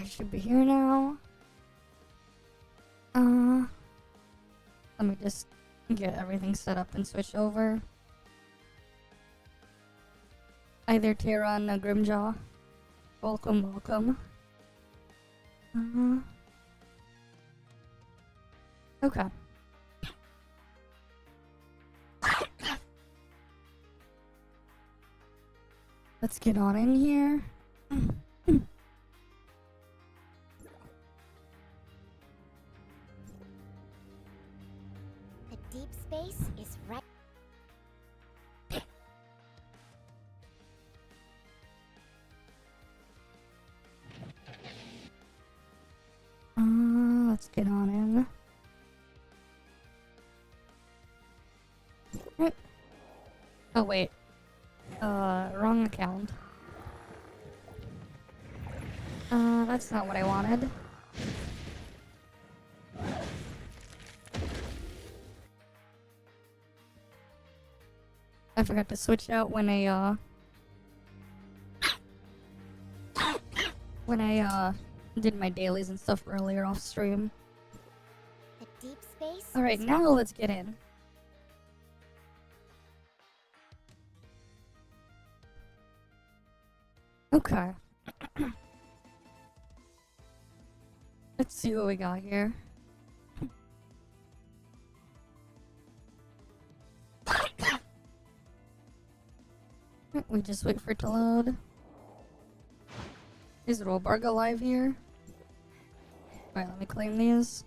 I should be here now. Let me just get everything set up and switch over. Hi there, Tara and Grimjaw. Welcome, welcome. Okay. Let's get on in here. The deep space is right. Let's get on in. Oh wait. Wrong account. That's not what I wanted. I forgot to switch out when I did my dailies and stuff earlier off stream. The deep space. Alright, now let's get in. Okay. Let's see what we got here. We just wait for it to load. Is Robarga live here? Alright, let me claim these.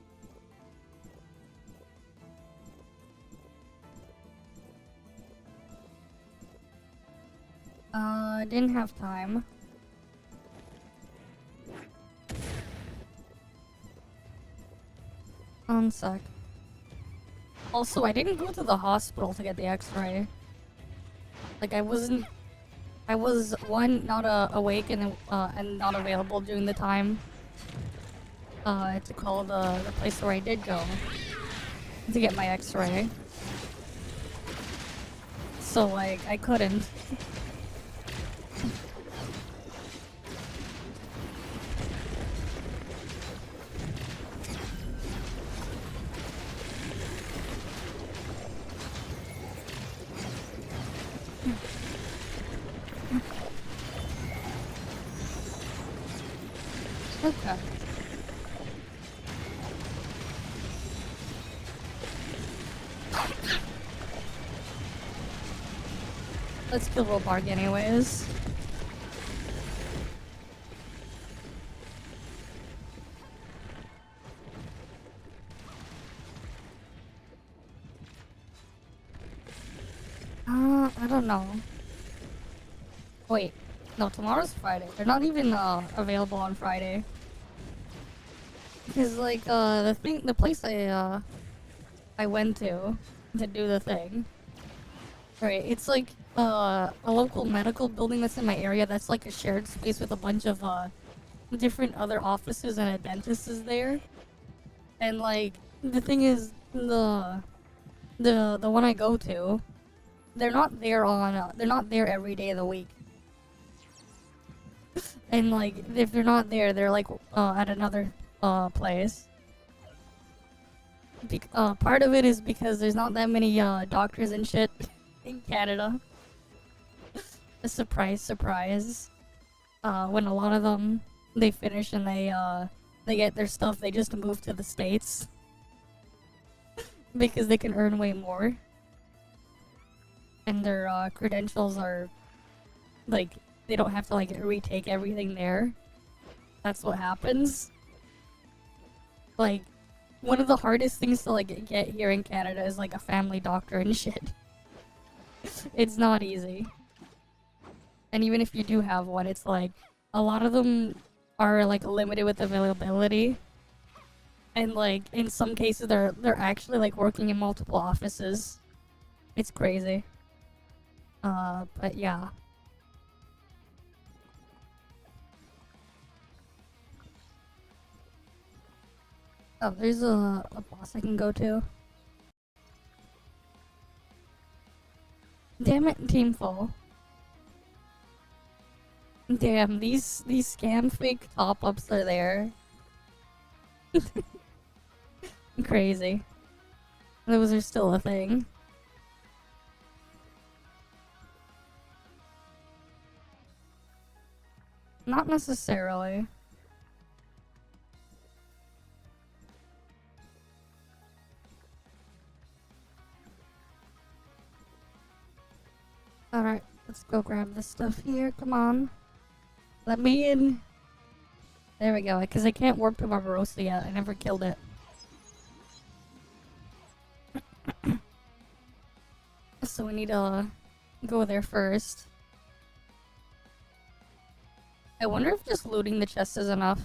Didn't have time. One sec. Also, I didn't go to the hospital to get the x-ray. Like, I was, one, not awake and not available during the time to call the place where I did go to get my x-ray. So, like, I couldn't. Okay. Let's kill Robarg anyways. I don't know. Wait, no, tomorrow's Friday. They're not even available on Friday. Because like the place I went to do the thing. Right, it's like a local medical building that's in my area that's like a shared space with a bunch of different other offices and a dentist is there. And like the thing is the one I go to, they're not there every day of the week. And like if they're not there, they're like at another place. Part of it is because there's not that many doctors and shit in Canada. A surprise, surprise. When a lot of them they finish and they get their stuff, they just move to the States because they can earn way more, and their credentials are like they don't have to like retake everything there. That's what happens. Like, one of the hardest things to like get here in Canada is like a family doctor and shit. It's not easy. And even if you do have one, it's like a lot of them are like limited with availability. And like in some cases they're actually like working in multiple offices. It's crazy. But yeah. Oh, there's a boss I can go to. Damn it, team full. Damn, these scam fake top-ups are there. Crazy. Those are still a thing. Not necessarily. Alright, let's go grab this stuff here. Come on. Let me in. There we go, because I can't warp to Barbarossa yet. I never killed it. So we need to go there first. I wonder if just looting the chest is enough.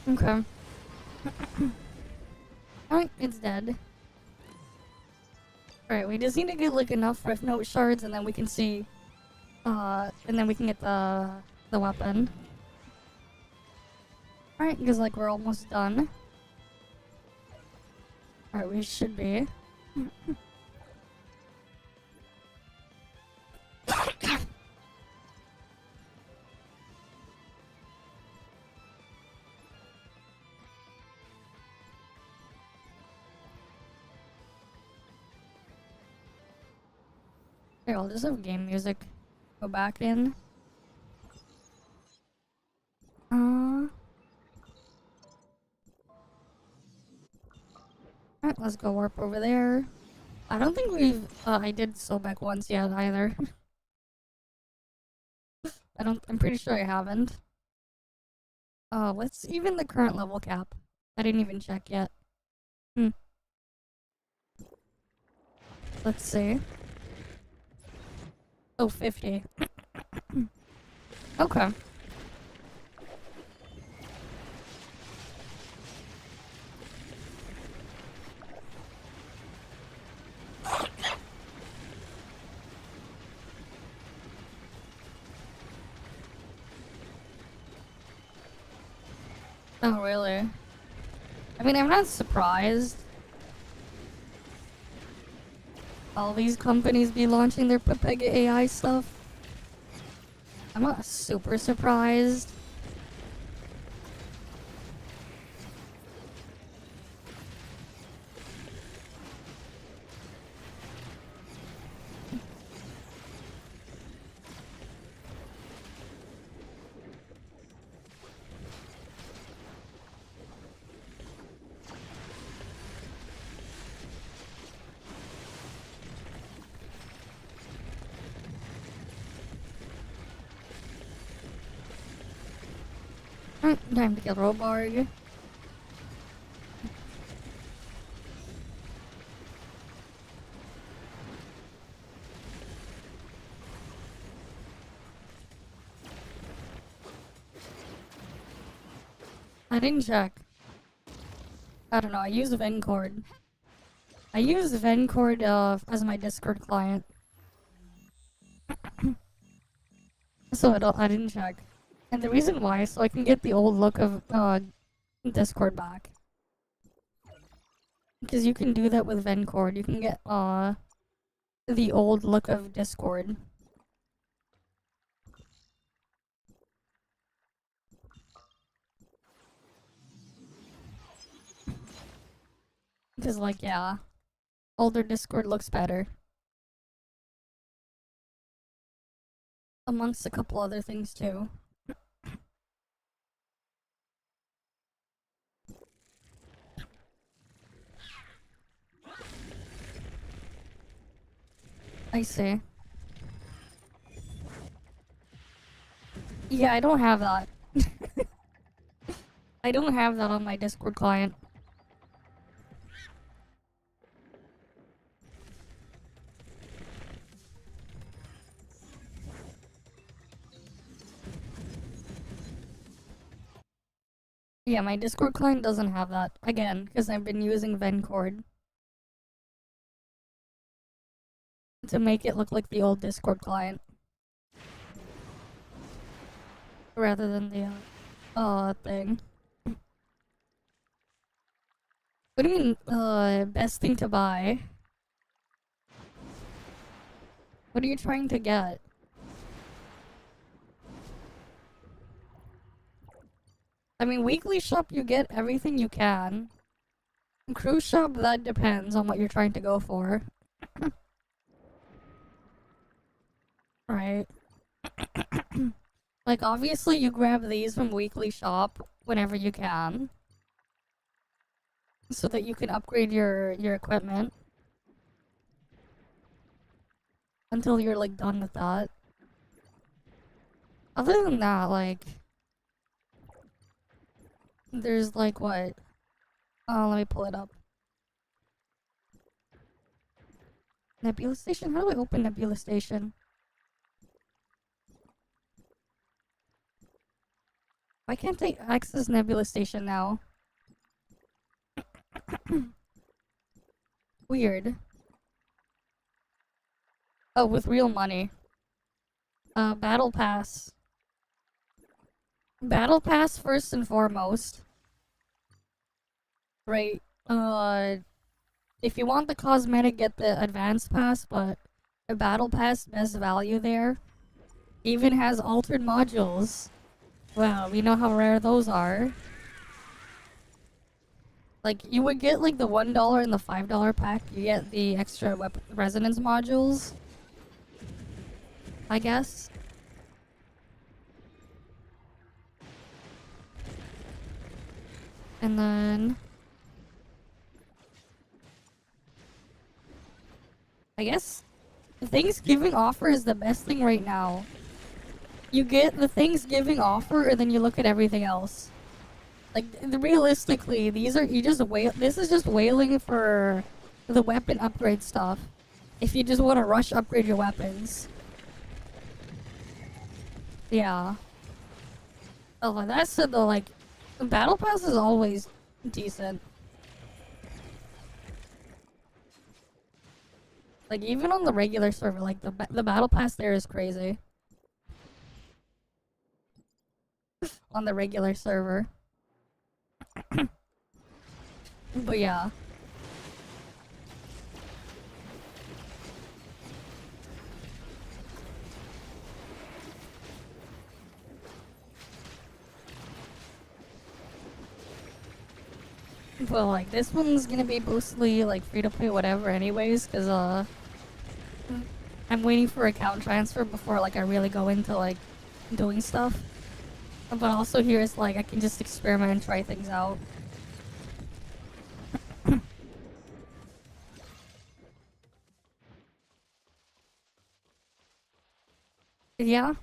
Okay. Alright, it's dead. Alright, we just need to get like enough rift note shards and then we can see and then we can get the weapon. Alright, because like we're almost done. Alright, we should be. Here, I'll just have game music go back in. Alright, let's go warp over there. I don't think we've, I did Sobek once yet either. I'm pretty sure I haven't. What's even the current level cap? I didn't even check yet. Let's see. Oh, 50. Okay. Oh, really? I mean, I'm not surprised. All these companies be launching their Pepega AI stuff. I'm not super surprised. Time to get Robarg. I didn't check. I don't know, I use Vencord. I use Vencord as my Discord client. So I didn't check. And the reason why is so I can get the old look of Discord back. Because you can do that with Vencord. You can get the old look of Discord. Because like yeah, older Discord looks better. Amongst a couple other things too. I see. Yeah, I don't have that. I don't have that on my Discord client. Yeah, my Discord client doesn't have that. Again, because I've been using Vencord to make it look like the old Discord client. Rather than the, thing. What do you mean, best thing to buy? What are you trying to get? I mean, weekly shop, you get everything you can. Cruise shop, that depends on what you're trying to go for. Right. Like, obviously, you grab these from weekly shop whenever you can. So that you can upgrade your equipment. Until you're, like, done with that. Other than that, like... There's, like, what? Oh, let me pull it up. Nebula Station? How do I open Nebula Station? Why can't I access Nebula Station now? Weird. Oh, with real money. Battle Pass. Battle Pass first and foremost. Right. If you want the cosmetic, get the Advanced Pass, but the Battle Pass, best value there. Even has altered modules. Wow, we know how rare those are. Like, you would get, like, the $1 and the $5 pack. You get the extra resonance modules. I guess. And then... I guess the Thanksgiving offer is the best thing right now. You get the Thanksgiving offer and then you look at everything else. Like, realistically, these are, this is just wailing for the weapon upgrade stuff. If you just want to rush upgrade your weapons. Yeah. Oh, like that said though, like, the Battle Pass is always decent. Like, even on the regular server, like, the Battle Pass there is crazy. On the regular server. But yeah. Well, like, this one's gonna be mostly, like, free-to-play whatever anyways, because, I'm waiting for account transfer before, like, I really go into, like, doing stuff. But also here it's like, I can just experiment and try things out. Yeah?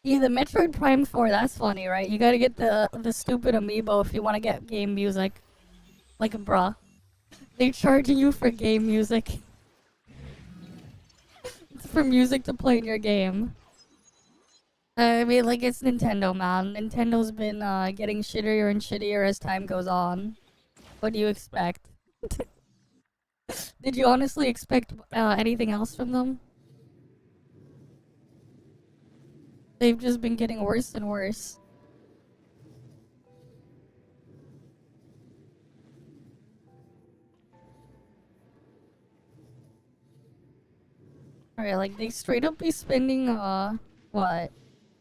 Yeah, the Metroid Prime 4, that's funny, right? You gotta get the stupid amiibo if you want to get game music. Like, bruh. They're charging you for game music. It's for music to play in your game. I mean, like, it's Nintendo, man. Nintendo's been, getting shittier and shittier as time goes on. What do you expect? Did you honestly expect, anything else from them? They've just been getting worse and worse. Alright, like, they straight up be spending, what?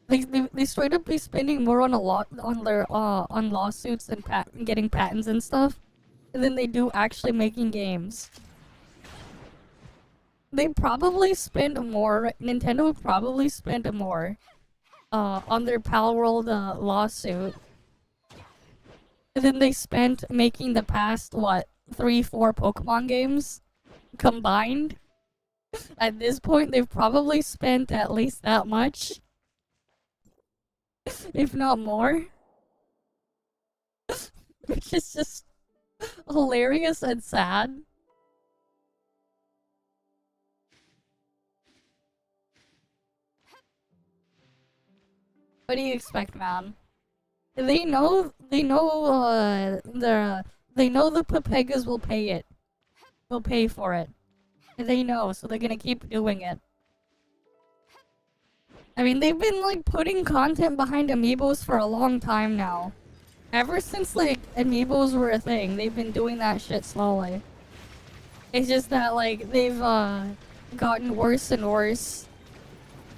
Like, they straight up be spending more on on lawsuits and getting patents and stuff than they do actually making games. They probably spend more, Nintendo probably spent more, on their Palworld, lawsuit than they spent making the past, what, 3-4 Pokemon games combined. At this point, they've probably spent at least that much. if not more. Which is just hilarious and sad. What do you expect, man? They know they know the Pepegas will pay it. Will pay for it. They know, so they're gonna keep doing it. I mean, they've been like putting content behind amiibos for a long time now. Ever since like amiibos were a thing, they've been doing that shit slowly. It's just that like they've gotten worse and worse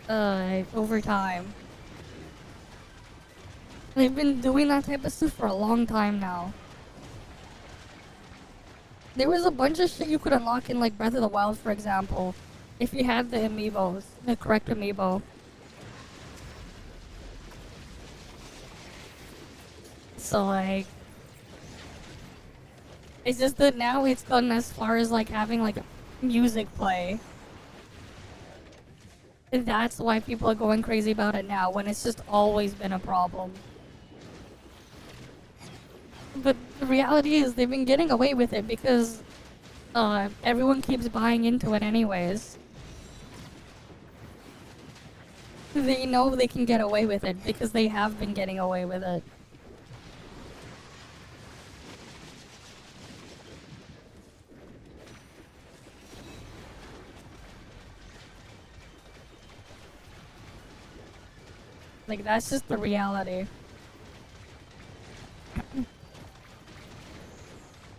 over time. They've been doing that type of stuff for a long time now. There was a bunch of shit you could unlock in like Breath of the Wild, for example, if you had the amiibos, the correct amiibo. So like, it's just that now it's gotten as far as like having like music play. And that's why people are going crazy about it now, when it's just always been a problem. But the reality is they've been getting away with it because everyone keeps buying into it anyways. They know they can get away with it because they have been getting away with it. Like, that's just the reality.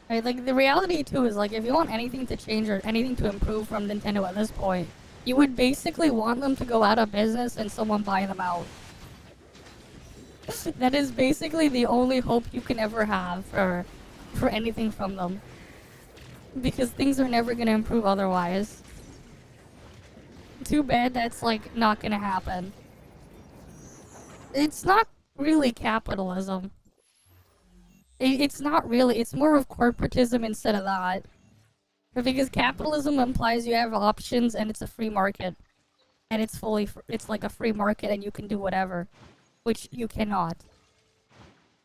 Right, like, the reality, too, is, like, if you want anything to change or anything to improve from Nintendo at this point, you would basically want them to go out of business and someone buy them out. That is basically the only hope you can ever have for anything from them. Because things are never gonna improve otherwise. Too bad that's, like, not gonna happen. It's not really capitalism. It's not really, it's more of corporatism instead of that. Because capitalism implies you have options and it's a free market. And it's it's like a free market and you can do whatever. Which you cannot.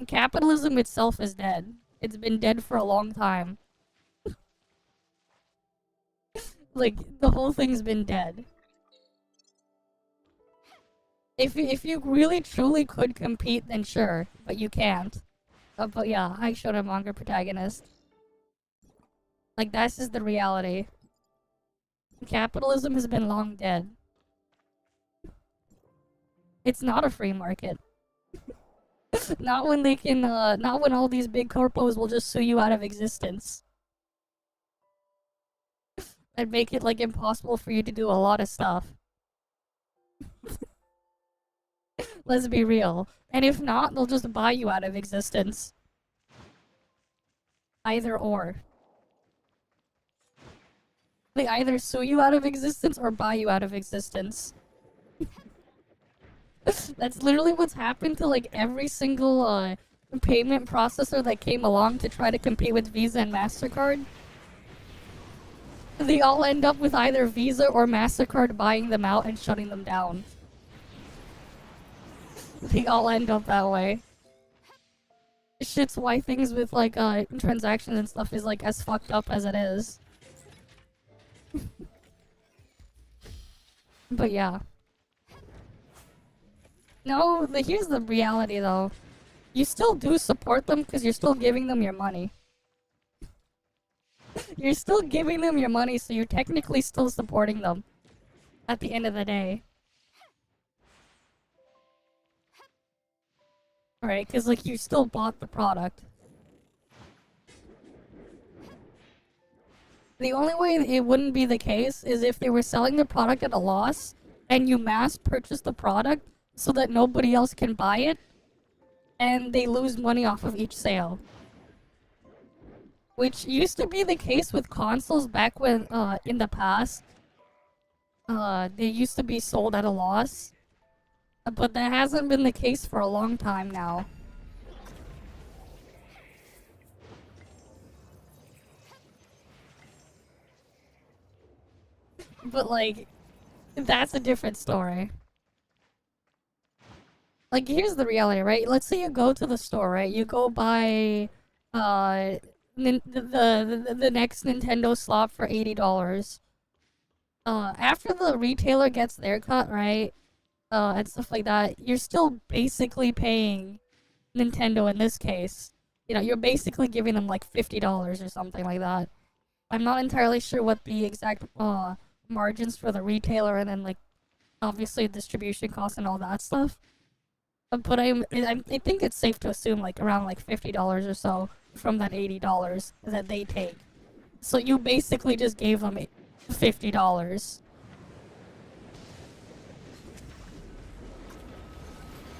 Capitalism itself is dead. It's been dead for a long time. Like, the whole thing's been dead. If you really truly could compete, then sure. But you can't. But yeah, I showed a manga protagonist. Like, that's just the reality. Capitalism has been long dead. It's not a free market. Not when they can, not when all these big corpos will just sue you out of existence. And make it, like, impossible for you to do a lot of stuff. Let's be real. And if not, they'll just buy you out of existence. Either or. They either sue you out of existence or buy you out of existence. That's literally what's happened to like every single payment processor that came along to try to compete with Visa and MasterCard. They all end up with either Visa or MasterCard buying them out and shutting them down. They all end up that way. Shit's why things with like transactions and stuff is like as fucked up as it is. But yeah. No, here's the reality though. You still do support them because you're still giving them your money. You're still giving them your money, so you're technically still supporting them. At the end of the day. Right, because like you still bought the product. The only way it wouldn't be the case is if they were selling the product at a loss and you mass purchase the product so that nobody else can buy it and they lose money off of each sale. Which used to be the case with consoles back when, in the past. They used to be sold at a loss. But that hasn't been the case for a long time now. But like, that's a different story. Like, here's the reality, right? Let's say you go to the store, right? You go buy, the next Nintendo slot for $80. After the retailer gets their cut, right? And stuff like that, you're still basically paying Nintendo in this case. You know, you're basically giving them like $50 or something like that. I'm not entirely sure what the exact margins for the retailer and then like obviously distribution costs and all that stuff. But I think it's safe to assume like around like $50 or so from that $80 that they take. So you basically just gave them $50.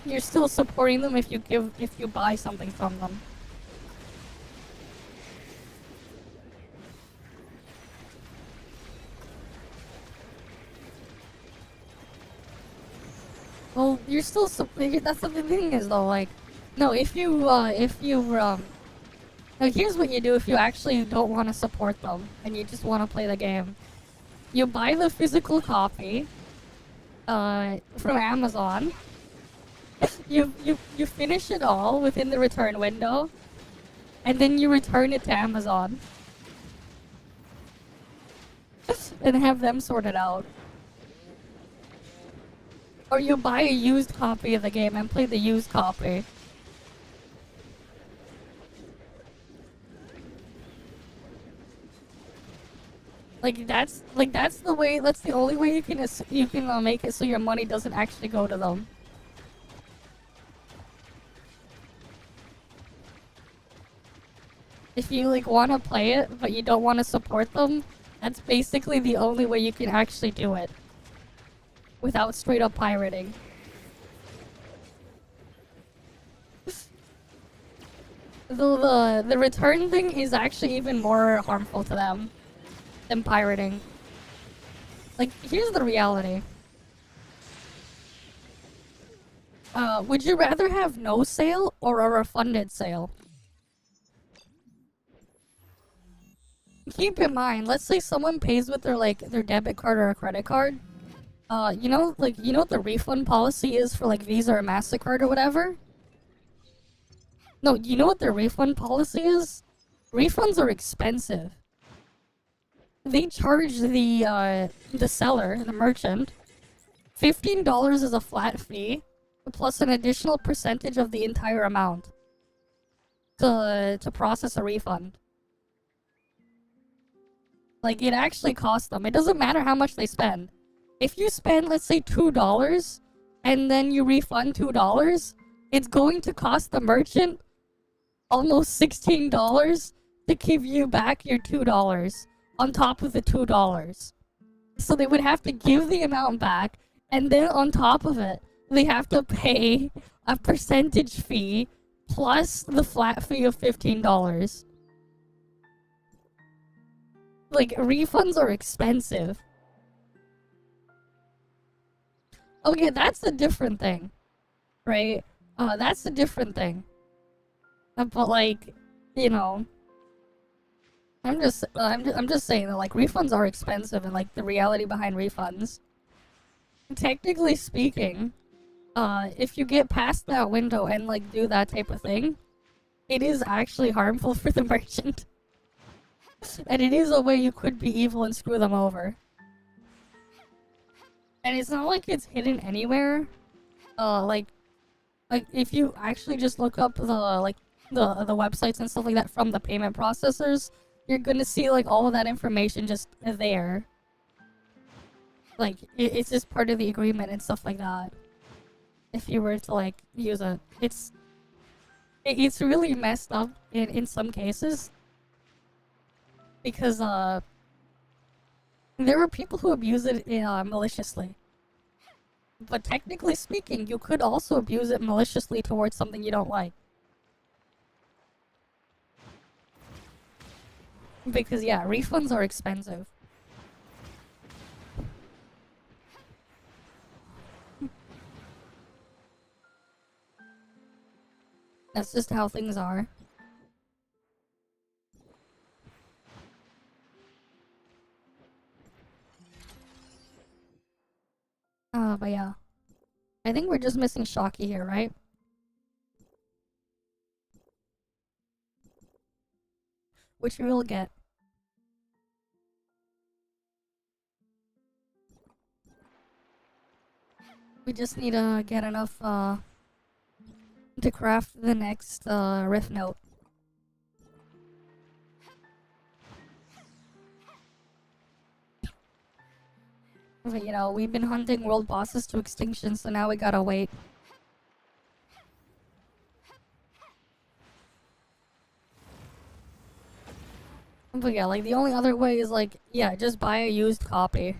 You're still supporting them if you buy something from them. Well, you're still that's the thing is though, like, no, if you now here's what you do if you actually don't want to support them and you just want to play the game. You buy the physical copy, from Amazon. You finish it all within the return window, and then you return it to Amazon and have them sort it out. Or you buy a used copy of the game and play the used copy. That's the way. That's the only way you can make it so your money doesn't actually go to them. If you like want to play it but you don't want to support them, that's basically the only way you can actually do it without straight up pirating. The return thing is actually even more harmful to them than pirating. Like, here's the reality. Would you rather have no sale or a refunded sale? Keep in mind, let's say someone pays with their debit card or a credit card. You know what the refund policy is for like Visa or MasterCard or whatever? No, you know what their refund policy is? Refunds are expensive. They charge the seller, the merchant, $15 as a flat fee, plus an additional percentage of the entire amount to process a refund. Like, it actually costs them. It doesn't matter how much they spend. If you spend, let's say, $2, and then you refund $2, it's going to cost the merchant almost $16 to give you back your $2 on top of the $2. So they would have to give the amount back, and then on top of it, they have to pay a percentage fee plus the flat fee of $15. Like, refunds are expensive. Okay, that's a different thing, right? That's a different thing. But like, you know, I'm just saying that like refunds are expensive and like the reality behind refunds. Technically speaking, if you get past that window and like do that type of thing, it is actually harmful for the merchant. And it is a way you could be evil and screw them over. And it's not like it's hidden anywhere. Like if you actually just look up the websites and stuff like that from the payment processors, you're gonna see like all of that information just there. Like it's just part of the agreement and stuff like that. If you were to like use it, it's really messed up in some cases because there are people who abuse it maliciously. But technically speaking, you could also abuse it maliciously towards something you don't like. Because yeah, refunds are expensive. That's just how things are. But yeah. I think we're just missing Shocky here, right? Which we will get. We just need to get enough to craft the next riff note. But, you know, we've been hunting world bosses to extinction, so now we gotta wait. But yeah, like, the only other way is, like, yeah, just buy a used copy.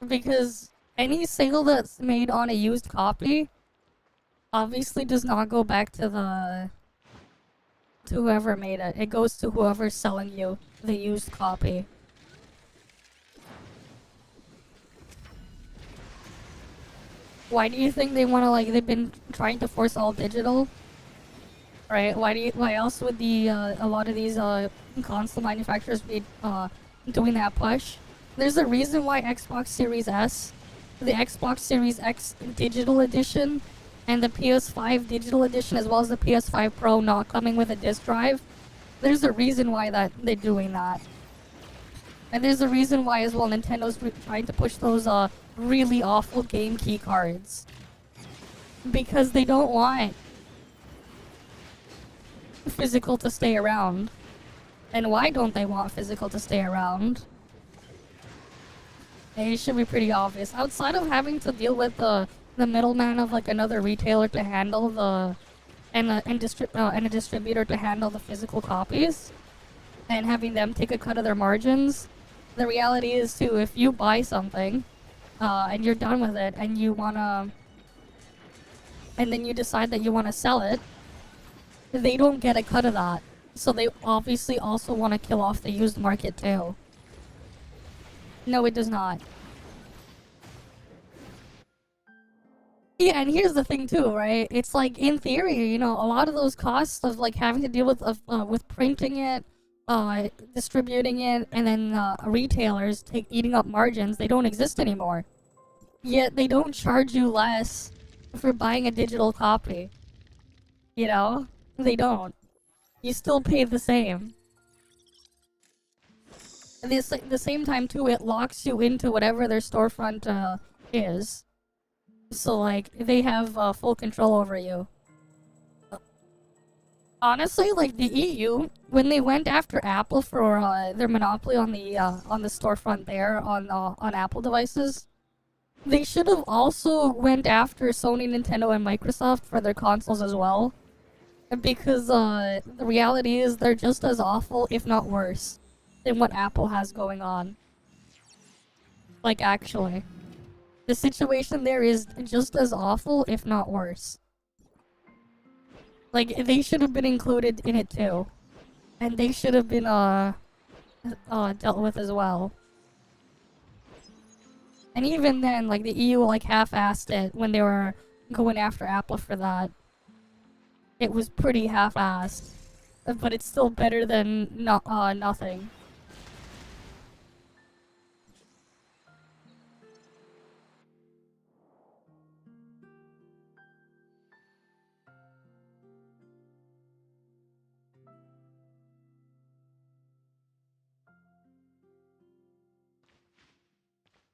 Because any sale that's made on a used copy obviously does not go back to to whoever made it. It goes to whoever's selling you the used copy. Why do you think they want to, like, they've been trying to force all digital? Right? Why else would a lot of these, console manufacturers be, doing that push? There's a reason why Xbox Series S, the Xbox Series X Digital Edition, and the PS5 Digital Edition, as well as the PS5 Pro not coming with a disc drive. There's a reason why they're doing that. And there's a reason why as well Nintendo's trying to push those, really awful game key cards. Because they don't want physical to stay around. And why don't they want physical to stay around? It should be pretty obvious. Outside of having to deal with the middleman of like another retailer to handle the and a distributor to handle the physical copies, and having them take a cut of their margins. The reality is too, if you buy something, and you're done with it, and you wanna, and then you decide that you wanna sell it, they don't get a cut of that. So they obviously also want to kill off the used market too. No, it does not. Yeah, and here's the thing too, right? It's like, in theory, you know, a lot of those costs of like having to deal with printing it, distributing it, and then retailers eating up margins, they don't exist anymore. Yet they don't charge you less for buying a digital copy. You know? They don't. You still pay the same. At the same time too, it locks you into whatever their storefront is. So like, they have full control over you. Honestly, like the EU, when they went after Apple for their monopoly on the storefront there on Apple devices, they should have also went after Sony, Nintendo, and Microsoft for their consoles as well. Because the reality is they're just as awful, if not worse, than what Apple has going on. Like, actually. The situation there is just as awful, if not worse. Like, they should have been included in it too. And they should have been, dealt with as well. And even then, like, the EU, like, half-assed it when they were going after Apple for that. It was pretty half-assed. But it's still better than nothing.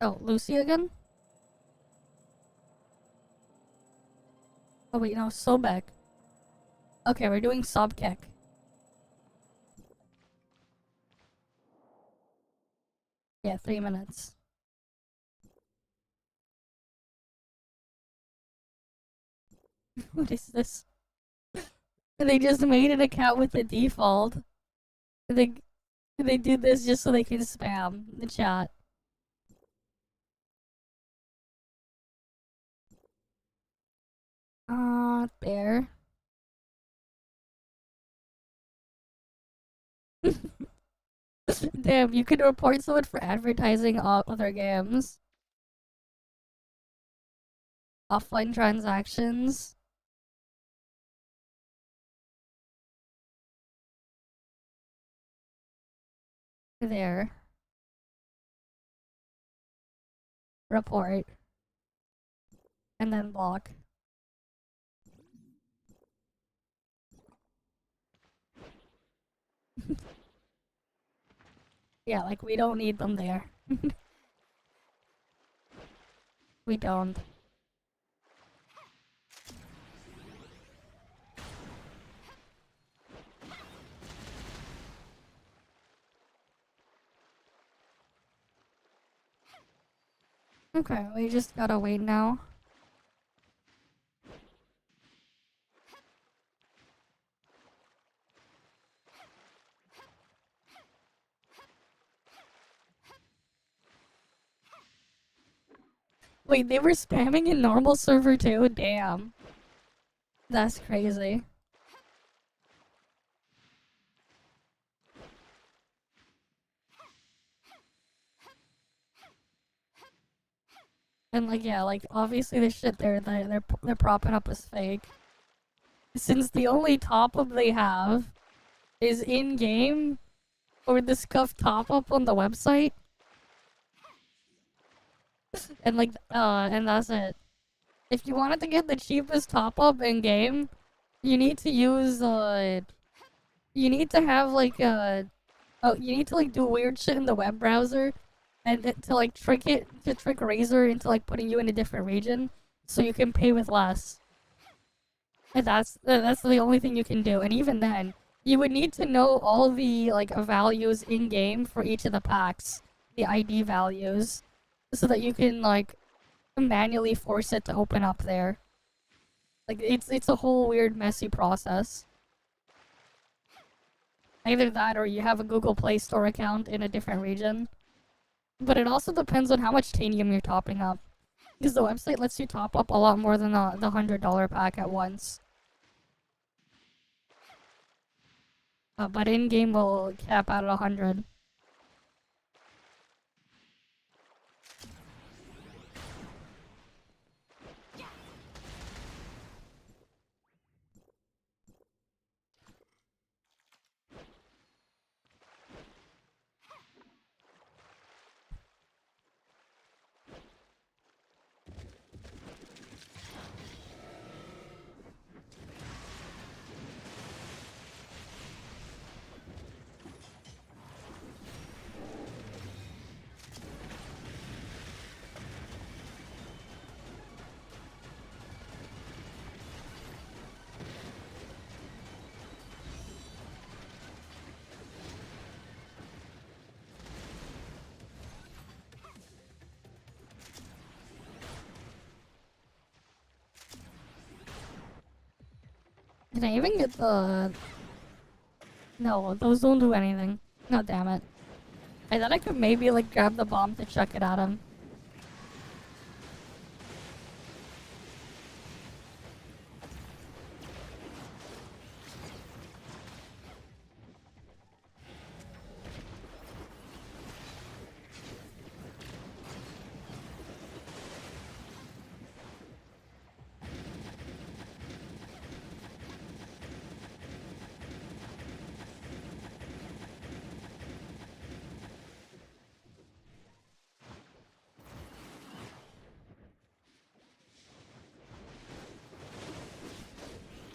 Oh, Lucy again? Oh wait, no, Sobek. Okay, we're doing Sobkek. Yeah, 3 minutes. What is this? They just made an account with the default. They they did this just so they can spam the chat. Bear. Damn, you could report someone for advertising other games. Offline transactions. There. Report. and then block. Yeah, like we don't need them there. We don't. Okay, we just gotta wait now. Wait, they were spamming in normal server too? Damn. That's crazy. And like, yeah, like obviously the shit they're propping up is fake. Since the only top up they have is in game or the scuff top up on the website, and like, and that's it. If you wanted to get the cheapest top up in game, you need to use you need to have like oh, you need to like do weird shit in the web browser, and to like trick Razer into like putting you in a different region, so you can pay with less. And that's the only thing you can do. And even then, you would need to know all the like values in game for each of the packs, the ID values, so that you can like manually force it to open up there. Like it's a whole weird messy process. Either that or you have a Google Play Store account in a different region. But it also depends on how much Tanium you're topping up. Because the website lets you top up a lot more than the $100 pack at once. But in-game will cap out at 100. Did I even get the... No, those don't do anything. No, damn it. I thought I could maybe like grab the bomb to chuck it at him.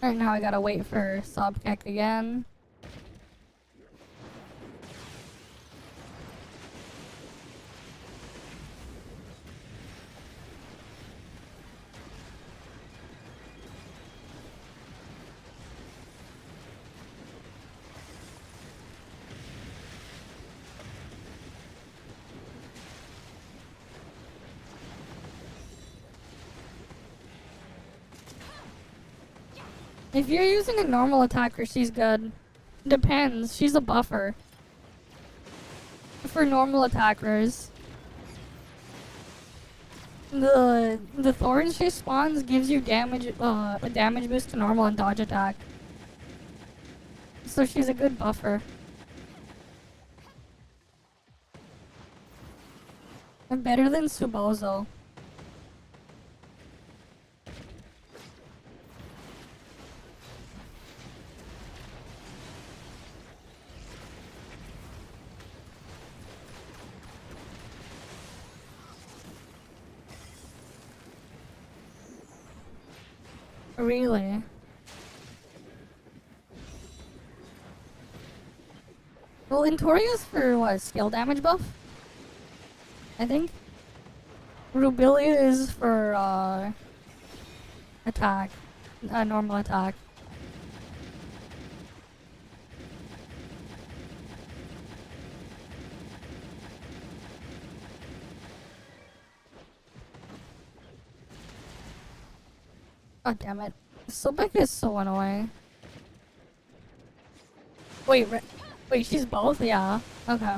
Right now I gotta wait for Sobkek again. If you're using a normal attacker, she's good. Depends. She's a buffer. For normal attackers. The thorns she spawns gives you damage a damage boost to normal and dodge attack. So she's a good buffer. And better than Subozo. Really? Well, Intoria's for what? Skill damage buff? I think. Rubilia is for attack. Normal attack. God damn it. Sobek is so annoying. Wait, wait, she's both? Yeah. Okay.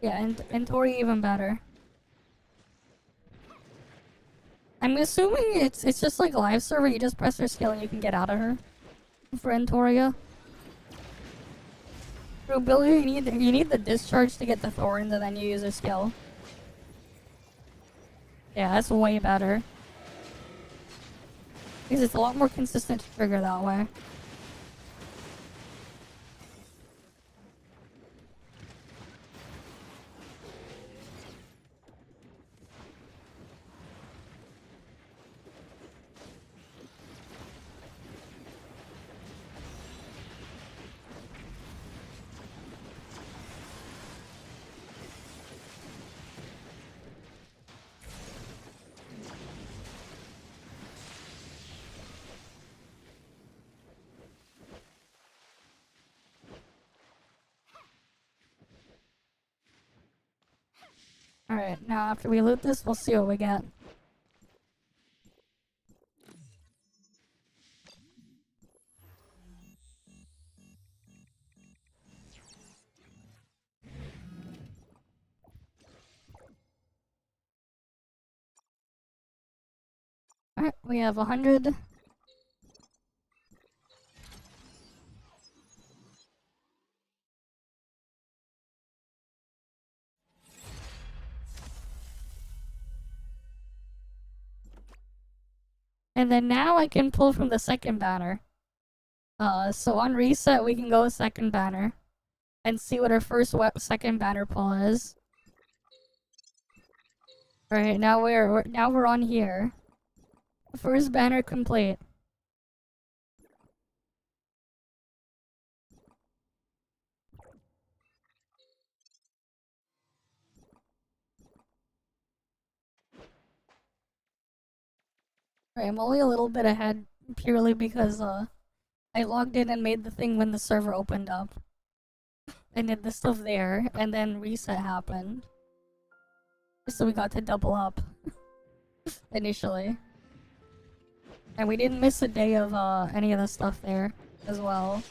Yeah, and Tori even better. I'm assuming it's just like live server, you just press her skill and you can get out of her. For Entoria. Rubilia, you need the discharge to get the Thorns and then you use her skill. Yeah, that's way better. Because it's a lot more consistent to trigger that way. Alright, now after we loot this, we'll see what we get. Alright, we have 100. And then now I can pull from the second banner. So on reset, we can go second banner. And see what our second banner pull is. Alright, now we're on here. First banner complete. Alright, I'm only a little bit ahead purely because I logged in and made the thing when the server opened up. I did the stuff there, and then reset happened. So we got to double up. Initially. And we didn't miss a day of any of the stuff there as well.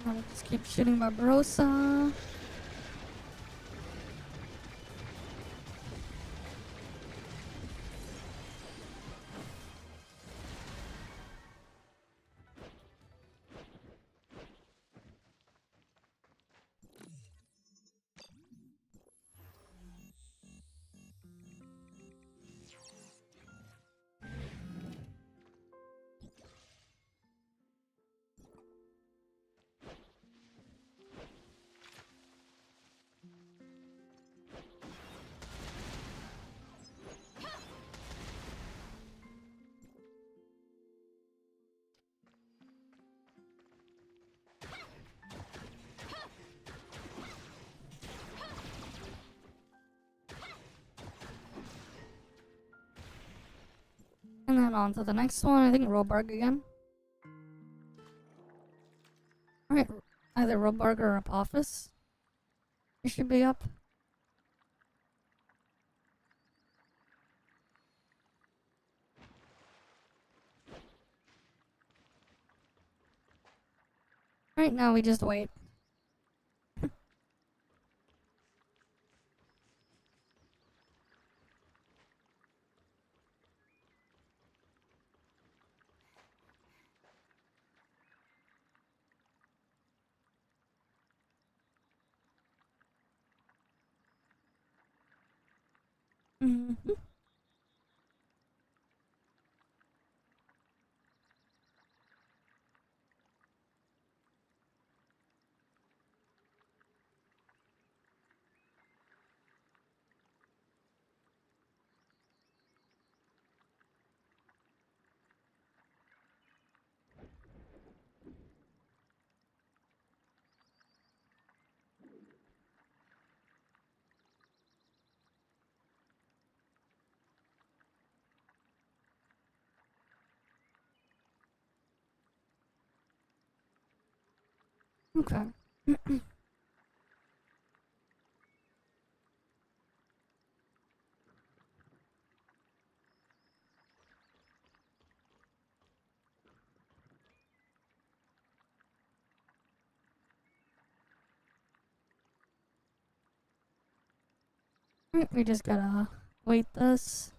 I'll just keep shooting Barbarossa. And then on to the next one, I think Robarg again. Alright, either Robarg or Apophis. You should be up. Right now we just wait. Mm-hmm. Okay. Alright, we just gotta wait this.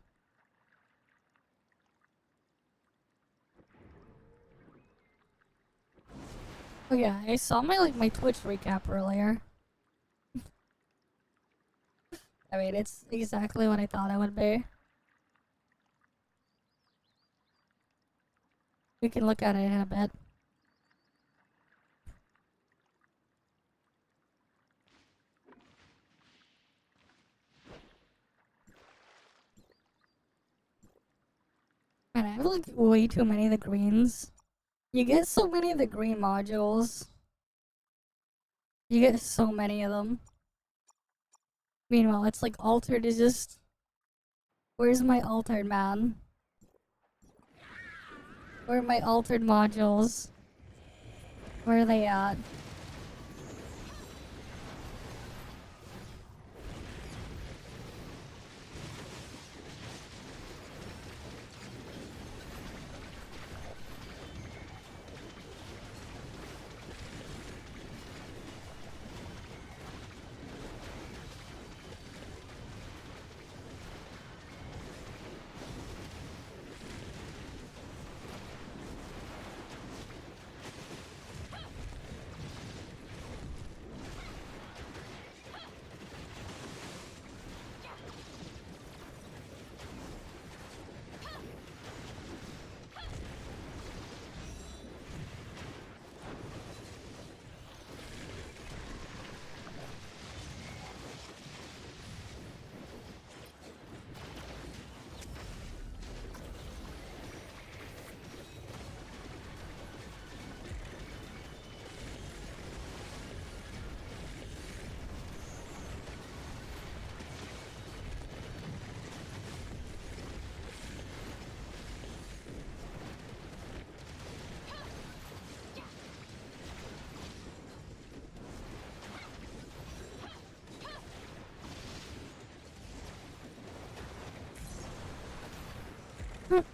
Oh yeah, I saw my Twitch recap earlier. I mean, it's exactly what I thought it would be. We can look at it in a bit. Man, I have like way too many of the greens. You get so many of the green modules. You get so many of them. Meanwhile, it's like altered is just... Where's my altered, man? Where are my altered modules? Where are they at?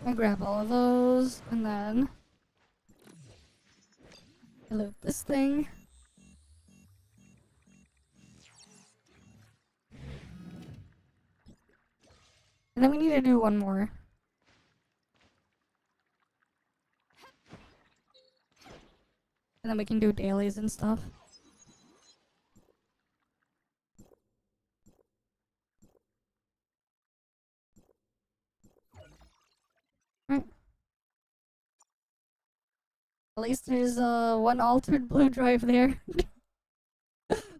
I grab all of those, and then I loot this thing. And then we need to do one more. And then we can do dailies and stuff. Right. At least there's one altered blue drive there.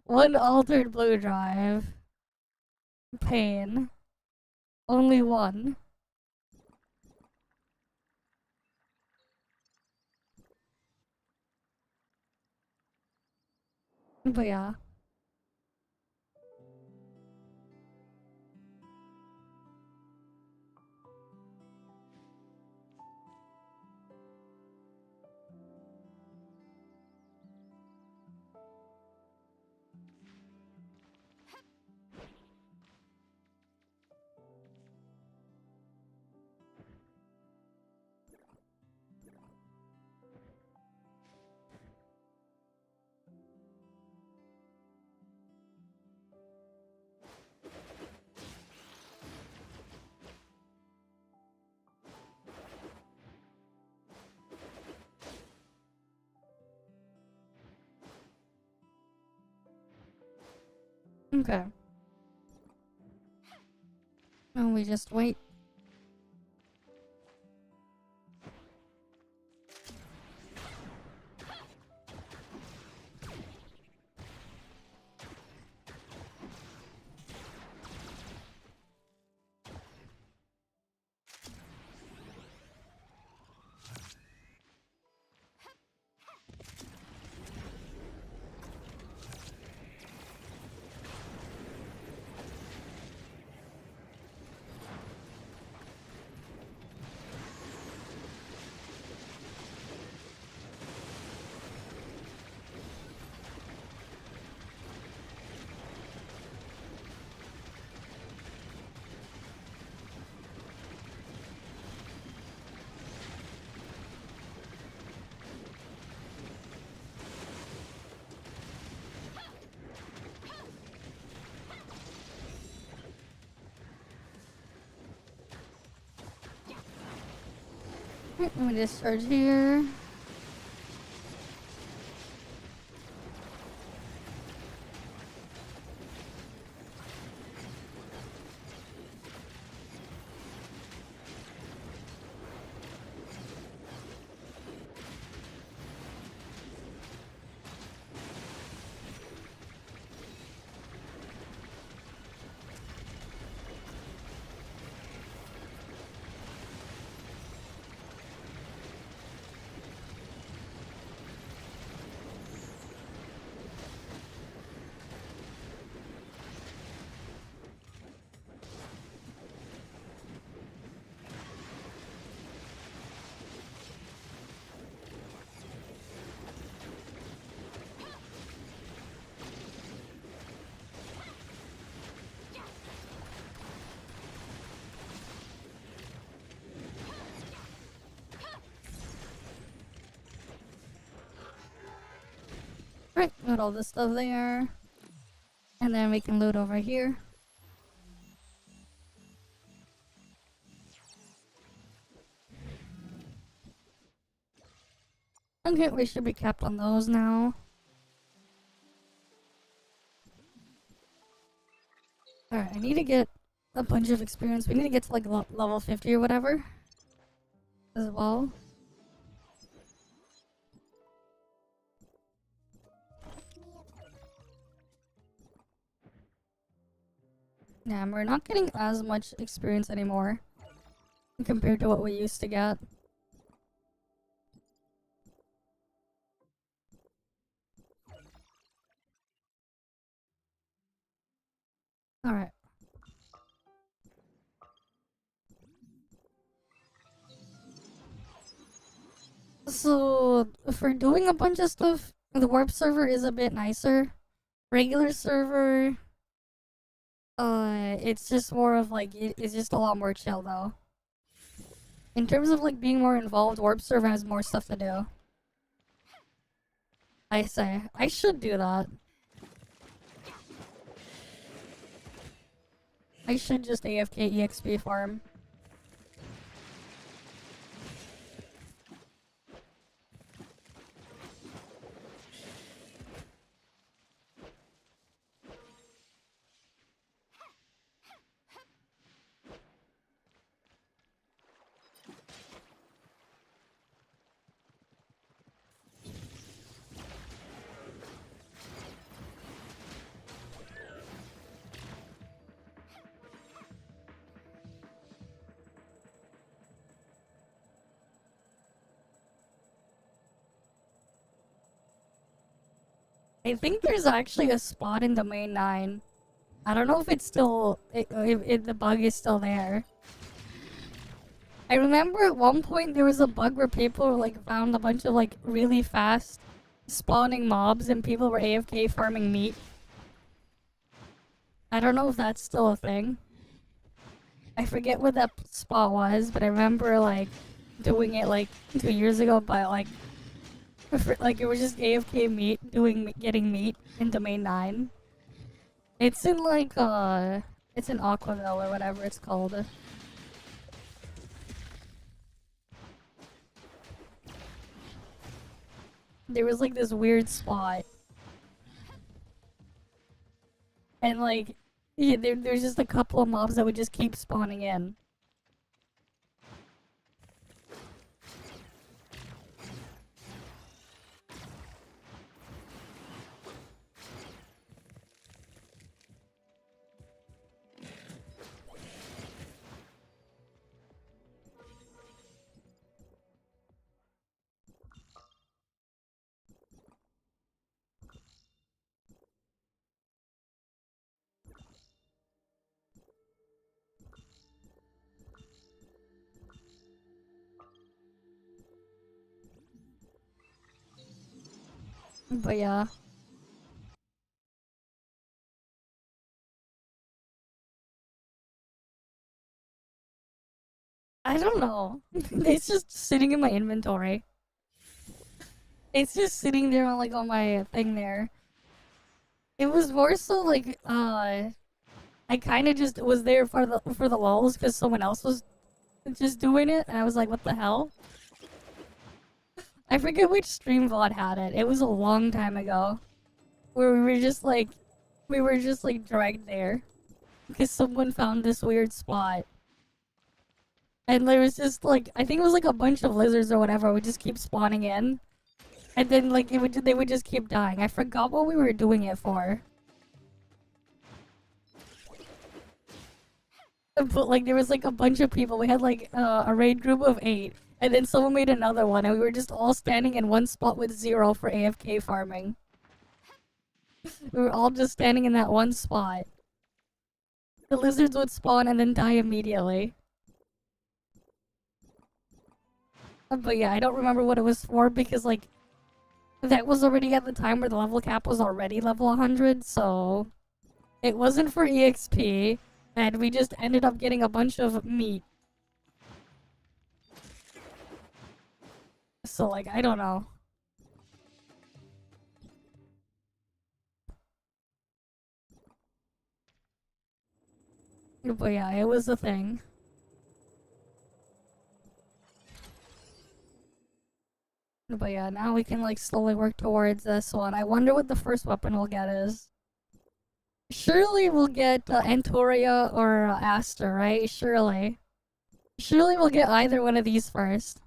One altered blue drive. Pain. Only one. But yeah. Okay. And we just wait. Let me just start here. Right, got all this stuff there. And then we can loot over here. Okay, we should be capped on those now. Alright, I need to get a bunch of experience. We need to get to like level 50 or whatever. As well. Yeah, we're not getting as much experience anymore compared to what we used to get. Alright. So, for doing a bunch of stuff, the warp server is a bit nicer. Regular server, it's just more of like, it's just a lot more chill though. In terms of like being more involved, warp server has more stuff to do. I say, I should do that. I should just AFK EXP farm. I think there's actually a spot in domain 9. I don't know if it's still, if the bug is still there. I remember at one point there was a bug where people like found a bunch of like really fast spawning mobs and people were AFK farming meat. I don't know if that's still a thing. I forget what that spot was, but I remember like doing it like 2 years ago, but like it was just AFK meat getting meat in domain 9. It's in like it's in Aquaville or whatever it's called. There was like this weird spot. And like yeah, there's just a couple of mobs that would just keep spawning in. But yeah. I don't know. It's just sitting in my inventory. It's just sitting there on like on my thing there. It was more so like I kind of just was there for the lulz because someone else was just doing it, and I was like, what the hell? I forget which stream VOD had it. It was a long time ago, where we were just like dragged there because someone found this weird spot. And there was just like, I think it was like a bunch of lizards or whatever would just keep spawning in. And then like they would just keep dying. I forgot what we were doing it for. But like there was like a bunch of people. We had like a raid group of 8. And then someone made another one and we were just all standing in one spot with 0 for AFK farming. We were all just standing in that one spot. The lizards would spawn and then die immediately. But yeah, I don't remember what it was for because like that was already at the time where the level cap was already level 100, so it wasn't for EXP, and we just ended up getting a bunch of meat. So like, I don't know. But yeah, it was a thing. But yeah, now we can like slowly work towards this one. I wonder what the first weapon we'll get is. Surely we'll get Antoria or Aster, right? Surely. Surely we'll get either one of these first.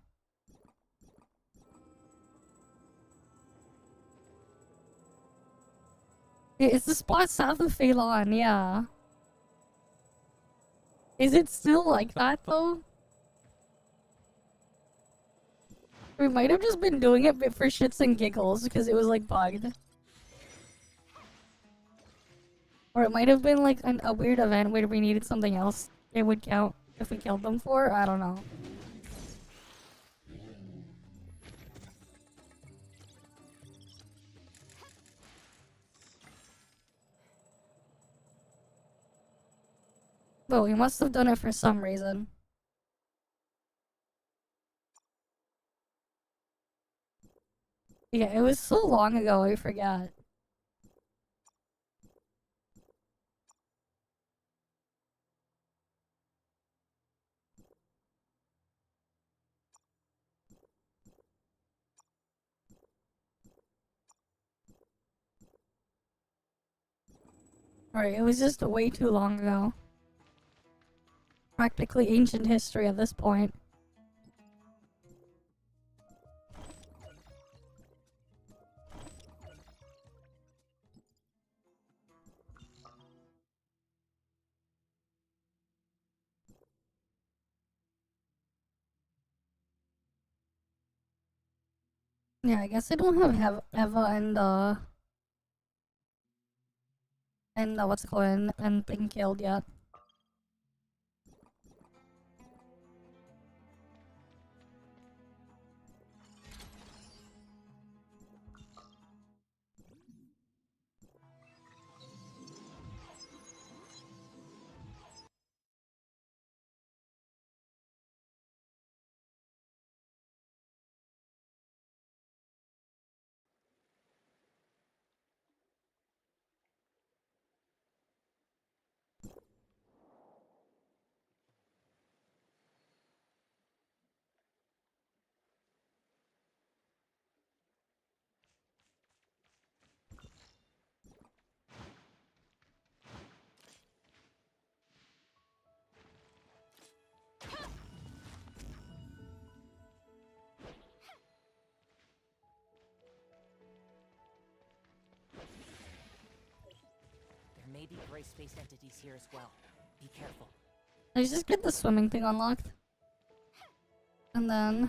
It's the spot south of Phelan, yeah. Is it still like that though? We might have just been doing it for shits and giggles because it was like bugged. Or it might have been like a weird event where we needed something else it would count if we killed them for. I don't know. But we must have done it for some reason. Yeah, it was so long ago, I forget. Alright, it was just way too long ago. Practically ancient history at this point. Yeah, I guess I don't have Eva and what's it called, and being killed yet. There may be gray space entities here as well. Be careful. I just get the swimming thing unlocked. And then...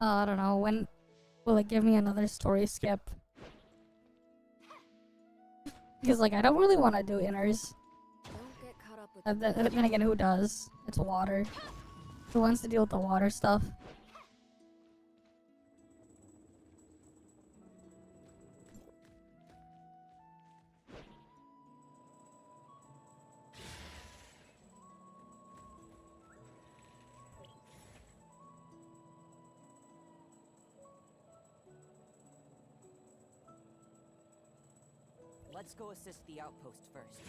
I don't know, when will it give me another story skip? Because, like, I don't really want to do inners. Don't get caught up with Then again, who does? It's water. Who wants to deal with the water stuff? Let's go assist the outpost first.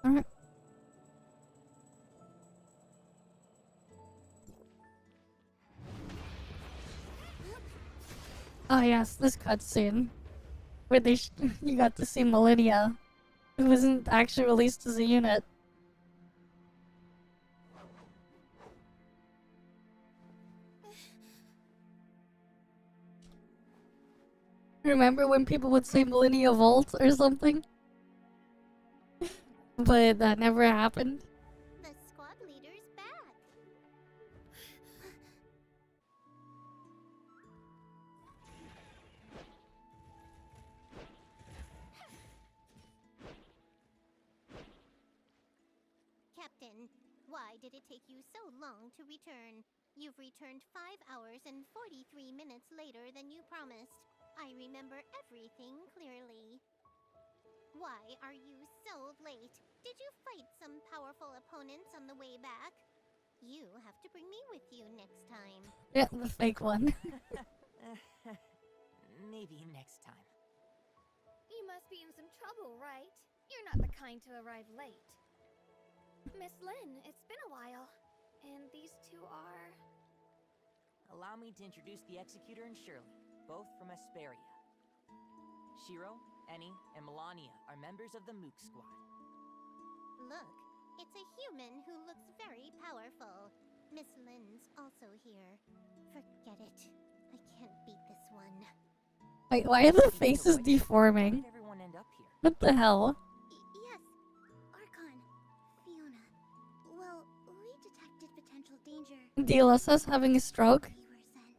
Alright. Oh yes, this cutscene. Where they you got to see Millennia. Who wasn't actually released as a unit. Remember when people would say Millennia Volt or something? But that never happened. The squad leader's back. Captain, why did it take you so long to return? You've returned 5 hours and 43 minutes later than you promised. I remember everything clearly. Why are you so late? Did you fight some powerful opponents on the way back? You have to bring me with you next time. Yeah, the fake one. Maybe next time. You must be in some trouble, right? You're not the kind to arrive late. Miss Lynn, it's been a while. And these two are... Allow me to introduce the Executor and Shirley, both from Asperia. Shiro, Annie, and Melania are members of the Mook Squad. Look, it's a human who looks very powerful. Miss Lynn's also here. Forget it. I can't beat this one. Wait, why are the Speaking of faces which, deforming? How did everyone end up here? What the hell? Yes, Archon, Fiona. Well, we detected potential danger. DLSS having a stroke? We were sent.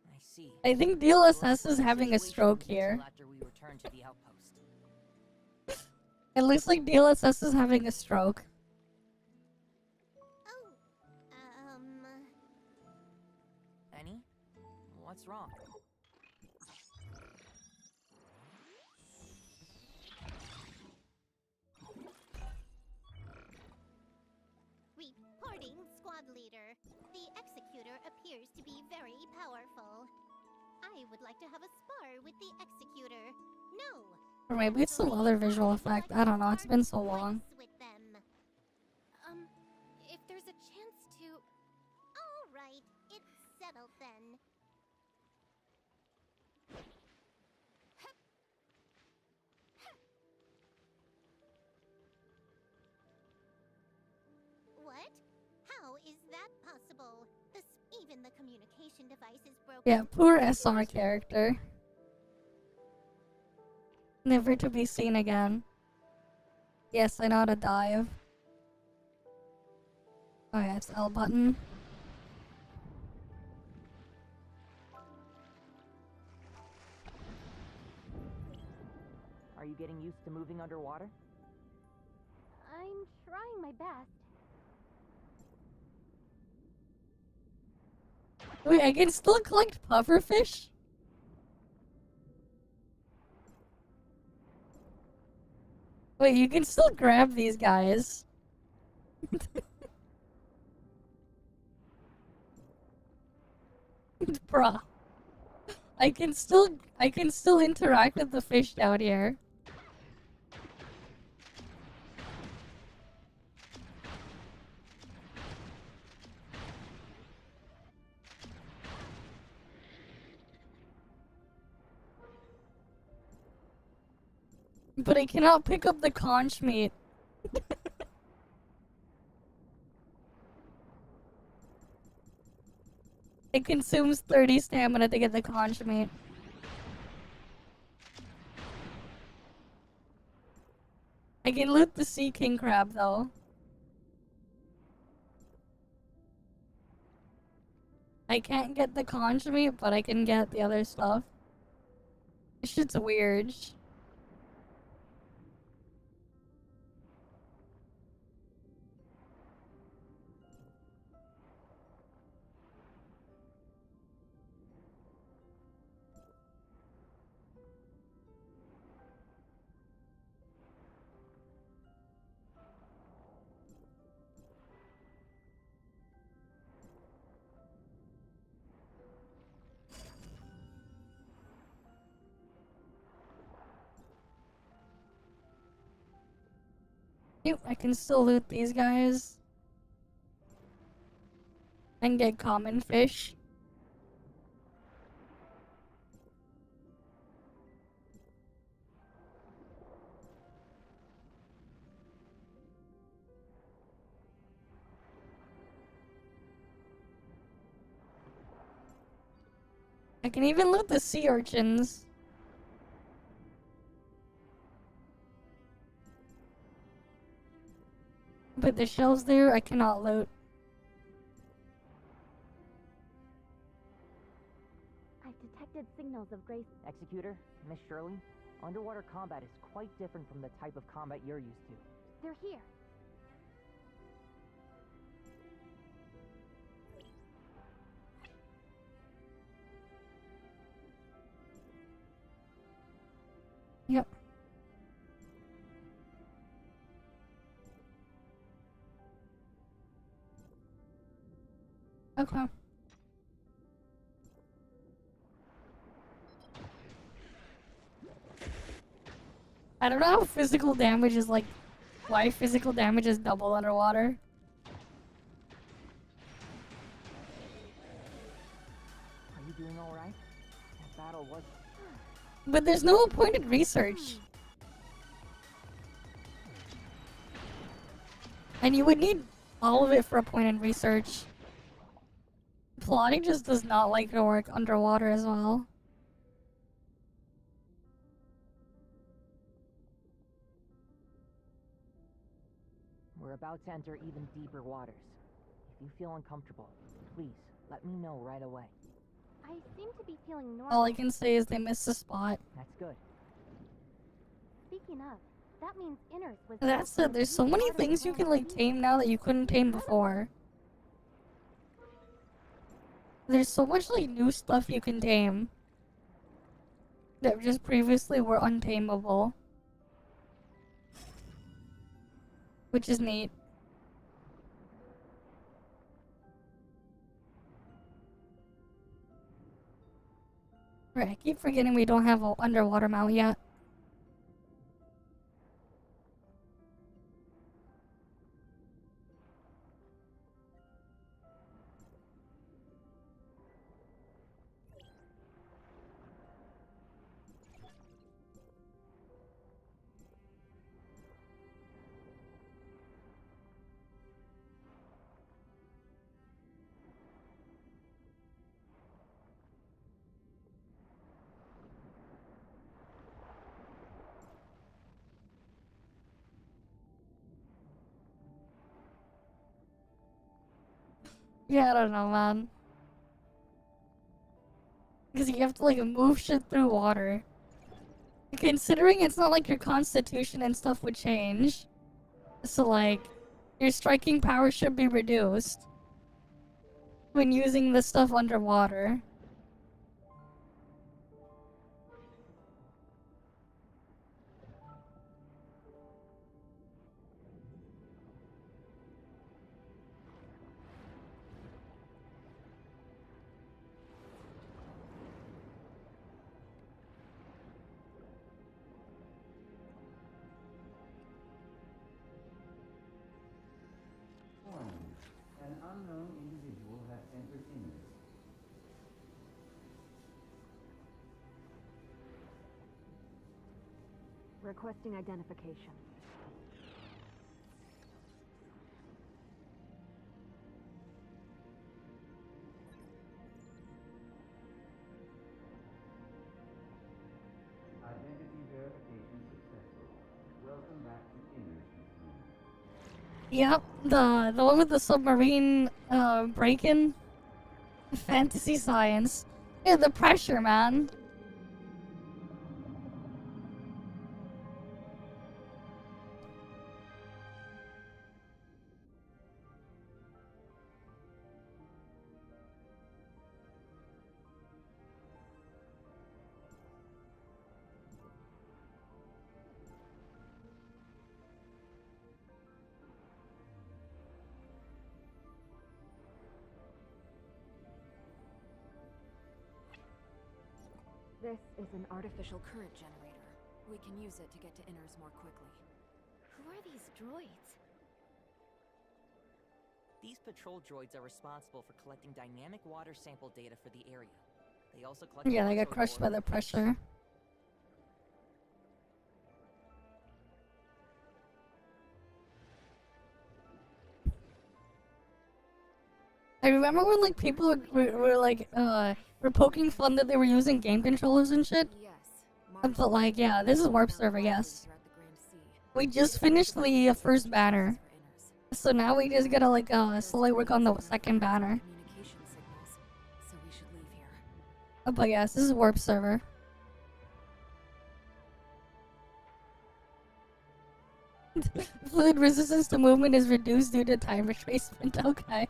I see. I think We'll DLSS is explain the having a situation stroke until here. after we return to the outpost. It looks like DLSS is having a stroke. Oh, Annie? What's wrong? reporting squad leader. The Executor appears to be very powerful. I would like to have a spar with the Executor. No! Or maybe it's some other visual effect. I don't know, it's been so long. With them. If there's a chance to... Alright, the communication device is broken. Yeah, poor SR character. Never to be seen again. Yes, I know how to dive. Oh yeah, it's L button. Are you getting used to moving underwater? I'm trying my best. Wait, I can still collect pufferfish? Wait, you can still grab these guys. Bruh. I can still interact with the fish down here. But I cannot pick up the conch meat. It consumes 30 stamina to get the conch meat. I can loot the sea king crab though. I can't get the conch meat, but I can get the other stuff. This shit's weird. Yep, I can still loot these guys. And get common fish. I can even loot the sea urchins. But the shells there, I cannot loot. I've detected signals of Grace. Executor, Miss Shirley, underwater combat is quite different from the type of combat you're used to. They're here. Yep. Okay. I don't know how physical damage is like... Why physical damage is double underwater. Are you doing alright? That battle was... But there's no point in research. And you would need all of it for a point in research. Plotting just does not like to work underwater as well. We're about to enter even deeper waters. If you feel uncomfortable, please, let me know right away. I seem to be feeling normal. All I can say is they missed a spot. That's good. Speaking of, that means Inners was... That's it, there's so many things you can like tame now that you couldn't tame before. There's so much like new stuff you can tame that just previously were untamable. Which is neat. Right, I keep forgetting we don't have an underwater mount yet. Yeah, I don't know, man. Because you have to, like, move shit through water. Considering it's not like your constitution and stuff would change. So, like, your striking power should be reduced when using this stuff underwater. An unknown individual has entered Innis. Requesting identification. Identity verification successful. Welcome back to Innis, Miss Lynn. Yep, the one with the submarine break-in. Fantasy science. Yeah, the pressure, man. This is an artificial current generator. We can use it to get to Inners more quickly. Who are these droids? These patrol droids are responsible for collecting dynamic water sample data for the area. They also collect. Yeah, they got crushed by the pressure. I remember when, like, people were like, were poking fun that they were using game controllers and shit. Yes. But, like, yeah, this is warp server, yes. We just finished the first banner. So now we just gotta, like, slowly work on the second banner. Communication signals, so we should leave here. But yes, this is warp server. Fluid resistance to movement is reduced due to time retracement. Okay.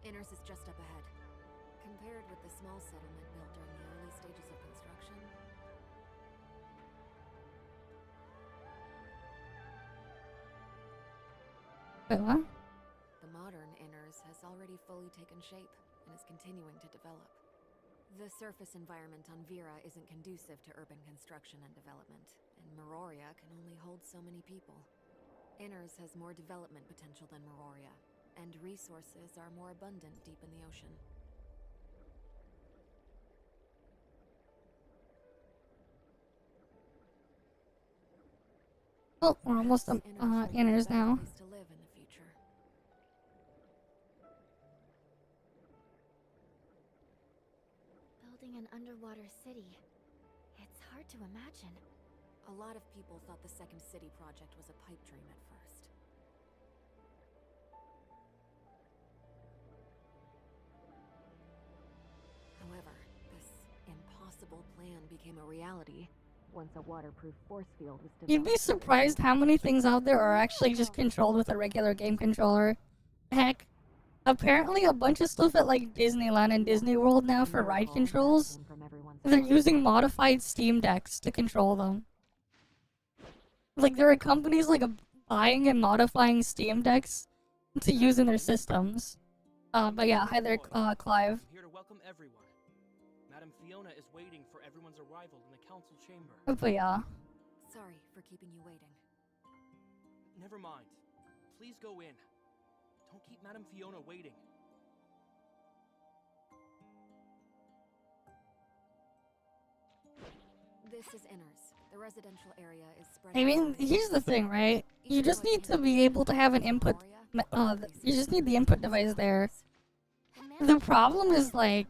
Inners is just up ahead. Compared with the small settlement built during the early stages of construction. Wait, what? The modern Inners has already fully taken shape and is continuing to develop. The surface environment on Vera isn't conducive to urban construction and development, and Meroria can only hold so many people. Inners has more development potential than Meroria, and resources are more abundant deep in the ocean. Well, we're almost inners now. Place to live in the future. Building an underwater city. It's hard to imagine. A lot of people thought the second city project was a pipe dream at first. However, this impossible plan became a reality once a waterproof force field was developed. You'd be surprised how many things out there are actually just controlled with a regular game controller. Heck, apparently a bunch of stuff at like Disneyland and Disney World now for ride controls, they're using modified Steam Decks to control them. Like there are companies like buying and modifying Steam Decks to use in their systems. But yeah, hi there, Clive. I'm here to welcome everyone. Madam Fiona is waiting for everyone's arrival in the council chamber. But yeah. Sorry for keeping you waiting. Never mind. Please go in. Don't keep Madam Fiona waiting. This is Inners. The residential area is spread. I mean, here's the thing, right? You just need to be able to have an input. You just need the input device there. The problem is like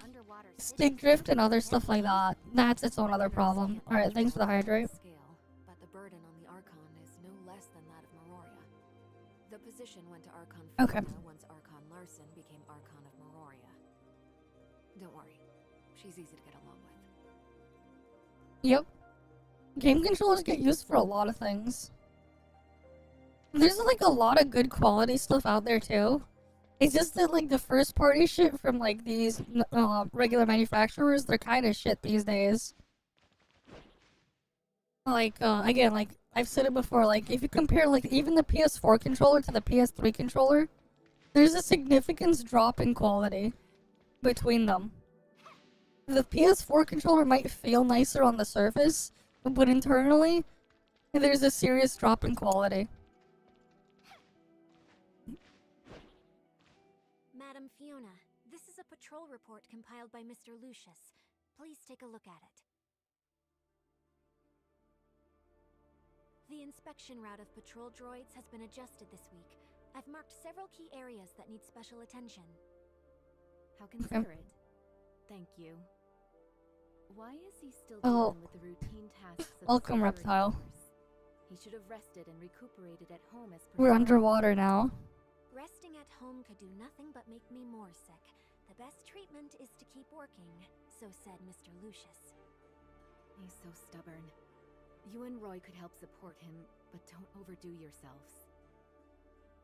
stick drift and other stuff like that. That's its own other problem. Alright, thanks for the hydrate. But the burden on the Archon is no less than that of Meroria. position went to Archon Okay. Fiona once Archon Larson became Archon of Meroria. Don't worry, she's easy to get along with. Yep. Game controllers get used for a lot of things. There's like a lot of good quality stuff out there too. It's just that like the first party shit from like these regular manufacturers, they're kind of shit these days. Like again, like I've said it before, like if you compare like even the PS4 controller to the PS3 controller, there's a significant drop in quality between them. The PS4 controller might feel nicer on the surface, but internally, there's a serious drop in quality. Madam Fiona, this is a patrol report compiled by Mr. Lucius. Please take a look at it. The inspection route of patrol droids has been adjusted this week. I've marked several key areas that need special attention. How considerate. Thank you. Why is he still Oh. dealing with the routine tasks of Welcome, security Reptile. force? He should have rested and recuperated at home as We're prescribed. underwater now. Resting at home could do nothing but make me more sick. The best treatment is to keep working, so said Mr. Lucius. He's so stubborn. You and Roy could help support him, but don't overdo yourselves.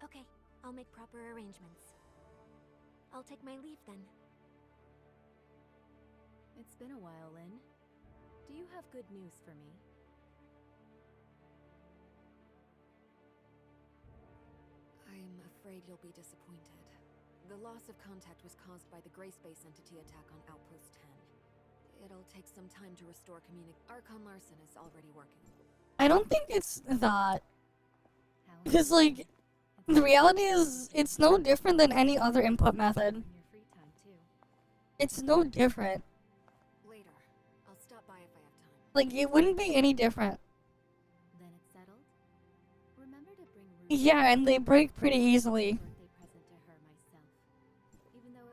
Okay, I'll make proper arrangements. I'll take my leave then. It's been a while, Lynn. Do you have good news for me? I'm afraid you'll be disappointed. The loss of contact was caused by the Gray Space Entity attack on Outpost 10. It'll take some time to restore Archon Larson is already working. I don't think it's that. How Because, like, the reality is, it's no different than any other input method. in your free time too. It's no different. Later. I'll stop by if I have time. Like, it wouldn't be any different. Then it's settled. Remember to bring Ruby Yeah, and they break pretty easily. birthday present to her myself. Even though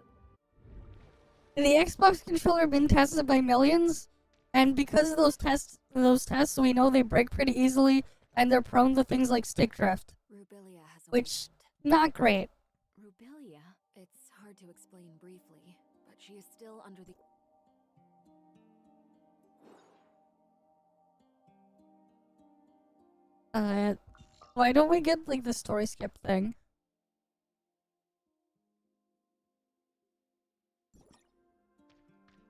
it The Xbox controller been tested by millions, and because of those tests, we know they break pretty easily, and they're prone to things like stick drift. Rubilia has Which- awakened. Not great. Rubilia. It's hard to explain briefly, but she is still under the... Why don't we get, like, the story skip thing?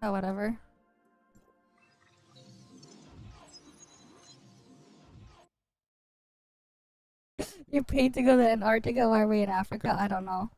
Oh, whatever. You're paid to go to Antarctica, why are we in Africa? I don't know.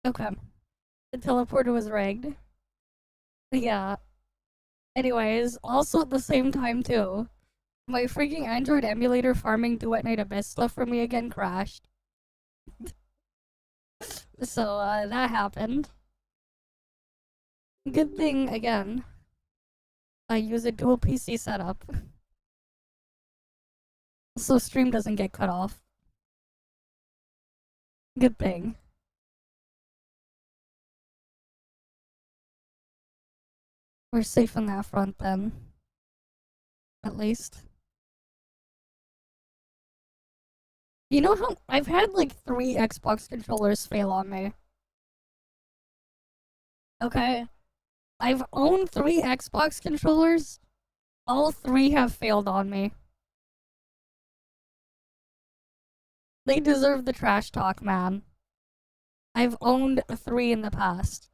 Okay. The teleporter was rigged. Yeah. Anyways, also at the same time too, my freaking Android emulator farming Duet Night Abyss stuff for me again crashed. So, that happened. Good thing, again, I use a dual PC setup. So stream doesn't get cut off. Good thing. We're safe on that front then. At least. You know how I've had like 3 Xbox controllers fail on me. Okay. I've owned 3 Xbox controllers. All 3 have failed on me. They deserve the trash talk, man. I've owned 3 in the past.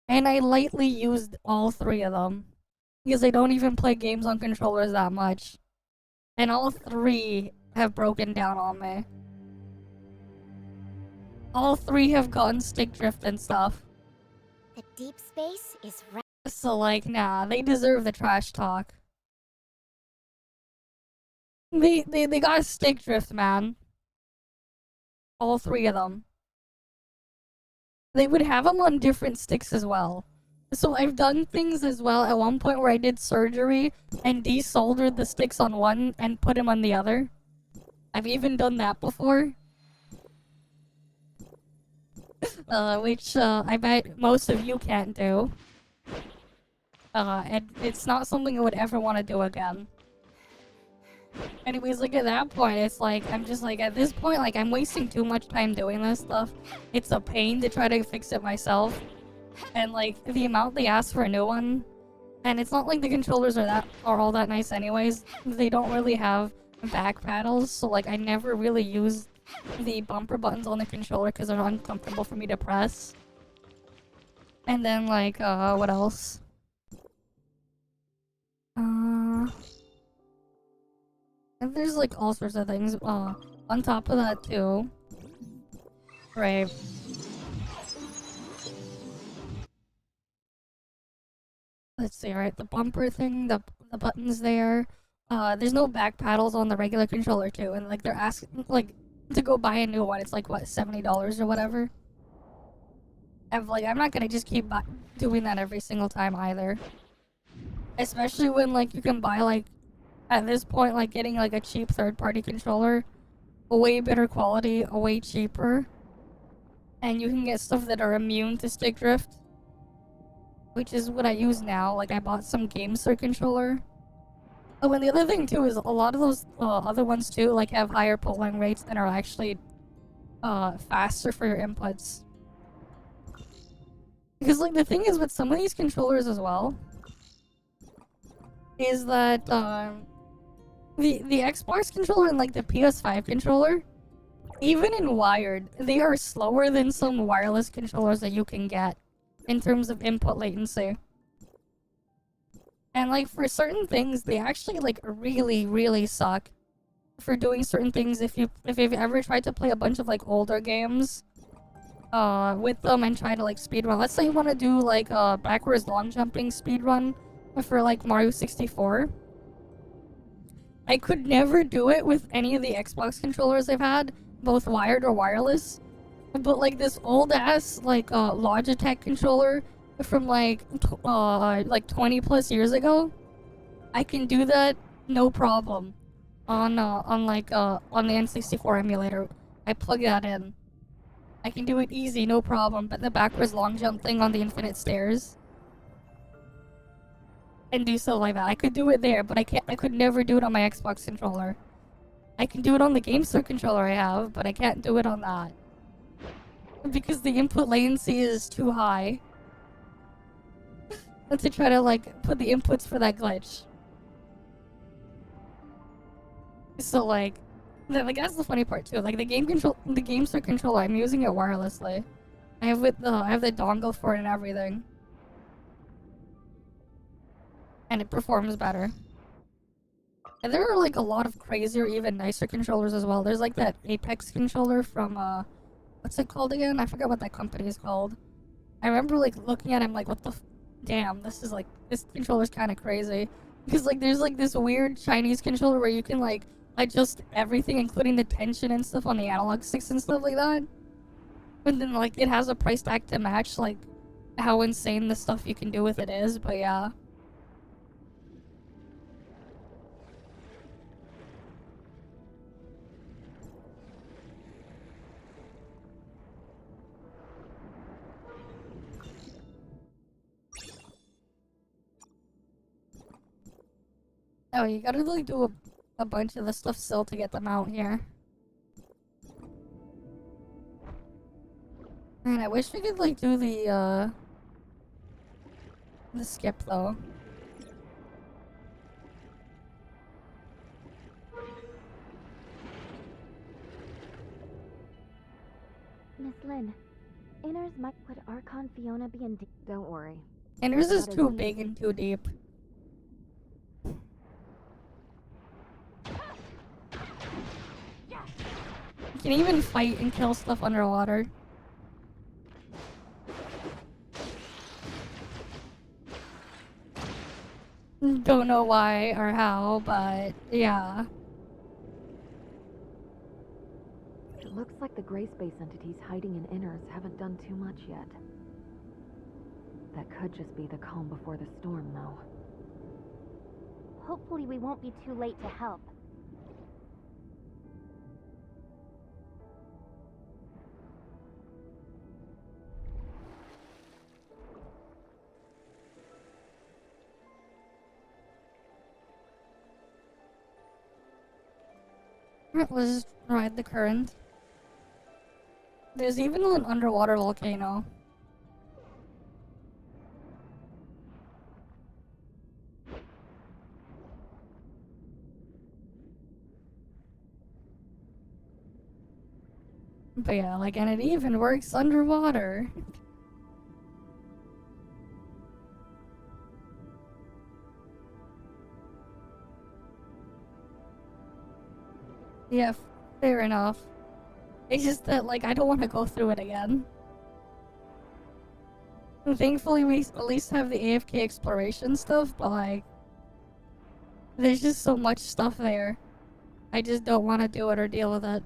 And I lightly used all 3 of them. Because I don't even play games on controllers that much. And all 3 have broken down on me. All 3 have gotten stick drift and stuff. The deep space is right. So, like, nah, they deserve the trash talk. They got stick drift, man. All 3 of them. They would have them on different sticks as well. So I've done things as well at one point where I did surgery and desoldered the sticks on one and put them on the other. I've even done that before. Which I bet most of you can't do. And it's not something I would ever want to do again. Anyways, like at that point, it's like, I'm just like, at this point, like I'm wasting too much time doing this stuff. It's a pain to try to fix it myself. And like, the amount they ask for a new one, and it's not like the controllers are all that nice anyways. They don't really have back paddles, so like I never really use the bumper buttons on the controller because they're uncomfortable for me to press. And then like, what else? And there's like all sorts of things, on top of that too. Right. Let's see, alright, the bumper thing, the buttons there. There's no back paddles on the regular controller too, and like they're asking, like, to go buy a new one, it's like, what, $70 or whatever? I'm not gonna just keep doing that every single time either. Especially when, like, you can buy, like, at this point, like, getting, like, a cheap third-party controller, a way better quality, a way cheaper, and you can get stuff that are immune to stick drift, which is what I use now. Like, I bought some GameSir controller. Oh, and the other thing, too, is a lot of those other ones, too, like, have higher polling rates and are actually faster for your inputs. Because, like, the thing is with some of these controllers as well, is that, the Xbox controller and, like, the PS5 controller, even in wired, they are slower than some wireless controllers that you can get in terms of input latency. And, like, for certain things, they actually, like, really, really suck for doing certain things. If you've ever tried to play a bunch of, like, older games, with them and try to, like, speedrun. Let's say you want to do, like, a backwards long jumping speedrun for, like, Mario 64. I could never do it with any of the Xbox controllers I've had, both wired or wireless. But, like, this old-ass, like, Logitech controller from, like 20 plus years ago, I can do that no problem on the N64 emulator. I plug that in. I can do it easy, no problem, but the backwards long jump thing on the infinite stairs and do stuff like that. I could do it there, but I could never do it on my Xbox controller. I can do it on the GameSir controller I have, but I can't do it on that. Because the input latency is too high. To try to, like, put the inputs for that glitch. So, like, that's the funny part too. Like, the GameSir controller, I'm using it wirelessly. I have the dongle for it and everything. And it performs better. And there are, like, a lot of crazier, even nicer controllers as well. There's, like, that Apex controller from, what's it called again? I forgot what that company is called. I remember, like, looking at it, I'm like, what the damn, this controller's kind of crazy. Because, like, there's, like, this weird Chinese controller where you can, like, adjust everything, including the tension and stuff on the analog sticks and stuff like that. And then, like, it has a price tag to match, like, how insane the stuff you can do with it is, but yeah. Oh, you gotta like do a bunch of the stuff still to get them out here. Man, I wish we could like do the skip though. Miss Lynn, Inners might would Archon Fiona be in Don't worry. And yours is That too isn't big and too deep. You can even fight and kill stuff underwater. Don't know why or how, but yeah. It looks like the gray space entities hiding in Inners haven't done too much yet. That could just be the calm before the storm, though. Hopefully we won't be too late to help. Let's just ride the current. There's even an underwater volcano. But yeah, like, and it even works underwater. Yeah, fair enough. It's just that, like, I don't want to go through it again. Thankfully, we at least have the AFK exploration stuff, but, like, there's just so much stuff there. I just don't want to do it or deal with it.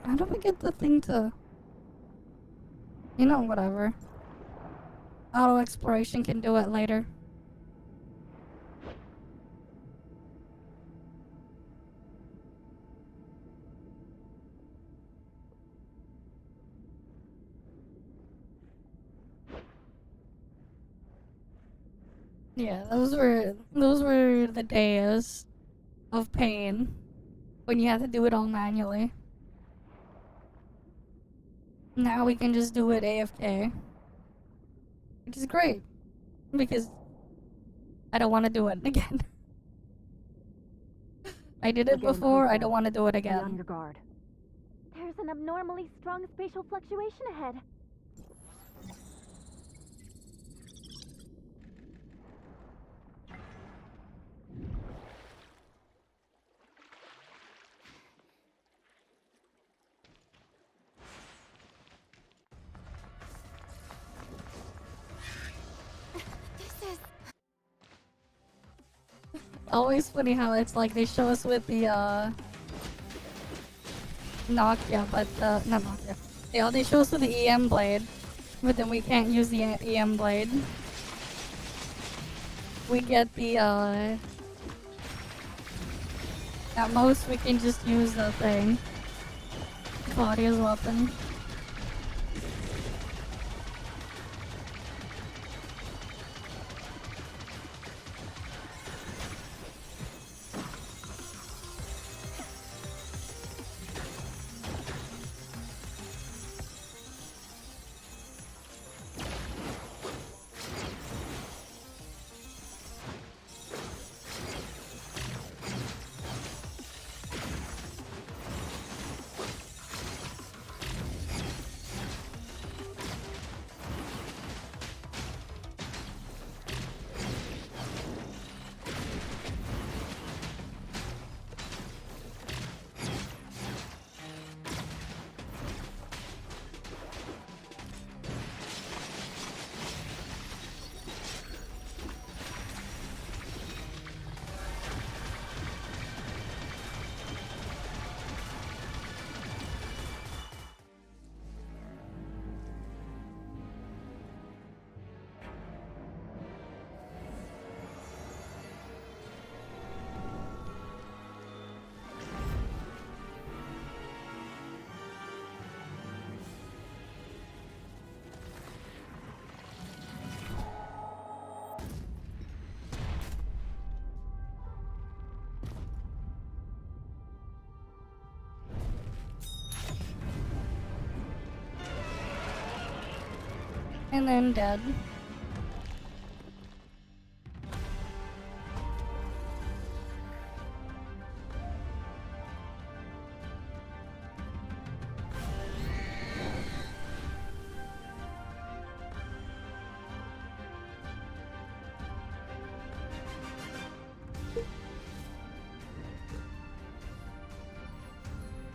How do we get the thing to... You know, whatever. Auto exploration can do it later. Yeah, those were the days of pain when you had to do it all manually. Now we can just do it AFK. Which is great. Because I don't want to do it again. I did it before, I don't want to do it Be on again. your guard. There's an abnormally strong spatial fluctuation ahead. Always funny how it's like they show us with the Nokia, but not Nokia. Yeah, they show us with the EM blade, but then we can't use the EM blade. We get the at most we can just use the thing. Claudia's weapon. And then dead.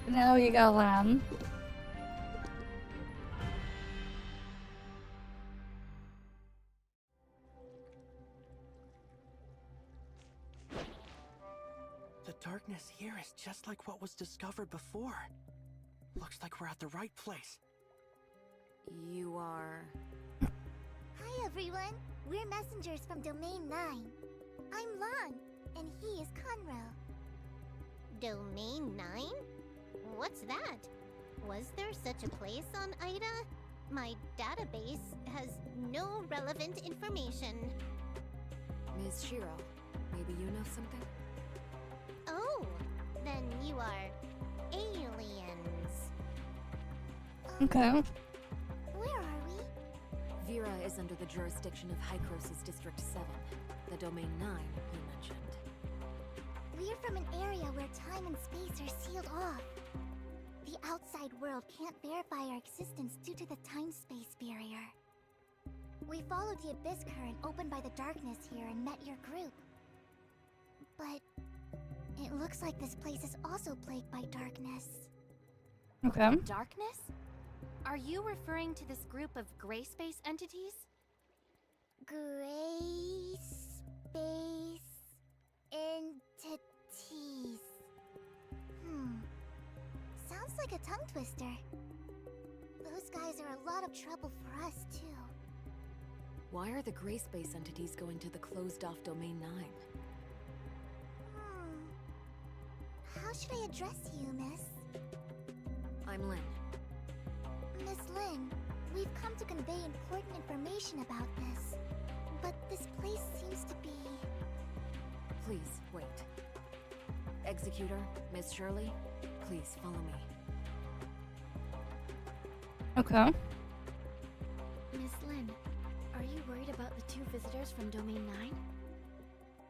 Now you got lamb. The darkness here is just like what was discovered before. Looks like we're at the right place. You are... Hi everyone, we're messengers from Domain 9. I'm Lon, and he is Conrail. Domain 9? What's that? Was there such a place on Ida? My database has no relevant information. Ms. Shiro, maybe you know something? Oh, then you are aliens. Okay. Where are we? Vera is under the jurisdiction of Hycrosis District 7, the Domain 9 you mentioned. We're from an area where time and space are sealed off. The outside world can't verify our existence due to the time-space barrier. We followed the abyss current opened by the darkness here and met your group. But it looks like this place is also plagued by darkness. Okay. Darkness? Are you referring to this group of gray space entities? Gray space entities. Sounds like a tongue twister. Those guys are a lot of trouble for us, too. Why are the gray space entities going to the closed-off Domain 9? How should I address you, Miss? I'm Lynn. Miss Lynn, we've come to convey important information about this. But this place seems to be... Please, wait. Executor, Miss Shirley, please follow me. Okay. Miss Lynn, are you worried about the two visitors from Domain 9?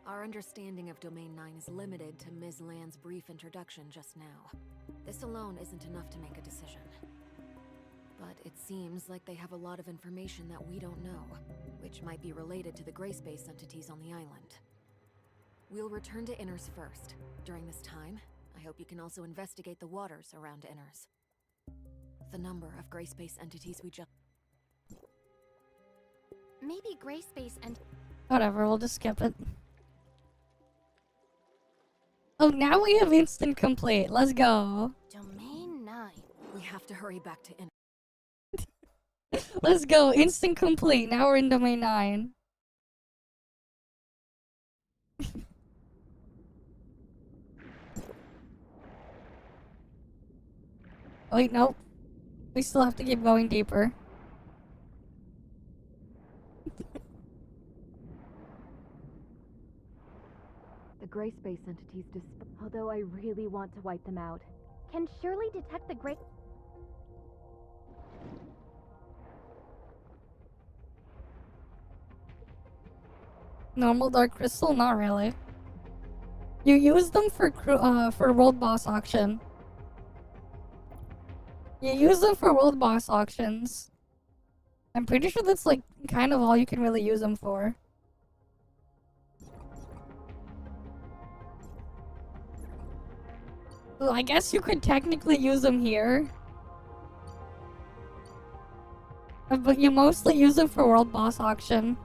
Our understanding of Domain 9 is limited to Ms. Land's brief introduction just now. This alone isn't enough to make a decision. But it seems like they have a lot of information that we don't know, which might be related to the gray space entities on the island. We'll return to Inners first. During this time, I hope you can also investigate the waters around Inners. The number of gray space entities we just... Maybe gray space and... Whatever, we'll just skip it. Oh, now we have instant complete. Let's go. Domain 9. We have to hurry back to Inners. Let's go. Instant complete. Now we're in Domain 9. Wait, nope. We still have to keep going deeper. The gray space entities although I really want to wipe them out. Can Shirley detect the gray... Normal dark crystal? Not really. You use them for world boss auction. You use them for world boss auctions. I'm pretty sure that's like kind of all you can really use them for. Well, I guess you could technically use them here. But you mostly use them for world boss auction.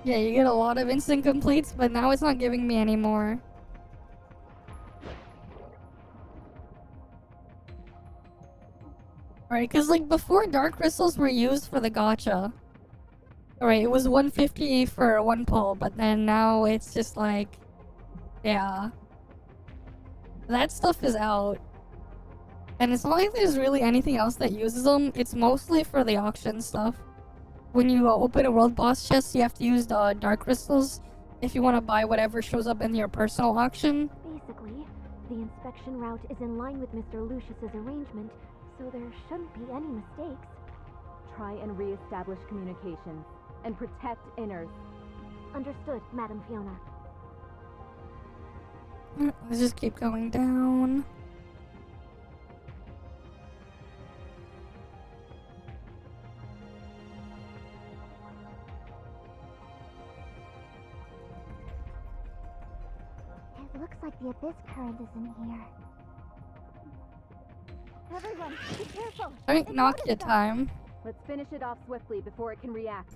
Yeah, you get a lot of instant completes, but now it's not giving me any more. Alright, because like before dark crystals were used for the gacha. Alright, it was 150 for one pull, but then now it's just like... Yeah. That stuff is out. And it's not like there's really anything else that uses them. It's mostly for the auction stuff. when you open a world boss chest, you have to use the dark crystals if you want to buy whatever shows up in your personal auction. Basically, the inspection route is in line with Mr. Lucius's arrangement, so there shouldn't be any mistakes. Try and re-establish communications and protect inners. Understood, Madam Fiona. Let's just keep going down. It looks like the abyss current is in here. Everyone, be careful! Alright, Nokia time. Let's finish it off swiftly before it can react.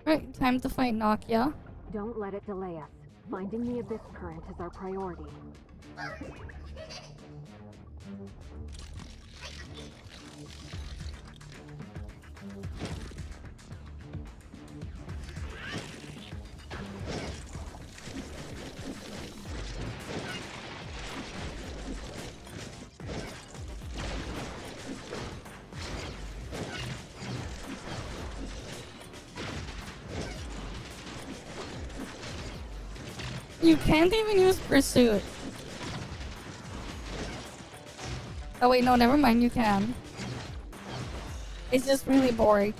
Alright, time to fight Nokia. Don't let it delay us. Finding the abyss current is our priority. You can't even use Pursuit. Oh wait, no, never mind, you can. It's just really boring.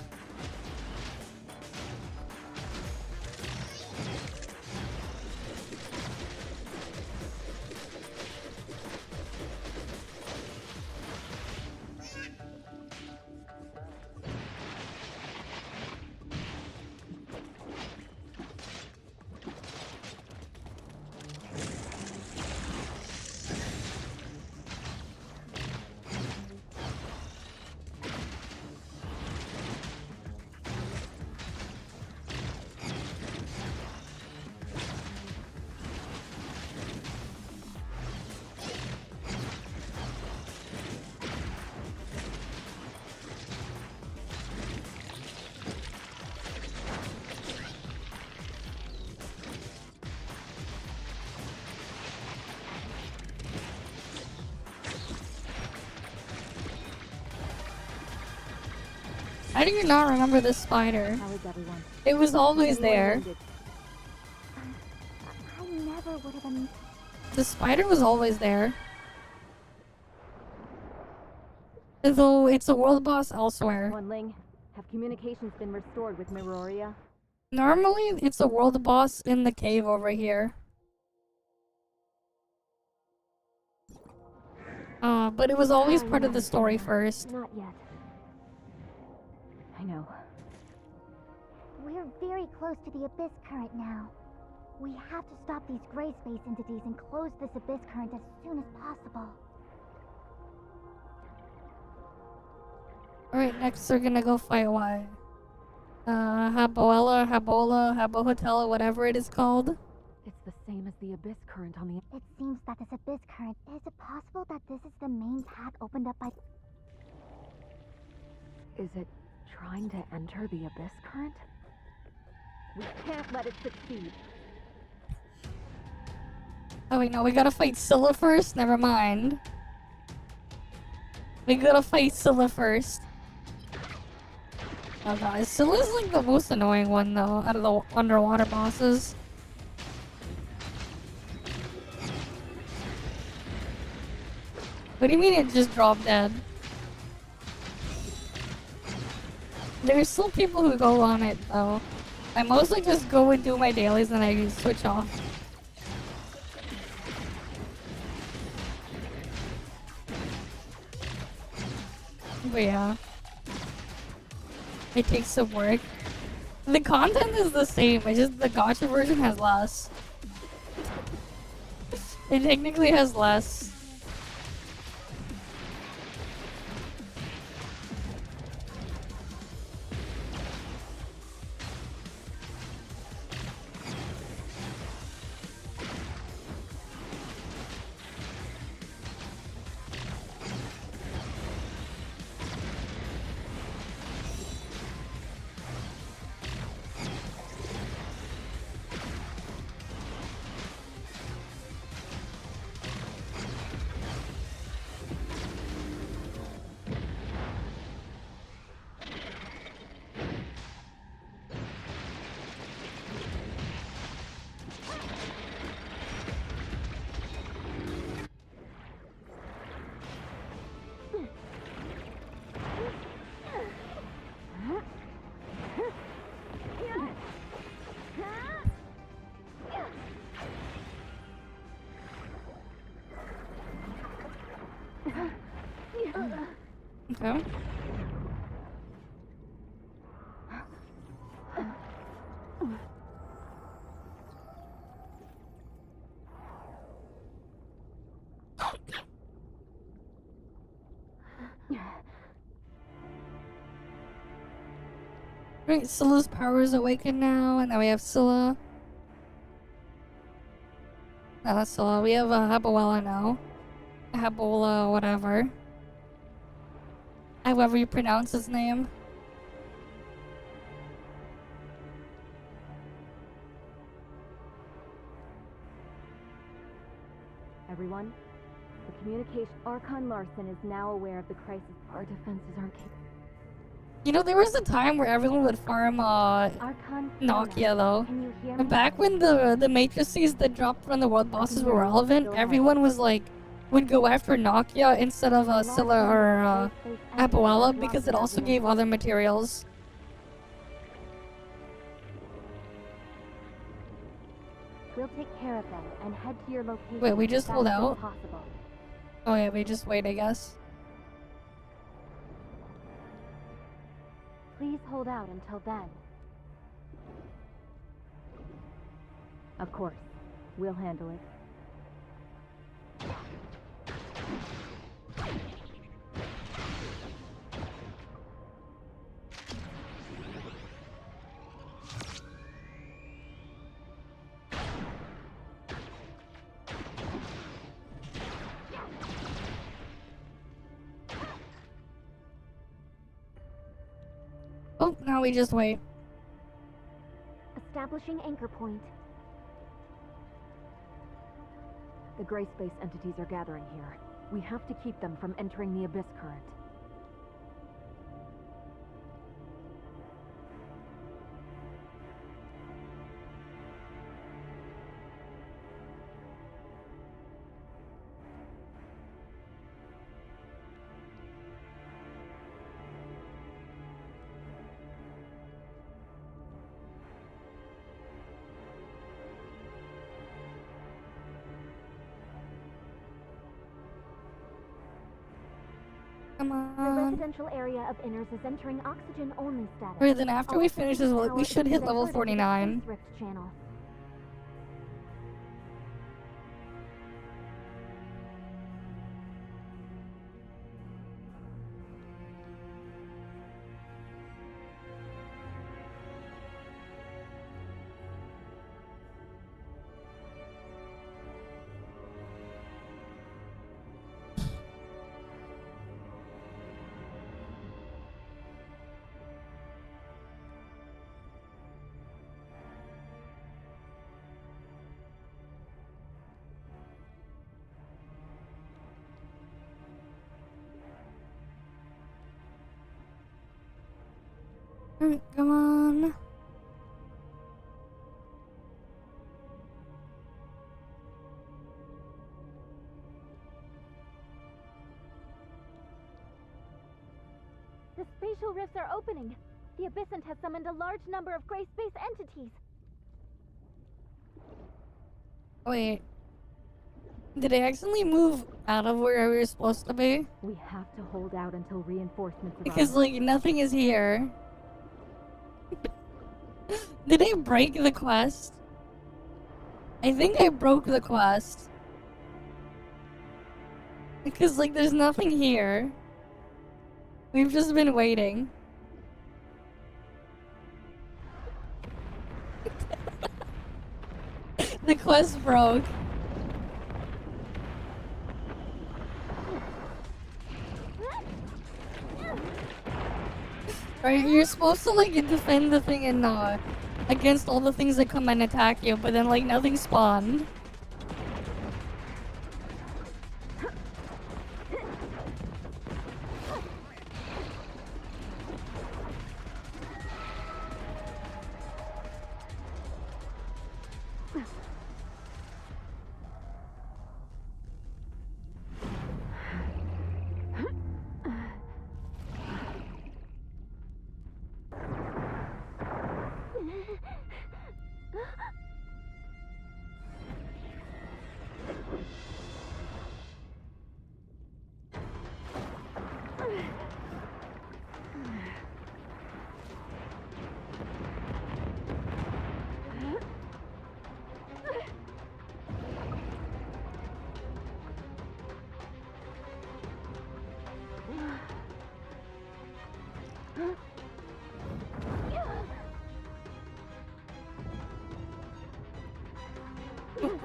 How do you not remember this spider? How is everyone? It was always there. I never would have. The spider was always there. Though it's a world boss elsewhere. Ling, have communications been restored with Miroria? Normally, it's a world boss in the cave over here. But it was always part of the story first. Not yet. I know. We're very close to the abyss current now. We have to stop these gray space entities and close this abyss current as soon as possible. Alright, next we're gonna go fight what? Haboela, Habola, Habohotela, whatever it is called. It's the same as the abyss current on the... It seems that this abyss current... Is it possible that this is the main path opened up by... Is it trying to enter the abyss current? We can't let it succeed. Oh wait, no, we gotta fight Scylla first? Never mind. We gotta fight Scylla first. Oh god, Scylla's like the most annoying one though, out of the underwater bosses. What do you mean it just dropped dead? There's still people who go on it though. I mostly just go and do my dailies and I switch off. But yeah. It takes some work. The content is the same, it's just the gacha version has less. It technically has less. Okay. Right, Scylla's power is awakened now, and then we have Scylla. No, that's Scylla. We have Haboella now. Habola, whatever. However you pronounce his name. Everyone, the communication Archon Larson is now aware of the crisis. Our defenses aren't capable. You know, there was a time where everyone would farm Nokia though. And back when the matrices that dropped from the world bosses were relevant, everyone was like would go after Nokia instead of Scylla or Haboella because it also gave other materials. We'll take care of them and head to your location. Wait, we just as pulled fast as out? possible. Oh yeah, we just wait, I guess. Please hold out until then. Of course, we'll handle it. Oh, now we just wait. Establishing anchor point. The gray space entities are gathering here. We have to keep them from entering the abyss current. Come The on. residential area of Inners is entering oxygen-only status. Wait, then after we finish this, we should hit level Diverted to the 49. Space Rift channel. Alright, come on. The spatial rifts are opening. The Abyssant has summoned a large number of gray space entities. Wait. Did I accidentally move out of where we were supposed to be? We have to hold out until reinforcements arrive. Because, like, nothing is here. Did I break the quest? I think I broke the quest. Because, like, there's nothing here. We've just been waiting. The quest broke. Right, you're supposed to like defend the thing and against all the things that come and attack you, but then like nothing spawned.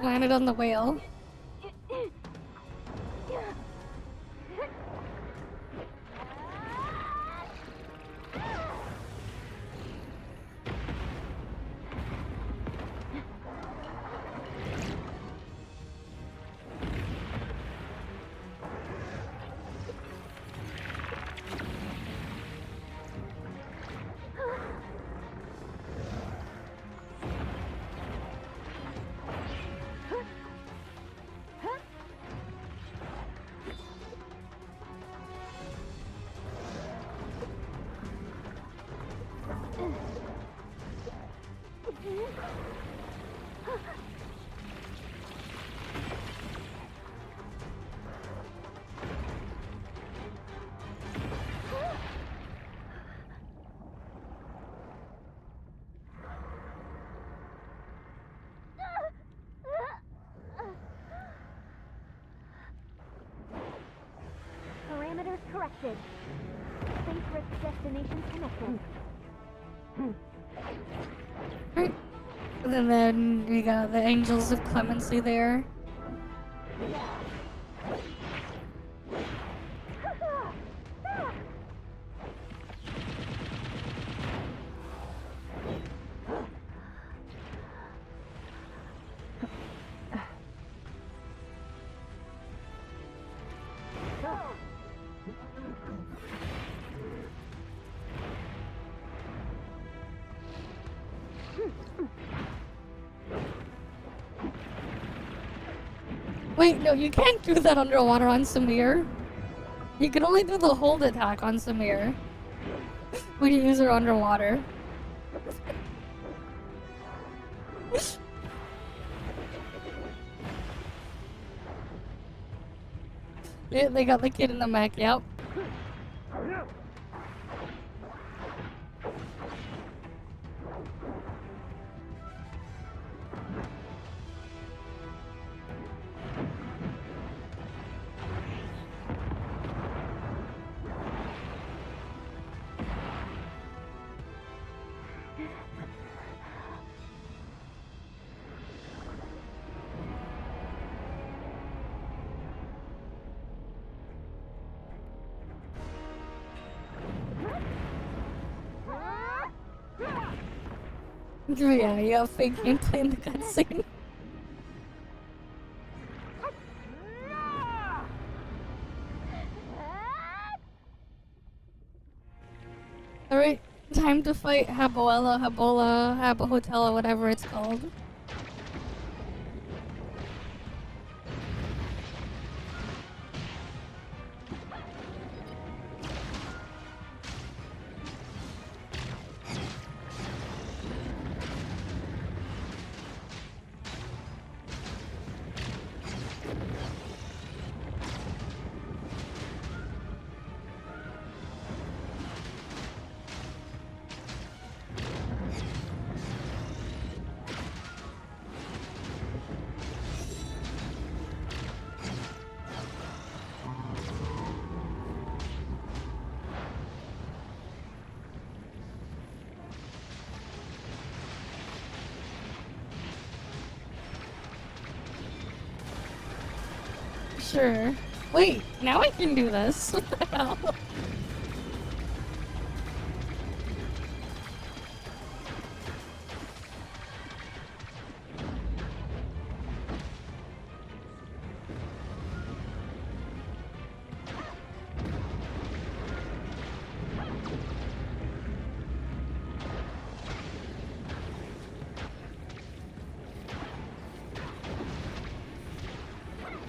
Landed on the whale. Parameters corrected. Space rift destination connected. And then we got the Angels of Clemency there. Wait, no, you can't do that underwater on Samir. You can only do the hold attack on Samir when you use her underwater. Yeah, they got the kid in the mech, yep. Yeah, you have fake gameplay in the cutscene. Alright, time to fight Haboela, Habola, Habahotela, whatever it's called. Sure. Wait, now I can do this. What the hell?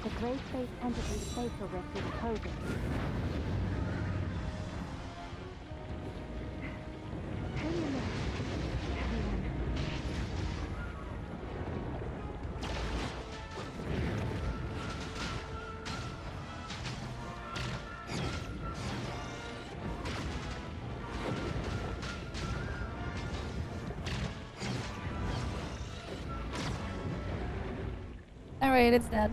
The gray space entity spatial rift is closing. Hang in there, everyone. Alright, it's dead.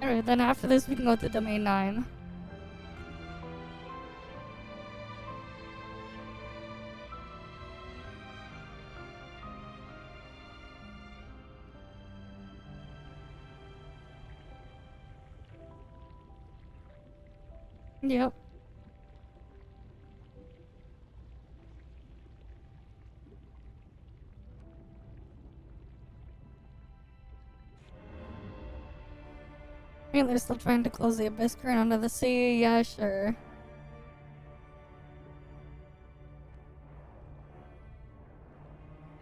Alright, then after this we can go to Domain 9. Yep. I mean, they're still trying to close the abyss current under the sea. Yeah, sure.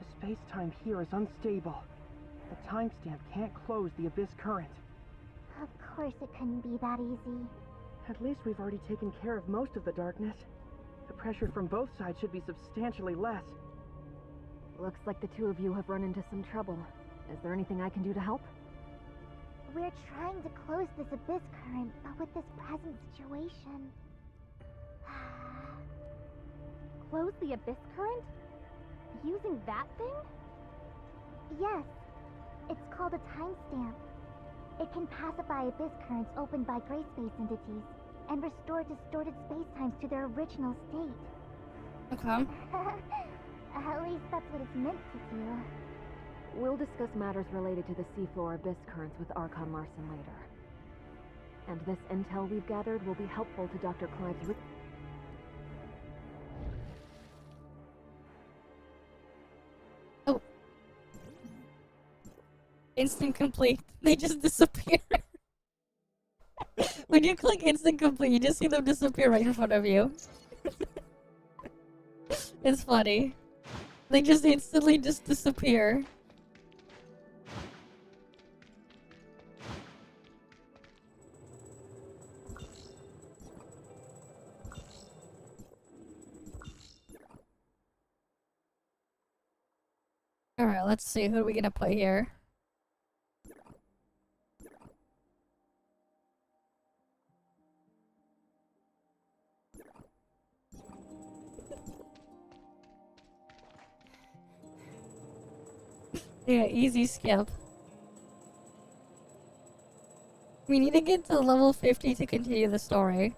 The space-time here is unstable. The timestamp can't close the abyss current. Of course it couldn't be that easy. At least we've already taken care of most of the darkness. The pressure from both sides should be substantially less. Looks like the two of you have run into some trouble. Is there anything I can do to help? We're trying to close this abyss current, but with this present situation... Close the abyss current? Using that thing? Yes. It's called a timestamp. It can pacify abyss currents opened by gray space entities, and restore distorted spacetimes to their original state. Okay. At least that's what it's meant to do. We'll discuss matters related to the seafloor abyss currents with Archon Larson later. And this intel we've gathered will be helpful to Dr. Clive's Oh. Instant complete. They just disappear. When you click instant complete, you just see them disappear right in front of you. It's funny. They just instantly just disappear. Alright, let's see. Who are we gonna play here? Yeah, easy skip. We need to get to level 50 to continue the story.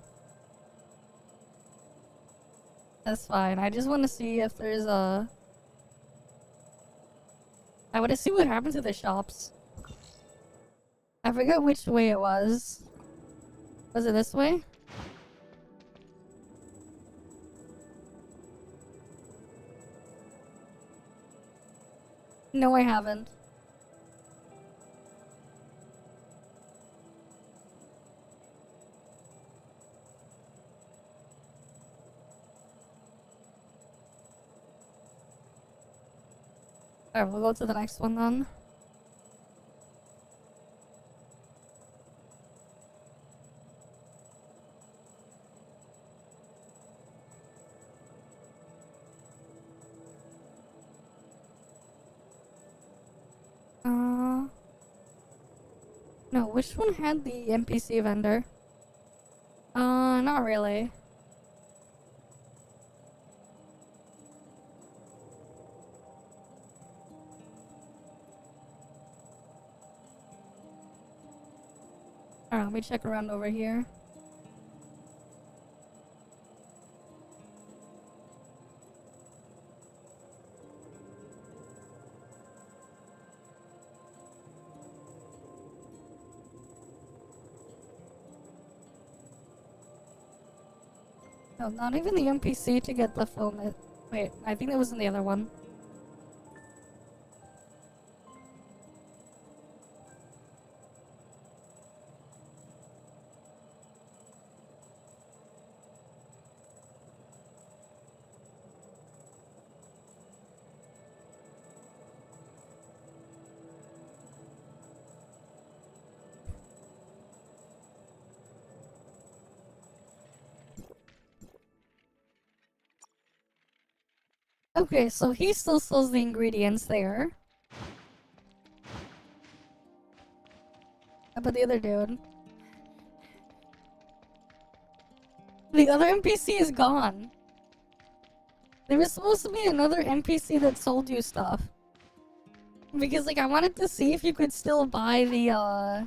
That's fine. I just want to see if there's a... I want to see what happened to the shops. I forgot which way it was. Was it this way? No, I haven't. Alright, we'll go to the next one then. No, which one had the NPC vendor? Not really. Alright, let me check around over here. No, not even the NPC to get the film. Wait, I think that was in the other one. Okay, so he still sells the ingredients there. How about the other dude? The other NPC is gone. There was supposed to be another NPC that sold you stuff. Because, like, I wanted to see if you could still buy the,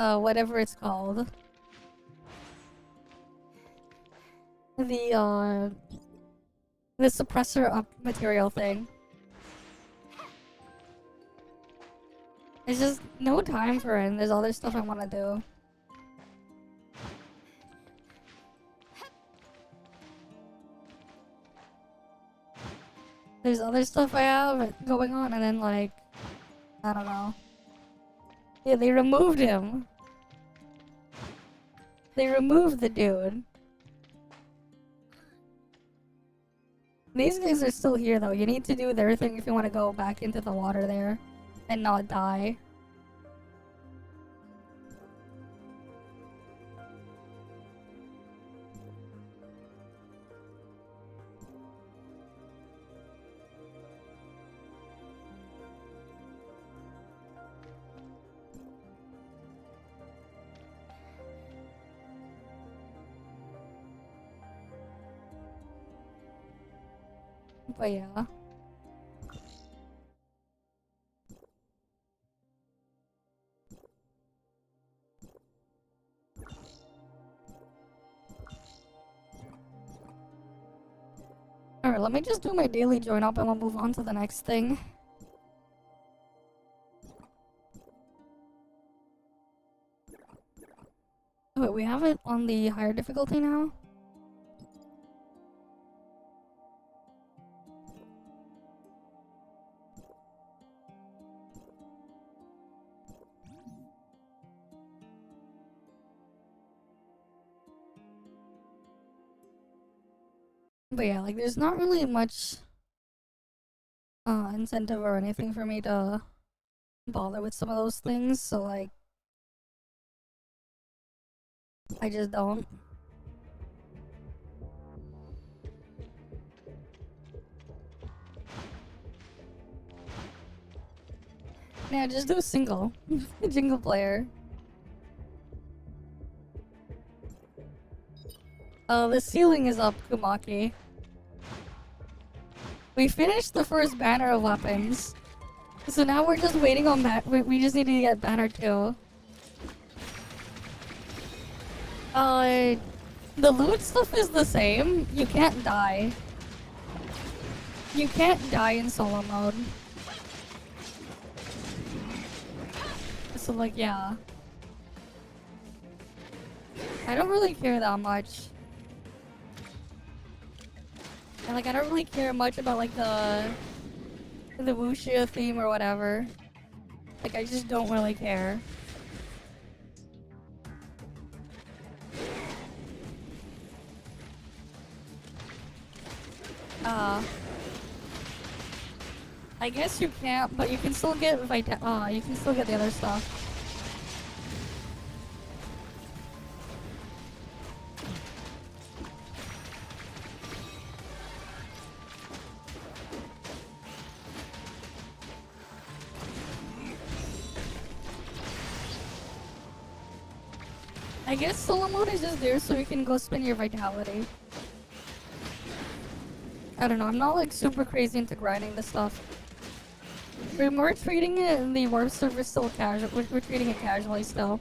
whatever it's called. The suppressor up material thing. There's just no time for it, and there's other stuff I want to do. There's other stuff I have going on, and then like, I don't know. Yeah, they removed him. They removed the dude. These guys are still here though. You need to do their thing if you want to go back into the water there and not die. But yeah. Alright, let me just do my daily join up and we'll move on to the next thing. Wait, we have it on the higher difficulty now? But yeah, like there's not really much incentive or anything for me to bother with some of those things, so like I just don't. Yeah, just do single. Single player. The ceiling is up, Kumaki. We finished the first banner of weapons. So now we're just waiting on that. We just need to get banner 2. The loot stuff is the same. You can't die. You can't die in solo mode. So like, yeah. I don't really care that much. And like, I don't really care much about like the wuxia theme or whatever. Like, I just don't really care. I guess you can't, but you can still get you can still get the other stuff. I guess solo mode is just there so you can go spend your vitality. I don't know, I'm not like super crazy into grinding this stuff. We're treating it in the warp server still casual. We're treating it casually still.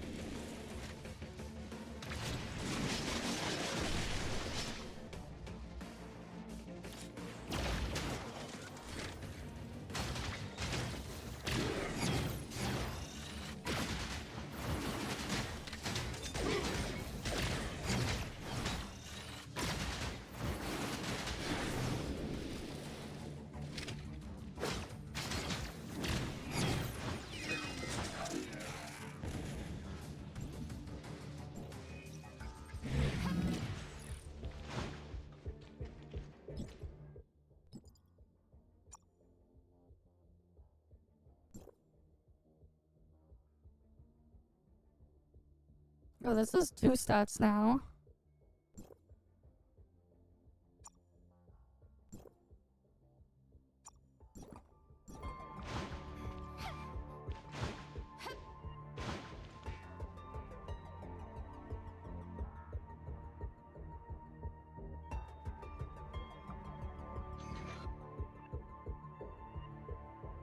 Oh, this is 2 stats now.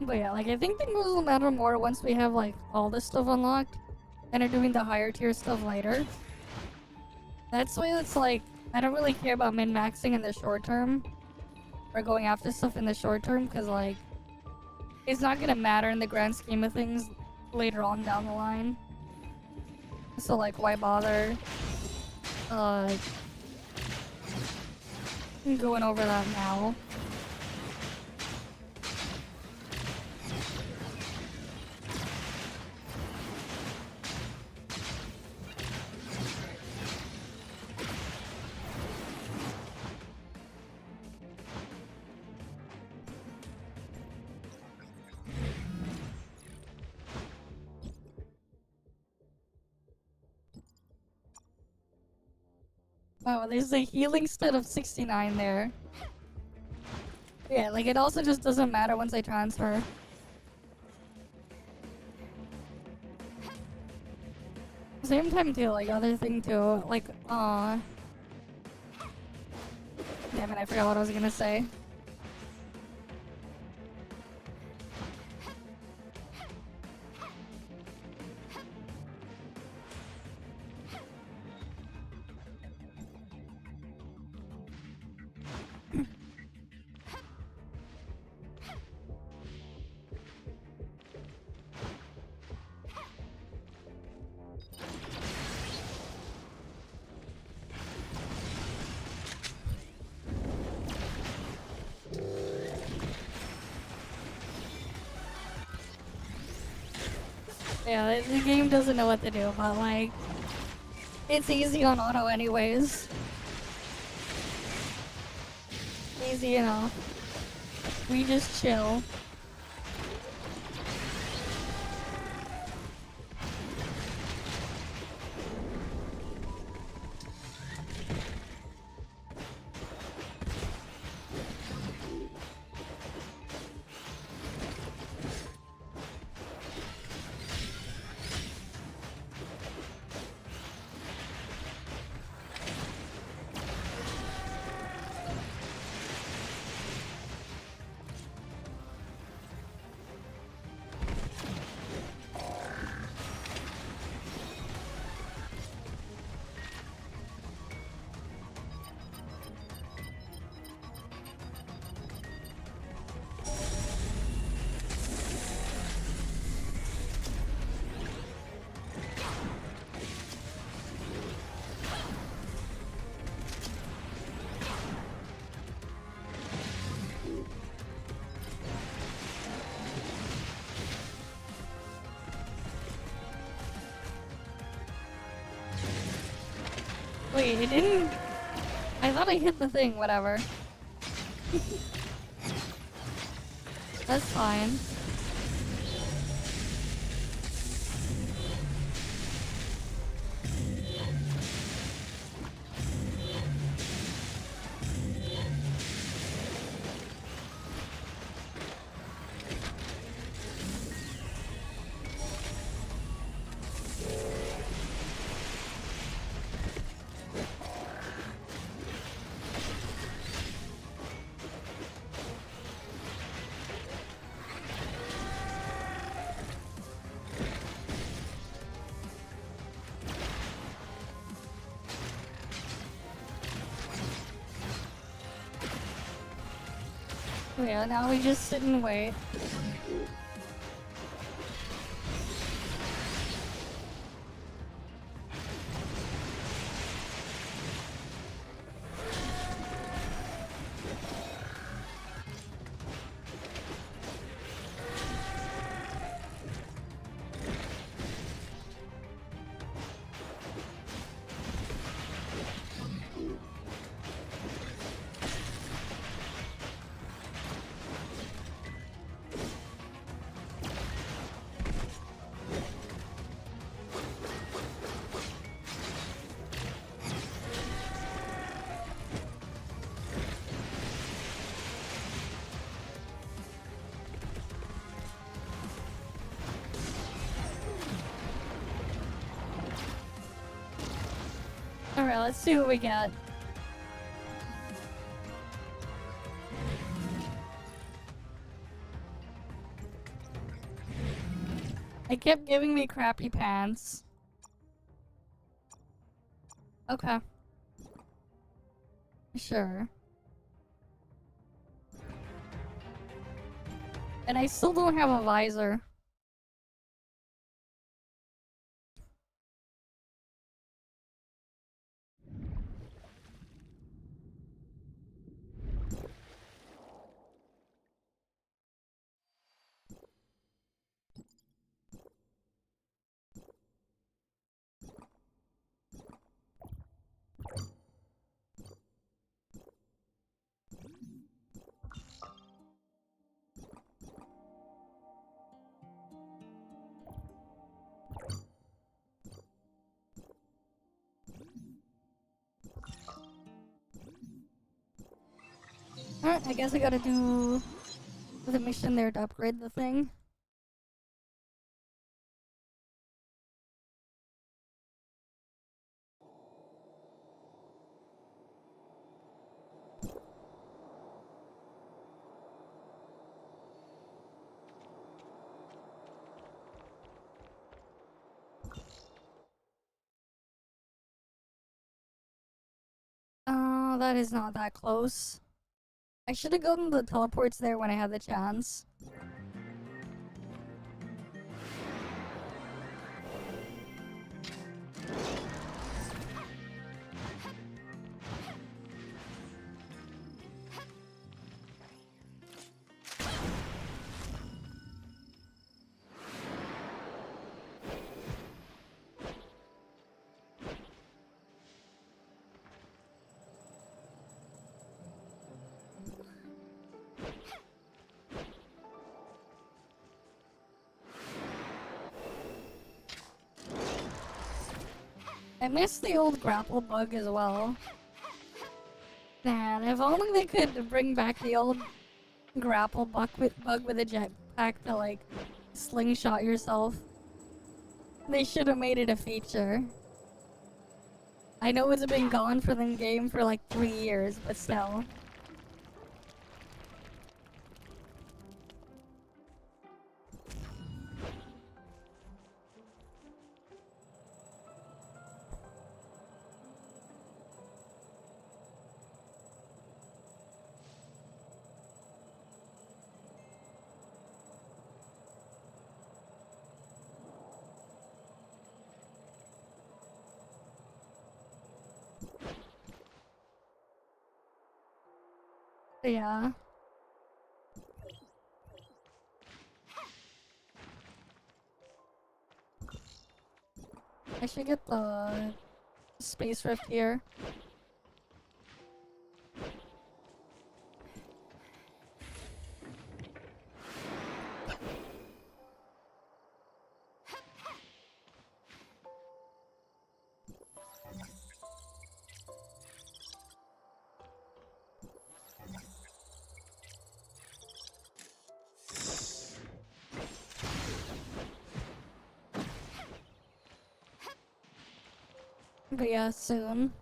But yeah, like I think things will matter more once we have like all this stuff unlocked. and are doing the higher tier stuff later. That's why it's like, I don't really care about min-maxing in the short term, or going after stuff in the short term, because like, it's not gonna matter in the grand scheme of things later on down the line. So like, why bother going over that now? Oh, there's a healing stat of 69 there. Yeah, like it also just doesn't matter once I transfer. Same time too, like other thing too, like, damn it, I forgot what I was gonna say. Yeah, the game doesn't know what to do, but like, it's easy on auto anyways. Easy enough. We just chill. Wait, it didn't... I thought I hit the thing, whatever. That's fine. Oh yeah, now we just sit and wait. Alright, let's see what we get. It kept giving me crappy pants. Okay. Sure. And I still don't have a visor. Alright, I guess I gotta do the mission there to upgrade the thing. That is not that close. I should have gotten the teleports there when I had the chance. I miss the old grapple bug as well. Man, if only they could bring back the old grapple bug with a jetpack to like slingshot yourself. They should have made it a feature. I know it's been gone from the game for like 3 years, but still. Yeah. I should get the space rift here. But yeah, soon.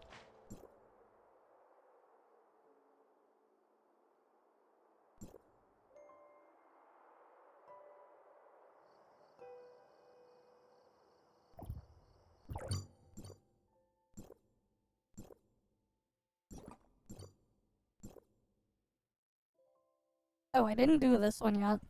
Oh, I didn't do this one yet.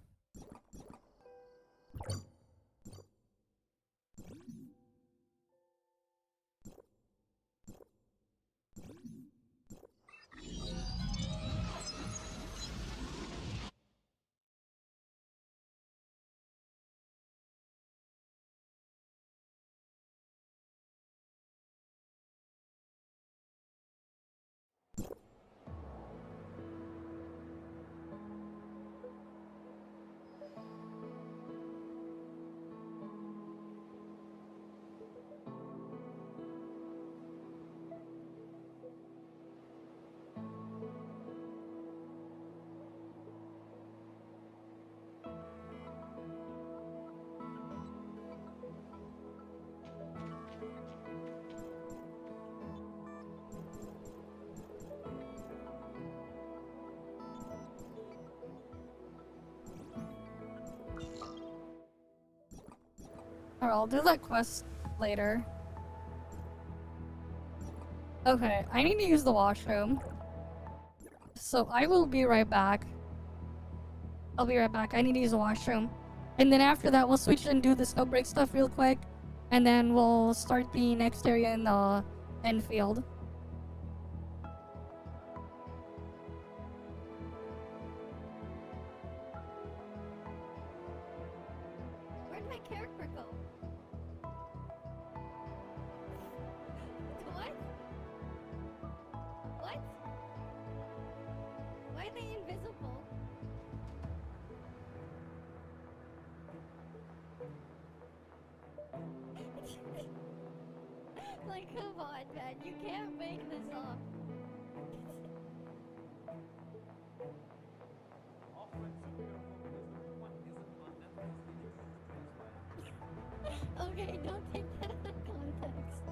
Or I'll do that quest later. Okay, I need to use the washroom. So I will be right back. I'll be right back. I need to use the washroom. And then after that, we'll switch and do the Snowbreak stuff real quick. And then we'll start the next area in the Enfield. Where'd my character go? What? What? Why are they invisible? Like, come on, man. You can't make this up. Okay, don't take that out of context.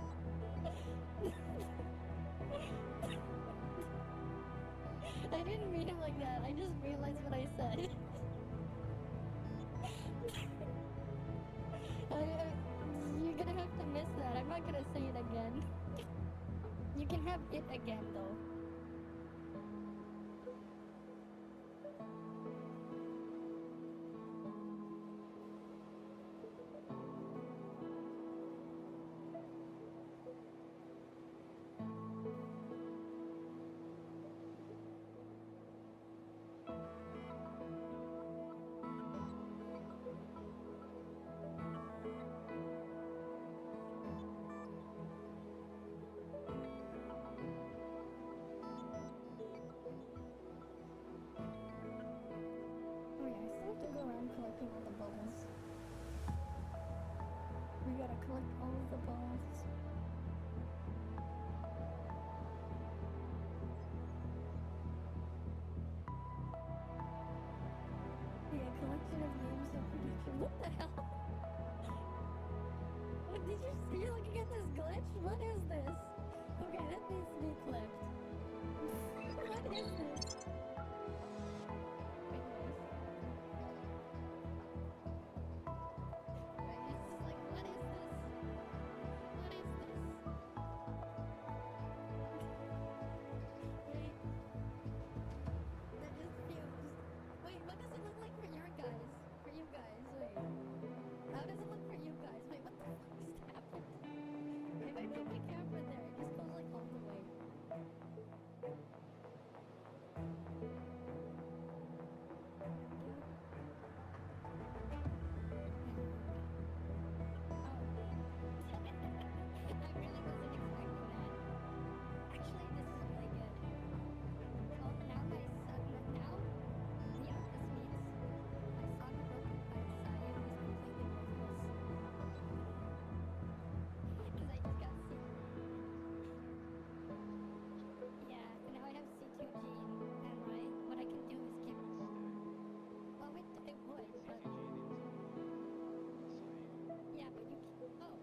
I didn't mean it like that. I just realized what I said. You're gonna have to miss that. I'm not gonna say it again. You can have it again, though. Oh yeah, I still have to go around collecting all the balls. We gotta collect all of the balls. Yeah, collection of games of prediction. What the hell? What, did you see? You're looking at this glitch? What is this? Okay, that needs to be clipped. What is this? Wait, what is this? Right, it's just like, what is this? What is this? Wait. They're just fused. Wait, what does it look like for your guys? For you guys, wait. How does it look for you guys? Wait, what the fuck just happened? If I put my camera there, it just goes like all the way. I really wasn't expecting that. Actually, this is really good. Oh, now my son, now, you know what this means? My son broken by Saya is completely worthless. Because I just got C. Yeah, and now I have C2 gene, and what I can do is give. Oh, it would, but. Yeah, but you can. Oh.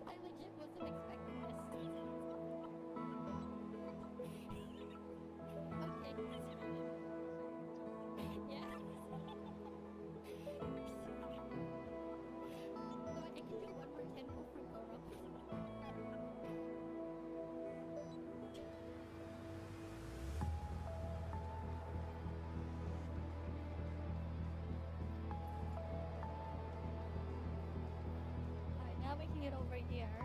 I legit wasn't expecting this. Okay. Yeah. So I can do one more temple for Goro. Alright, now we can get over here.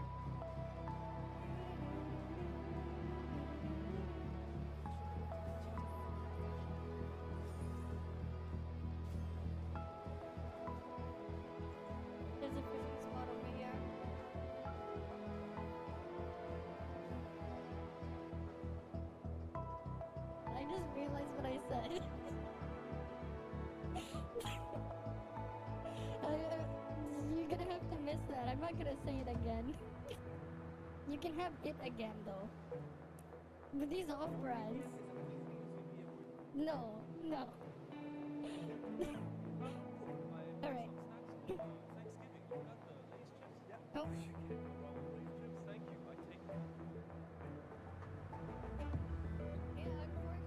There's a fishing spot over here. I just realized what I said. You're gonna have to miss that. I'm not gonna say it again. You can have it again, though. But these off-brands. No, no. Alright. Oh. Yeah, unfortunately, Ultra will only stay exclusive. Unfortunately. It is what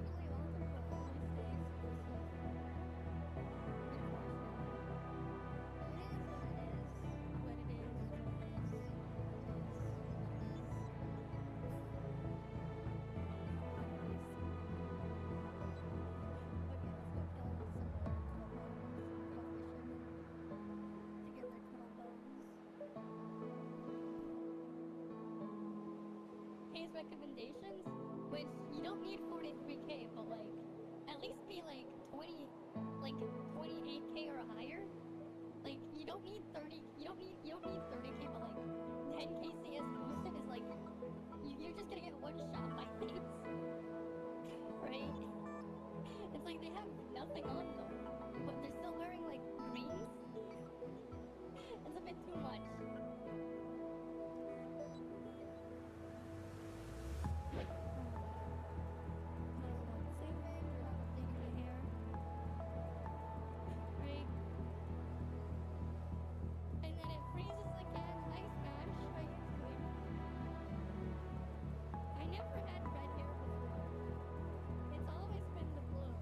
it is. recommendations, which you don't need 43k, but like at least be like 28k or higher. Like you don't need 30k, but like 10k CS boosted is like you're just gonna get one shot by things, right? It's like they have nothing on them, but they're still wearing like greens. It's a bit too much. And then it freezes again. Nice match. How you doing? I never had red hair before. It's always been the blue.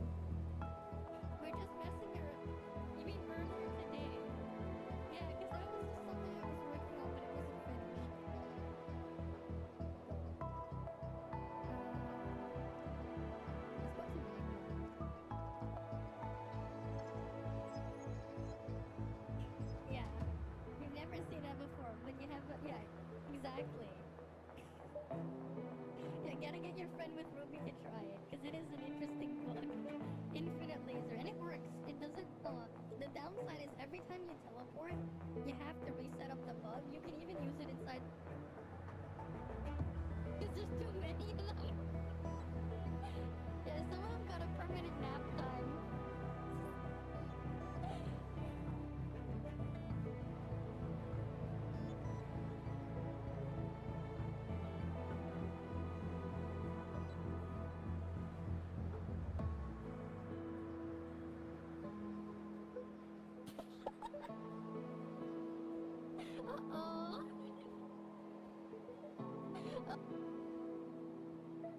We're just messing around. You mean earlier today? Yeah, because that was just something I was working on, but it wasn't finished. Let's go to Magnet. Yeah, you've never seen that before, but you have, yeah, exactly. Yeah, gotta get your friend with Ruby to try it, because it is an interesting book. Infinite laser, and it works. It doesn't, the downside is every time you teleport, you have to reset up the bug. You can even use it inside, because there's too many of them. Yeah, some of them got a permanent nap time. Uh-oh.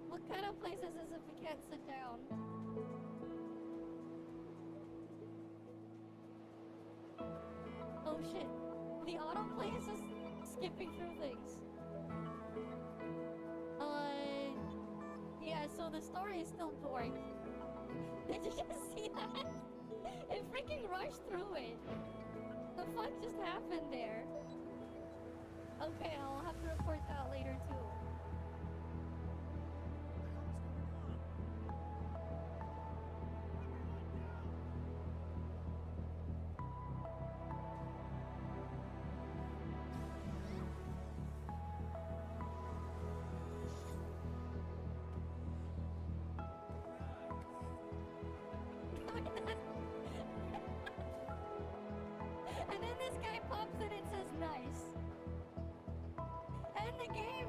What kind of place is this if we can't sit down? Oh shit. The autoplay is just skipping through things. Yeah, so the story is still boring. Did you just see that? It freaking rushed through it. The fuck just happened there? Okay, I'll have to report that later too. And then this guy pops in and says nice. End the game!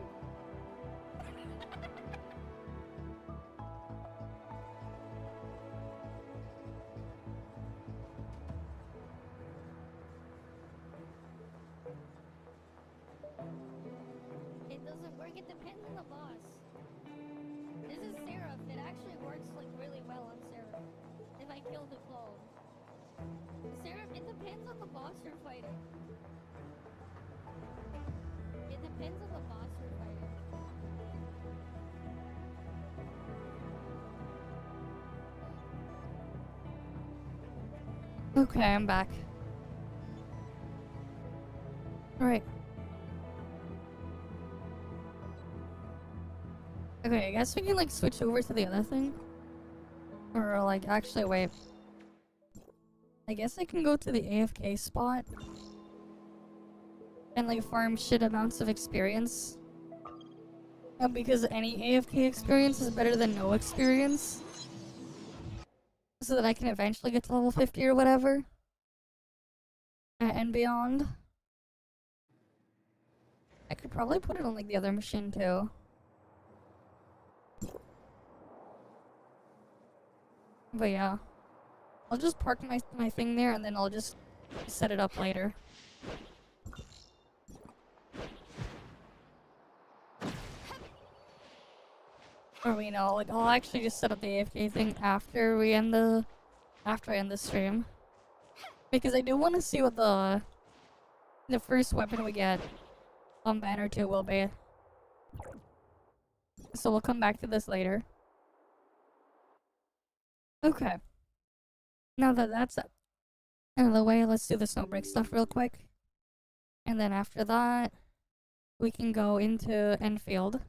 It doesn't work, it depends on the boss. This is Seraph, it actually works like really well on Seraph. If I kill the clone. Seraph, it depends on the boss you're fighting. It depends on the boss you're fighting. Okay, I'm back. Right. Okay, I guess we can like switch over to the other thing. Or like, actually wait. I guess I can go to the AFK spot. And like farm shit amounts of experience. Because any AFK experience is better than no experience. So that I can eventually get to level 50 or whatever. And beyond. I could probably put it on like the other machine too. But yeah. I'll just park my thing there and then I'll just set it up later. Or you know, like I'll actually just set up the AFK thing after I end the stream. Because I do want to see what the first weapon we get on Banner 2 will be. So we'll come back to this later. Okay. Now that that's out of the way, let's do the Snowbreak stuff real quick. And then after that, we can go into Enfield.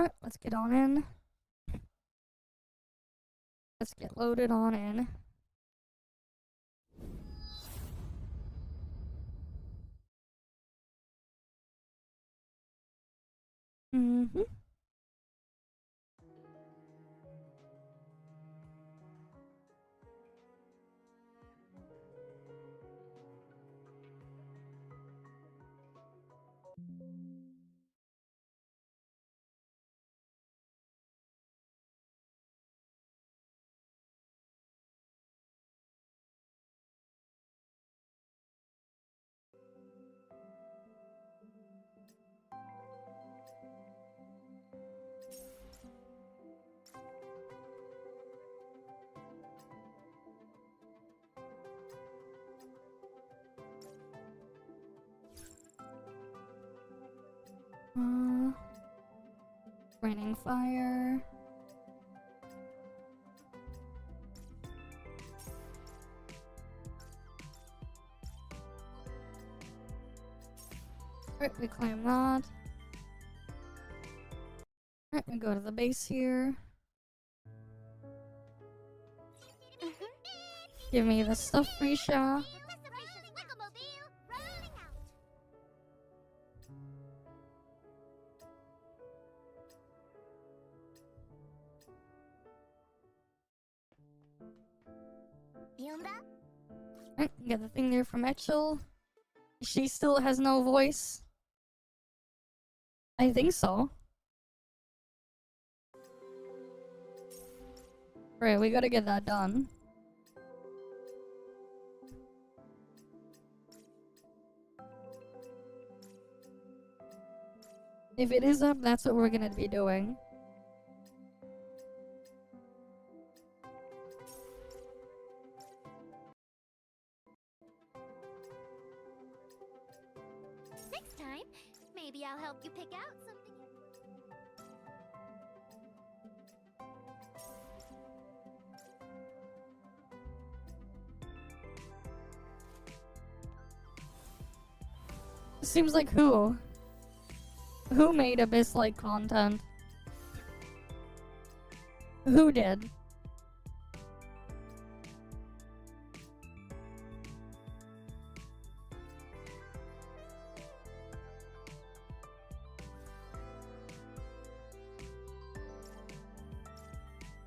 Alright, let's get on in. Let's get loaded on in. Mm-hmm. Raining fire. Alright, we climb that. Alright, we go to the base here. Give me the stuff, Risha. Alright, get the thing there from Etchel. She still has no voice. I think so. Right, we gotta get that done. If it is up, that's what we're gonna be doing. Next time, maybe I'll help you pick out something. Seems like who? Who made Abyss-like content? Who did?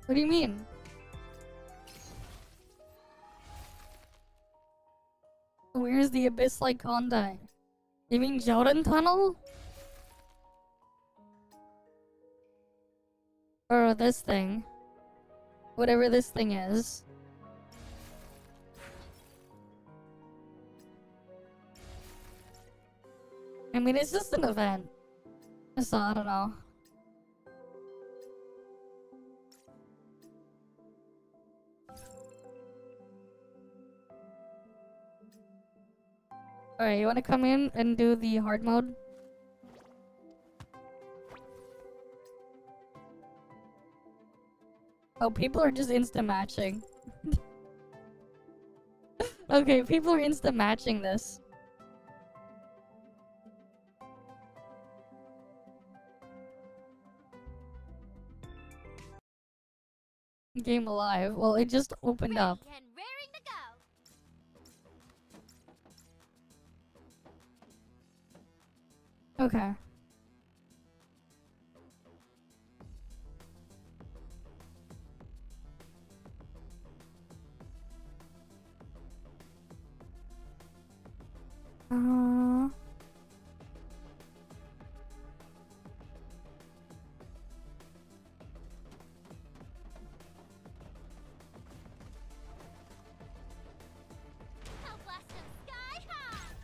What do you mean? Where's the Abyss-like content? You mean Jordan Tunnel? Or this thing. Whatever this thing is. I mean, it's just an event. So, I don't know. Alright, you wanna come in and do the hard mode? Oh, people are just instant matching. Okay, people are instant matching this. Game alive. Well, it just opened up. And raring to go. Okay. I'll blast them sky high.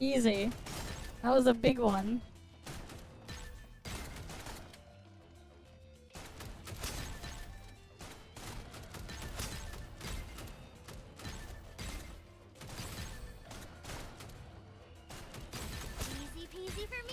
Easy. That was a big one. Easy peasy for me.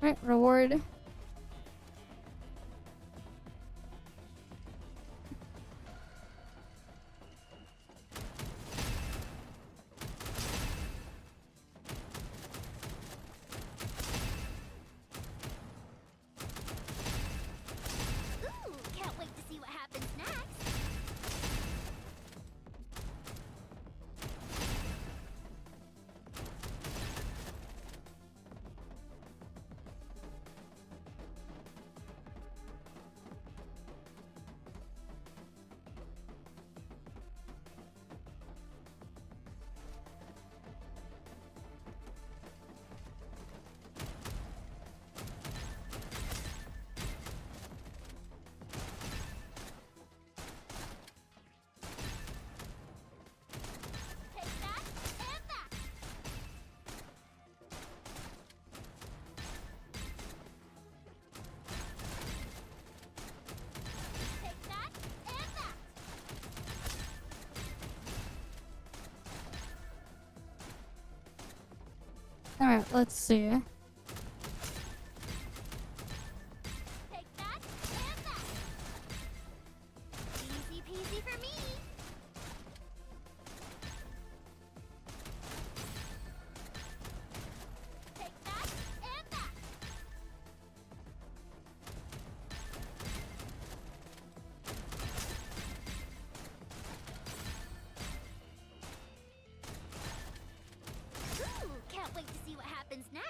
Alright, reward. Ooh, can't wait to see what happens next. Take that and that. Take that and that. Alright, let's see. Take that and that. Easy peasy for me. Take that and that. Ooh, can't wait to see what happens next.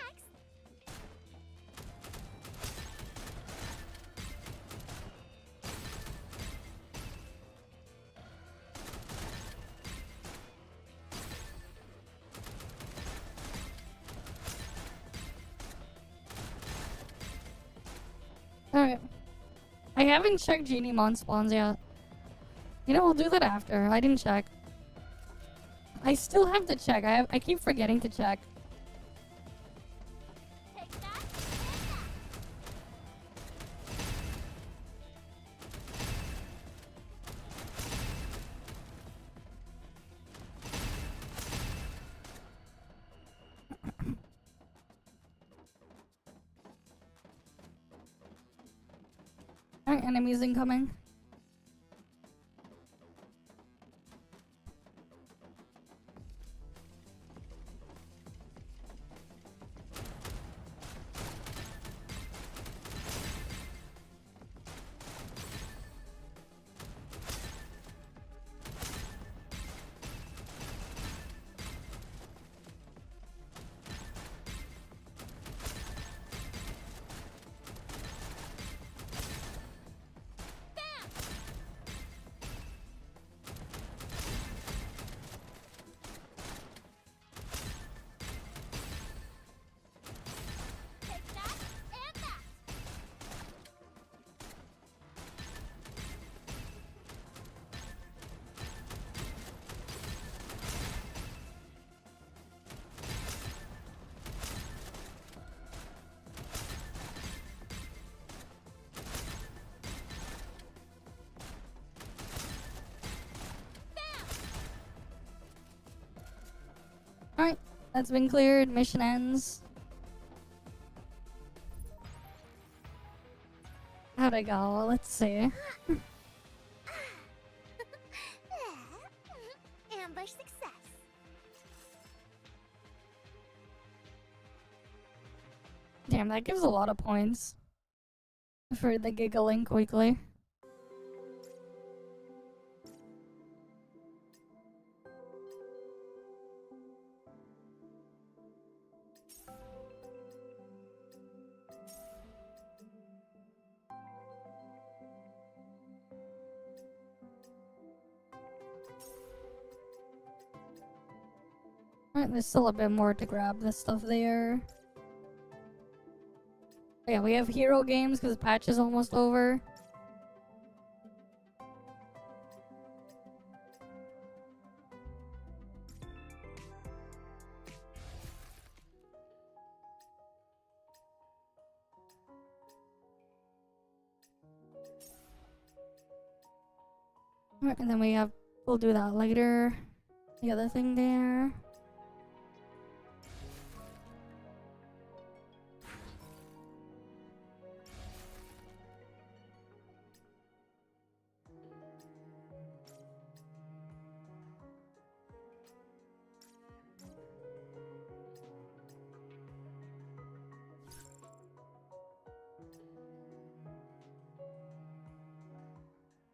Alright. I haven't checked Genie Mon spawns yet. You know, we'll do that after. I didn't check. I still have to check. I keep forgetting to check. Take that and that. Alright, enemies incoming. Take that and that. Alright, that's been cleared. Mission ends. How'd I go? Let's see. Ambush success. Damn, that gives a lot of points for the Gigalink weekly. Alright, there's still a bit more to grab this stuff there. Yeah, we have hero games because patch is almost over. Alright, and then we'll do that later. The other thing there.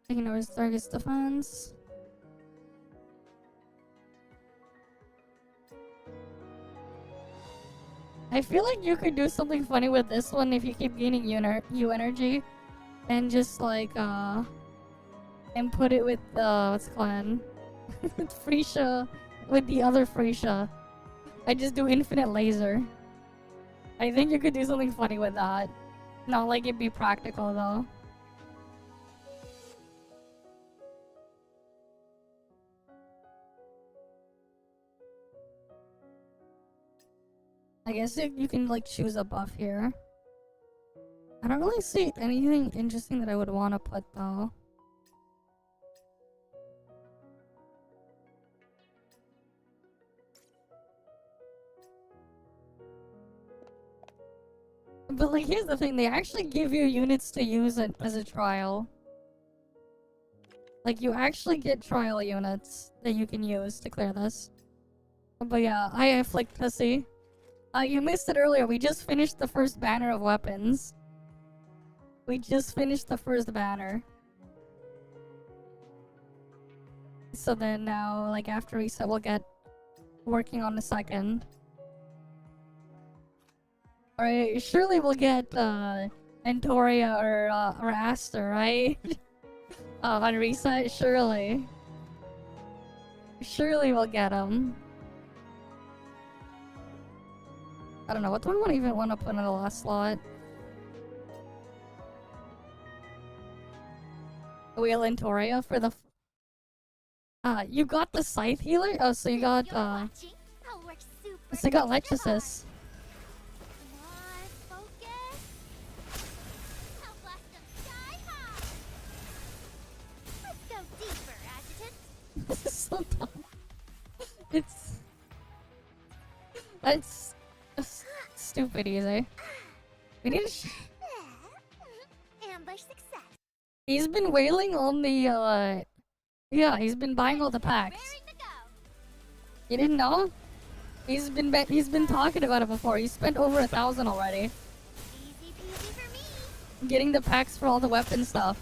Taking over Stargate's defense. I feel like you could do something funny with this one if you keep gaining U energy. And just like, and put it with, what's it called? With Freesia, with the other Freesia. I just do infinite laser. I think you could do something funny with that. Not like it'd be practical though. I guess you can like choose a buff here. I don't really see anything interesting that I would want to put though. But like here's the thing, they actually give you units to use it as a trial. Like you actually get trial units that you can use to clear this. But yeah, I afflict pussy. You missed it earlier. We just finished the first banner of weapons. We just finished the first banner. So then now, like after reset, we'll get working on the second. Alright, surely we'll get Antoria or Aster, right? On reset, surely. Surely we'll get them. I don't know, what do I even want to put in the last slot? Wheel Antoria for the... you got the Scythe Healer? Oh, so you got, so you got Lechesis. This is so dumb. It's stupid easy. We need to Ambush success. He's been wailing on the yeah, he's been buying all the packs. You didn't know? He's been talking about it before. He spent over 1,000 already. Easy peasy for me. Getting the packs for all the weapon stuff.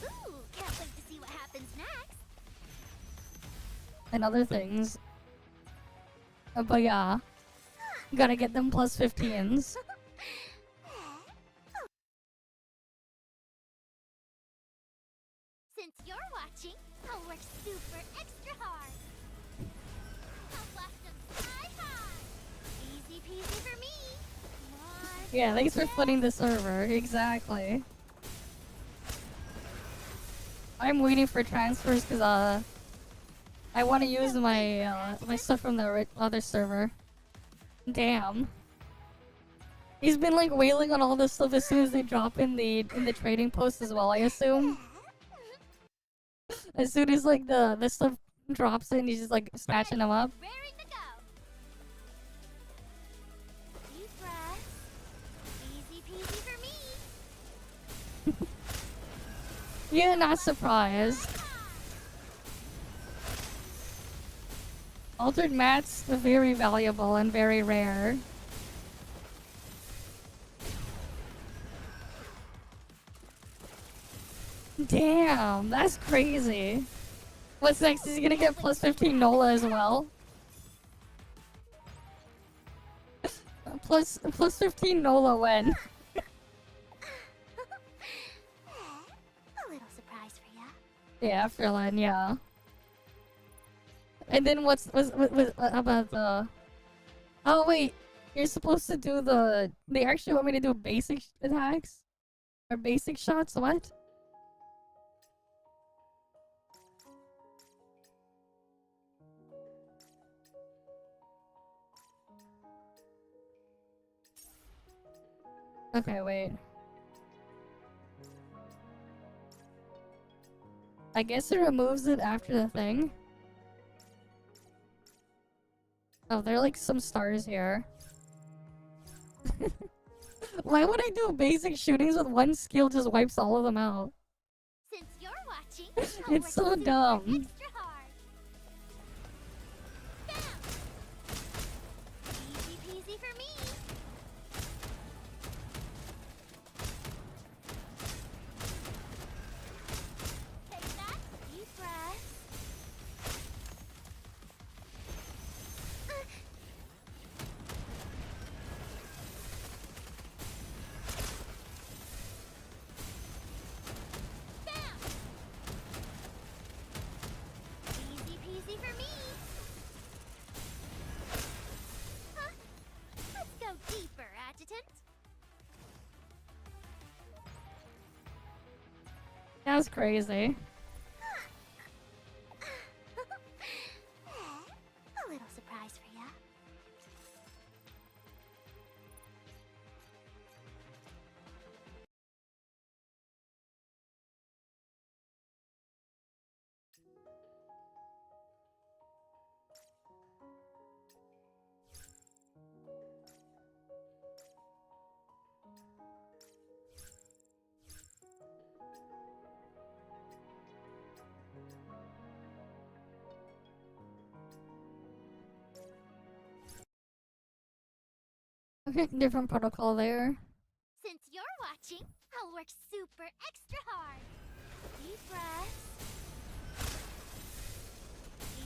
Ooh, can't wait to see what happens next. And other things. But yeah. Gotta get them plus 15s. Since you're watching, I'll work super extra hard. I'll blast them sky high. Easy peasy for me. Yeah, thanks for flooding the server. Exactly. I'm waiting for transfers because I want to use my my stuff from the other server. Damn. He's been like wailing on all this stuff as soon as they drop in the trading post as well, I assume. As soon as like the stuff drops in, he's just like snatching them up. Raring to go. Deep breath. Easy peasy for me. Yeah, not surprised. Altered mats are very valuable and very rare. Damn, that's crazy. What's next? Is he gonna get plus 15 NOLA as well? plus 15 NOLA when? A little surprise for ya. Yeah, Ferlin, yeah. And then was about the... Oh wait, you're supposed to do the... They actually want me to do basic attacks? Or basic shots? What? Okay, wait. I guess it removes it after the thing. Oh, there are like some stars here. Why would I do basic shootings with one skill just wipes all of them out? Since you're watching, It's so dumb. extra hard. Bam! Easy peasy for me. Take that. Deep breath. Bam! Easy peasy for me. Huh? Let's go deeper, Adjutant. That's crazy. A little surprise for ya. Okay, different protocol there. Since you're watching, I'll work super extra hard. Deep breaths.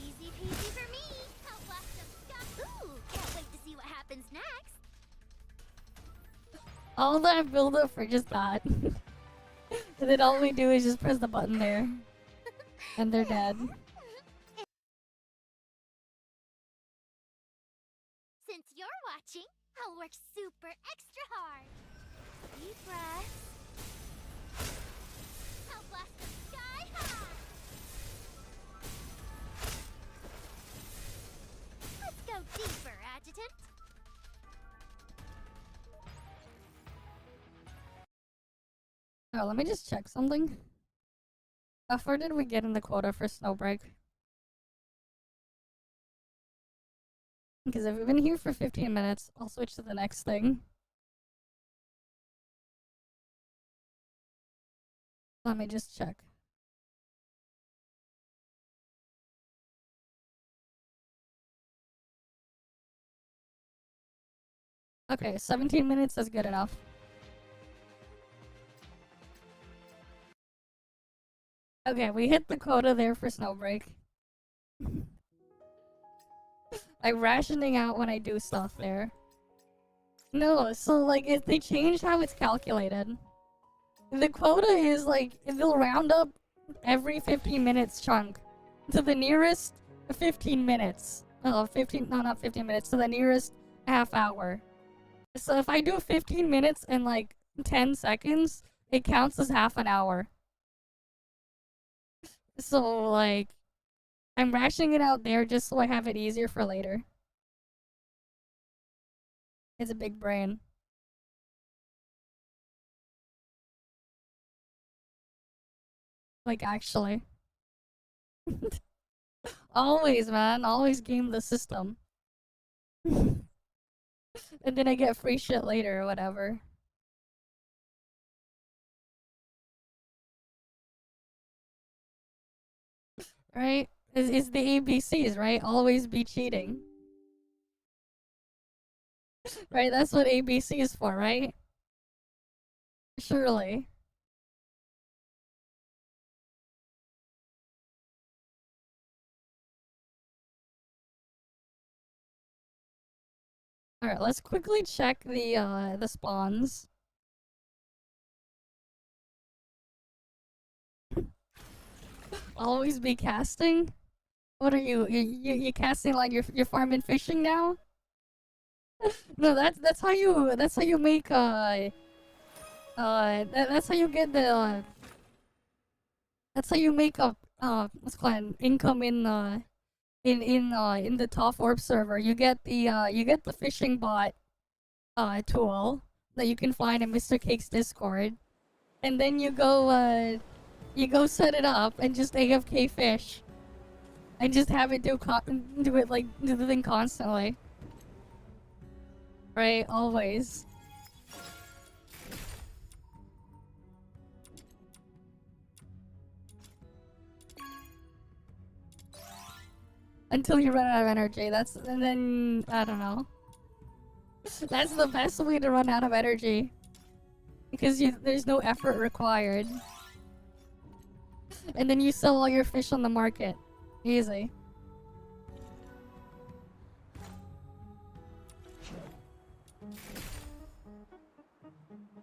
Easy peasy for me. I'll blast some stuff. Ooh, can't wait to see what happens next. All that build up for just that. And then all we do is just press the button there. And they're dead. Since you're watching, I'll work super extra hard. Deep breaths. I'll blast them sky high. Let's go deeper, Adjutant. Oh, let me just check something. How far did we get in the quota for Snowbreak? Because if we've been here for 15 minutes, I'll switch to the next thing. Let me just check. Okay, 17 minutes is good enough. Okay, we hit the quota there for Snowbreak. Like rationing out when I do stuff there. No, so like if they changed how it's calculated. The quota is like they'll round up every 15 minutes chunk to the nearest 15 minutes. Oh, 15, no, not 15 minutes, to the nearest half hour. So if I do 15 minutes and like 10 seconds, it counts as half an hour. So like, I'm rationing it out there just so I have it easier for later. It's a big brain. Like, actually. Always, man. Always game the system. And then I get free shit later or whatever. Right? It's the ABCs, right? Always be cheating. Right? That's what ABC is for, right? Surely. Alright, let's quickly check the spawns. Always be casting? What are you casting like you're farming fishing now? No, that's how you make that's how you get the that's how you make a what's it called income in the ToF Orb server. You get the fishing bot tool that you can find in Mr. Cake's Discord, and then you go set it up and just AFK fish, and just have it do the thing constantly. Right, always. Until you run out of energy. And then I don't know. That's the best way to run out of energy. Because there's no effort required. And then you sell all your fish on the market. Easy.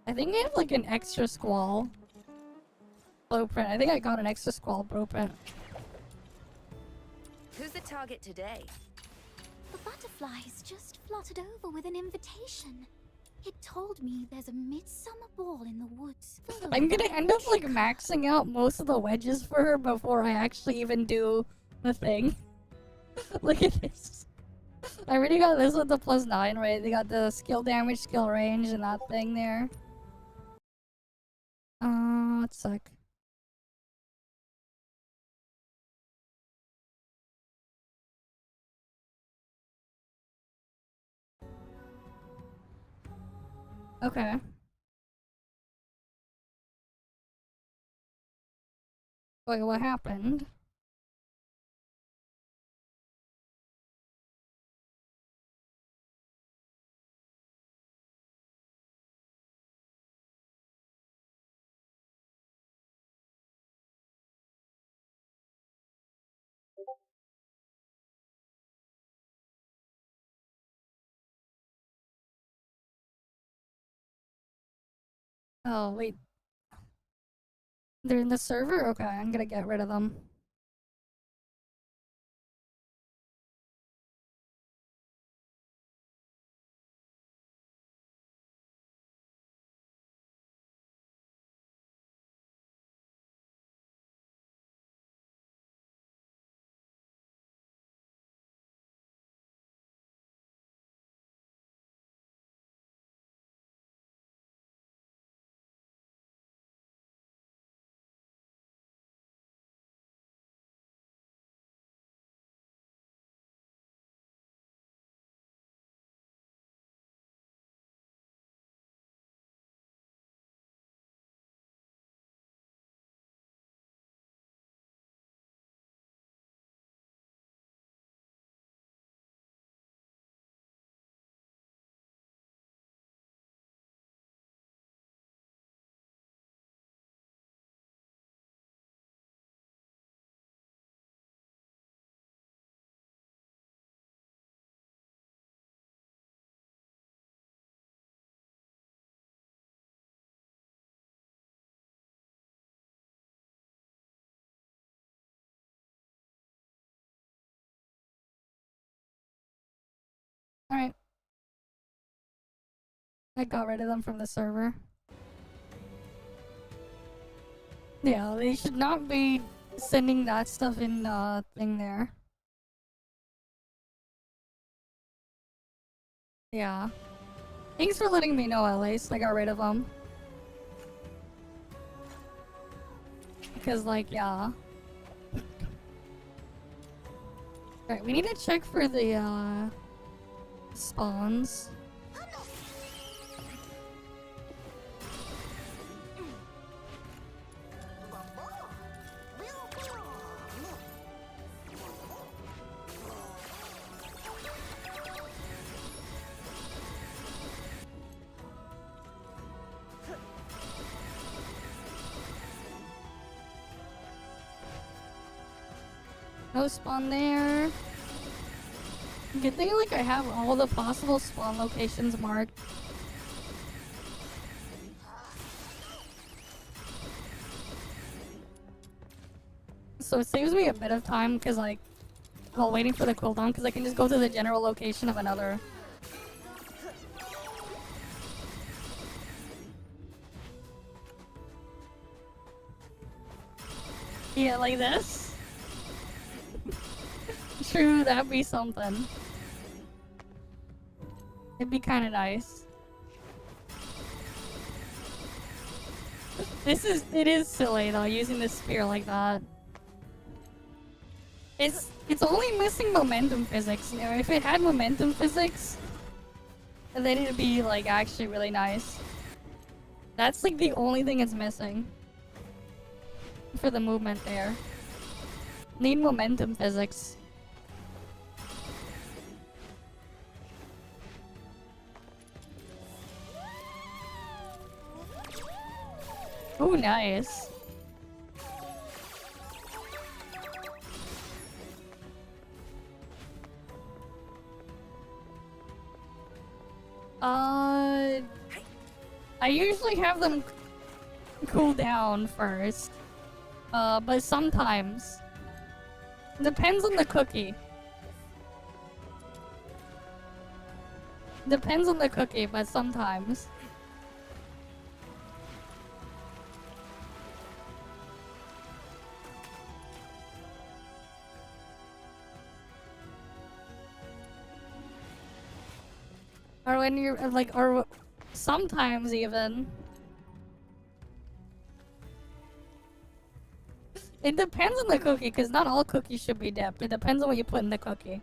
I think I have like an extra squall blueprint. I think I got an extra squall blueprint. Who's the target today? The butterflies just fluttered over with an invitation. It told me there's a midsummer ball in the woods. I'm gonna end up like maxing out most of the wedges for her before I actually even do the thing. Look at this. I already got this with the +9, right? They got the skill damage, skill range, and that thing there. Let's suck. Okay. Wait, what happened? Oh, wait. They're in the server? Okay, I'm gonna get rid of them. Alright. I got rid of them from the server. Yeah, they should not be sending that stuff in thing there. Yeah. Thanks for letting me know, at least. I got rid of them. Because, like, yeah. Alright, we need to check for the, spawns. No spawn there. Good thing like I have all the possible spawn locations marked. So it saves me a bit of time because like while waiting for the cooldown because I can just go to the general location of another. Yeah, like this? True, that'd be something. It'd be kinda nice. It is silly though, using the spear like that. It's only missing momentum physics. You know, if it had momentum physics, then it'd be like actually really nice. That's like the only thing it's missing for the movement there. Need momentum physics. Oh, nice. I usually have them cool down first. But sometimes. Depends on the cookie. Depends on the cookie, but sometimes. Or when you're like, or sometimes even. It depends on the cookie, because not all cookies should be dipped. It depends on what you put in the cookie.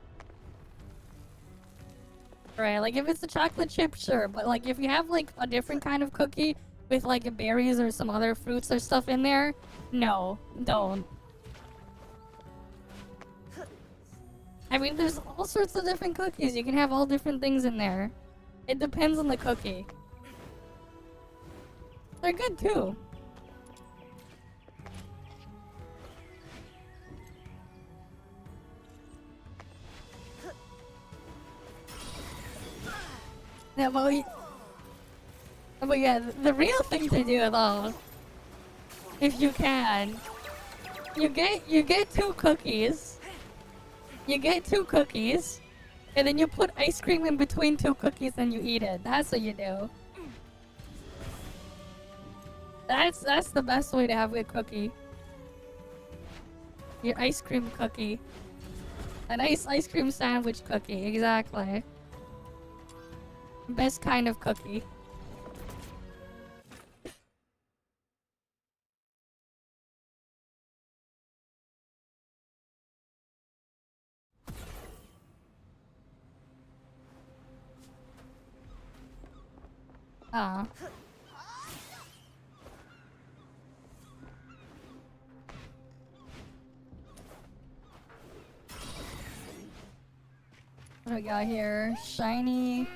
Right, like if it's a chocolate chip, sure. But like if you have like a different kind of cookie with like berries or some other fruits or stuff in there, no, don't. I mean, there's all sorts of different cookies. You can have all different things in there. It depends on the cookie. They're good too. Yeah, but yeah, the real thing to do though, if you can, you get two cookies. You get two cookies, and then you put ice cream in between two cookies and you eat it. That's what you do. That's the best way to have a cookie. Your ice cream cookie. A nice ice cream sandwich cookie, exactly. Best kind of cookie. Ah. What do we got here? Shiny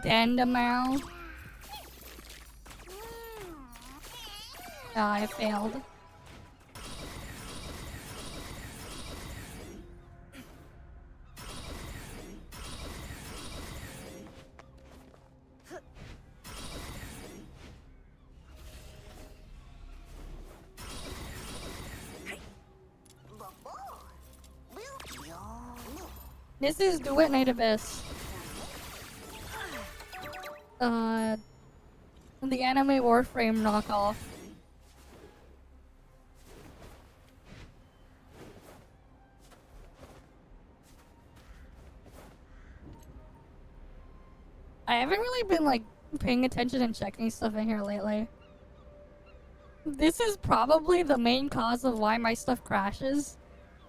Dandamau. Ah, I failed. This is Duet Night Abyss. The anime Warframe knockoff. I haven't really been like paying attention and checking stuff in here lately. This is probably the main cause of why my stuff crashes.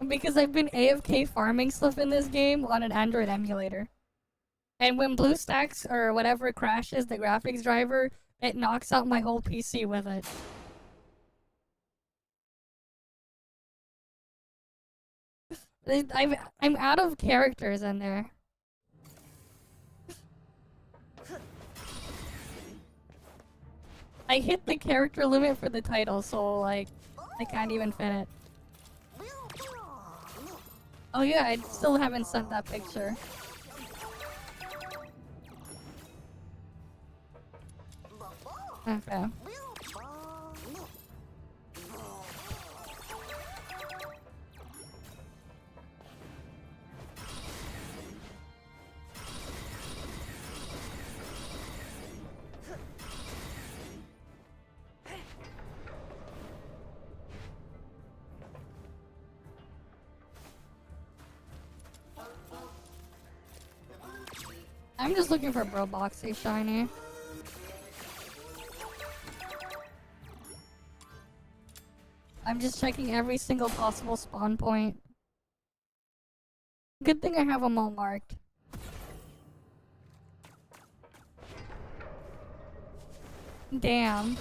Because I've been AFK farming stuff in this game on an Android emulator. And when BlueStacks or whatever crashes the graphics driver, it knocks out my whole PC with it. I'm out of characters in there. I hit the character limit for the title, so like, I can't even fit it. Oh yeah, I still haven't sent that picture. Okay. I'm just looking for Bro Boxy shiny. I'm just checking every single possible spawn point. Good thing I have them all marked. Damn.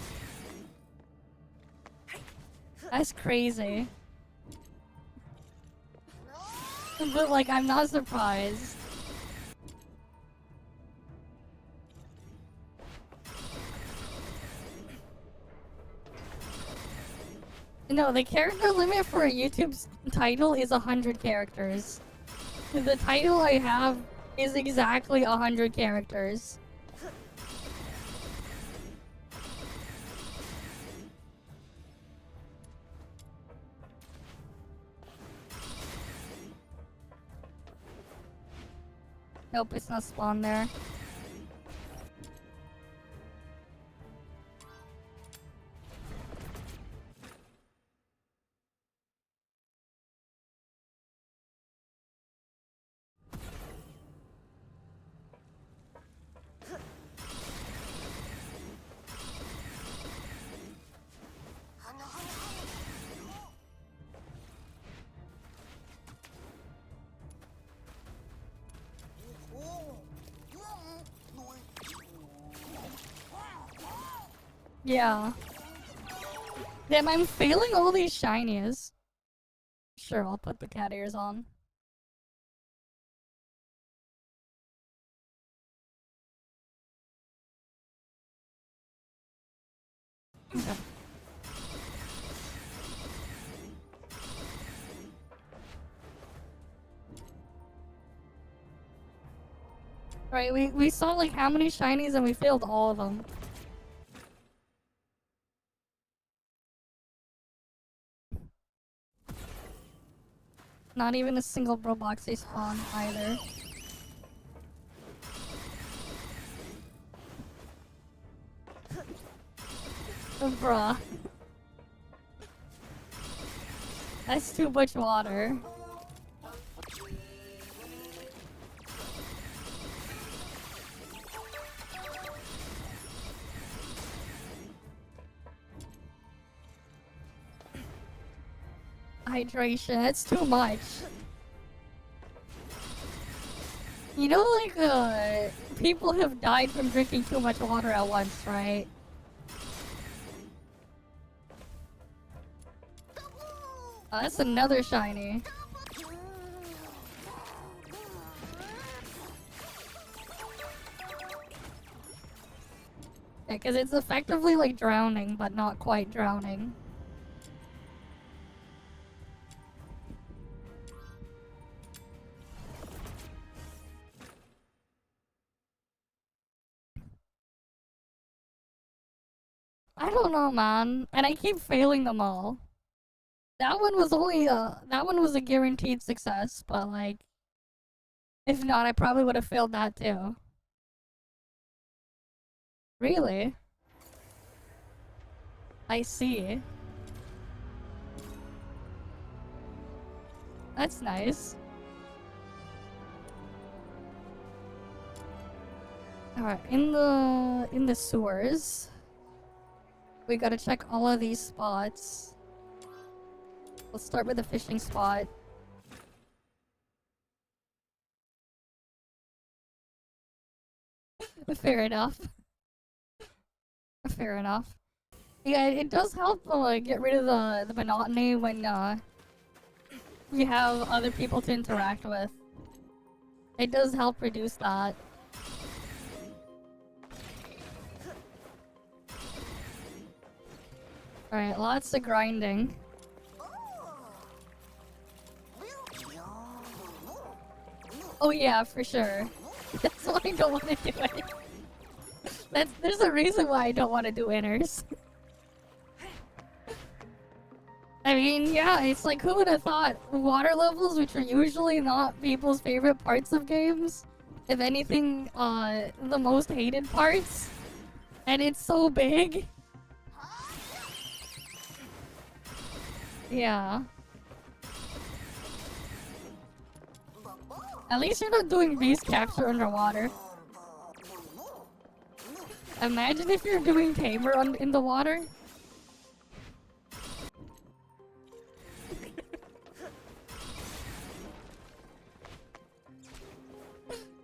That's crazy. But like, I'm not surprised. No, the character limit for a YouTube's title is 100 characters. The title I have is exactly 100 characters. Nope, it's not spawned there. Yeah. Damn, I'm failing all these shinies. Sure, I'll put the cat ears on. Okay. Right, we saw like how many shinies and we failed all of them. Not even a single Roblox spawn either. Bruh. That's too much water. Hydration, that's too much. You know, like, people have died from drinking too much water at once, right? Oh, that's another shiny. Yeah, because it's effectively like drowning, but not quite drowning. I don't know, man. And I keep failing them all. That one was only that one was a guaranteed success, but like, if not, I probably would have failed that too. Really? I see. That's nice. Alright, in the sewers, we gotta check all of these spots. Let's start with the fishing spot. Fair enough. Fair enough. Yeah, it does help get rid of the monotony when you have other people to interact with. It does help reduce that. Alright, lots of grinding. Oh yeah, for sure. That's why I don't want to do it. There's a reason why I don't want to do inners. I mean, yeah, it's like, who would have thought water levels, which are usually not people's favorite parts of games, if anything, the most hated parts, and it's so big. Yeah. At least you're not doing base capture underwater. Imagine if you're doing tamer in the water.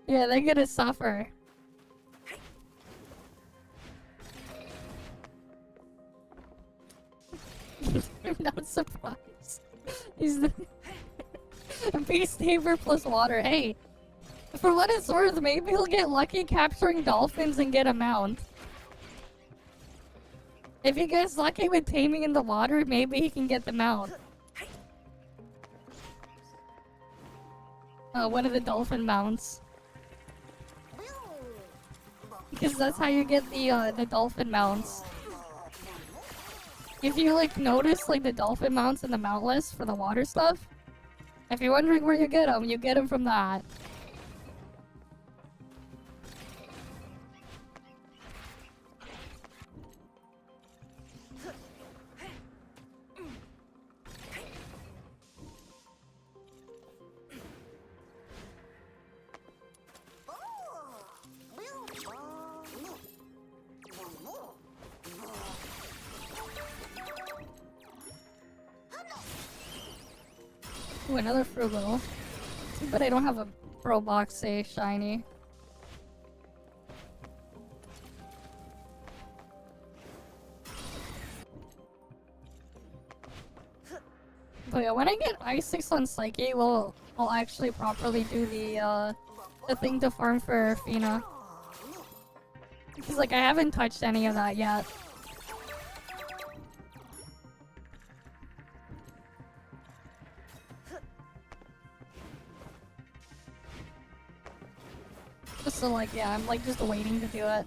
Yeah, they're gonna suffer. I'm not surprised. He's the beast tamer plus water. Hey, for what it's worth, maybe he'll get lucky capturing dolphins and get a mount. If he gets lucky with taming in the water, maybe he can get the mount. One of the dolphin mounts. Because that's how you get the dolphin mounts. If you like notice like the dolphin mounts in the mount list for the water stuff, if you're wondering where you get them from that. Ooh, another frugal. But I don't have a pro box say shiny. But yeah, when I get I6 on Psyche, I'll actually properly do the thing to farm for Fina. Because like I haven't touched any of that yet. So like yeah, I'm like just waiting to do it.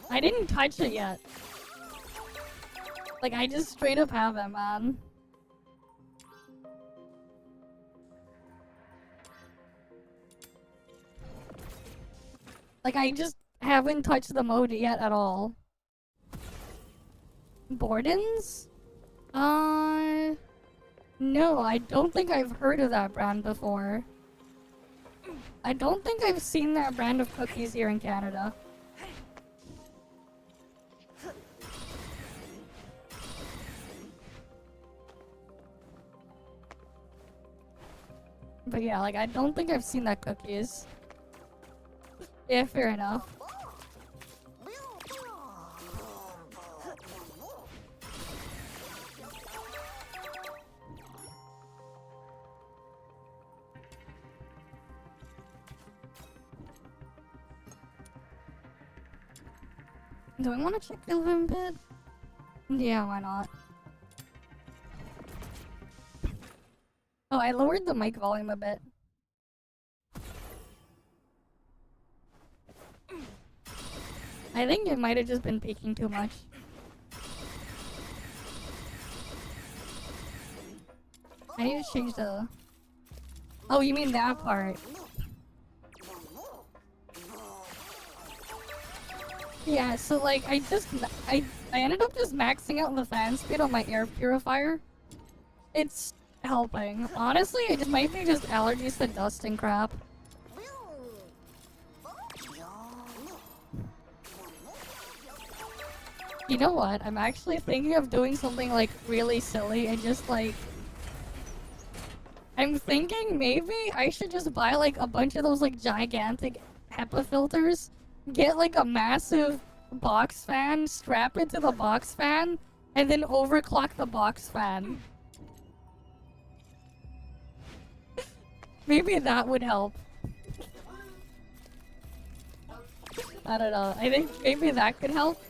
I didn't touch it yet. Like I just straight up have it, man. Like, I just haven't touched the mode yet at all. Borden's? No, I don't think I've heard of that brand before. I don't think I've seen that brand of cookies here in Canada. But yeah, like, I don't think I've seen that cookies. Yeah, fair enough. Do I want to check the living bit? Yeah, why not? Oh, I lowered the mic volume a bit. I think it might have just been peaking too much. I need to change the... Oh, you mean that part? Yeah, so like, I ended up just maxing out the fan speed on my air purifier. It's helping. Honestly, it just might be just allergies to dust and crap. You know what? I'm actually thinking of doing something like really silly and just like... I'm thinking maybe I should just buy like a bunch of those like gigantic HEPA filters, get like a massive box fan, strap it to the box fan, and then overclock the box fan. Maybe that would help. I don't know. I think maybe that could help.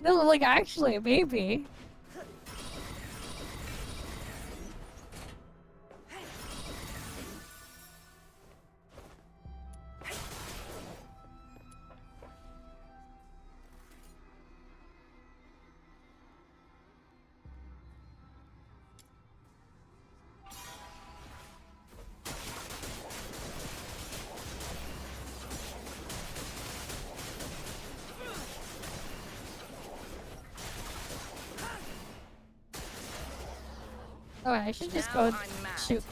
No, like actually, maybe. Oh, I should just go shoot.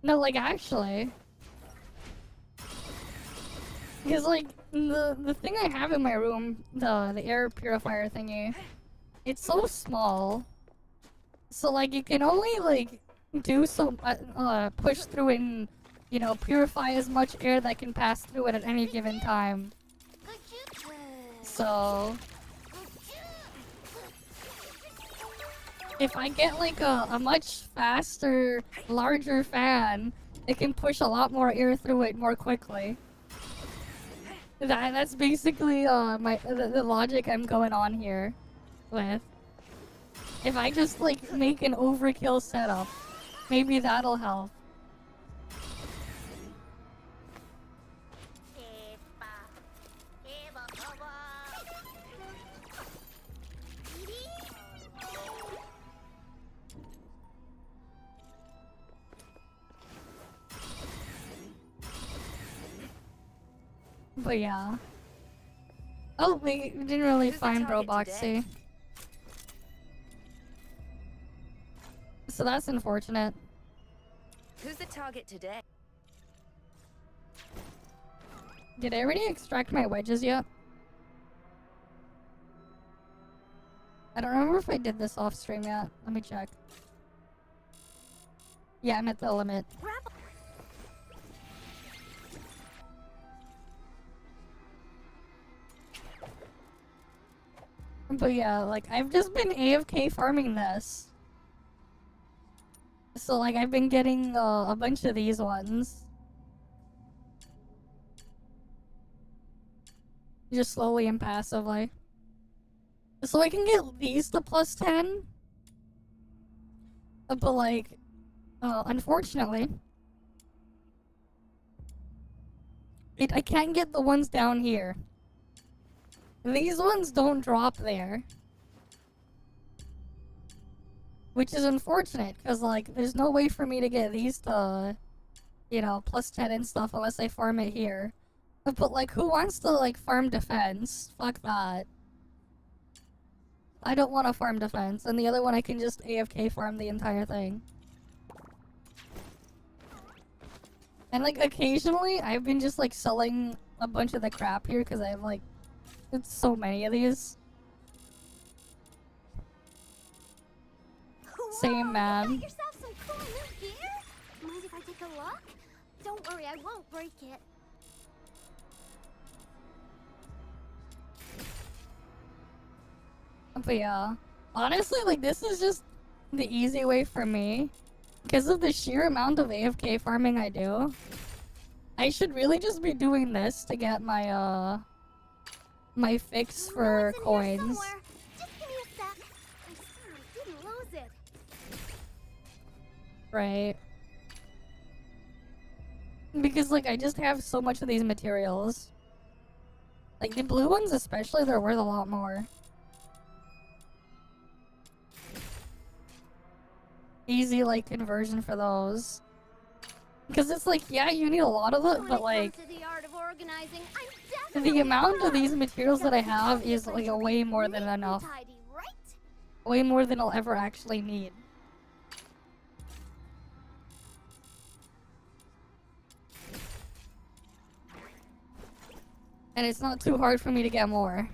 No, like actually. Because like the thing I have in my room, the air purifier thingy, it's so small. So like you can only like do so push through it and, you know, purify as much air that can pass through it at any given time. So if I get like a much faster, larger fan, it can push a lot more air through it more quickly. That's basically the logic I'm going on here with. If I just like make an overkill setup, maybe that'll help. But yeah. Oh, we didn't really find Roboxy. So that's unfortunate. Who's the target today? Did I already extract my wedges yet? I don't remember if I did this off stream yet. Let me check. Yeah, I'm at the limit. But yeah, like, I've just been AFK farming this. So, like, I've been getting a bunch of these ones. Just slowly and passively. So I can get these to plus 10. But, like, unfortunately, I can't get the ones down here. These ones don't drop there. Which is unfortunate, because, like, there's no way for me to get these to, you know, plus 10 and stuff unless I farm it here. But, like, who wants to, like, farm defense? Fuck that. I don't want to farm defense, and the other one I can just AFK farm the entire thing. And, like, occasionally, I've been just, like, selling a bunch of the crap here, because I have, like, it's so many of these. Whoa, Same, man. You got yourself some cool new gear? Mind if I take a look? Don't worry, I won't break it. But yeah, honestly, like, this is just the easy way for me. Because of the sheer amount of AFK farming I do, I should really just be doing this to get my, my fix for coins. Just give me a sec. I swear I didn't lose it. Right. Because, like, I just have so much of these materials. Like, the blue ones especially, they're worth a lot more. Easy, like, conversion for those. Because it's like, yeah, you need a lot of it, but, like, the amount of these materials that I have is, like, way more than enough. Way more than I'll ever actually need. And it's not too hard for me to get more.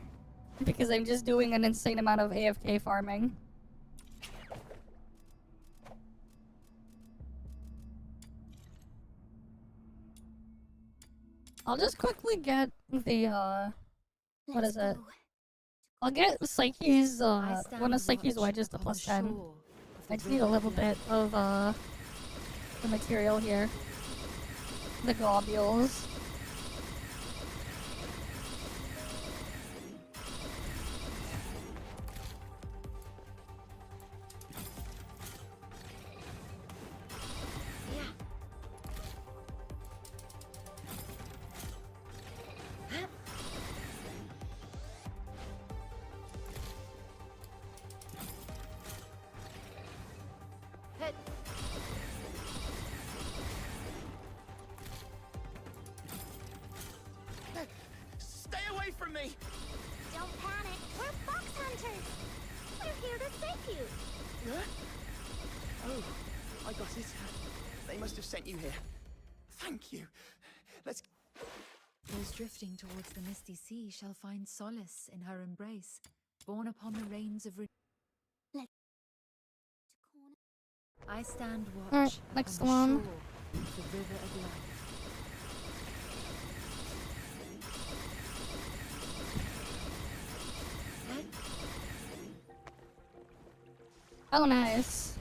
Because I'm just doing an insane amount of AFK farming. I'll just quickly get the, what is it? I'll get Psyche's, one of Psyche's wedges to plus 10. I just need a little bit of, the material here. The globules. hunters! We're here to save you! Huh? Oh, I got it. They must have sent you here. Thank you. Let's... Those drifting towards the misty sea shall find solace in her embrace, borne upon the reins of... I stand watch Alright, next upon the one. shore of the river of life. Oh, nice.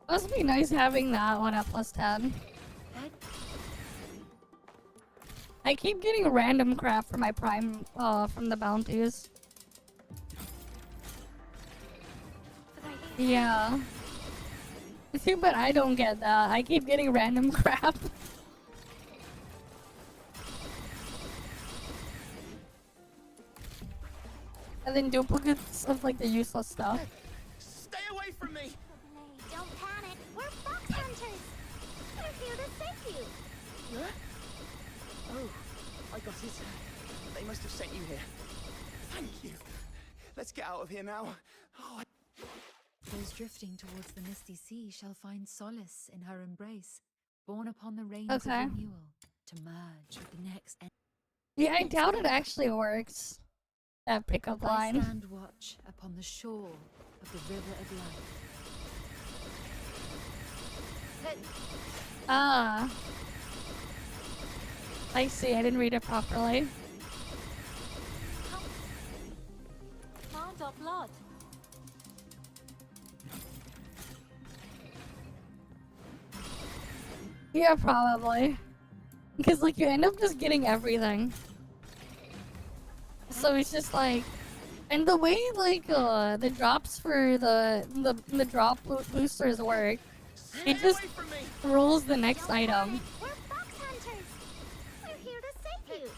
Must be nice having that one at +10. I keep getting random crap for my prime, from the bounties. Yeah. Too bad I don't get that. I keep getting random crap. And then duplicates of like the useless stuff. Stay away from me! Don't panic! We're fox hunters! We're here to save you! Huh? Oh, I got it. They must have sent you here. Thank you. Let's get out of here now. Oh, Those drifting towards the misty sea shall find solace in her embrace, borne upon the reins Okay. of renewal, to merge with the next end. Yeah, I doubt it actually works. That pickup I line. stand watch upon the shore of the river of life. Ah. I see, I didn't read it properly. Found our blood. Yeah, probably. Because, like, you end up just getting everything. So it's just like... And the way, like, the drops for the drop boosters work, it just rolls the next item. We're fox hunters! We're here to save you!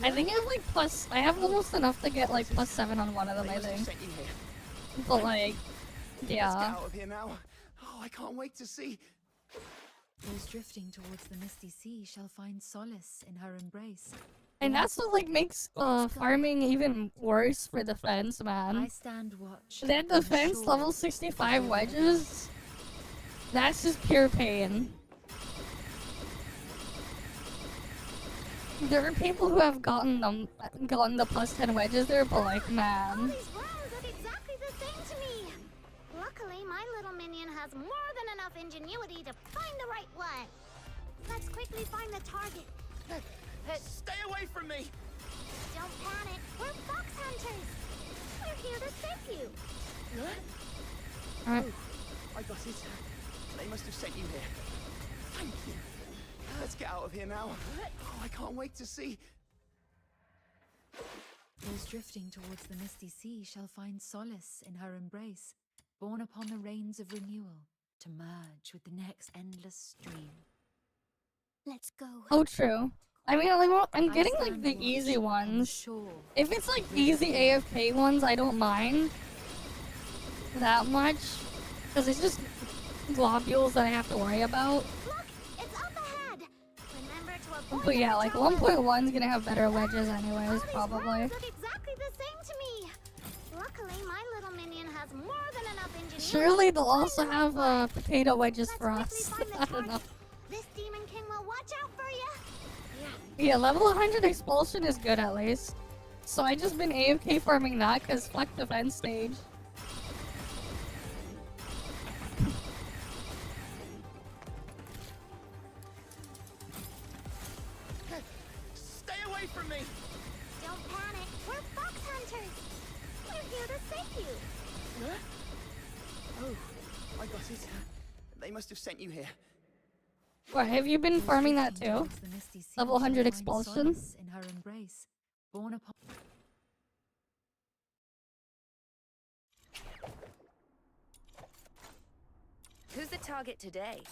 I think I have, like, I have almost enough to get, like, +7 on one of them, I think. But, like, let's get yeah. out of here now. Oh, I can't wait to see. Those drifting towards the misty sea shall find solace in her embrace. And that's what, like, makes, farming even worse for defense, I man. stand watch. That upon the defense shore level of 65 the river of wedges, that's just pure pain. There are people who have gotten the +10 wedges there, but like, All man. these rounds look exactly the same to me! Luckily, my little minion has more than enough ingenuity to find the right one. Let's quickly find the target. Stay away from me! Don't panic, we're fox hunters! We're here to save you! Alright. Oh, I got it. They must have sent you here. Thank you. Let's get out of here now. Oh, I can't wait to see. Those drifting towards the misty sea shall find solace in her embrace, borne upon the reins of renewal, to merge with the next endless stream. Let's go. Oh, true. I mean, like, well, I'm I getting like stand the watch easy upon the ones. shore If it's like of the river easy of AFK ones, I don't mind that much, because it's just globules that I have to worry about. Look, it's up ahead! Remember to avoid But yeah, like the tower. 1.1 is gonna have better wedges anyways, All these probably. rounds look exactly the same to me. Luckily, my little minion has more than enough ingenuity. Surely to they'll find also the right have one. potato wedges Let's for quickly us. find the I don't know. target. This demon king will watch out for you. Yeah, level 100 expulsion is good at least. So I just been AFK farming that because fuck defense stage. Stay away from me! Don't panic, we're fox hunters. We're here to save you. Huh? Oh, I got it. They must have sent you here. What, have you been farming that too? Level 100 expulsion? In her embrace, borne upon... Who's the target today?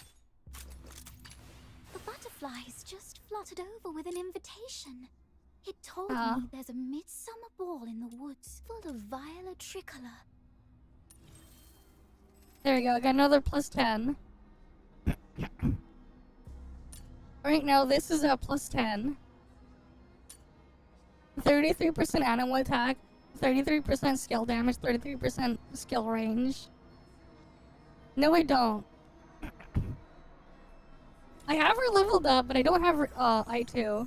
The butterflies just fluttered over with an invitation. It told Ah. me there's a midsummer ball in the woods full of violet tricolor. There we go, I got another +10. Right now, this is at plus 10. 33% animal attack, 33% skill damage, 33% skill range. No, I don't. I have her leveled up, but I don't have her, I2.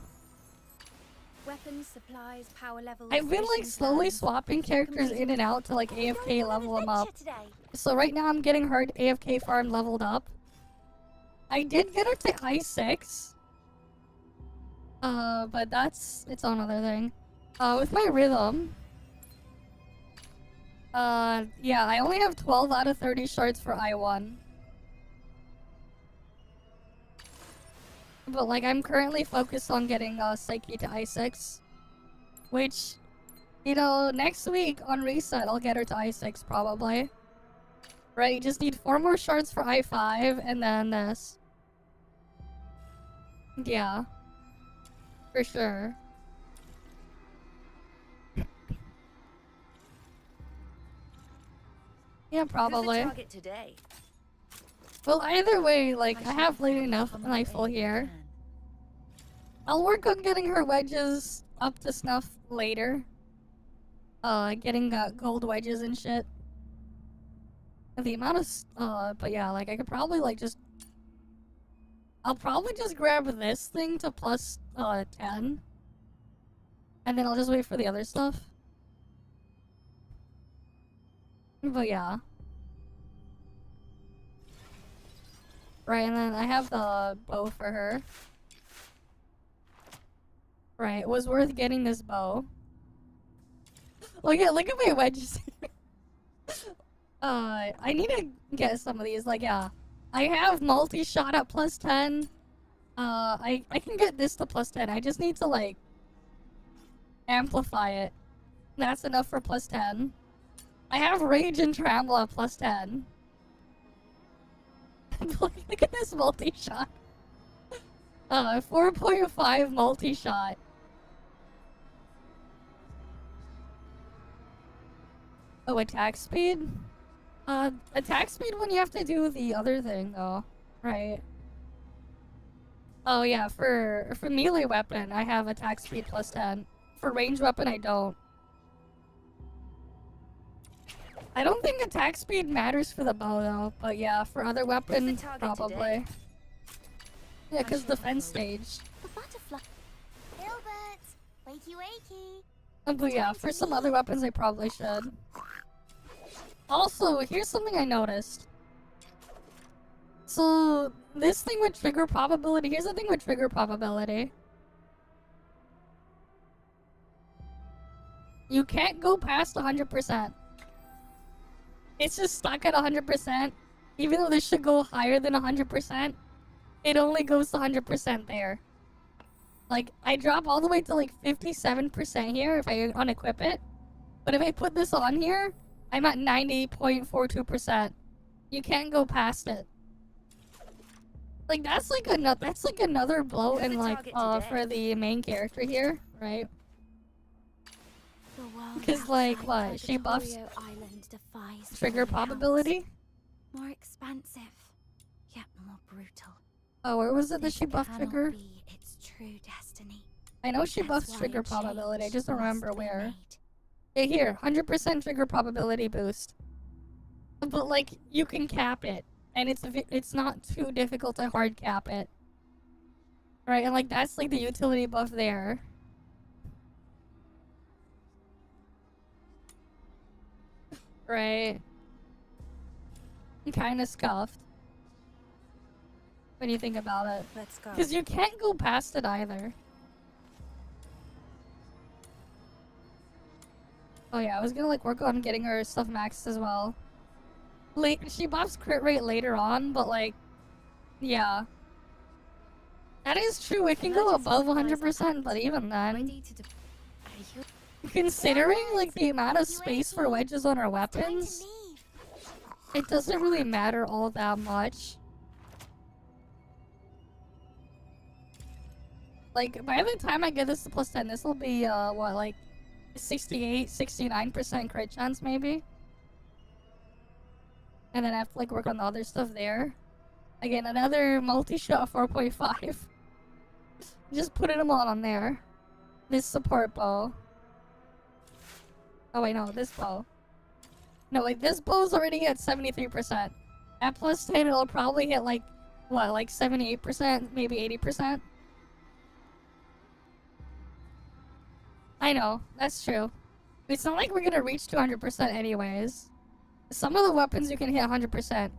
Weapons, supplies, power levels. I've been like mission slowly plans. swapping characters in and out to like AFK level them up. So right now I'm getting her AFK farm leveled up. I did get her to I6. But that's its own other thing. With my rhythm. Yeah, I only have 12 out of 30 shards for I1. But like I'm currently focused on getting Psyche to I6. Which, you know, next week on reset I'll get her to I6 probably. Right, you just need 4 more shards for I5 and then this. Yeah. For sure. Yeah, probably. Who's the target today? Well, either way, like, I have late enough Nightfall here. I'll work on getting her wedges up to snuff later. Getting gold wedges and shit. The amount of, but yeah, like, I could probably, like, just... I'll probably just grab this thing to plus, 10. And then I'll just wait for the other stuff. But yeah. Right, and then I have the bow for her. Right, it was worth getting this bow. Oh yeah, look at my wedges. I need to get some of these, like, yeah. I have multi-shot at plus 10. I can get this to plus 10. I just need to, like, amplify it. That's enough for plus 10. I have Rage and Tremble at plus 10. Look at this multi-shot. 4.5 multi-shot. Oh, attack speed? Attack speed when you have to do the other thing, though. Right. Oh, yeah, for melee weapon, I have attack speed plus 10. For ranged weapon, I don't. I don't think attack speed matters for the bow, though. But yeah, for other weapons, probably. Today? Yeah, because defense stage. The butterfly. Gilbert, wakey wakey. But yeah, for some other weapons, I probably should. Also, here's something I noticed. So, this thing with trigger probability, here's the thing with trigger probability. You can't go past 100%. It's just stuck at 100%. Even though this should go higher than 100%, it only goes to 100% there. Like, I drop all the way to like 57% here if I unequip it. But if I put this on here, I'm at 90.42%. You can't go past it. Like, that's like another blow in like for the main character here, right? Because like what? She buffs trigger probability? More expansive, yet more brutal. Oh, where was it that she buffed trigger? Be its true destiny. I know she buffs trigger probability, I just don't remember where. Yeah, here, 100% trigger probability boost. But like, you can cap it. And it's not too difficult to hard cap it. Right, and like that's like the utility buff there. Right. Kinda scuffed. When you think about it. Let's go. Because you can't go past it either. Oh yeah, I was gonna like work on getting her stuff maxed as well. She buffs crit rate later on, but like, yeah. That is true, it can go above 100%, but even then... Considering like the amount of space for wedges on our weapons, it doesn't really matter all that much. Like, by the time I get this to plus 10, this will be, what, like, 68, 69% crit chance, maybe? And then I have to, like, work on the other stuff there. Again, another multi-shot 4.5. Just putting them all on there. This support bow. Oh wait, no, this bow. No, like this bow's already at 73%. At plus 10, it'll probably hit like, what, like 78%, maybe 80%? I know, that's true. It's not like we're gonna reach 200% anyways. Some of the weapons you can hit 100%.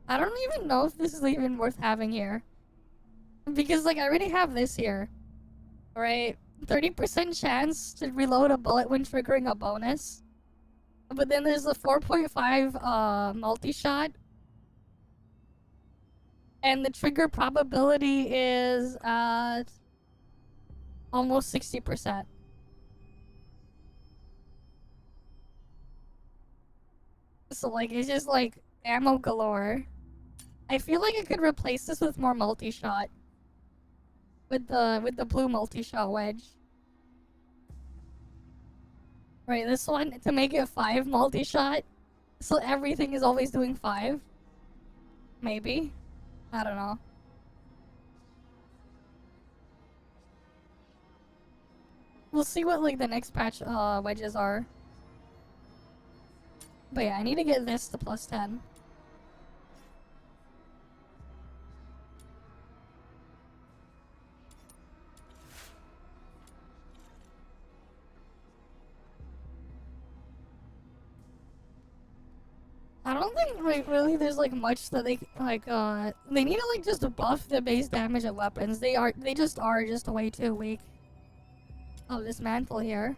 I don't even know if this is even worth having here. Because, like, I already have this here. Right? 30% chance to reload a bullet when triggering a bonus. But then there's the 4.5 multi-shot. And the trigger probability is at almost 60%. So, like, it's just, like, ammo galore. I feel like I could replace this with more multi-shot. With the blue multi-shot wedge. Right, this one, to make it 5 multi-shot. So everything is always doing 5. Maybe. I don't know. We'll see what, like, the next patch wedges are. But yeah, I need to get this to plus 10. I don't think, like, really there's, like, much that they, like, they need to, like, just buff the base damage of weapons. They just are just way too weak. Oh, this mantle here.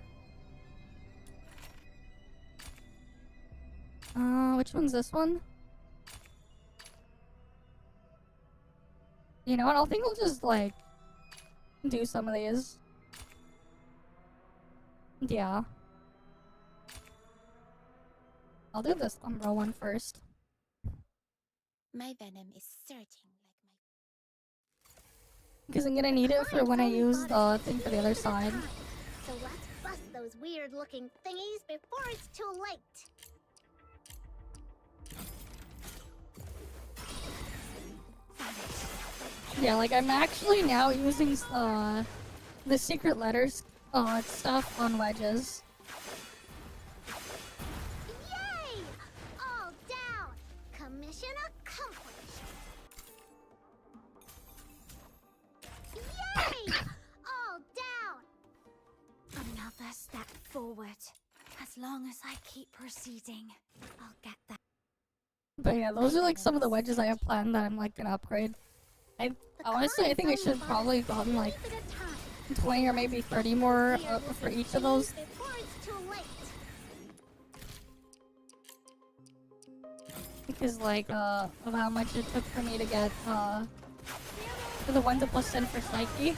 Which one's this one? You know what, I think we'll just, like, do some of these. Yeah. I'll do this Umbra one first. My venom is surging like my... Because I'm gonna need it for when I use the thing for the other side. So let's bust those weird-looking thingies before it's too late. Yeah, like I'm actually now using the secret letters stuff on wedges. Yay! All down! Commission accomplished! Yay! All down! Another step forward. As long as I keep proceeding, I'll get that. But yeah, those are like some of the wedges I have planned that I'm like gonna upgrade. Honestly, I think I should probably gotten like 20 or maybe 30 more for each of those. Because like of how much it took for me to get for the 1 to plus 10 for Psyche. Yay!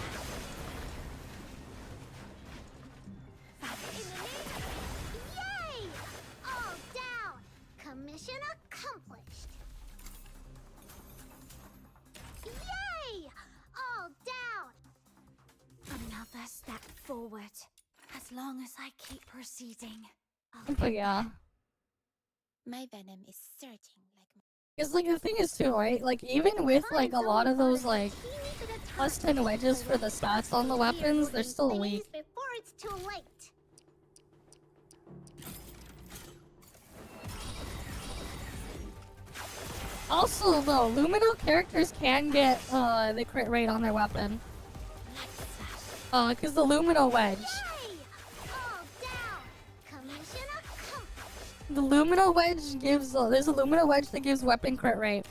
All down! Commission accomplished! Yay! All down! Another step forward. As long as I keep proceeding, But yeah. my venom is surging like my... Because like the thing is too, right? Like even with like a lot of those like plus 10 wedges for the stats on the weapons, they're still weak. Before it's too late. Also though, Lumino characters can get the crit rate on their weapon. Cause the Lumino wedge. The Lumino wedge gives there's a Lumino wedge that gives weapon crit rate.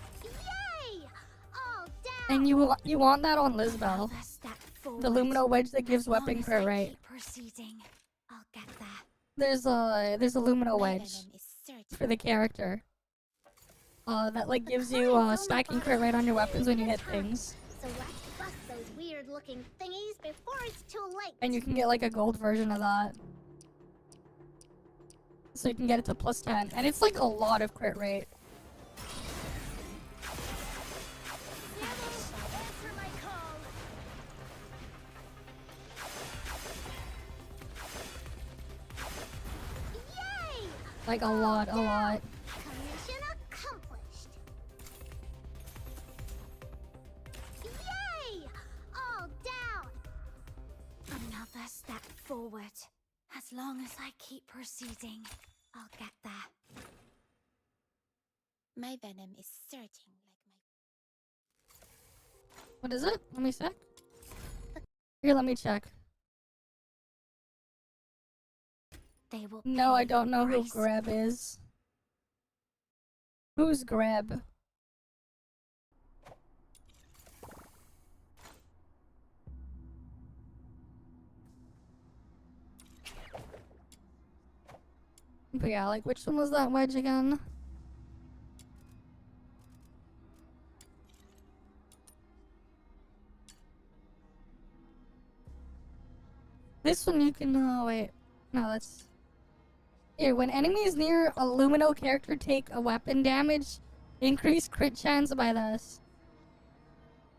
And you want that on Lisbel. The Lumino wedge that gives weapon crit rate. I'll get that. There's a Lumino wedge for the character. That like gives you stacking crit rate on your weapons when you hit things. So let's bust those weird-looking thingies before it's too late. And you can get like a gold version of that. So you can get it to plus 10. And it's like a lot of crit rate. Like a lot. Commission accomplished. forward. As long as I keep proceeding, I'll get there. My venom is surging like my... What is it? Let me check. Here, let me check. They will No, I pay don't the know who price. Greb is. Who's Greb? But yeah, like, which one was that wedge again? This one you can, wait. No, that's... Here, when enemies near a Lumino character take a weapon damage, increase crit chance by this.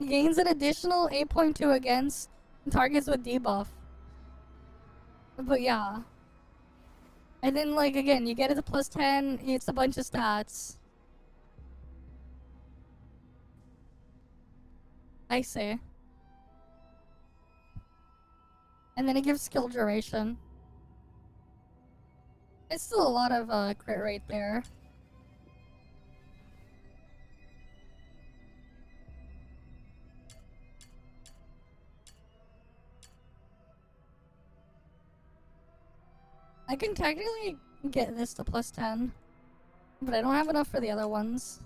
Gains an additional 8.2 against targets with debuff. But yeah. And then, like, again, you get it to plus 10, it's a bunch of stats. I see. And then it gives skill duration. It's still a lot of crit rate there. I can technically get this to plus 10, but I don't have enough for the other ones.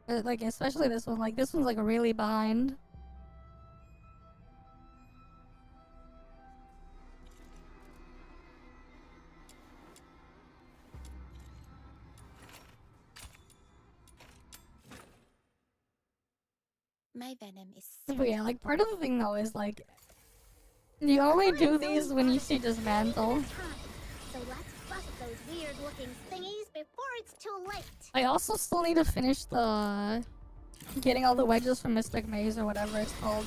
Like, especially this one. Like, this one's like really behind. My venom is But yeah, like, part of the thing though is like, you only do these when you see Dismantle. So let's bust those weird looking thingies before it's too late. I also still need to finish the getting all the wedges from Mystic Maze or whatever it's called.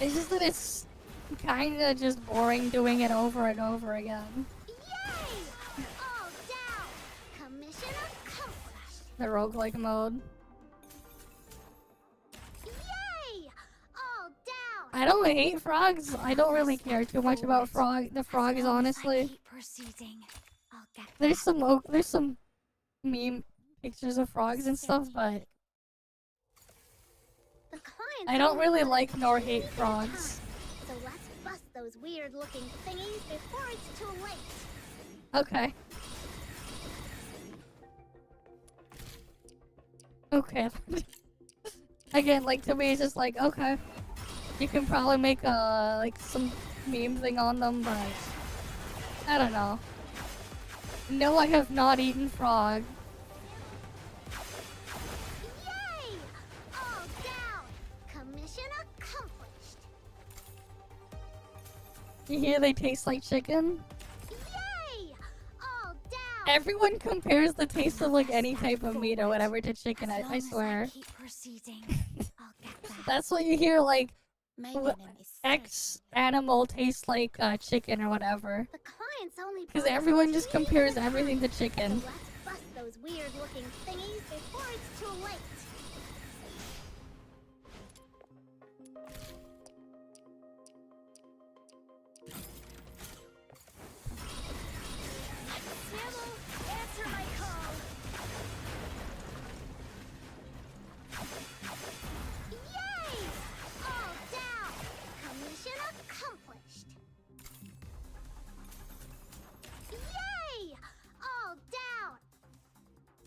It's just that it's kinda just boring doing it over and over again. Yay! All down! Commission accomplished! The roguelike mode. Yay! All down! I don't hate frogs. I don't really care too much about the frogs, honestly. Keep proceeding. I'll get There's some meme pictures of frogs and stuff, but The client's I don't only really got like nor a hate teeny bit of frogs. time. So let's bust those weird looking thingies before it's too late. Okay. Okay. Again, like, to me, it's just like, okay. You can probably make like, some meme thing on them, but I don't know. No, I have not eaten frog. Yay! All down! Commission accomplished! You hear they taste like chicken? Yay! All down! Everyone compares the taste of, like, any type of meat or whatever to chicken, As long I as swear. keep proceeding, I'll get there. That's what you hear, like, My venom is X animal tastes like chicken or whatever. The client's only Because bought a everyone just teeny bit compares of time. everything to So chicken. let's bust those weird looking thingies before it's too late. Answer my call. Yay! All down! Commission accomplished! Yay! All down!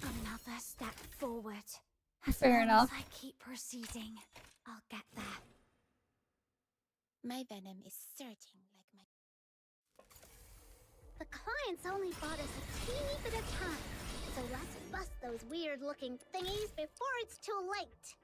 Another step forward. Fair As long enough. as I keep proceeding, I'll get there. My venom is surging like my... The client's only bought us a teeny bit of time. So let's bust those weird looking thingies before it's too late.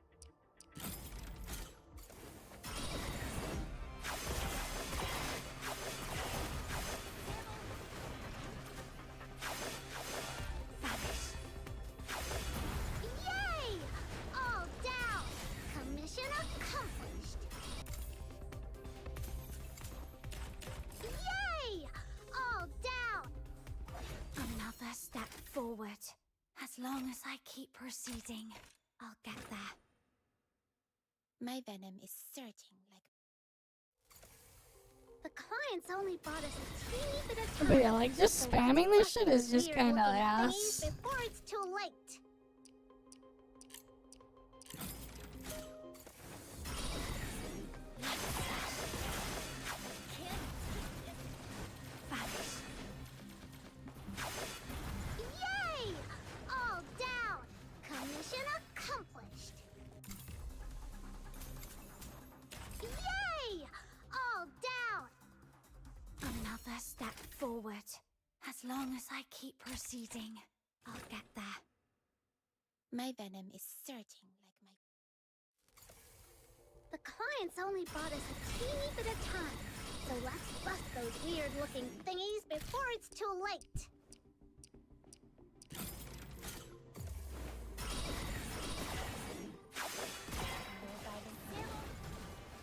Yay! All down! Commission accomplished! Yay! All down! Another step forward. As long as I keep proceeding, I'll get there. My venom is surging like... The clients only bought us a teeny bit of time. But yeah, like just spamming this shit is just kind of ass. Before it's too late. Yay! All down. Commission accomplished. Yay! All down. Another step forward. As long as I keep proceeding, I'll get there. My venom is surging like my... The clients only bought us a teeny bit of time, so let's bust those weird-looking thingies before it's too late.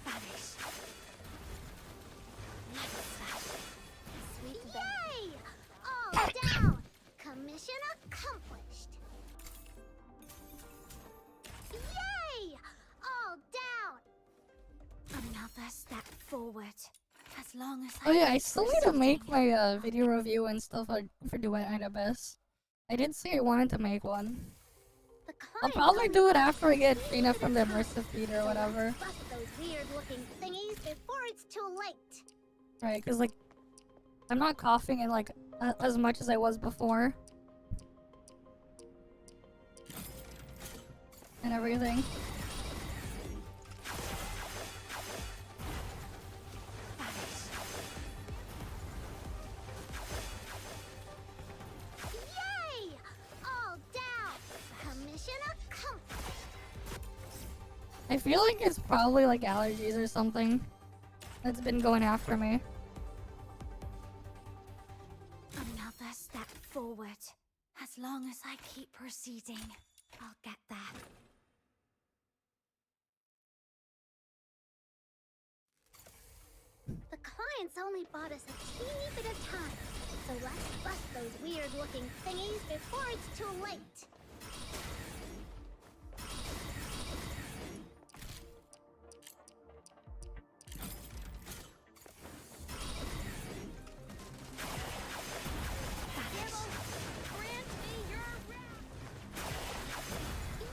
Vanish. Sweet Yay! All down! Commission accomplished! Yay! All down! Another step forward. As long as Oh yeah, I still need to make my video review and stuff for Duet Night Abyss. I did say I wanted to make one. I'll probably do it after I get Trina from the immersive feed or whatever. Bust those weird-looking thingies before it's too late. Right, because like I'm not coughing in like as much as I was before. And everything. Yay! All down! Commission accomplished! I feel like it's probably like allergies or something that's been going after me. Another step forward. As long as I keep proceeding, I'll get there. The clients only bought us a teeny bit of time, so let's bust those weird-looking thingies before it's too late.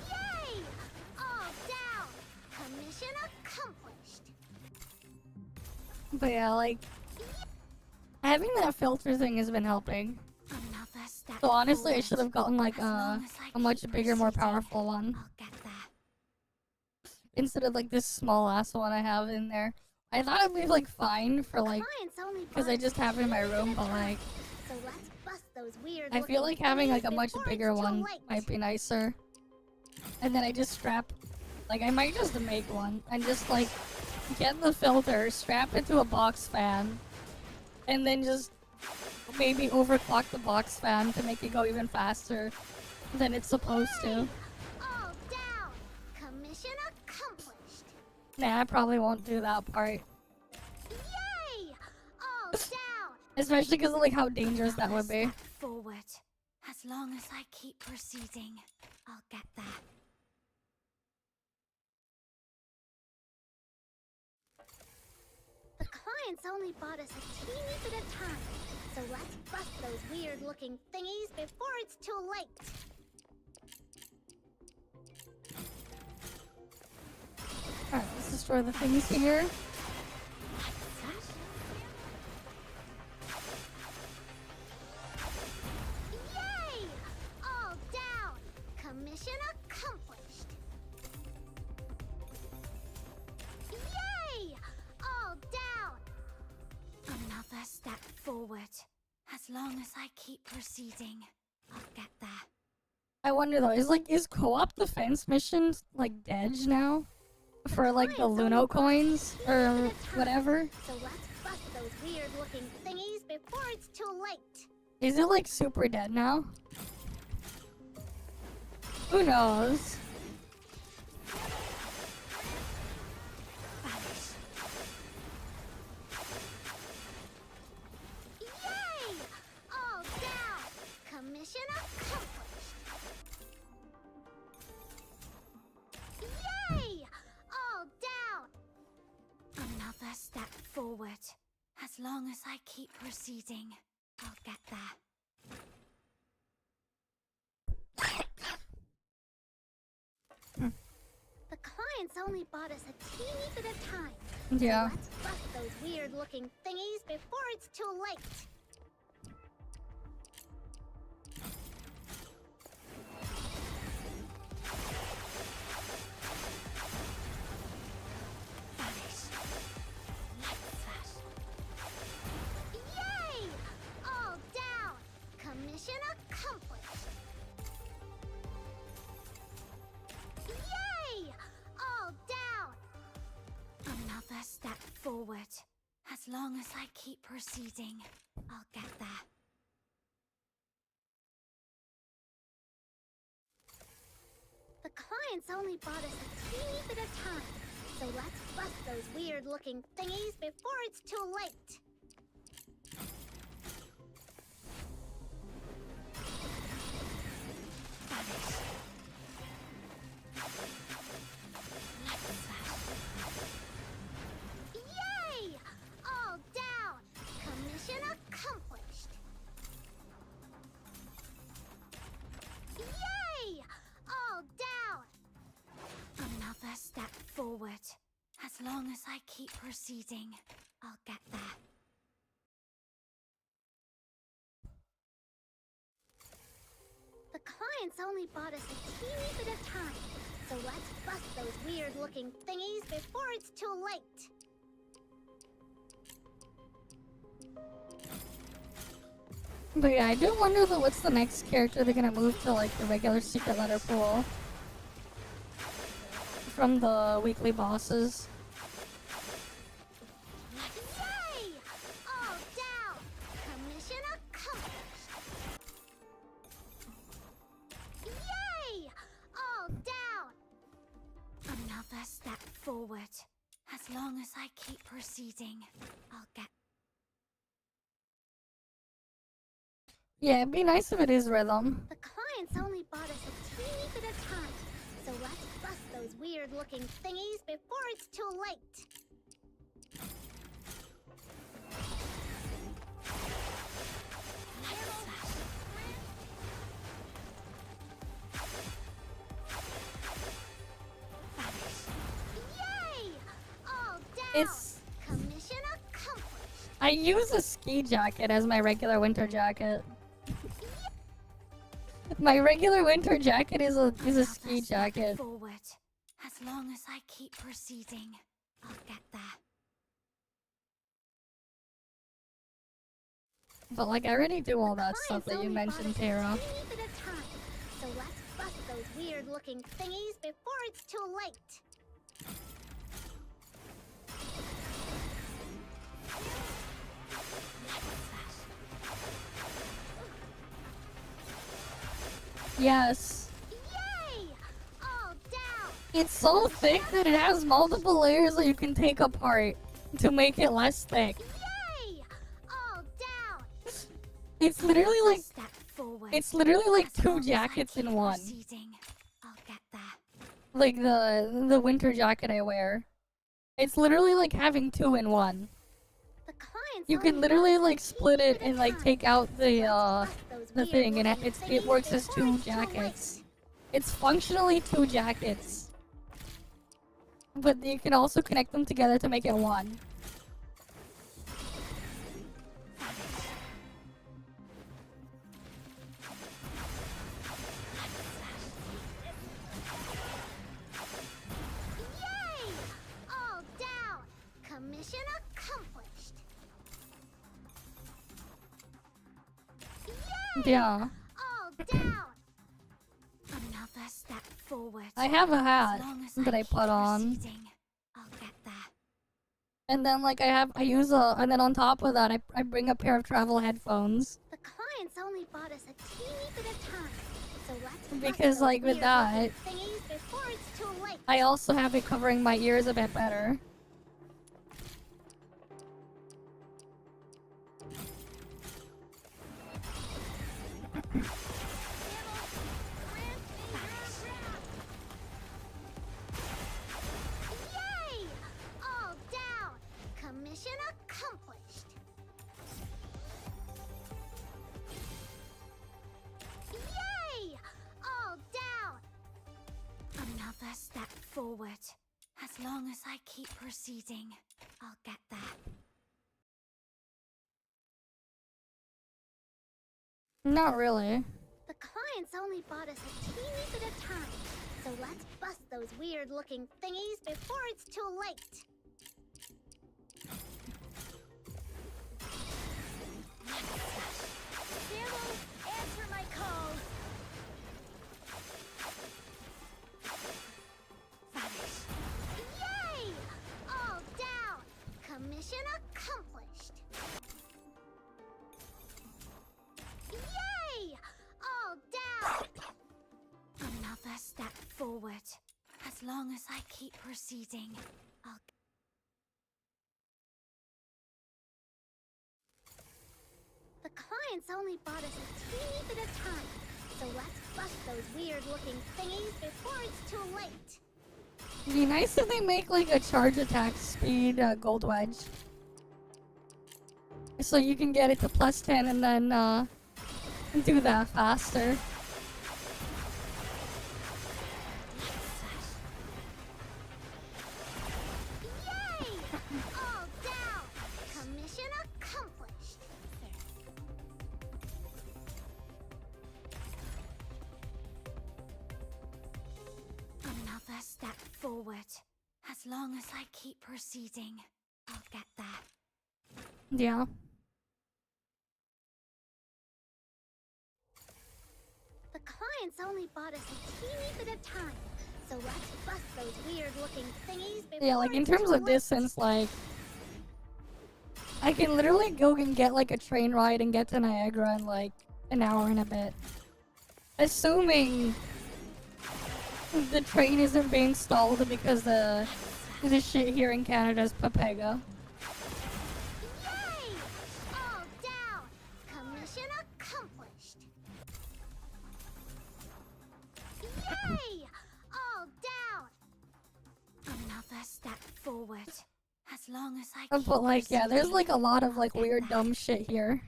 Yay! All down! Commission accomplished! But yeah, like having that filter thing has been helping. Another step So honestly, I forward. should have gotten like As long as I a much keep bigger, more proceeding, powerful one I'll get there. instead of like this small ass one I have in there. I thought it'd be like fine for like Clients only because I bought just have it in my room, but like So let's bust those weird I feel like having like a much before bigger it's too one late. might be nicer. And then I just strap, like I might just make one and just like get the filter, strap it to a box fan, and then just maybe overclock the box fan to make it go even faster than it's supposed to. All down. Commission accomplished. Nah, I probably won't do that part. Yay! All down. Especially because of like how dangerous that would be. Forward. As long as I keep proceeding, I'll get there. The clients only bought us a teeny bit of time, so let's bust those weird-looking thingies before it's too late. Alright, let's destroy the things here. Yay! All down! Commission accomplished! Yay! All down! Another step forward. As long as I keep proceeding, I'll get there. I wonder though, is co-op defense missions like dead now? For like the Luno coins or whatever? So let's bust those weird-looking thingies before it's too late. Is it like super dead now? Who knows? Yay! All down! Commission accomplished! Yay! All forward. As long as I keep proceeding, I'll get there. The clients only bought us a teeny bit of time. Yeah. So let's bust those weird-looking thingies before it's too late. Yay! All down! Commission accomplished! Yay! All down! Another step forward. As long as I keep proceeding, I'll get there. The clients only bought us a teeny bit of time. So let's bust those weird-looking thingies before it's too late. Yay! All down! Commission accomplished! Yay! All down! Another step forward. As long as I keep proceeding, I'll get there. The clients only bought us a teeny bit of time. So let's bust those weird-looking thingies before it's too late. But yeah, I do wonder though what's the next character they're gonna move to like the regular secret letter pool from the weekly bosses. Yay! All down! Commission accomplished! Yay! All down! Another step forward. As long as I keep proceeding, I'll get... Yeah, it'd be nice if it is rhythm. The clients only bought us a teeny bit of time. So let's bust those weird-looking thingies before it's too late. Yay! All down! It's... Commission accomplished! I use a ski jacket as my regular winter jacket. My regular winter jacket is a ski jacket. Forward. As long as I keep proceeding, I'll get there. But like I already do all that stuff that you mentioned, Tara. Bit of time. So let's bust those weird-looking thingies before it's too late. Yes. Yay! All down! It's so thick that it has multiple layers that you can take apart to make it less thick. Yay! All down! It's literally like Step forward. it's literally like As long two as I jackets keep in one. proceeding, I'll get there. Like the winter jacket I wear. It's literally like having two in one. The clients You can only literally bought us a like split teeny it bit and of like time. take out the Bust those thing and weird-looking it works thingies as before two it's too jackets. late. It's functionally two jackets. But you can also connect them together to make it one. Yay! All down! Commission accomplished! Yay! Yeah. All down! Another step forward. I have a As hat long as that I keep put on. proceeding, I'll get there. And then like and then on top of that I bring a pair of travel headphones. The clients only bought us a teeny bit of time. So let's bust Because those like with that, weird-looking thingies before it's too late. I also have it covering my ears a bit better. Yay! All down! Commission accomplished. Yay! All down! Another step forward. As long as I keep proceeding, I'll get there. Not really. The clients only bought us a teeny bit of time, so let's bust those weird-looking thingies before it's too late. Zero, answer my call. Vanish. Yay! All down! Commission accomplished. Yay! All down! Another step forward. As long as I keep proceeding, I'll... The clients only bought us a teeny bit of time, so let's bust those weird-looking thingies before it's too late. It'd be nice if they make like a charge attack speed gold wedge. So you can get it to +10 and then do that faster. Yay! All down! Commission accomplished. Another step forward. As long as I keep proceeding, I'll get there. Yeah. The clients only bought us a teeny bit of time, so let's bust those weird-looking thingies before Yeah, like in it's terms too of late. distance, like I can literally go and get like a train ride and get to Niagara in like an hour and a bit. Assuming the train isn't being stalled because the shit here in Canada is Papega. Yay! All down! Commission accomplished. Yay! All down! Another step forward. As long as I keep But like, yeah, there's like a lot of like weird dumb shit here.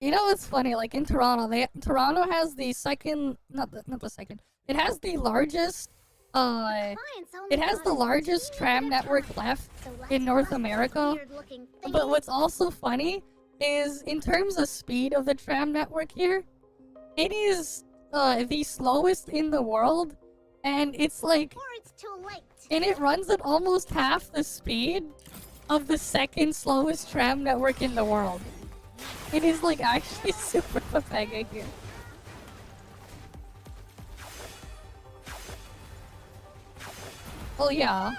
You know what's funny? Like in Toronto, Toronto has the second, not the second. It has the largest, it has the largest tram network left in North America. But what's also funny is in terms of speed of the tram network here, it is the slowest in the world, and it's like, Before it's too late. and it runs at almost half the speed of the second slowest tram network in the world. It is like actually super Papega here. Well, yeah. Yay!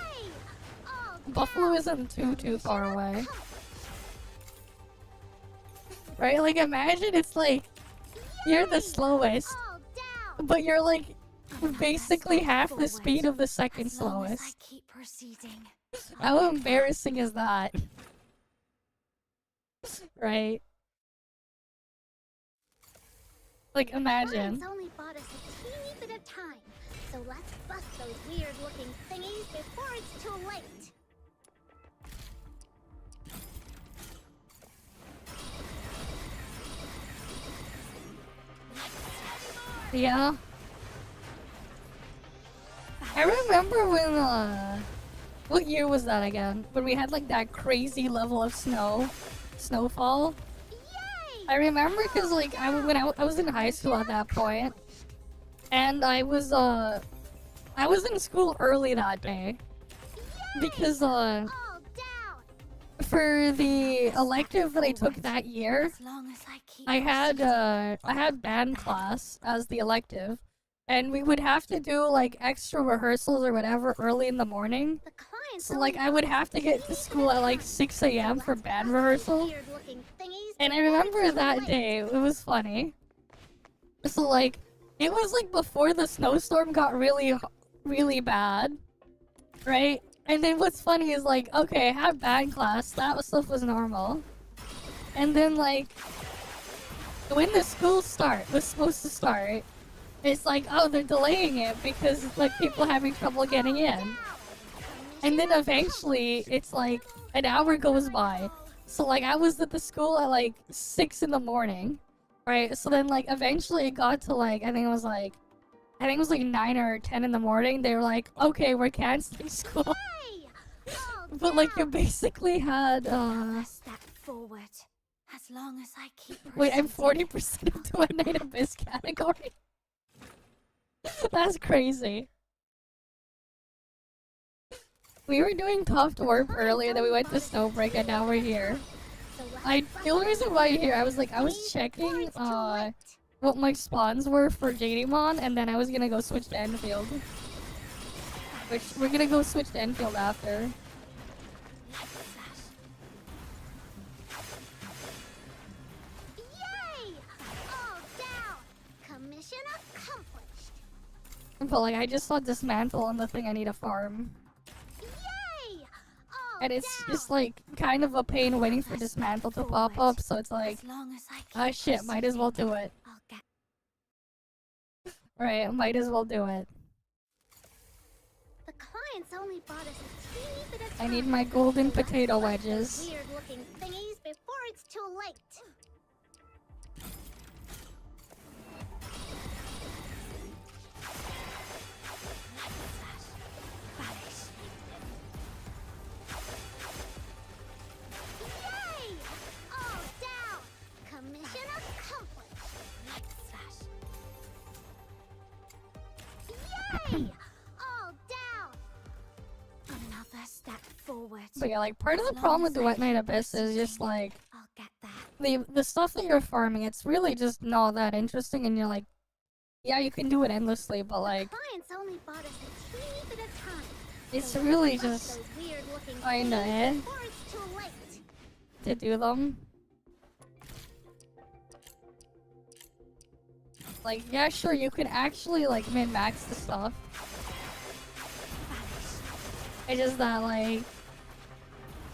All Buffalo isn't too far away. Right? Like imagine it's like you're the slowest, all down! but you're like basically half the speed of the second As long as I slowest. keep proceeding. How embarrassing is that? Right? Like imagine. Clients only bought us a teeny bit of time, so let's bust those weird-looking thingies before it's too late. Yeah. I remember when, what year was that again? When we had like that crazy level of snowfall. Yay! I remember because like I was in high school at that point, and I was in school early that day because All down! for the elective that I took that year, As long as I keep I proceeding. had band class as the elective, and we would have to do like extra rehearsals or whatever early in the morning. The clients So like I would have to get to school at like 6 a.m. for band rehearsal. weird-looking thingies And I before it's remember too that late. day, it was funny. So like, it was like before the snowstorm got really bad, right? And then what's funny is like, okay, I had band class, that stuff was normal. And then like, when the school was supposed to start, it's like, oh, they're delaying it because like people having trouble getting in. And then eventually, it's like an hour goes by. So like I was at the school at like 6 in the morning, right? So then like eventually it got to like I think it was like 9 or 10 in the morning. They were like, okay, we're canceling school. But like you basically had Step forward. As long as I keep wait, I'm proceeding. 40% into a Night Abyss category. That's crazy. We were doing ToF Dwarf earlier, then we went to Snowbreak, and now we're here. The only reason why you're here, I was checking what my spawns were for JDmon, and then I was gonna go switch to Enfield. Which we're gonna go switch to Enfield after. Yay! All down! Commission accomplished! But like I just saw dismantle on the thing I need to farm. Yay! All And it's down! just like kind of a pain waiting for dismantle to pop up, so it's like, As long as I keep ah shit, might as well do it. I'll get Right, might as well do it. The clients only bought us a teeny bit of I time. need my golden So let's potato bust those wedges. weird-looking thingies before it's too late. Yay! All down! Commission accomplished! Yay! All down! another step forward. But yeah, like part of the problem with the Wet Night Abyss is just like I'll get that. the stuff that you're farming, it's really just not that interesting, and you're like, yeah, you can do it endlessly, but like Clients only bought us a teeny bit of time. it's So really let's bust just those weird-looking kinda thingies before it's too late. to do them. Like, yeah, sure, you can actually like min-max the stuff. It's just that like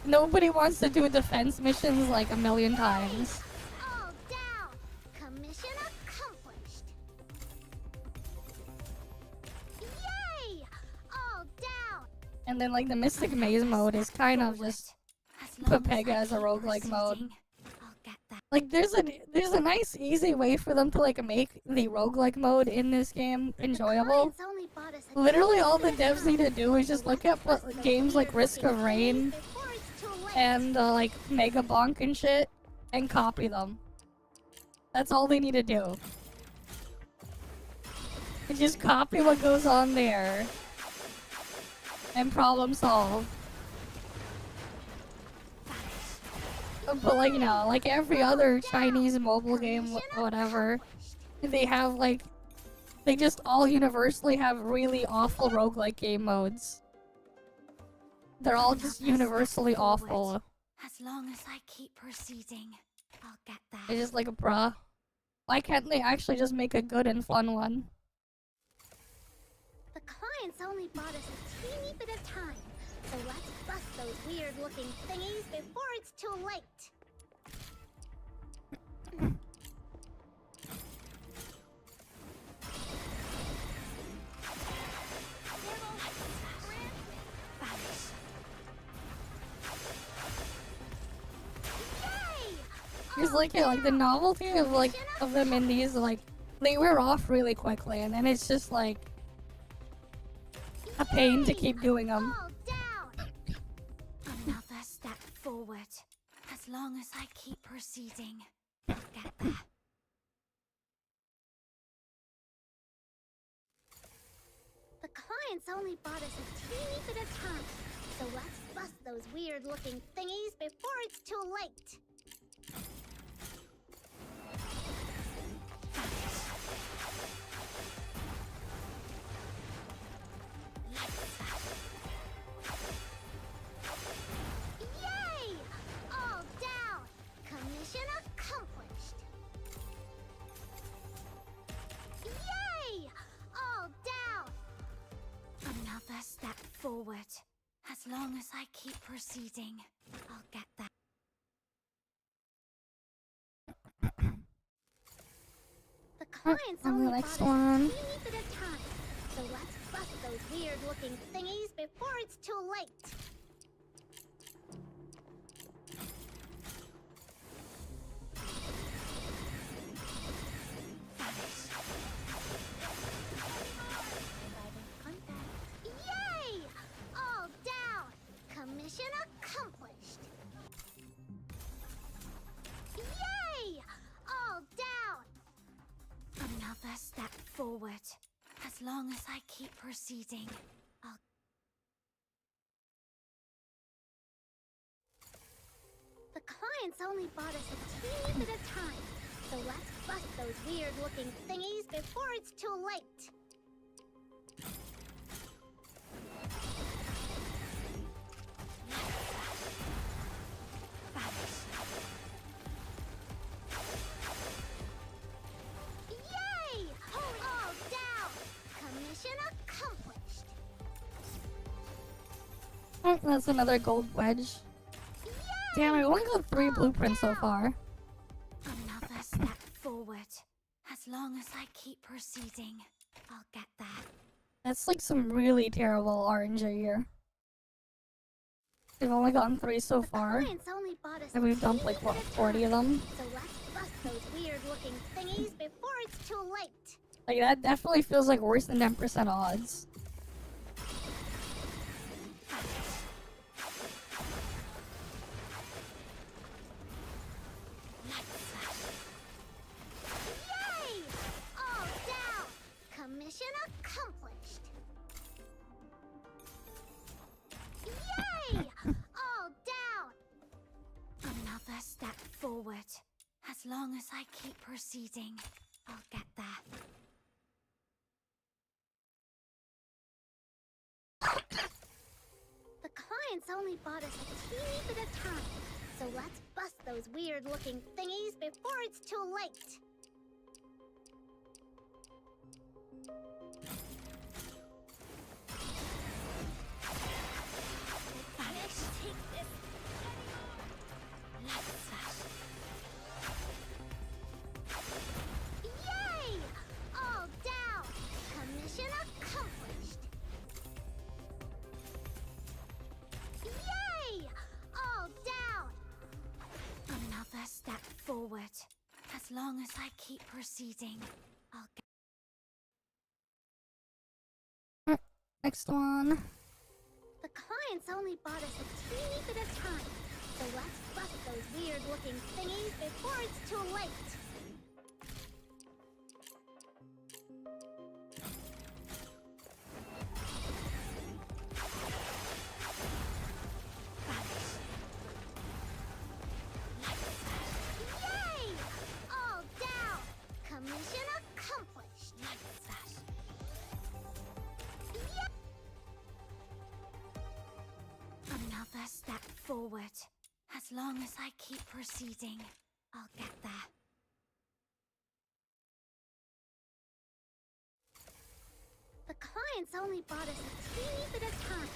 nobody wants to do defense missions like a million times. All down! Commission accomplished! Yay! All down! And then like the Mystic Maze mode is kind of just put Pega as a roguelike mode. Like there's a nice easy way for them to like make the roguelike mode in this game enjoyable. Clients only bought us a Literally teeny all bit the of devs time. need to do is just So look let's at bust those games like Risk of weird-looking Rain thingies before it's too late. and like Mega Bonk and shit and copy them. That's all they need to do. And just copy what goes on there and problem solve. But like, you know, like every other Chinese mobile game, whatever, they have like, they just all universally have really awful roguelike game modes. They're all just universally awful. As long as I keep proceeding, I'll get that. It's just like, bruh, why can't they actually just make a good and fun one? The clients only bought us a teeny bit of time. So let's bust those weird-looking thingies before it's too late. Because like, yeah, like the novelty of like of them in these, like, they wear off really quickly, and then it's just like a pain to keep doing them. All down! Another step forward. As long as I keep proceeding, I'll get that. The clients only bought us a teeny bit of time. So let's bust those weird-looking thingies before it's too late. Yay! All down! Commission accomplished! Yay! All down! Another step forward. As long as I keep proceeding, I'll get that. The clients On the only next bought us one. a teeny bit of time. So let's bust those those weird-looking thingies before it's too late. Yay! All down! Commission accomplished! Yay! All down! Another step forward. As long as I keep proceeding, I'll... The clients only bought us a teeny bit of time, so let's bust those weird-looking thingies before it's too late. Yay! All down! Commission accomplished! Oh, that's another gold wedge. Damn, I only got 3 blueprints so far. Another step forward. As long as I keep proceeding, I'll get that. That's like some really terrible RNG here. We've only gotten 3 so far. Clients only bought us And we've dumped like, what, 40 of them? So let's bust those weird-looking thingies before it's too late. Like, that definitely feels like worse than 10% odds. Yay! All down! Commission accomplished! Yay! All down! Another step forward. As long as I keep proceeding, I'll get that. The clients only bought us a teeny bit of time, so let's bust those weird-looking thingies before it's too late. Let's take this. Yay! All down! Commission accomplished! Yay! All down! Another step forward. As long as I keep proceeding, I'll get... Next one. The clients only bought us a teeny bit of time, so let's bust those weird-looking thingies before it's too late. Yay! All down! Commission accomplished! Yay! Another step forward. As long as I keep proceeding, I'll get there. The clients only bought us a teeny bit of time,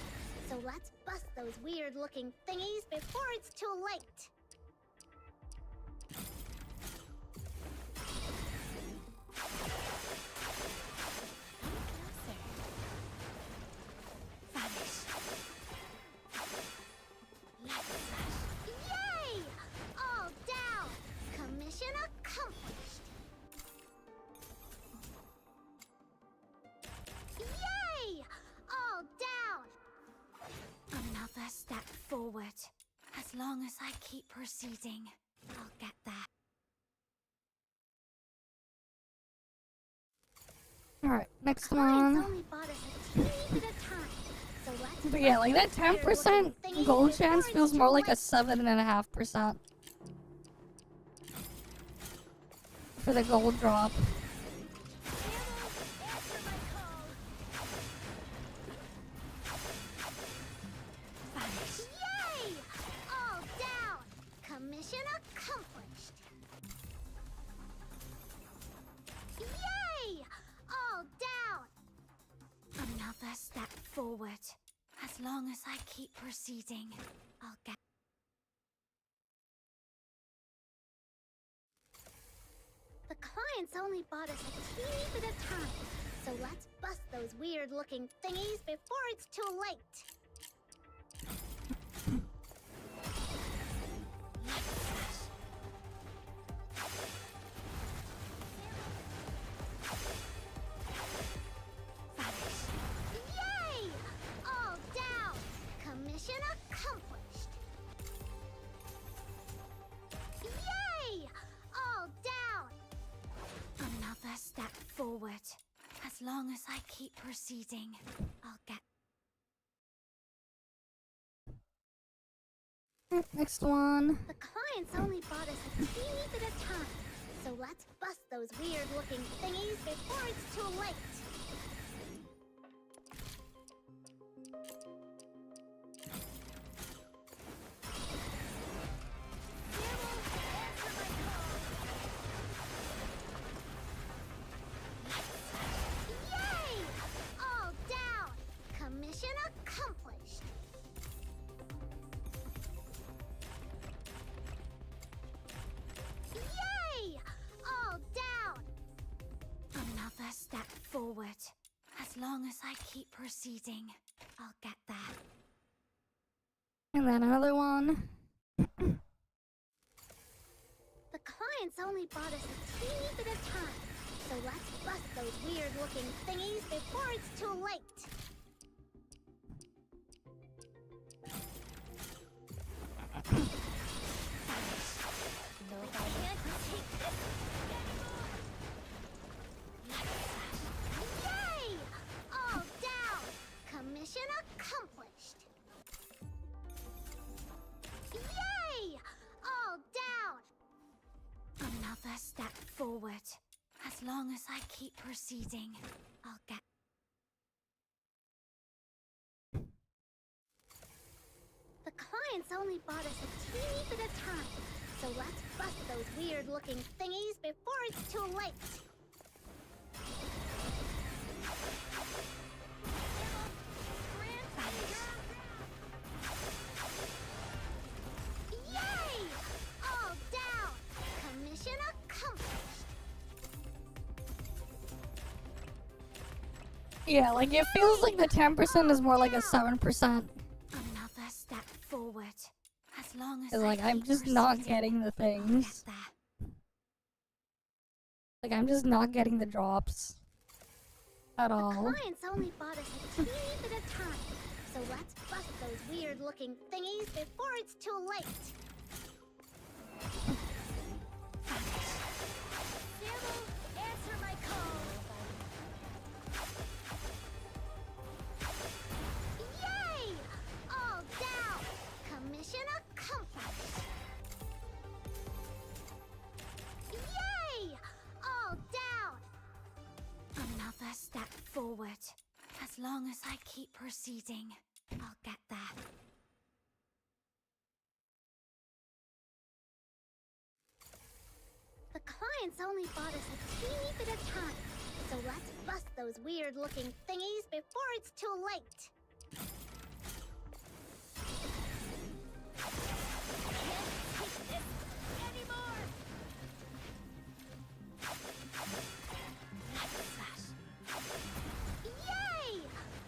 so let's bust those weird-looking thingies before it's too late. Yay! All down! Commission accomplished! Yay! All down! Another step forward. As long as I keep proceeding, I'll get there. Alright, next Clients one. only bought us a teeny bit of time, so let's But yeah, like that 10% gold chance feels more like a 7.5% for the gold drop. Yay! All down! Commission accomplished! Yay! All down! Another step forward. As long as I keep proceeding, I'll get... The clients only bought us a teeny bit of time, So let's bust those weird-looking thingies before it's too late. Yay! All down! Commission accomplished! Yay! All down! Another step forward. As long as I keep proceeding, I'll get... Next one. The clients only bought us a teeny bit of time, so let's bust those weird-looking thingies before it's too late. Yay! All down! Commission accomplished! Yay! All down! Another step forward. As long as I keep proceeding, I'll get there. And then another one. The clients only bought us a teeny bit of time, so let's bust those weird-looking thingies before it's too late. Yay! All down! Commission accomplished! Yay! All down! Another step forward. As long as I keep proceeding, I'll get... The clients only bought us a teeny bit of time, so let's bust those weird-looking thingies before it's too late. Yay! All down! Commission accomplished! Yeah, like it feels like the 10% is more like a 7%. Another step forward. As long as Cause like I'm just not getting the things. Like I'm just not getting the drops. At all. Clients only bought us a teeny bit of time, so let's bust those weird-looking thingies before it's too late. Answer my call. Yay! All down! Commission accomplished! Yay! All down! Another step forward. As long as I keep proceeding, I'll get there. The clients only bought us a teeny bit of time, so let's bust those weird-looking thingies before it's too late. Yay!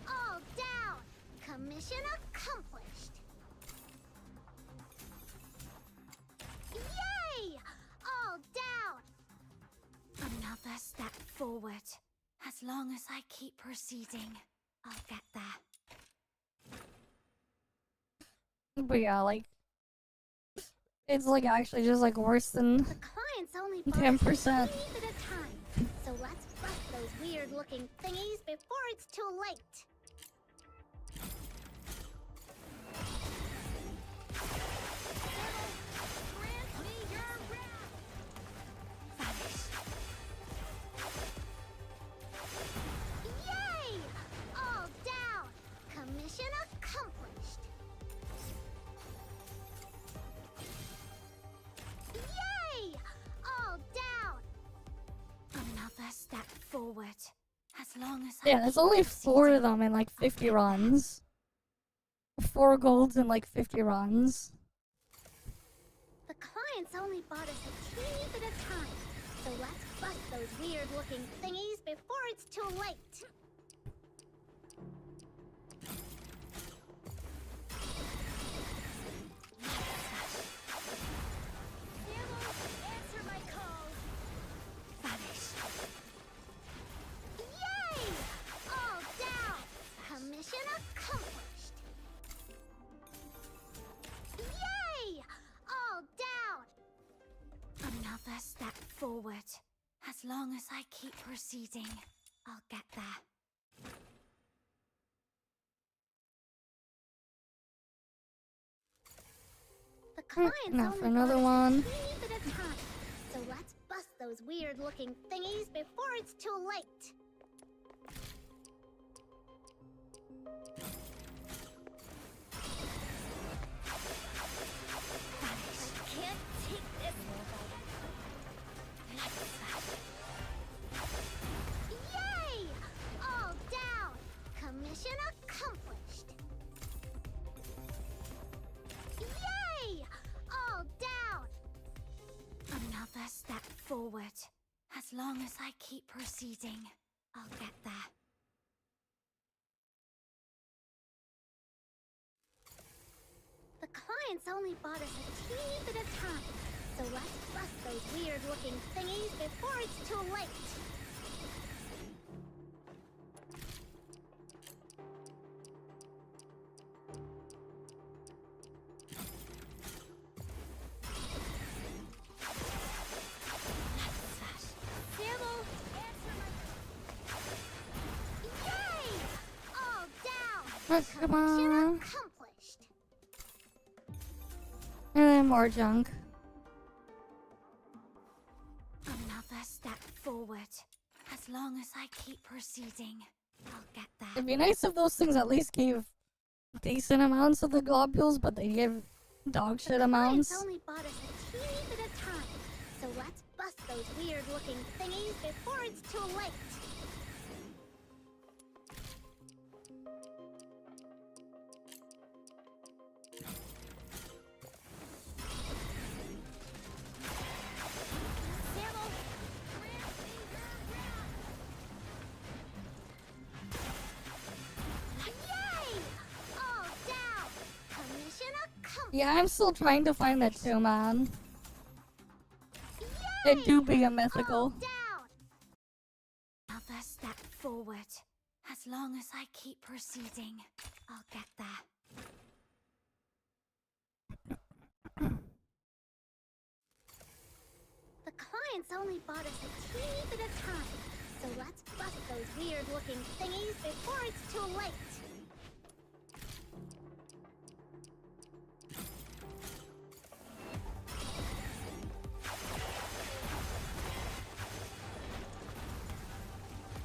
All down! Commission accomplished! Yay! All down! Another step forward. As long as I keep proceeding, I'll get there. But yeah, like it's like actually just like worse than The clients only bought 10%. us a teeny bit of time, so let's bust those weird-looking thingies before it's too late. Yay! All down! Commission accomplished! Yay! All down! Another step forward. As long as Yeah, there's only 4 of them in like 50 runs. 4 golds in like 50 runs. The clients only bought us a teeny bit of time, So let's bust those weird-looking thingies before it's too late. Answer my call. Vanish. Yay! All down! Commission accomplished. Yay! All down! Another step forward. As long as I keep proceeding, I'll get there. The client's now for only another got us one. a teeny bit of time, so let's bust those weird-looking thingies before it's too late. I can't take this. Yay! All down! Commission accomplished. Yay! All down! Another step forward. As long as I keep proceeding, I'll get there. The client's only bought us a teeny bit of time, so let's bust those weird-looking thingies before it's too late. Sample, answer my Yay! All down! Let's come Commission on. accomplished. And then more junk. Another step forward. As long as I keep proceeding, I'll get there. It'd be nice if those things at least gave decent amounts of the globules, but they give dog shit Client's amounts. only bought us a teeny bit of time, so let's bust those weird-looking thingies before it's too late. Yay! All down! Commission accomplished. Yeah, I'm still trying to find that too, man. It do be a mythical. Down! Another step forward. As long as I keep proceeding, I'll get there. The client's only bought us a teeny bit of time, so let's bust those weird-looking thingies before it's too late.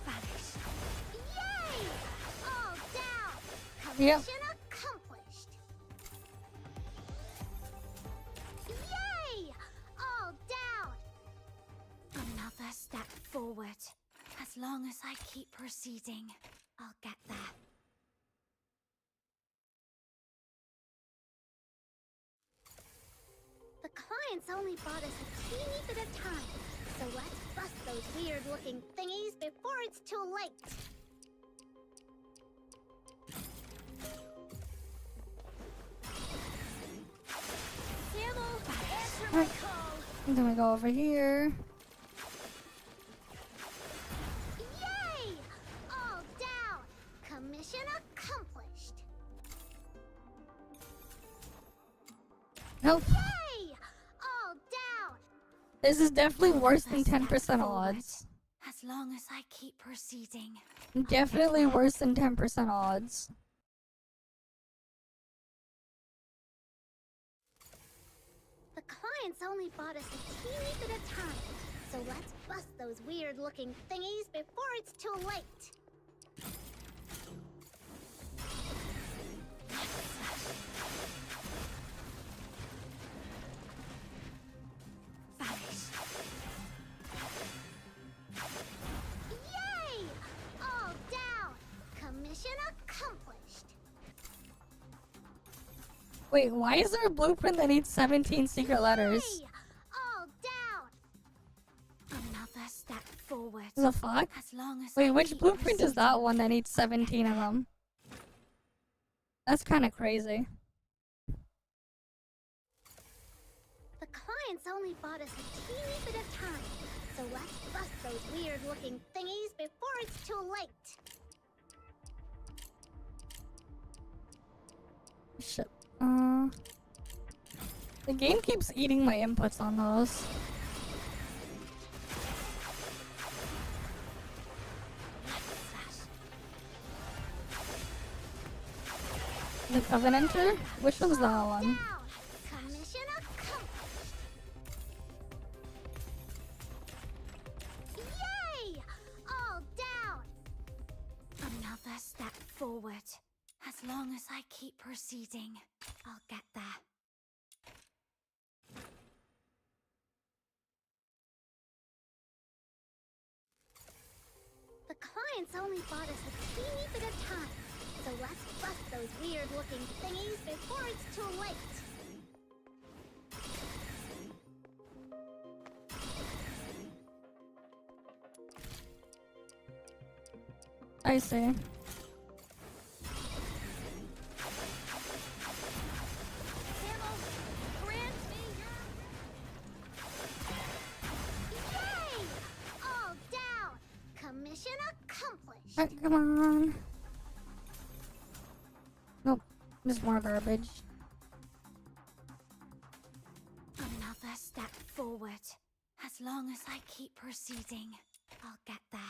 Vanish. Yay! All down! Yep. Commission accomplished. Yay! All down! Another step forward. As long as I keep proceeding, I'll get there. The client's only bought us a teeny bit of time, so let's bust those weird-looking thingies before it's too late. Sample, answer my call. Then we go over here. Yay! All down! Commission accomplished. Nope. Yay! All down! This is definitely worse than 10% odds. As long as I keep proceeding. Definitely worse than 10% odds. The client's only bought us a teeny bit of time, so let's bust those weird-looking thingies before it's too late. Vanish. Yay! All down! Commission accomplished. Wait, why is there a blueprint that needs 17 secret letters? Yay! All down! forward. The fuck? As long as Wait, I which keep blueprint is that proceeding. one that needs 17 of them? That's kind of crazy. The clients only bought us a teeny bit of time, so let's bust those weird-looking thingies before it's too late. Shit. The game keeps eating my inputs on those. The Covenanter? Which one's that one? Commission accomplished. Yay! All down. Another step forward. As long as I keep proceeding, I'll get there. The clients only bought us a teeny bit of time, so let's bust those weird-looking thingies before it's too late. I see. Yay! All down. Commission accomplished. Alright, come on. Nope, just more garbage. Another step forward. As long as I keep proceeding, I'll get there.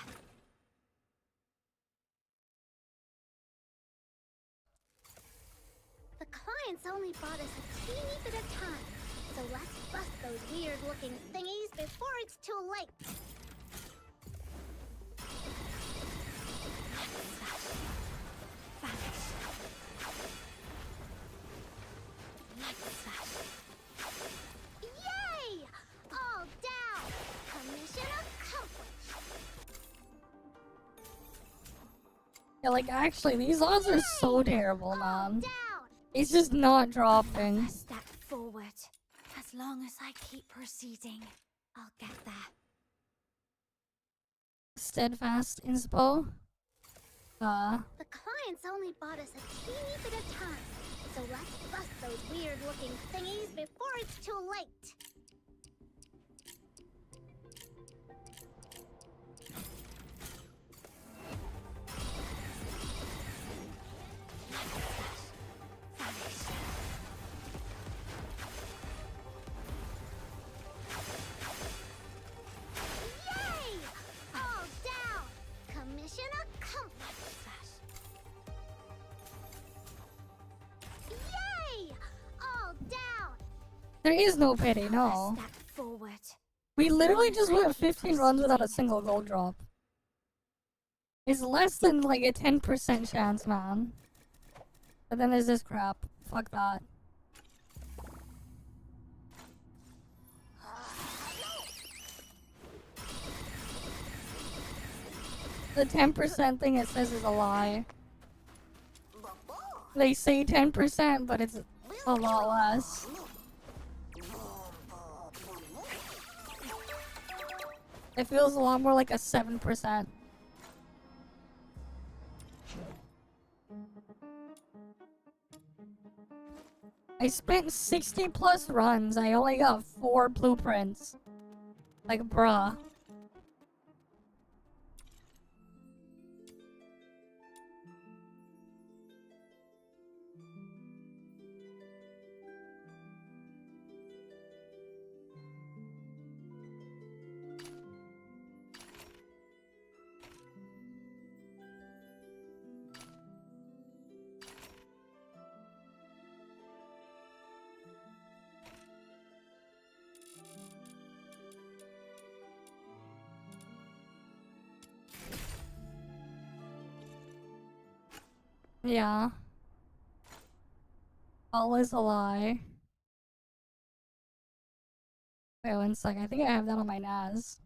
The clients only bought us a teeny bit of time, so let's bust those weird-looking thingies before it's too late. Yay! All down. Commission accomplished. Yeah, like actually, these odds are so terrible, man. Down. It's just not dropping. Another step forward. As long as I keep proceeding, I'll get there. Steadfast inspo. The clients only bought us a teeny bit of time, so let's bust those weird-looking thingies before it's too late. Yay! All down. Commission accomplished. Yay! All down. There is no pity, no. Step forward. We literally just went 15 runs without a single gold drop. It's less than like a 10% chance, man. But then there's this crap. Fuck that. The 10% thing it says is a lie. They say 10%, but it's a lot less. It feels a lot more like a 7%. I spent 60 plus runs. I only got 4 blueprints. Like, bruh. Yeah. All is a lie. Wait one sec, I think I have that on my NAS.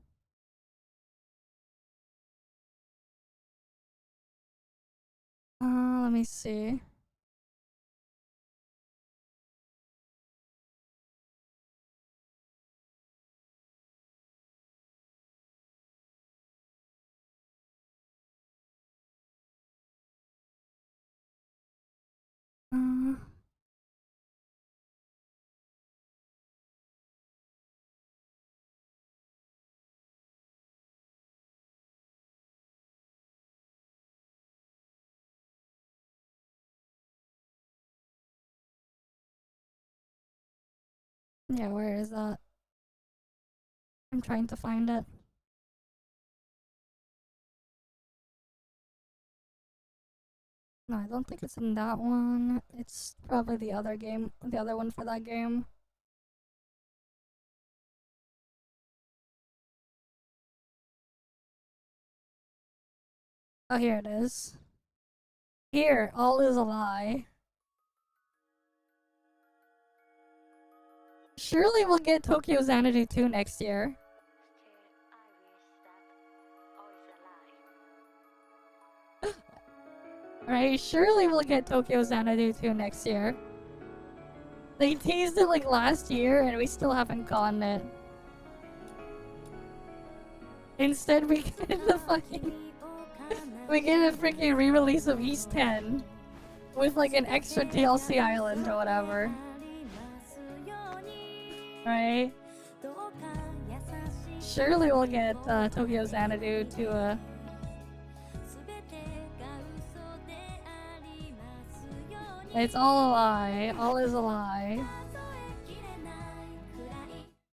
Let me see. Yeah, where is that? I'm trying to find it. No, I don't think it's in that one. It's probably the other game, the other one for that game. Oh, here it is. Here, all is a lie. Surely we'll get Tokyo Xanadu 2 next year. Right? Surely we'll get Tokyo Xanadu 2 next year. They teased it like last year and we still haven't gotten it. Instead we get the fucking... we get a freaking re-release of East 10 with like an extra DLC island or whatever. Right? Surely we'll get Tokyo Xanadu to It's all a lie. All is a lie.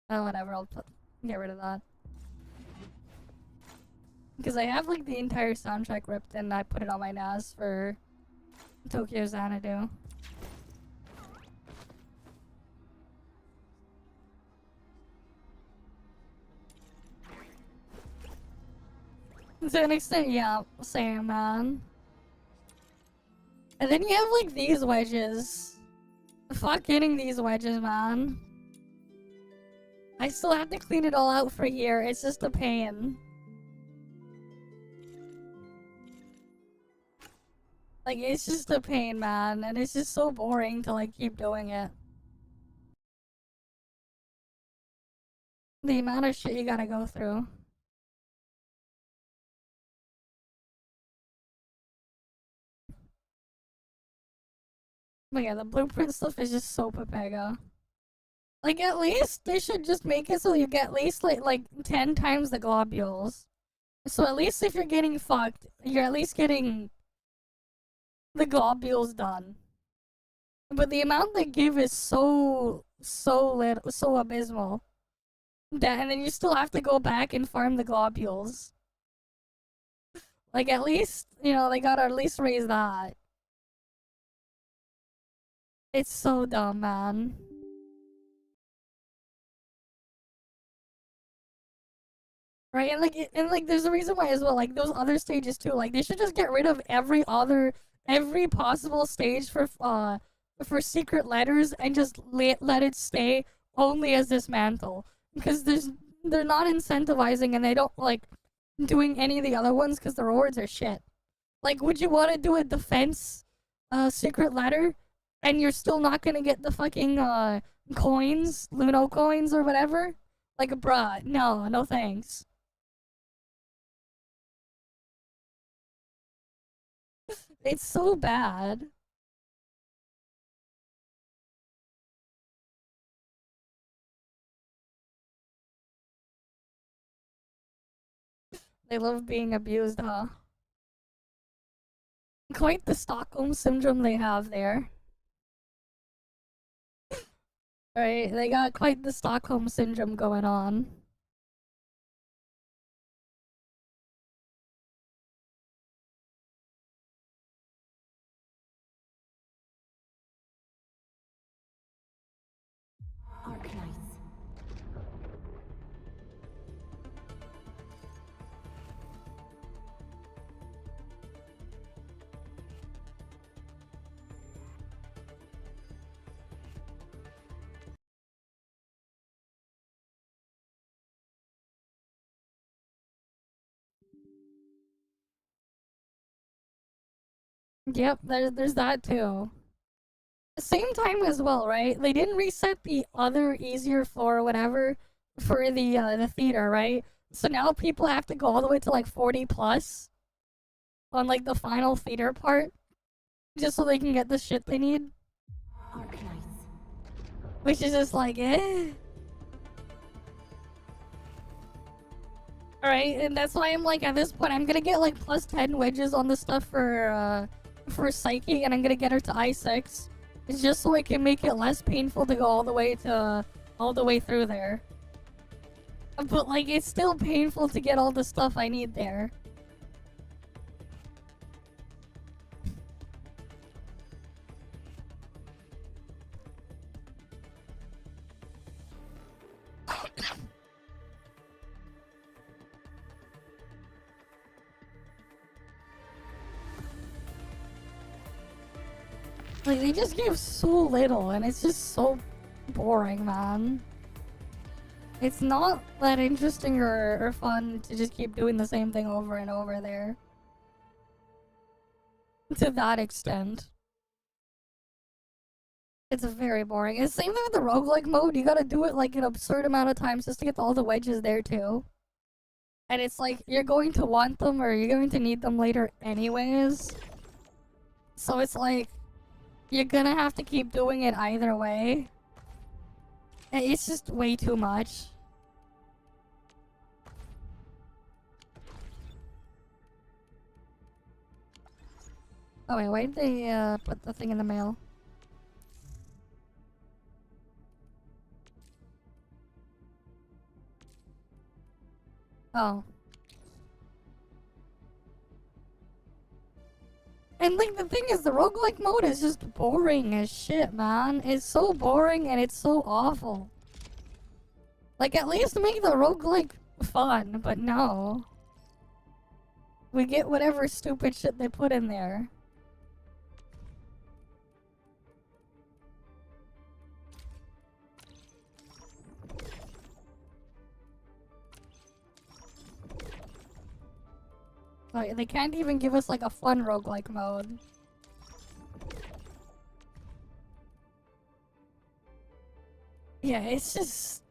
Oh, whatever. I'll get rid of that. Because I have like the entire soundtrack ripped and I put it on my NAS for Tokyo Xanadu. To an extent, yeah, same, man. And then you have like these wedges. Fuck getting these wedges, man. I still have to clean it all out for here. It's just a pain. Like, it's just a pain, man. And it's just so boring to like keep doing it. The amount of shit you gotta go through. But yeah, the blueprint stuff is just so Pepega. Like, at least they should just make it so you get at least like 10 times the globules. So at least if you're getting fucked, you're at least getting the globules done. But the amount they give is so abysmal. That, and then you still have to go back and farm the globules. Like, at least, you know, they gotta at least raise that. It's so dumb, man. Right, and like there's a reason why as well, like those other stages too, like they should just get rid of every possible stage for secret letters and just let it stay only as dismantle. Because they're not incentivizing and they don't like doing any of the other ones because the rewards are shit. Like, would you want to do a defense secret letter and you're still not gonna get the fucking coins, Luno coins or whatever? Like, bruh, no thanks. It's so bad. They love being abused, huh? Quite the Stockholm syndrome they have there. Right, they got quite the Stockholm syndrome going on. Yep, there's that too. Same time as well, right? They didn't reset the other easier floor or whatever for the theater, right? So now people have to go all the way to like 40 plus on like the final theater part just so they can get the shit they need. Which is just like, eh. Alright, and that's why I'm like, at this point, I'm gonna get like plus 10 wedges on the stuff for Psyche, and I'm gonna get her to I6. It's just so I can make it less painful to go all the way to all the way through there. But like, it's still painful to get all the stuff I need there. Like, they just give so little, and it's just so boring, man. It's not that interesting or fun to just keep doing the same thing over and over there. To that extent. It's very boring. It's the same thing with the roguelike mode. You gotta do it like an absurd amount of times just to get all the wedges there too. And it's like, you're going to want them or you're going to need them later anyways. So it's like, you're gonna have to keep doing it either way. And it's just way too much. Oh wait, why did they put the thing in the mail? Oh. And like the thing is, the roguelike mode is just boring as shit, man. It's so boring and it's so awful. Like, at least make the roguelike fun, but no. We get whatever stupid shit they put in there. Like, they can't even give us like a fun roguelike mode. Yeah, it's just...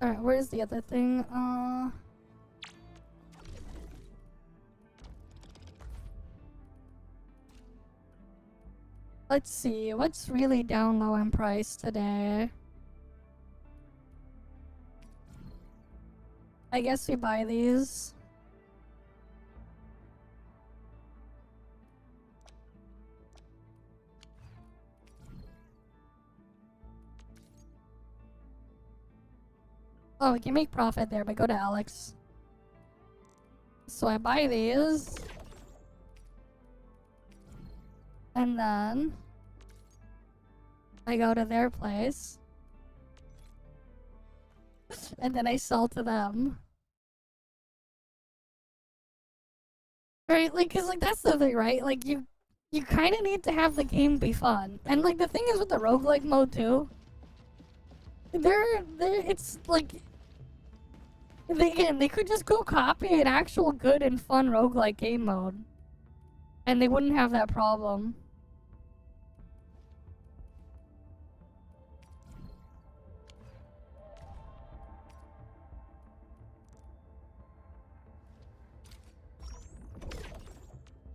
Alright, where's the other thing? Let's see, what's really down low in price today? I guess we buy these. Oh, we can make profit there, but go to Alex. So I buy these. And then I go to their place. And then I sell to them. Right, like, cause like that's the thing, right? Like you kind of need to have the game be fun. And like the thing is with the roguelike mode too. It's like they could just go copy an actual good and fun roguelike game mode. And they wouldn't have that problem.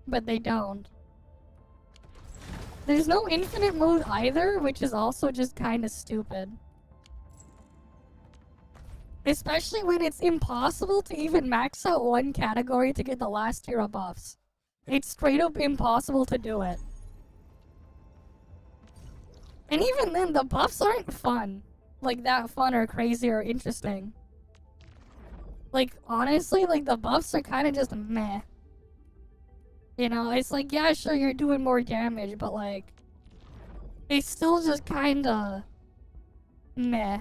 But they don't. There's no infinite mode either, which is also just kind of stupid. Especially when it's impossible to even max out one category to get the last tier of buffs. It's straight up impossible to do it. And even then, the buffs aren't fun. Like, that fun or crazy or interesting. Like, honestly, like, the buffs are kind of just meh. You know, it's like, yeah, sure, you're doing more damage, but like... They still just kinda... Meh.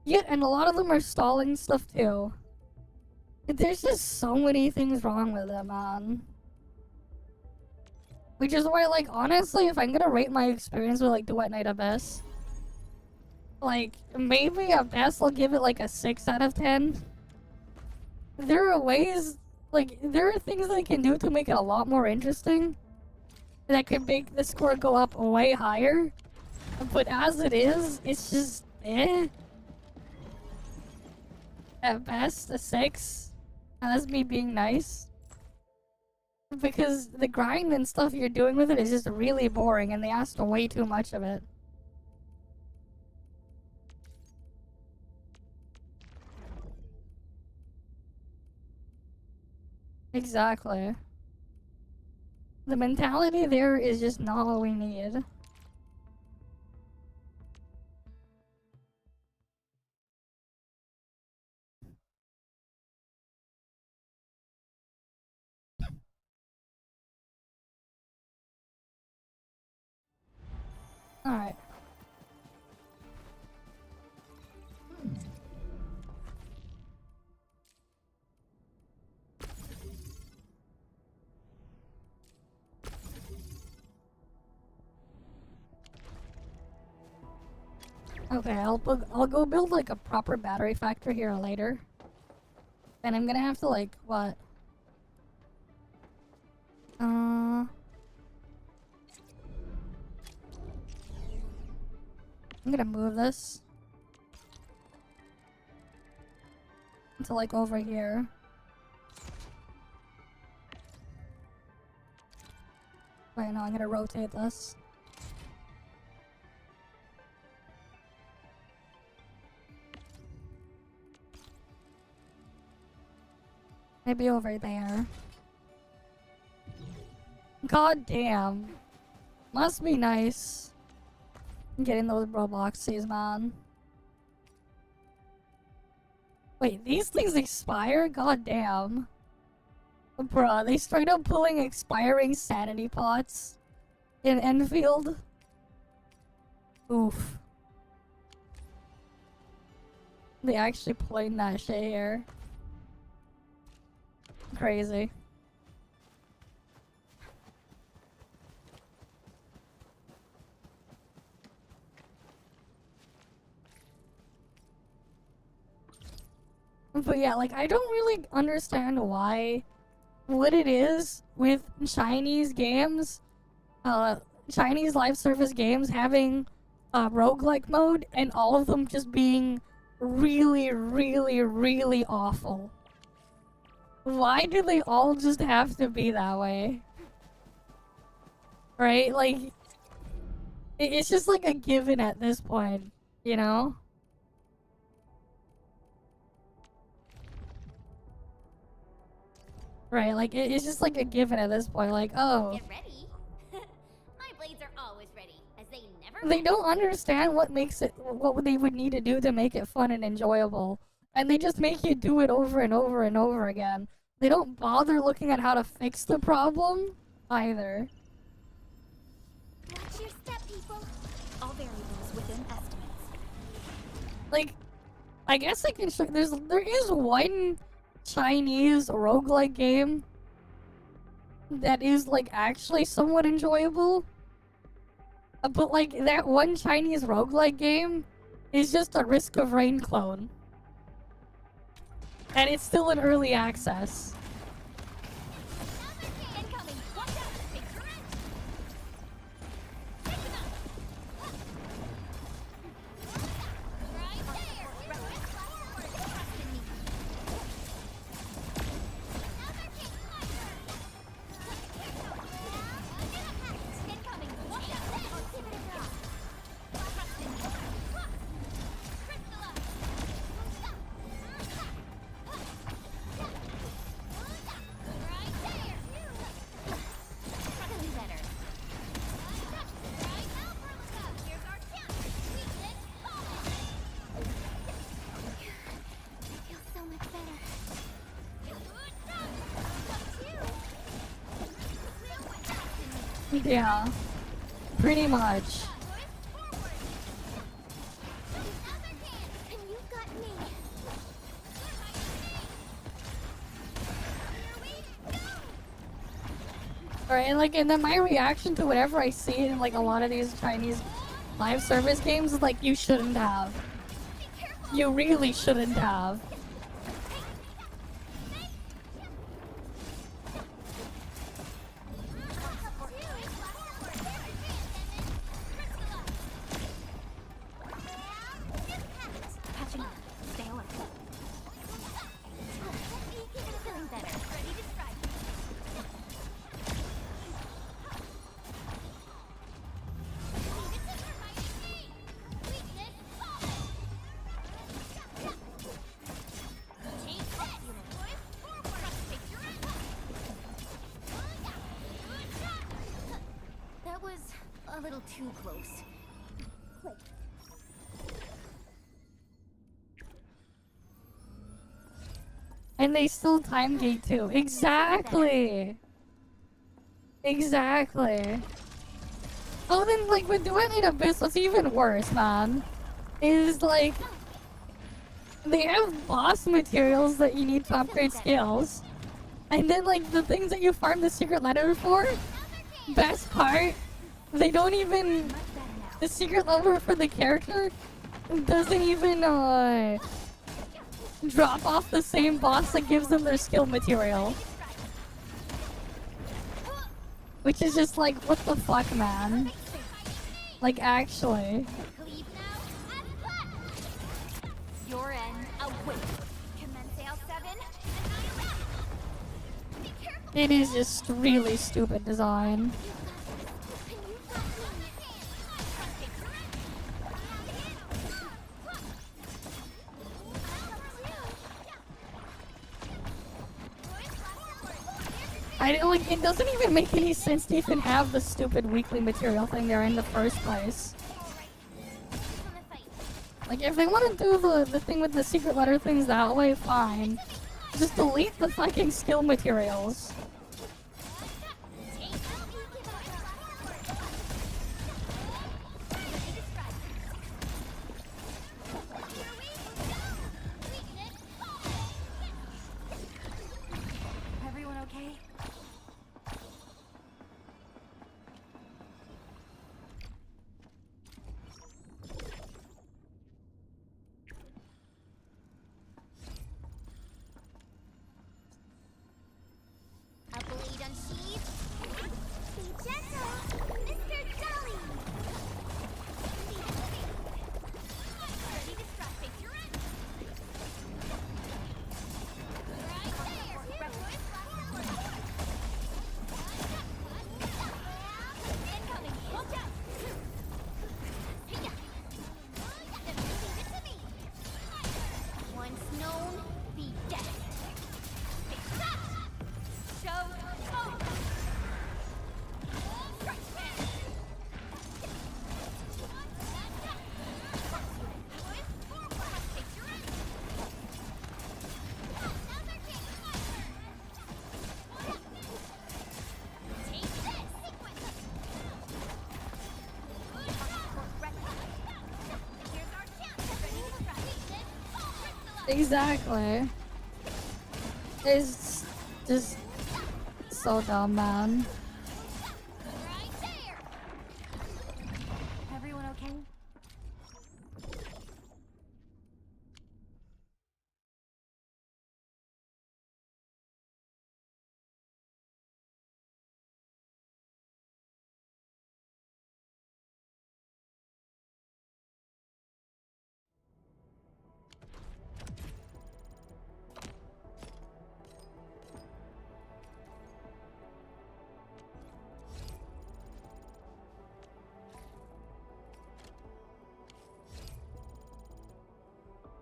Yeah, and a lot of them are stalling stuff too. There's just so many things wrong with it, man. Which is why, like, honestly, if I'm gonna rate my experience with, like, the Wet Night Abyss, like, maybe at best I'll give it, like, a 6 out of 10. There are ways, like, there are things they can do to make it a lot more interesting that could make the score go up way higher. But as it is, it's just, eh. At best, a 6. And that's me being nice. Because the grind and stuff you're doing with it is just really boring, and they asked way too much of it. Exactly. The mentality there is just not what we need. Alright. Okay, I'll go build like a proper battery factory here later. And I'm gonna have to like, what? I'm gonna move this to like over here. Wait, no, I'm gonna rotate this. Maybe over there. God damn. Must be nice. Getting those Robloxies, man. Wait, these things expire? God damn. Bruh, they straight up pulling expiring sanity pots in Enfield. Oof. They actually playing that shit here. Crazy. But yeah, like, I don't really understand why, what it is with Chinese games, Chinese live service games having roguelike mode and all of them just being really, really, really awful. Why do they all just have to be that way? Right? Like, it's just like a given at this point, you know? Right, like, it's just like a given at this point, like, oh. Get ready. My blades are always ready, as they never They don't understand what makes it, what they would need to do to make it fun and enjoyable. And they just make you do it over and over and over again. They don't bother looking at how to fix the problem, either. Watch your step, people. All variables within estimates. Like, I guess I can show, there is one Chinese roguelike game that is, like, actually somewhat enjoyable. But, like, that one Chinese roguelike game is just a Risk of Rain clone. And it's still in early access. Incoming. Watch out. Big current. Take them out. Right there. Trust in me. Incoming. Watch out. Give it a go. Trust in me. Crystallize. Yeah. Pretty much. And you've got me. Right, and then my reaction to whatever I see in like a lot of these Chinese live service games is like, you shouldn't have. You really shouldn't have. Patching up. Stay alert. Feeling better. Ready to strike. That was a little too close. Quick. And they still time gate too. Exactly. Exactly. Oh, then like with Dueling Abyss, what's even worse, man, is like they have boss materials that you need to upgrade skills, and then like the things that you farm the secret letter for. Best part, they don't even. The secret letter for the character doesn't even drop off the same boss that gives them their skill material. Which is just like, what the fuck, man? Like, actually. Your end away. Commence L7. It is just really stupid design. I don't like. It doesn't even make any sense to even have the stupid weekly material thing there in the first place. Like, if they want to do the thing with the secret letter things that way, fine. Just delete the fucking skill materials. Everyone okay? A blade unsheathed. Be gentle, Mr. Jolly. Ready to strike. Face your end. Right there. Incoming. Watch out. Hiya. Then leave it to me. Once known, be dead. Show off. Exactly. It's just so dumb, man. Everyone okay?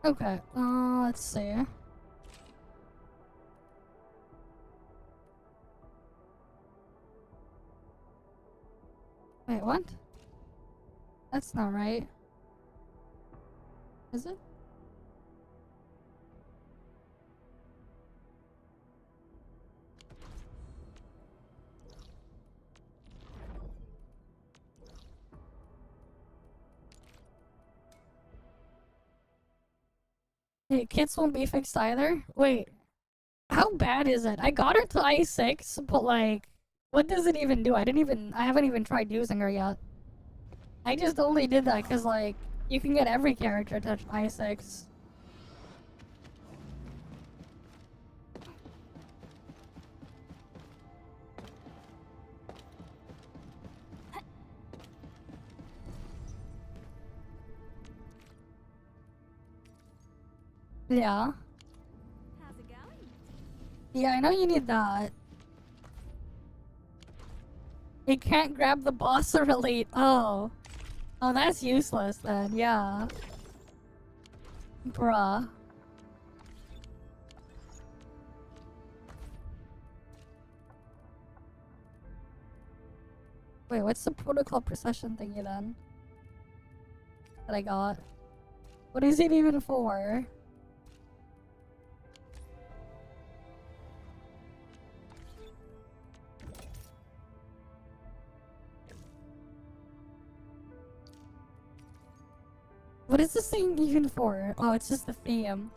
Okay, let's see. Wait, what? That's not right. Is it? Hey, kits won't be fixed either? Wait, how bad is it? I got her to I6, but like, what does it even do? I haven't even tried using her yet. I just only did that because like, you can get every character to touch I6. Yeah. How's it going? Yeah, I know you need that. It can't grab the boss or elite. Oh. Oh, that's useless then, yeah. Bruh. Wait, what's the protocol procession thingy then? That I got? What is it even for? What is this thing even for? Oh, it's just the theme.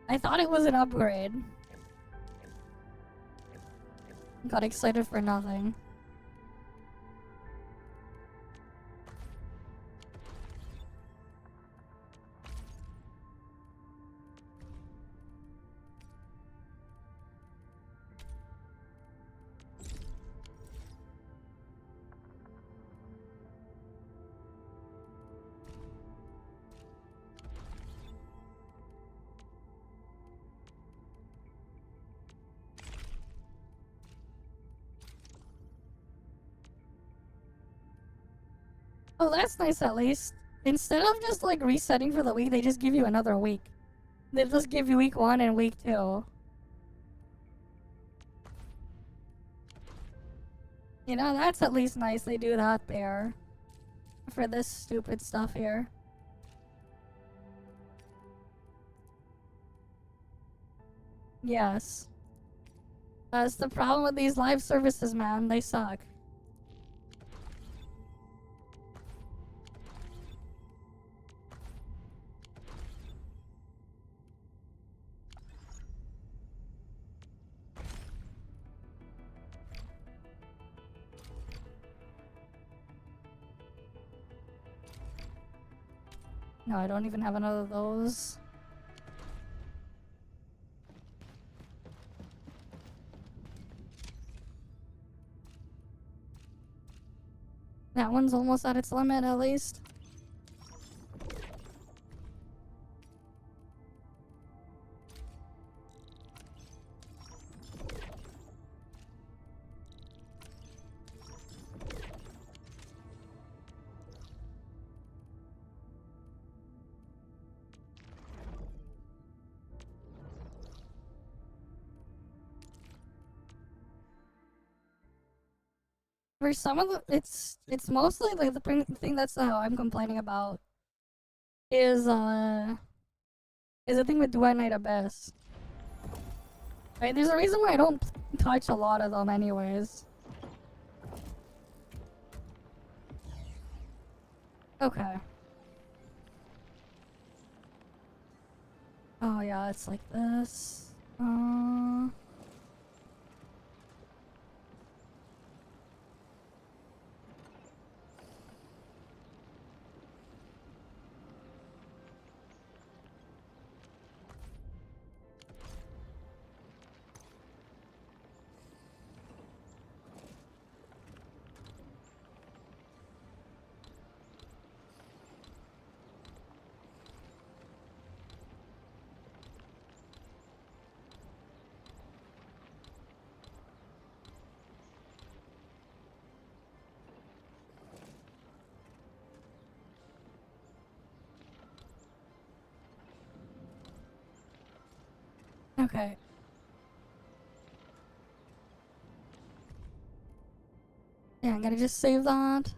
I thought it was an upgrade. Got excited for nothing. Oh, that's nice at least. Instead of just like resetting for the week, they just give you another week. They just give you week 1 and week 2. You know, that's at least nice they do that there. For this stupid stuff here. Yes. That's the problem with these live services, man. They suck. No, I don't even have another of those. That one's almost at its limit, at least. For some of the, it's mostly like the thing that's how I'm complaining about is the thing with Duet Night Abyss. Right, there's a reason why I don't touch a lot of them anyways. Okay. Oh yeah, it's like this. Okay. Yeah, I'm gonna just save that.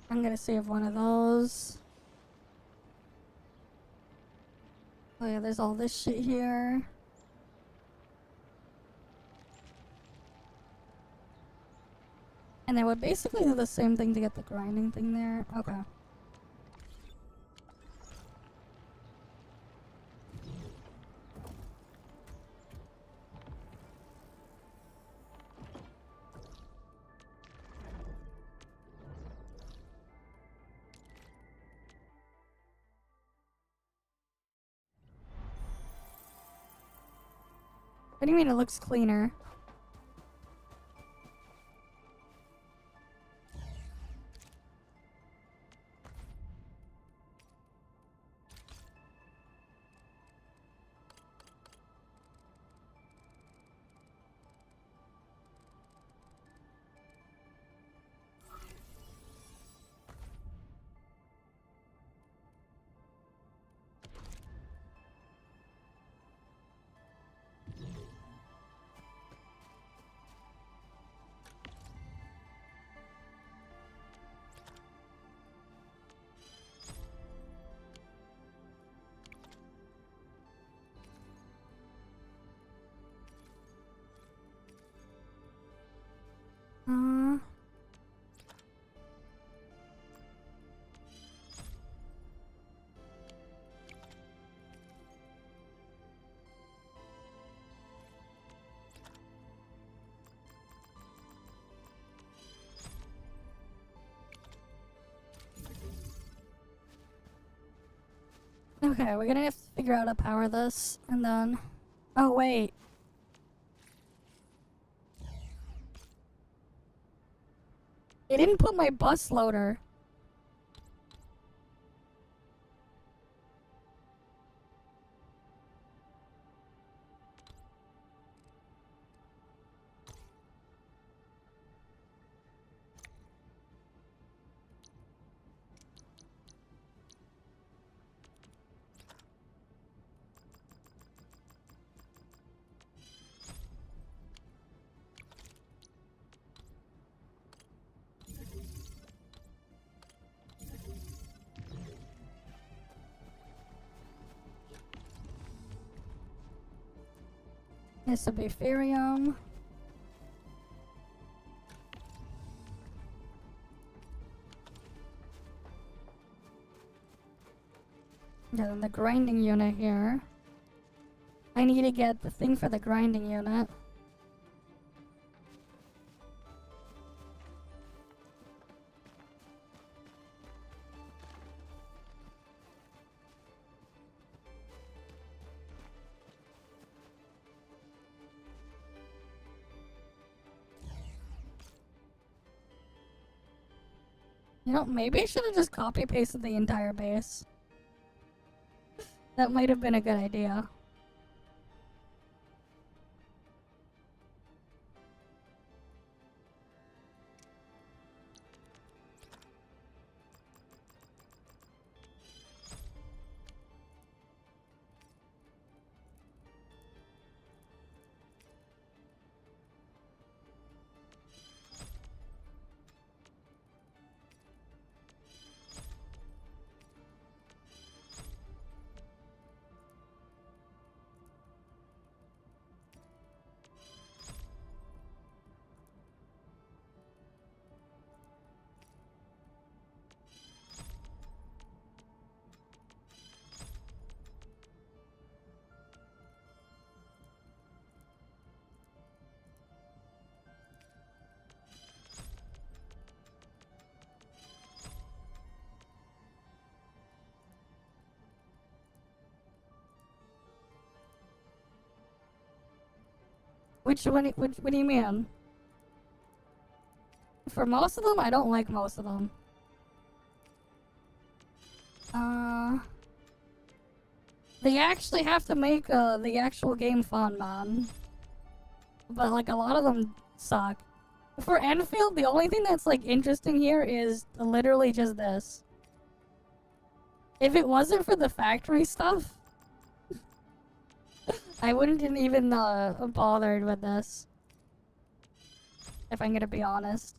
I'm gonna save one of those. Oh yeah, there's all this shit here. And I would basically do the same thing to get the grinding thing there. Okay. What do you mean it looks cleaner? Okay, we're gonna have to figure out how to power this, and then... Oh, wait. They didn't put my bus loader. It's a Bifarium. Yeah, then the grinding unit here. I need to get the thing for the grinding unit. You know, maybe I should have just copy-pasted the entire base. That might have been a good idea. Which one? What do you mean? For most of them, I don't like most of them. They actually have to make the actual game fun, man. But like a lot of them suck. For Enfield, the only thing that's like interesting here is literally just this. If it wasn't for the factory stuff, I wouldn't even bothered with this. If I'm gonna be honest.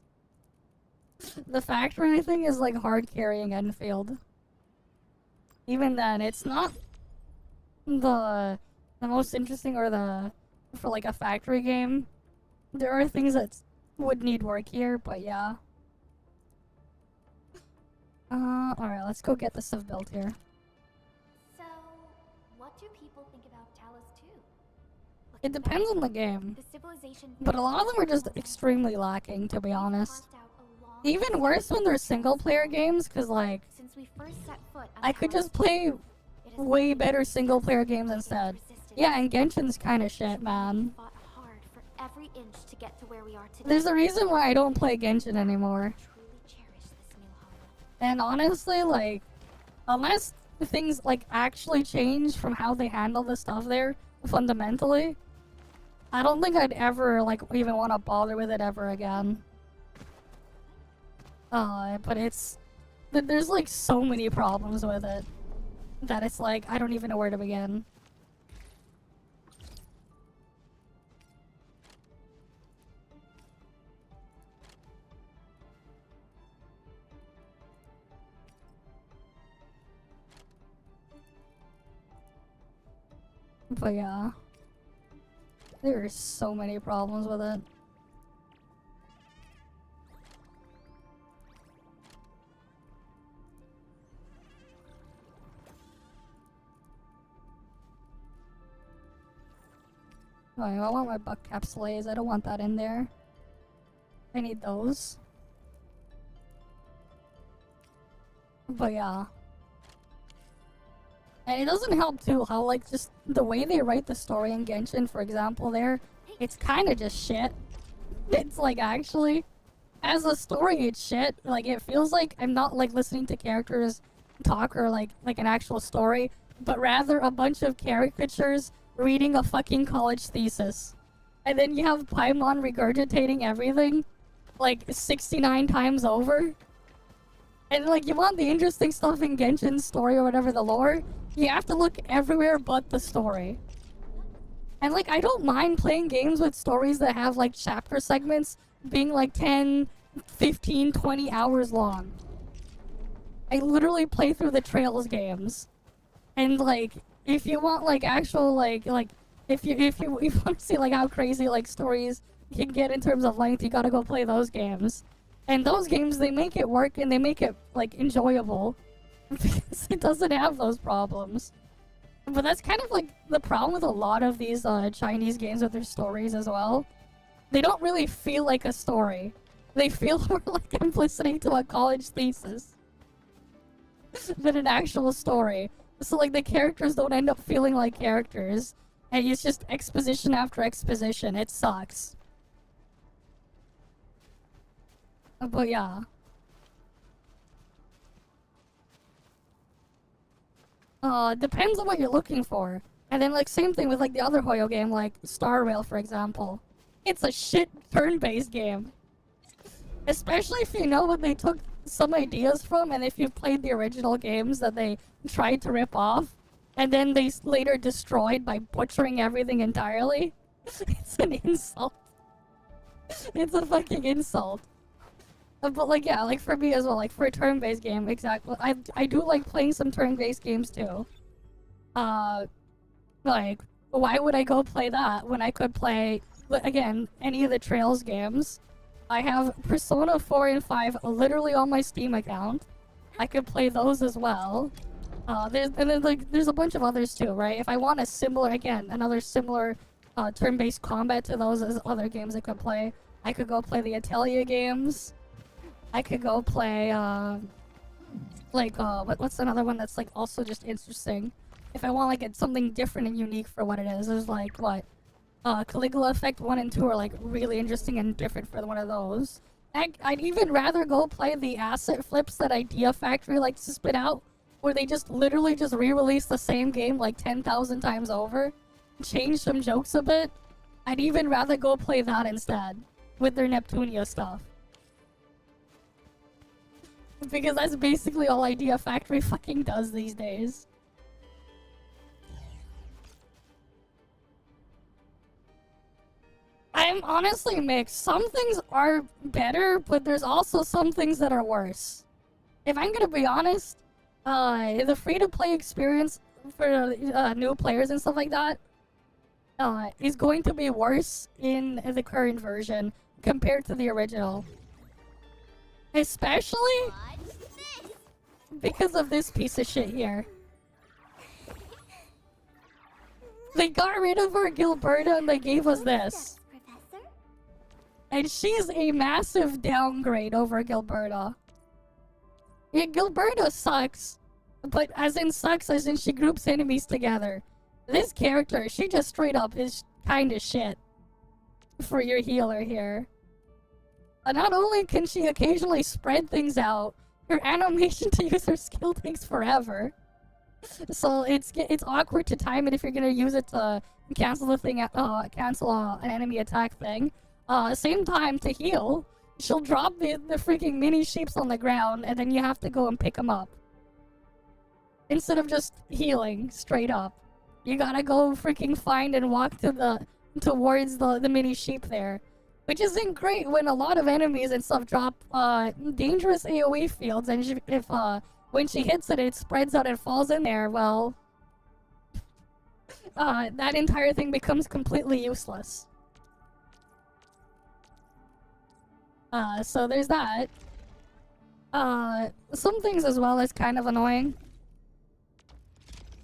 The factory thing is like hard carrying Enfield. Even then, it's not the most interesting or for like a factory game. There are things that would need work here, but yeah. Alright, let's go get the stuff built here. So, what do people think about Talus 2? It depends on the game. The civilization But a lot of them are just extremely lacking, to be honest. Even worse when they're single player games, cause like, since we first set foot on I could just play way better single player games instead. Yeah, and Genshin's kind of shit, man. Fought hard for every inch to get to where we are today. There's a reason why I don't play Genshin anymore. Truly cherish this new home. And honestly, like, unless things like actually change from how they handle the stuff there fundamentally, I don't think I'd ever like even want to bother with it ever again. But there's like so many problems with it that it's like I don't even know where to begin. But yeah, there are so many problems with it. Oh, I want my buck capsulates. I don't want that in there. I need those. But yeah. And it doesn't help too how like just the way they write the story in Genshin, for example, there, it's kind of just shit. It's like actually, as a story, it's shit. Like it feels like I'm not like listening to characters talk or like an actual story, but rather a bunch of caricatures reading a fucking college thesis. And then you have Paimon regurgitating everything like 69 times over. And like you want the interesting stuff in Genshin's story or whatever, the lore, you have to look everywhere but the story. And like I don't mind playing games with stories that have like chapter segments being like 10, 15, 20 hours long. I literally play through the Trails games. And like if you want like actual like if you want to see like how crazy like stories can get in terms of length, you gotta go play those games. And those games, they make it work and they make it like enjoyable because it doesn't have those problems. But that's kind of like the problem with a lot of these Chinese games with their stories as well. They don't really feel like a story. They feel more like I'm listening to a college thesis than an actual story. So like the characters don't end up feeling like characters, and it's just exposition after exposition. It sucks. But yeah. Depends on what you're looking for. And then like same thing with like the other Hoyo game, like Star Rail for example. It's a shit turn-based game. Especially if you know what they took some ideas from, and if you've played the original games that they tried to rip off, and then they later destroyed by butchering everything entirely. It's an insult. It's a fucking insult. But like yeah, like for me as well, like for a turn-based game, exactly. I do like playing some turn-based games too. Like why would I go play that when I could play again any of the Trails games? I have Persona 4 and 5 literally on my Steam account. I could play those as well. There's a bunch of others too, right? If I want a similar, again, another similar turn-based combat to those as other games I could play, I could go play the Atelier games. I could go play, what's another one that's, like, also just interesting? If I want, like, something different and unique for what it is, there's, like, Caligula Effect 1 and 2 are, like, really interesting and different for one of those. I'd even rather go play the asset flips that Idea Factory likes to spit out, where they just literally just re-release the same game, like, 10,000 times over, change some jokes a bit. I'd even rather go play that instead, with their Neptunia stuff. Because that's basically all Idea Factory fucking does these days. I'm honestly mixed. Some things are better, but there's also some things that are worse. If I'm gonna be honest, the free-to-play experience for new players and stuff like that is going to be worse in the current version compared to the original. Especially because of this piece of shit here. They got rid of our Gilberta and they gave us this. And she's a massive downgrade over Gilberta. Yeah, Gilberta sucks. But as in sucks as in she groups enemies together. This character, she just straight up is kinda shit for your healer here. Not only can she occasionally spread things out, her animation to use her skill takes forever. So it's awkward to time it if you're gonna use it to cancel the thing, cancel an enemy attack thing. Same time to heal, she'll drop the freaking mini sheeps on the ground, and then you have to go and pick them up. Instead of just healing straight up, you gotta go freaking find and walk towards the mini sheep there, which isn't great when a lot of enemies and stuff drop dangerous AoE fields, and if when she hits it, it spreads out and falls in there. Well, that entire thing becomes completely useless. So there's that. Some things as well is kind of annoying.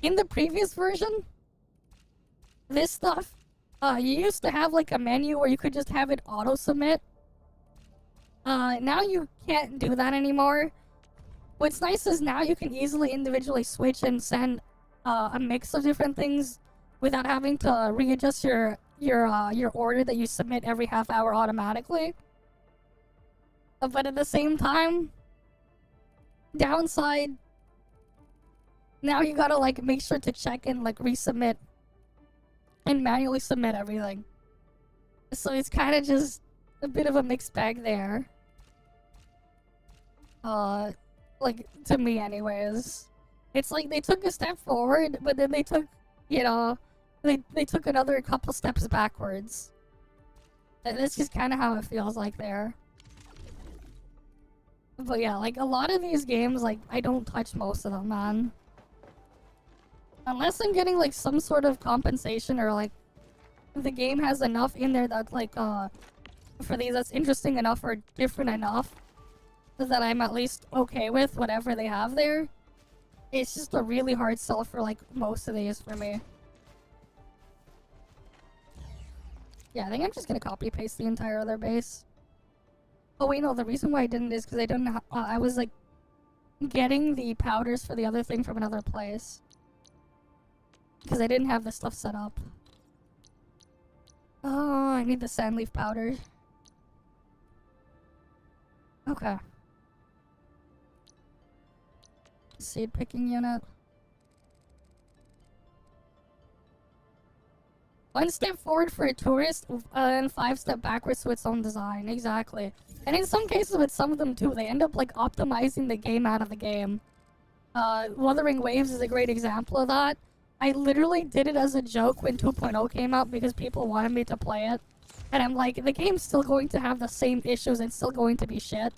In the previous version, this stuff, you used to have like a menu where you could just have it auto-submit. Now you can't do that anymore. What's nice is now you can easily individually switch and send a mix of different things without having to readjust your order that you submit every half hour automatically. But at the same time, downside, now you gotta like make sure to check and like resubmit and manually submit everything. So it's kind of just a bit of a mixed bag there. Like, to me anyways. It's like they took a step forward, but then they took, you know, they took another couple steps backwards. And that's just kind of how it feels like there. But yeah, like, a lot of these games, like, I don't touch most of them, man. Unless I'm getting, like, some sort of compensation or, like, the game has enough in there that's, like, for these that's interesting enough or different enough that I'm at least okay with whatever they have there. It's just a really hard sell for, like, most of these for me. Yeah, I think I'm just gonna copy-paste the entire other base. Oh wait, no, the reason why I didn't is because I didn't I was, like, getting the powders for the other thing from another place. Because I didn't have the stuff set up. Oh, I need the sandleaf powder. Okay. Seed picking unit. 1 step forward for a tourist, and 5 step backwards to its own design. Exactly. And in some cases with some of them too, they end up like optimizing the game out of the game. Wuthering Waves is a great example of that. I literally did it as a joke when 2.0 came out because people wanted me to play it. And I'm like, the game's still going to have the same issues and still going to be shit.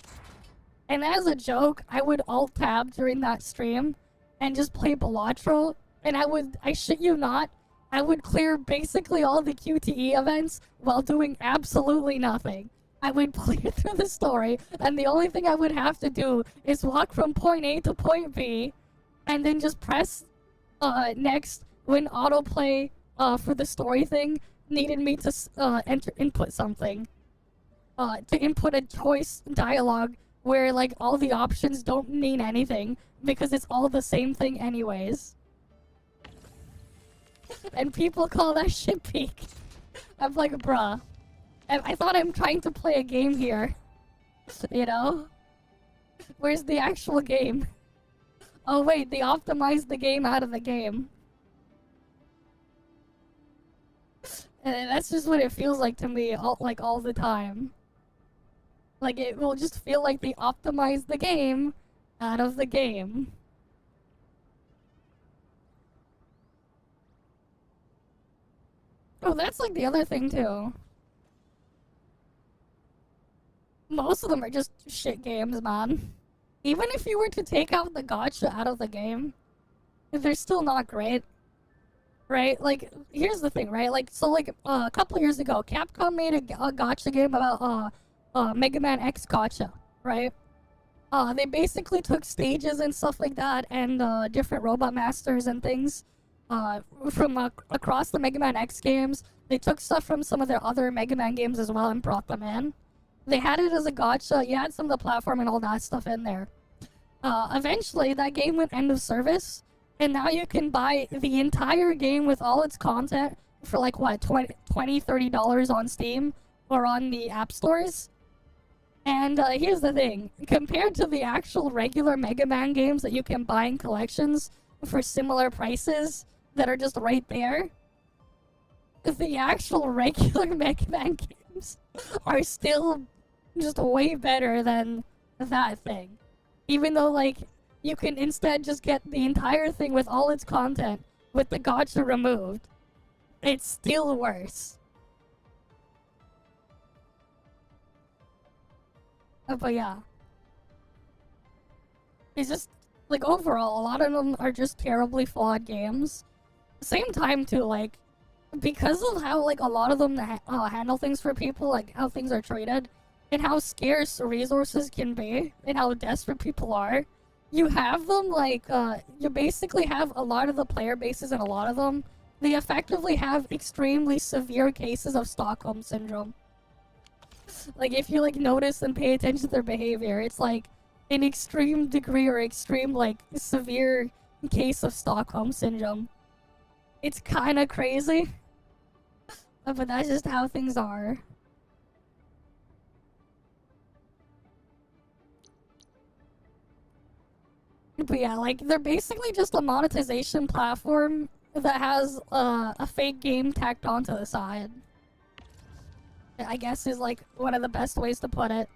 And as a joke, I would alt-tab during that stream and just play Balatro. And I shit you not, I would clear basically all the QTE events while doing absolutely nothing. I would play through the story, and the only thing I would have to do is walk from point A to point B, and then just press next when autoplay for the story thing needed me to input something. To input a choice dialogue where like all the options don't mean anything because it's all the same thing anyways. And people call that shit peak. I'm like, bruh. I thought I'm trying to play a game here. You know? Where's the actual game? Oh wait, they optimized the game out of the game. And that's just what it feels like to me, all the time. Like, it will just feel like they optimized the game out of the game. Oh, that's like the other thing too. Most of them are just shit games, man. Even if you were to take out the gacha out of the game, they're still not great. Right? Like, here's the thing, right? Like, so like, a couple years ago, Capcom made a gacha game about, Mega Man X gacha, right? They basically took stages and stuff like that, and, different robot masters and things, from, across the Mega Man X games. They took stuff from some of their other Mega Man games as well and brought them in. They had it as a gacha, you had some of the platform and all that stuff in there. Eventually, that game went end of service, And now you can buy the entire game with all its content for like, what, $20, $30 on Steam or on the app stores? And here's the thing. Compared to the actual regular Mega Man games that you can buy in collections for similar prices that are just right there, the actual regular Mega Man games are still just way better than that thing. Even though, like, you can instead just get the entire thing with all its content with the gacha removed. It's still worse. But yeah. It's just, like, overall, a lot of them are just terribly flawed games. Same time, too, like, because of how, like, a lot of them handle things for people, like, how things are treated, and how scarce resources can be, and how desperate people are, you have them, like, you basically have a lot of the player bases in a lot of them, they effectively have extremely severe cases of Stockholm Syndrome. Like, if you, like, notice and pay attention to their behavior, it's, like, an extreme degree or extreme, like, severe case of Stockholm Syndrome. It's kinda crazy. But that's just how things are. But yeah, like, they're basically just a monetization platform that has a fake game tacked onto the side. I guess is, like, one of the best ways to put it.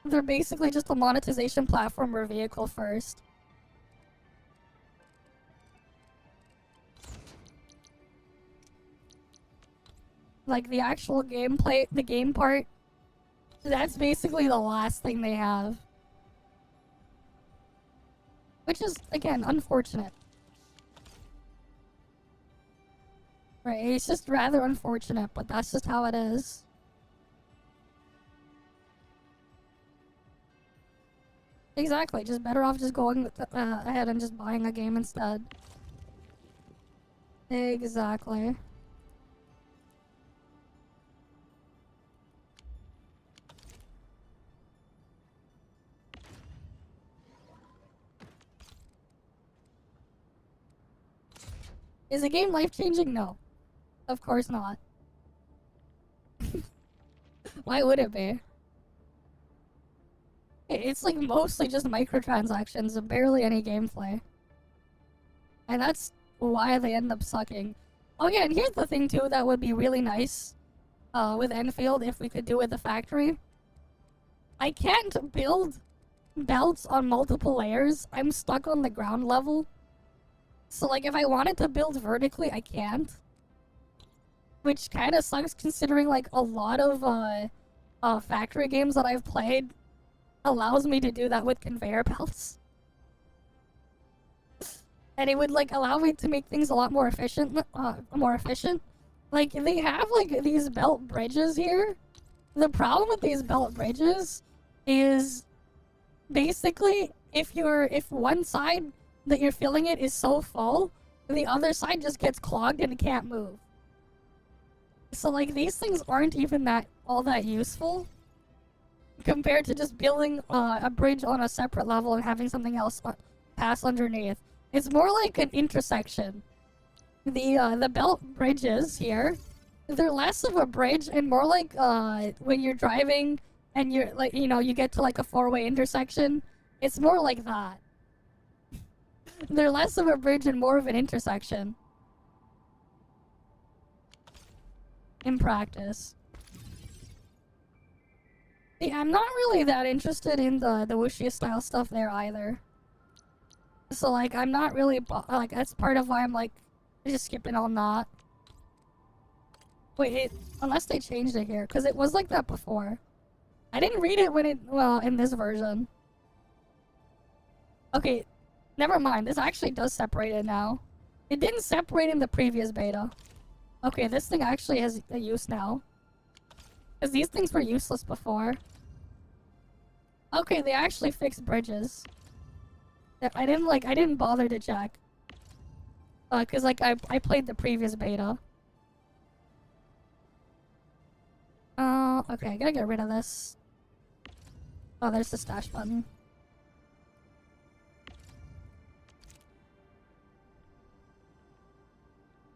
They're basically just a monetization platform or vehicle first. Like, the actual gameplay, the game part, that's basically the last thing they have. Which is, again, unfortunate. Right, it's just rather unfortunate, but that's just how it is. Exactly, just better off just going ahead and just buying a game instead. Exactly. Is the game life-changing? No. Of course not. Why would it be? It's like mostly just microtransactions and barely any gameplay. And that's why they end up sucking. Oh yeah, and here's the thing too that would be really nice with Enfield if we could do it at the factory. I can't build belts on multiple layers. I'm stuck on the ground level. So like if I wanted to build vertically, I can't. Which kind of sucks considering like a lot of factory games that I've played allows me to do that with conveyor belts. And it would like allow me to make things a lot more efficient. Like they have like these belt bridges here. The problem with these belt bridges is basically if one side that you're filling it is so full, the other side just gets clogged and it can't move. So like these things aren't even all that useful compared to just building a bridge on a separate level and having something else pass underneath. It's more like an intersection. The belt bridges here, they're less of a bridge and more like when you're driving and you're like, you know, you get to like a four-way intersection. It's more like that. They're less of a bridge and more of an intersection. In practice. Yeah, I'm not really that interested in the wuxia style stuff there either. So like, I'm not really, like, that's part of why I'm like, just skipping on that. Wait, unless they changed it here, because it was like that before. I didn't read it when in this version. Okay, never mind, this actually does separate it now. It didn't separate in the previous beta. Okay, this thing actually has a use now. Because these things were useless before. Okay, they actually fixed bridges. I didn't bother to check. Cause like I played the previous beta. Okay, I gotta get rid of this. Oh, there's the stash button.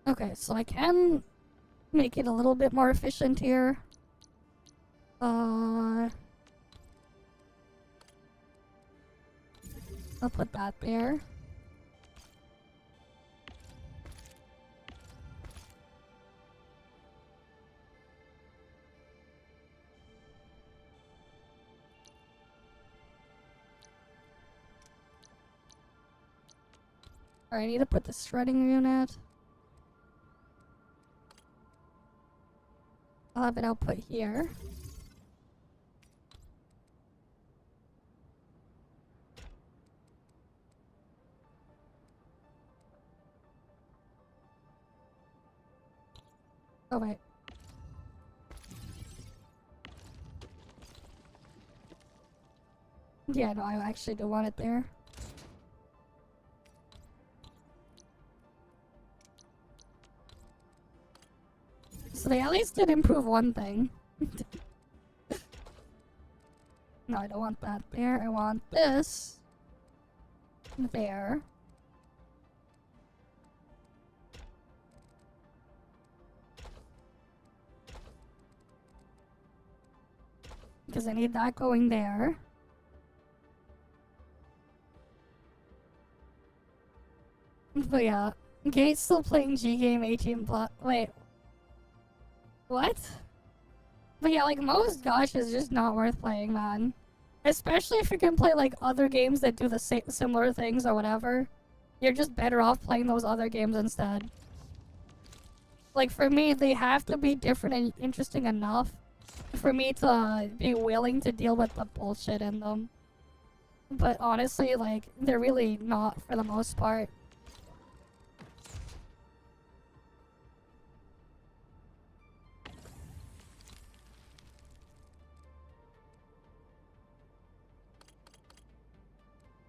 Okay, so I can make it a little bit more efficient here. I'll put that there. Alright, I need to put the shredding unit. I'll have it output here. Oh wait. Yeah, no, I actually do want it there. So they at least did improve one thing. No, I don't want that there. I want this there. Because I need that going there. But yeah, Gate's still playing G game 18 plus. Wait. What? But yeah, like most Gosh is just not worth playing, man. Especially if you can play like other games that do the similar things or whatever. You're just better off playing those other games instead. Like for me, they have to be different and interesting enough for me to be willing to deal with the bullshit in them. But honestly, like, they're really not for the most part.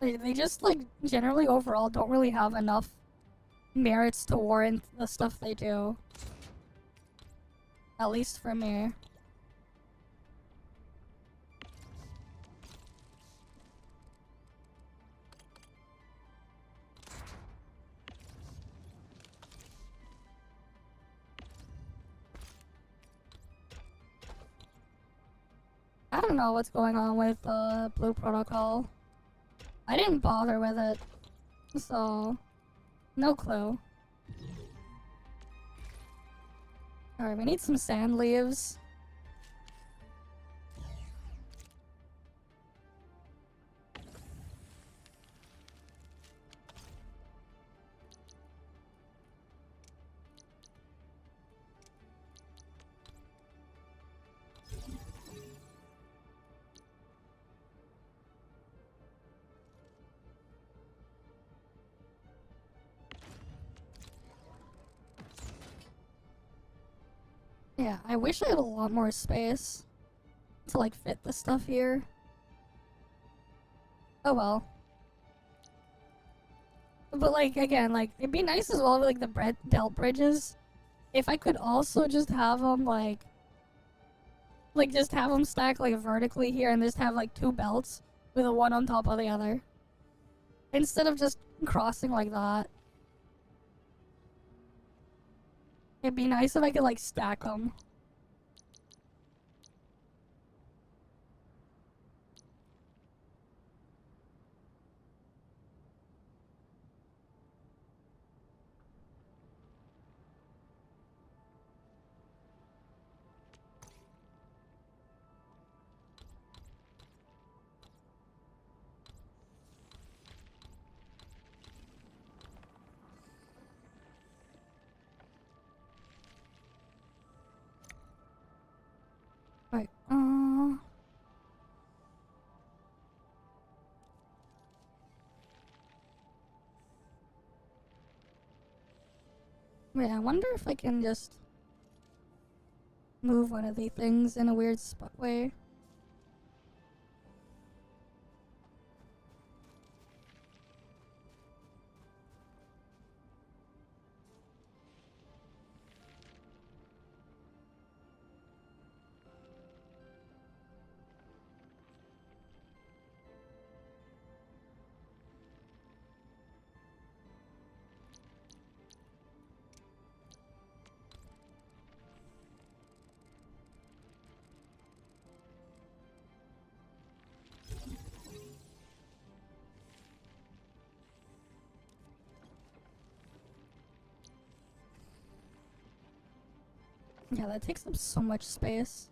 They just, like, generally overall don't really have enough merits to warrant the stuff they do. At least for me. I don't know what's going on with the Blue Protocol. I didn't bother with it, so no clue. Alright, we need some sand leaves. Yeah, I wish I had a lot more space to like fit the stuff here. Oh well. But like again, like it'd be nice as well with like the belt bridges. If I could also just have them like just have them stacked like vertically here and just have like two belts with a one on top of the other. Instead of just crossing like that. It'd be nice if I could like stack them. Right. Wait, I wonder if I can just move one of the things in a weird spot way. Yeah, that takes up so much space.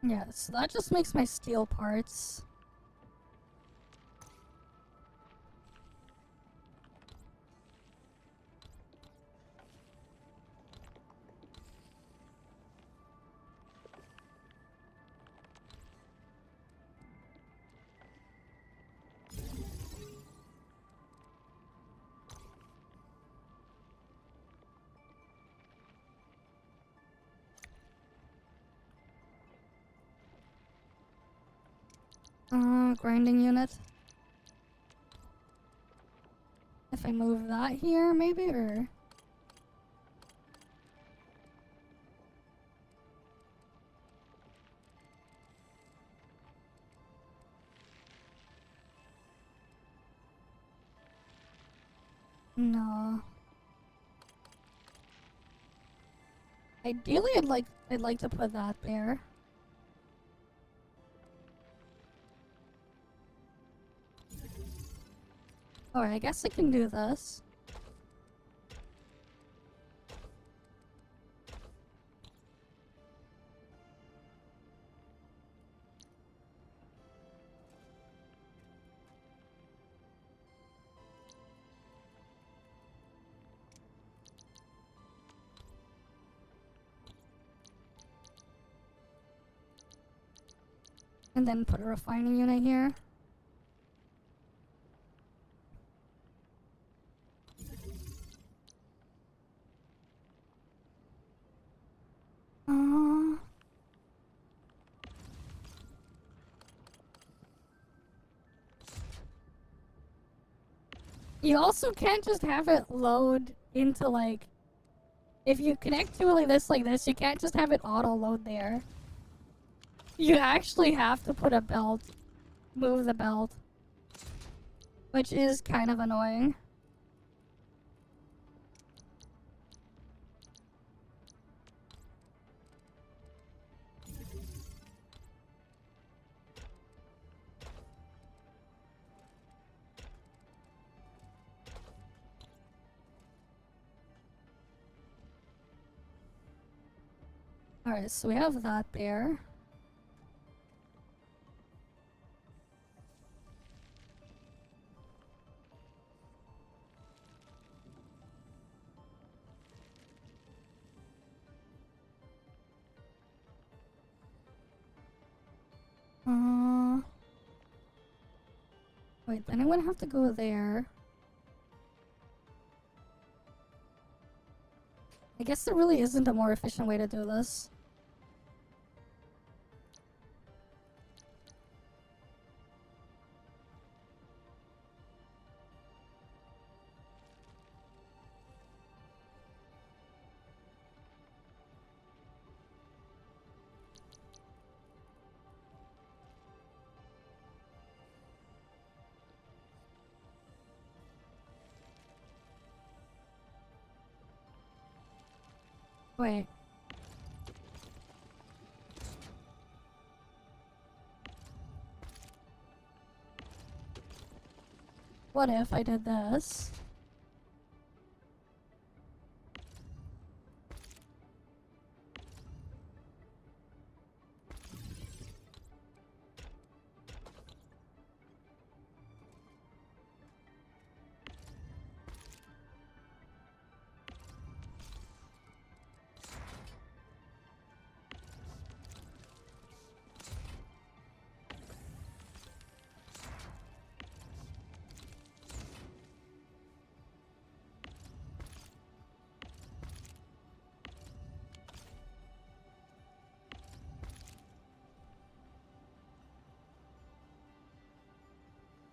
Yeah, so that just makes my steel parts. Grinding unit. If I move that here, maybe, or... No. Ideally, I'd like to put that there. Alright, I guess I can do this. And then put a refining unit here. You also can't just have it load into, like... If you connect to it like this, you can't just have it auto-load there. You actually have to put a belt. Move the belt. Which is kind of annoying. Alright, so we have that there. Wait, then I would have to go there. I guess there really isn't a more efficient way to do this. Wait. What if I did this?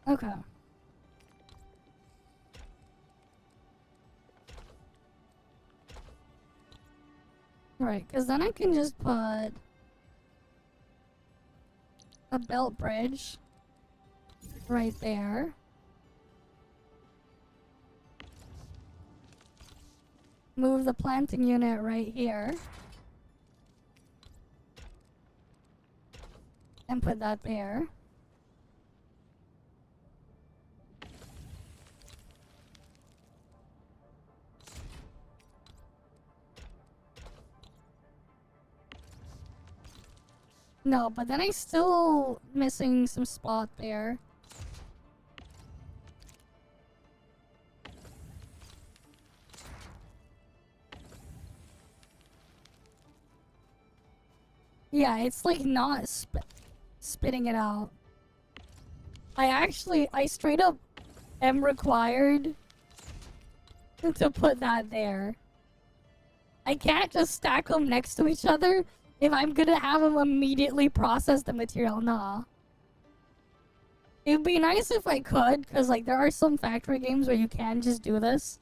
Okay. Right, because then I can just put a belt bridge right there. Move the planting unit right here. And put that there. No, but then I still missing some spot there. Yeah, it's like not spitting it out. I straight up am required to put that there. I can't just stack them next to each other if I'm gonna have them immediately process the material. Nah. It'd be nice if I could, because like there are some factory games where you can just do this.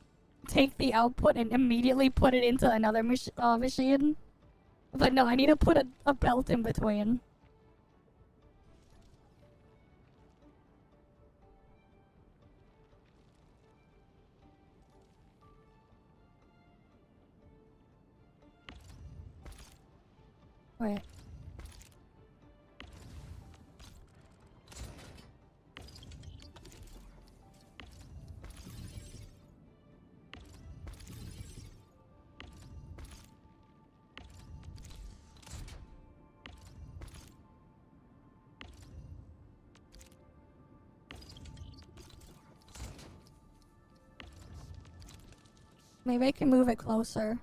Take the output and immediately put it into another machine. But no, I need to put a belt in between. Wait. Maybe I can move it closer.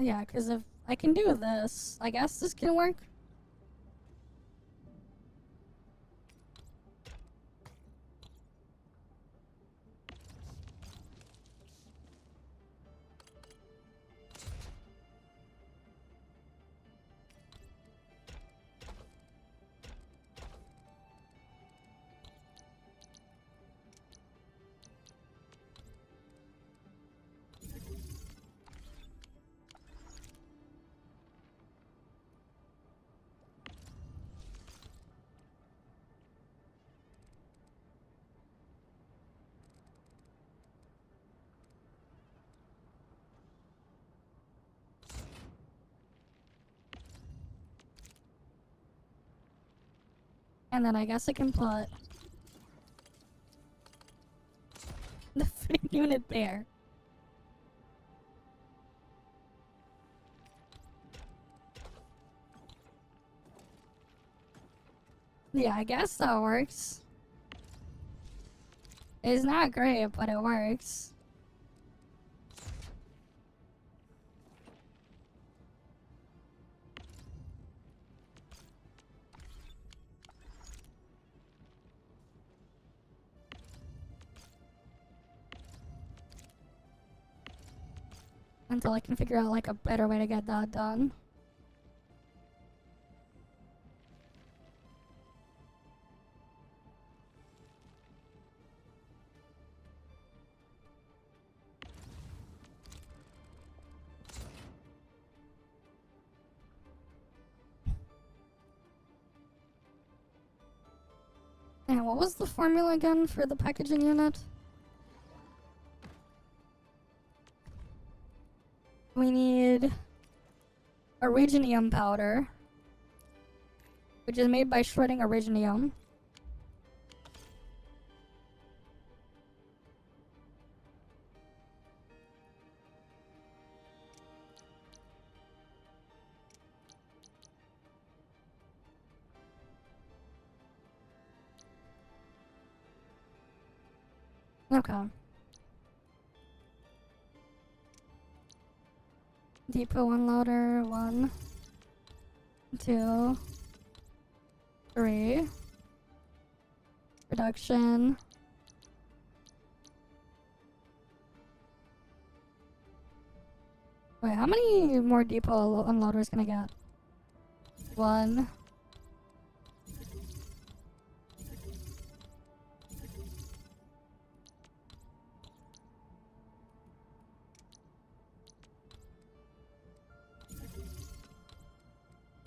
Yeah, because if I can do this, I guess this can work. And then I guess I can put the fitting unit there. Yeah, I guess that works. It's not great, but it works. Until I can figure out like a better way to get that done. And what was the formula again for the packaging unit? We need originium powder, which is made by shredding originium. Okay. Depot unloader, 1, 2, 3. Production. Wait, how many more depot unloaders can I get? 1.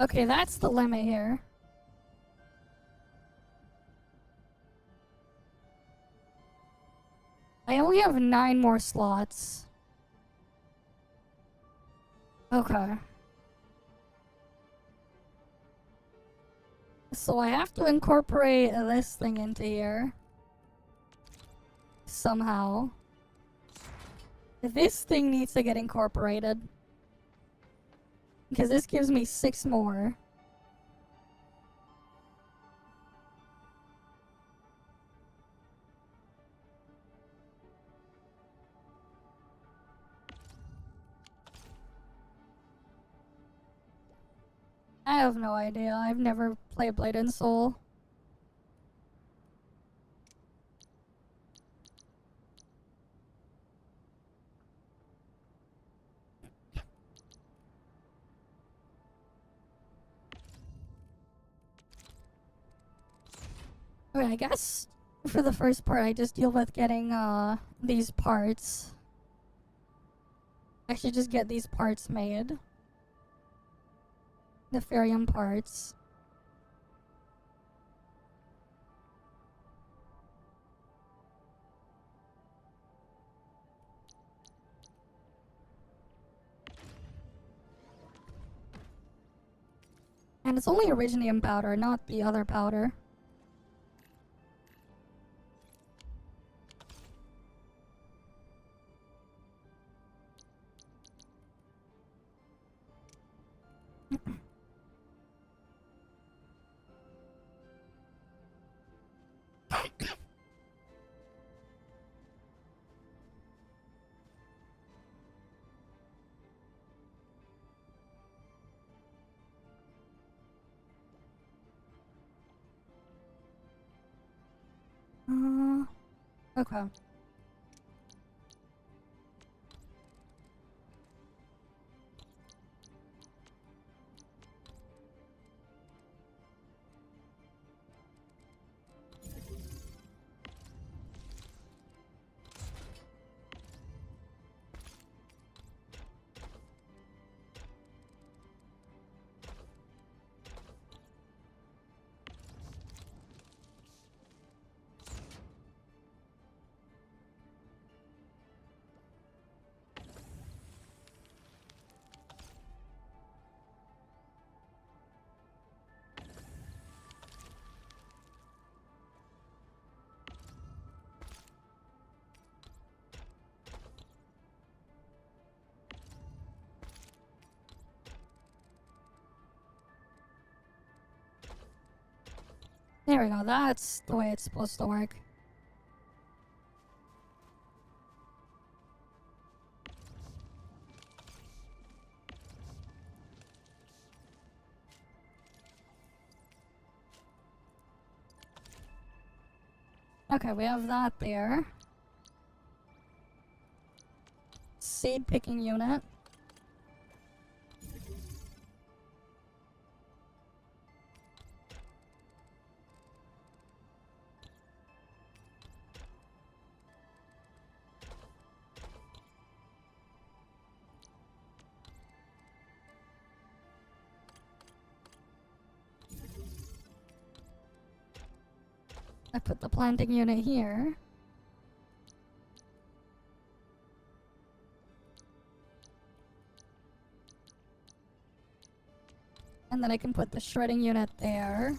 Okay, that's the limit here. I only have 9 more slots. Okay. So I have to incorporate this thing into here. Somehow. This thing needs to get incorporated. Because this gives me 6 more. I have no idea. I've never played Blade and Soul. Okay, I guess for the first part I just deal with getting these parts. I should just get these parts made. The Ferium parts. And it's only Originium powder, not the other powder. Okay. There we go, that's the way it's supposed to work. Okay, we have that there. Seed picking unit. I put the planting unit here. And then I can put the shredding unit there.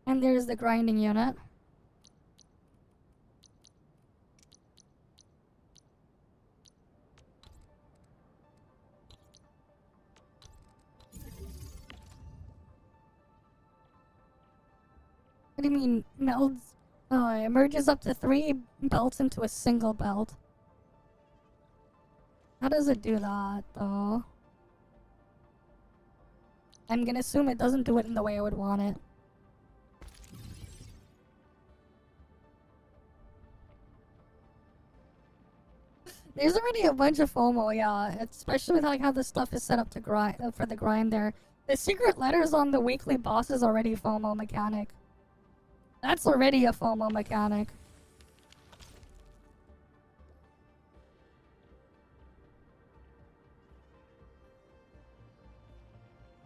And there's the grinding unit. What do you mean, melds? Oh, it merges up to 3 belts into a single belt. How does it do that, though? I'm gonna assume it doesn't do it in the way I would want it. There's already a bunch of FOMO, yeah. Especially with like how the stuff is set up to grind for the grind there. The secret letters on the weekly boss is already a FOMO mechanic. That's already a FOMO mechanic.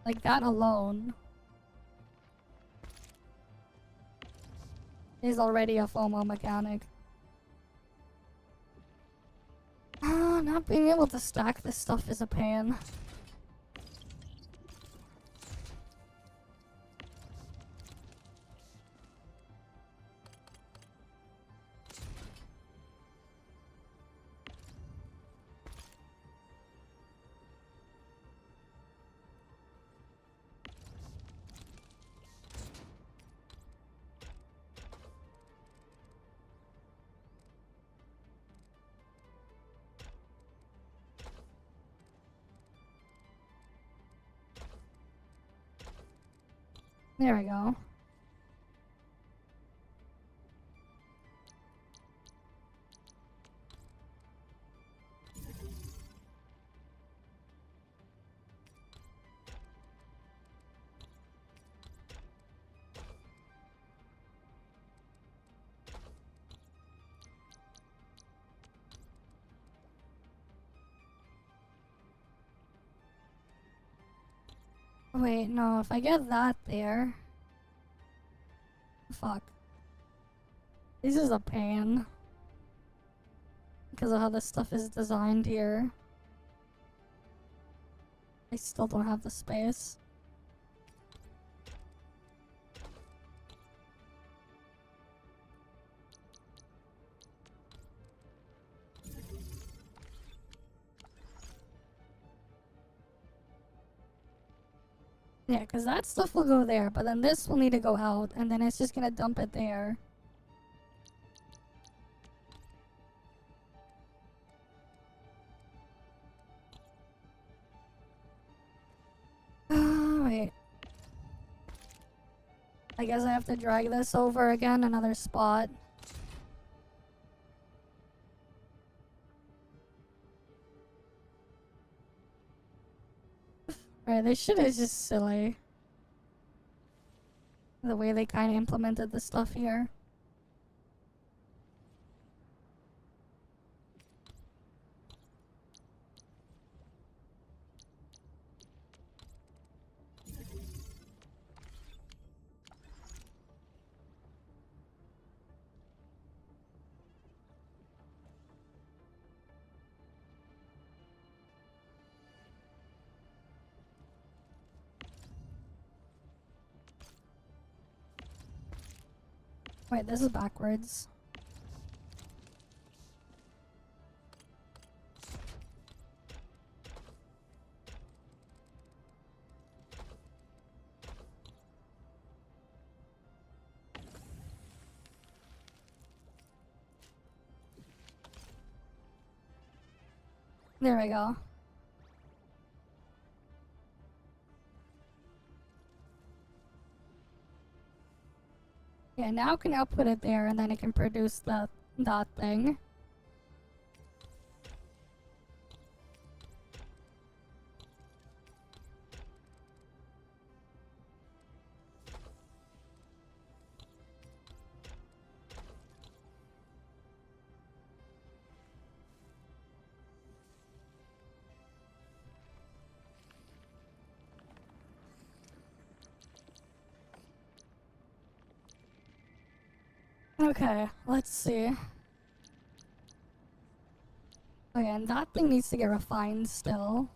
Like that alone is already a FOMO mechanic. Not being able to stack this stuff is a pain. There we go. Wait, no, if I get that there... Fuck. This is a pain. Because of how this stuff is designed here. I still don't have the space. Yeah, because that stuff will go there, but then this will need to go out, and then it's just gonna dump it there. Wait. I guess I have to drag this over again, another spot. Alright, this shit is just silly. The way they kind of implemented the stuff here. Wait, this is backwards. There we go. Yeah, now I can output it there, and then it can produce that thing. Okay, let's see. Okay, and that thing needs to get refined still.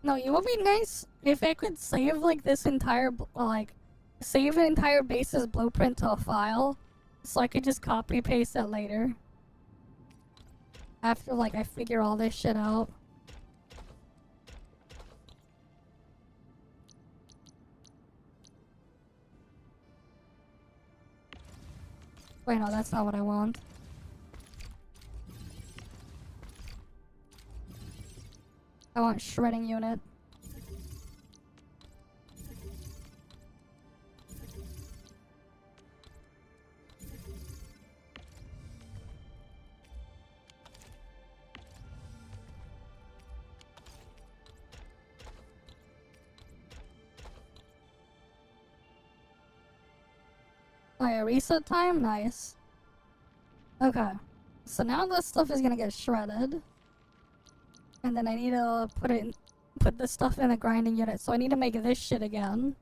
No, it would be nice if I could save like this entire save an entire base's blueprint to a file, so I could just copy paste it later. After like I figure all this shit out. Wait, no, that's not what I want. I want shredding unit. Oh yeah, reset time? Nice. Okay. So now this stuff is gonna get shredded. And then I need to put this stuff in a grinding unit. So I need to make this shit again.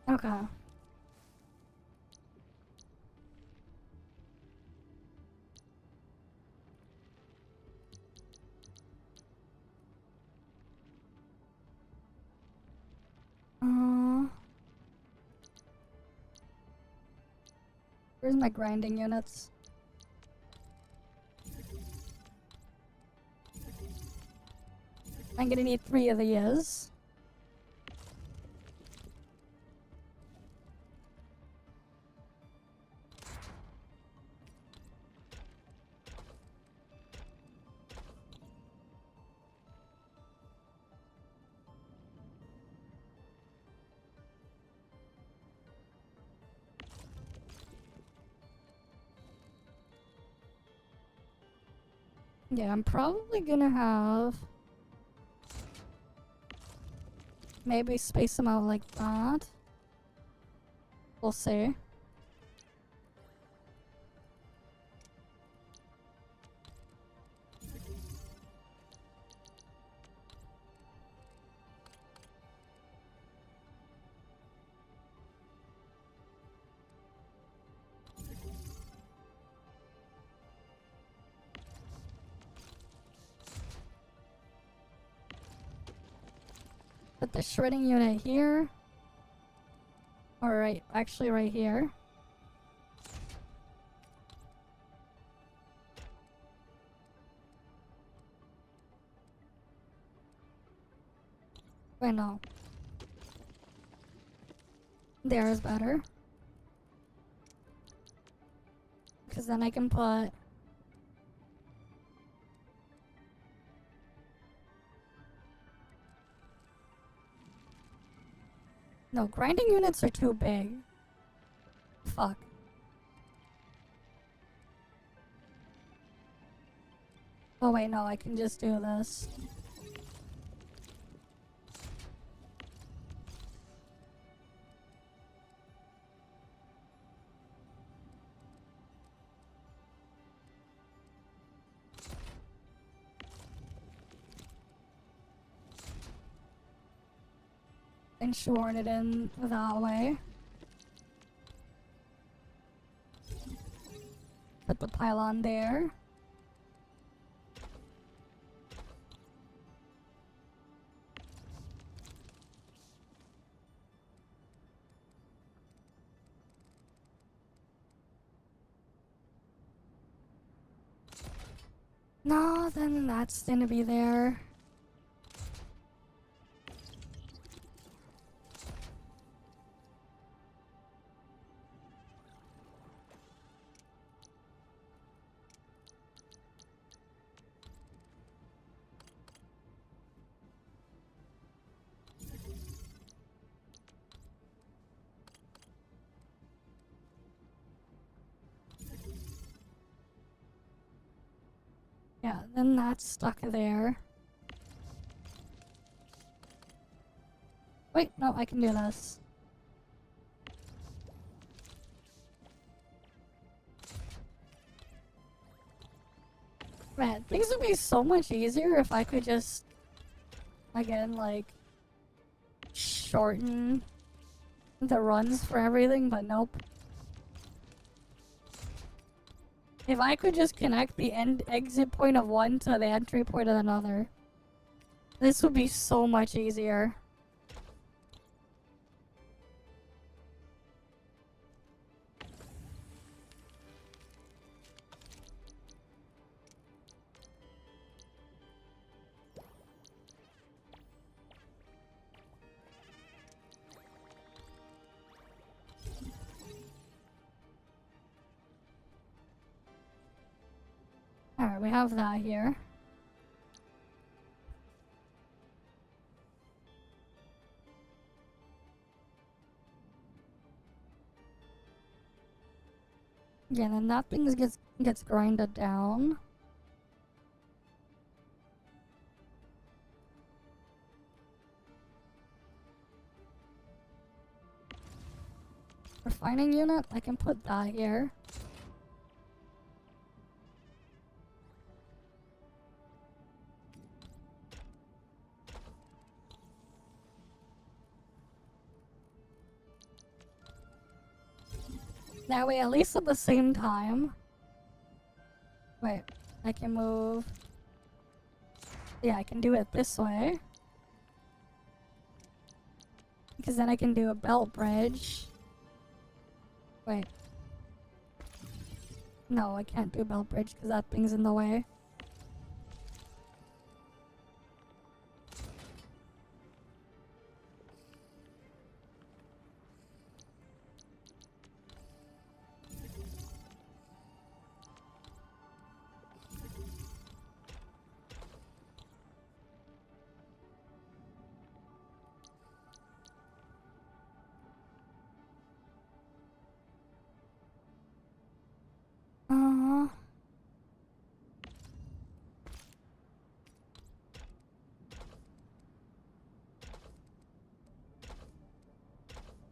Okay. Where's my grinding units? I'm gonna need 3 of these. Yeah, I'm probably gonna have... maybe space them out like that. We'll see. Put the shredding unit here. Alright, actually right here. Wait, no. There is better. Because then I can put... no, grinding units are too big. Fuck. Oh wait, no, I can just do this. And shorten it in that way. Put the pylon there. No, then that's gonna be there. Yeah, then that's stuck there. Wait, no, I can do this. Man, things would be so much easier if I could just, again, like, shorten the runs for everything, but nope. If I could just connect the exit point of one to the entry point of another, this would be so much easier. Alright, we have that here. Yeah, then that thing gets grinded down. Refining unit, I can put that here. That way, at least at the same time. Wait, I can move. Yeah, I can do it this way. Because then I can do a belt bridge. Wait. No, I can't do a belt bridge because that thing's in the way.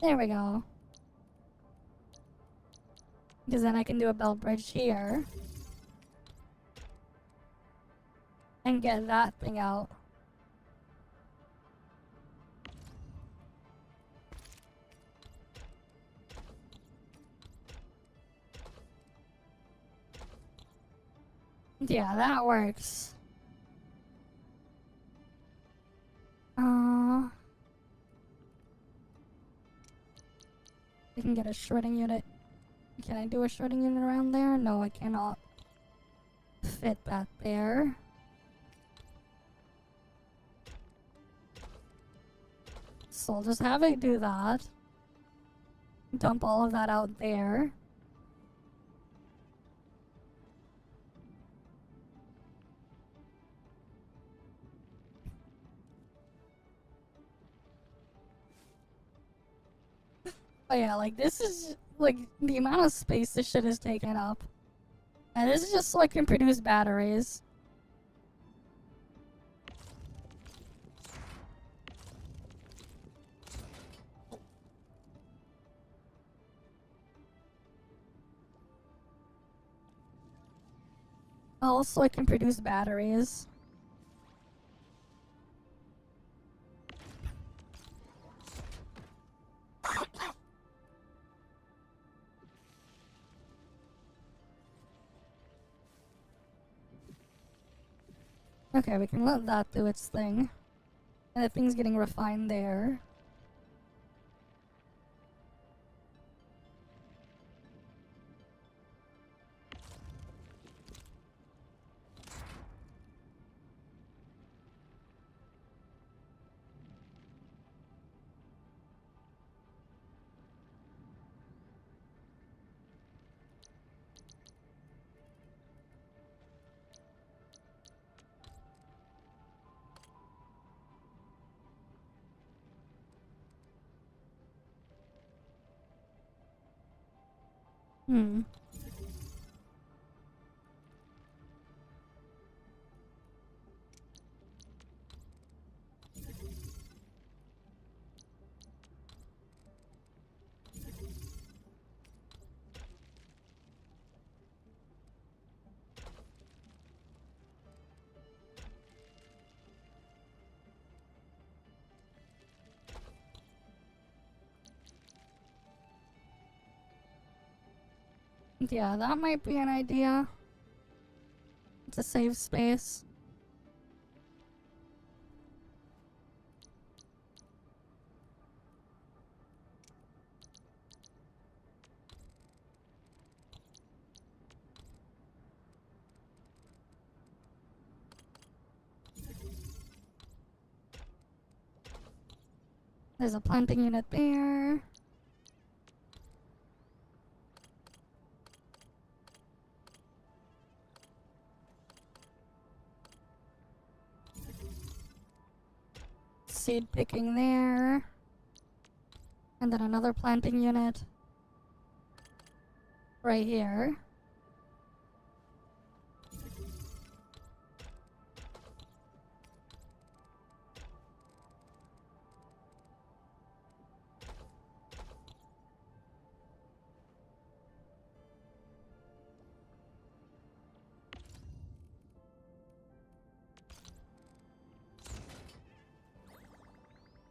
There we go. Because then I can do a belt bridge here. And get that thing out. Yeah, that works. I can get a shredding unit. Can I do a shredding unit around there? No, I cannot fit that there. So I'll just have it do that. Dump all of that out there. But yeah, like this is like the amount of space this shit is taking up. And this is just so I can produce batteries. Also, I can produce batteries. Okay, we can let that do its thing. And the thing's getting refined there. Hmm. And yeah, that might be an idea. To save space. There's a planting unit there. Seed picking there. And then another planting unit right here.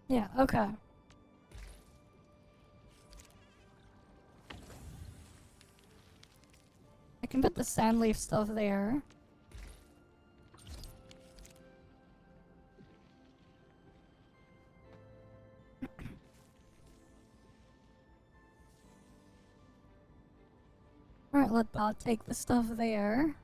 Yeah, okay. I can put the sand leaf stuff there. Alright, I'll take the stuff there.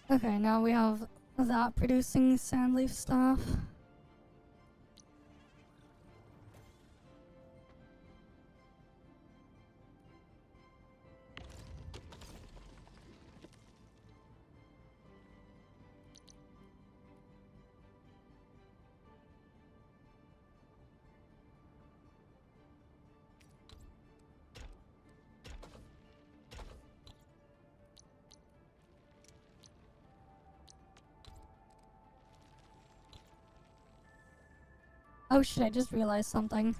Okay, now we have that producing sand leaf stuff. Oh shit, I just realized something.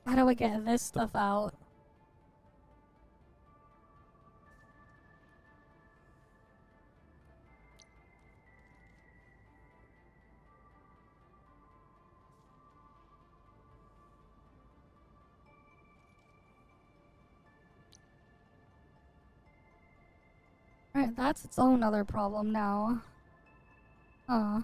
How do I get this stuff out? Alright, that's its own other problem now. Huh.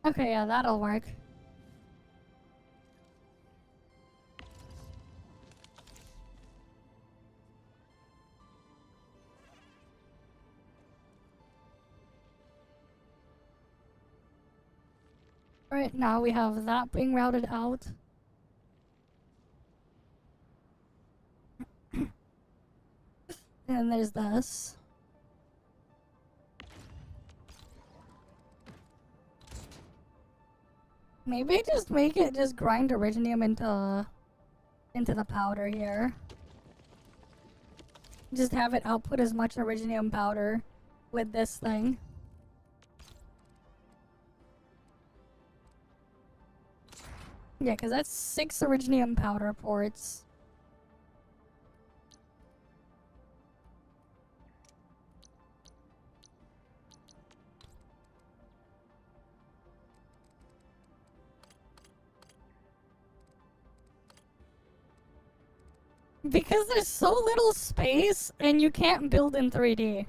Okay, yeah, that'll work. Right now we have that being routed out. And there's this. Maybe just make it just grind originium into the powder here. Just have it output as much originium powder with this thing. Yeah, because that's 6 originium powder ports. Because there's so little space and you can't build in 3D.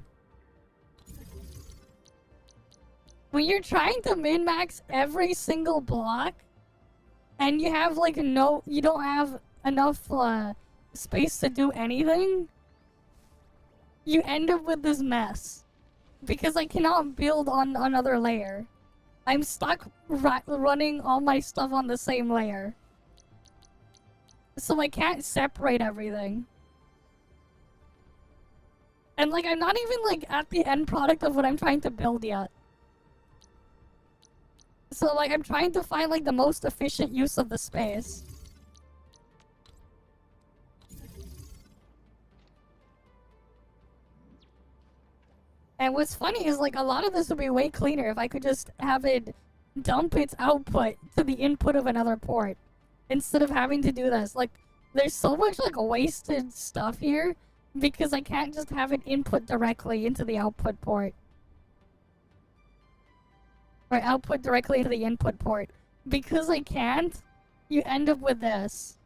When you're trying to min-max every single block and you have like you don't have enough space to do anything, you end up with this mess. Because I cannot build on another layer. I'm stuck running all my stuff on the same layer. So I can't separate everything. And like, I'm not even like at the end product of what I'm trying to build yet. So like, I'm trying to find like the most efficient use of the space. And what's funny is like, a lot of this would be way cleaner if I could just have it dump its output to the input of another port. Instead of having to do this. Like, there's so much like wasted stuff here. Because I can't just have it input directly into the output port. Or output directly into the input port. Because I can't, you end up with this.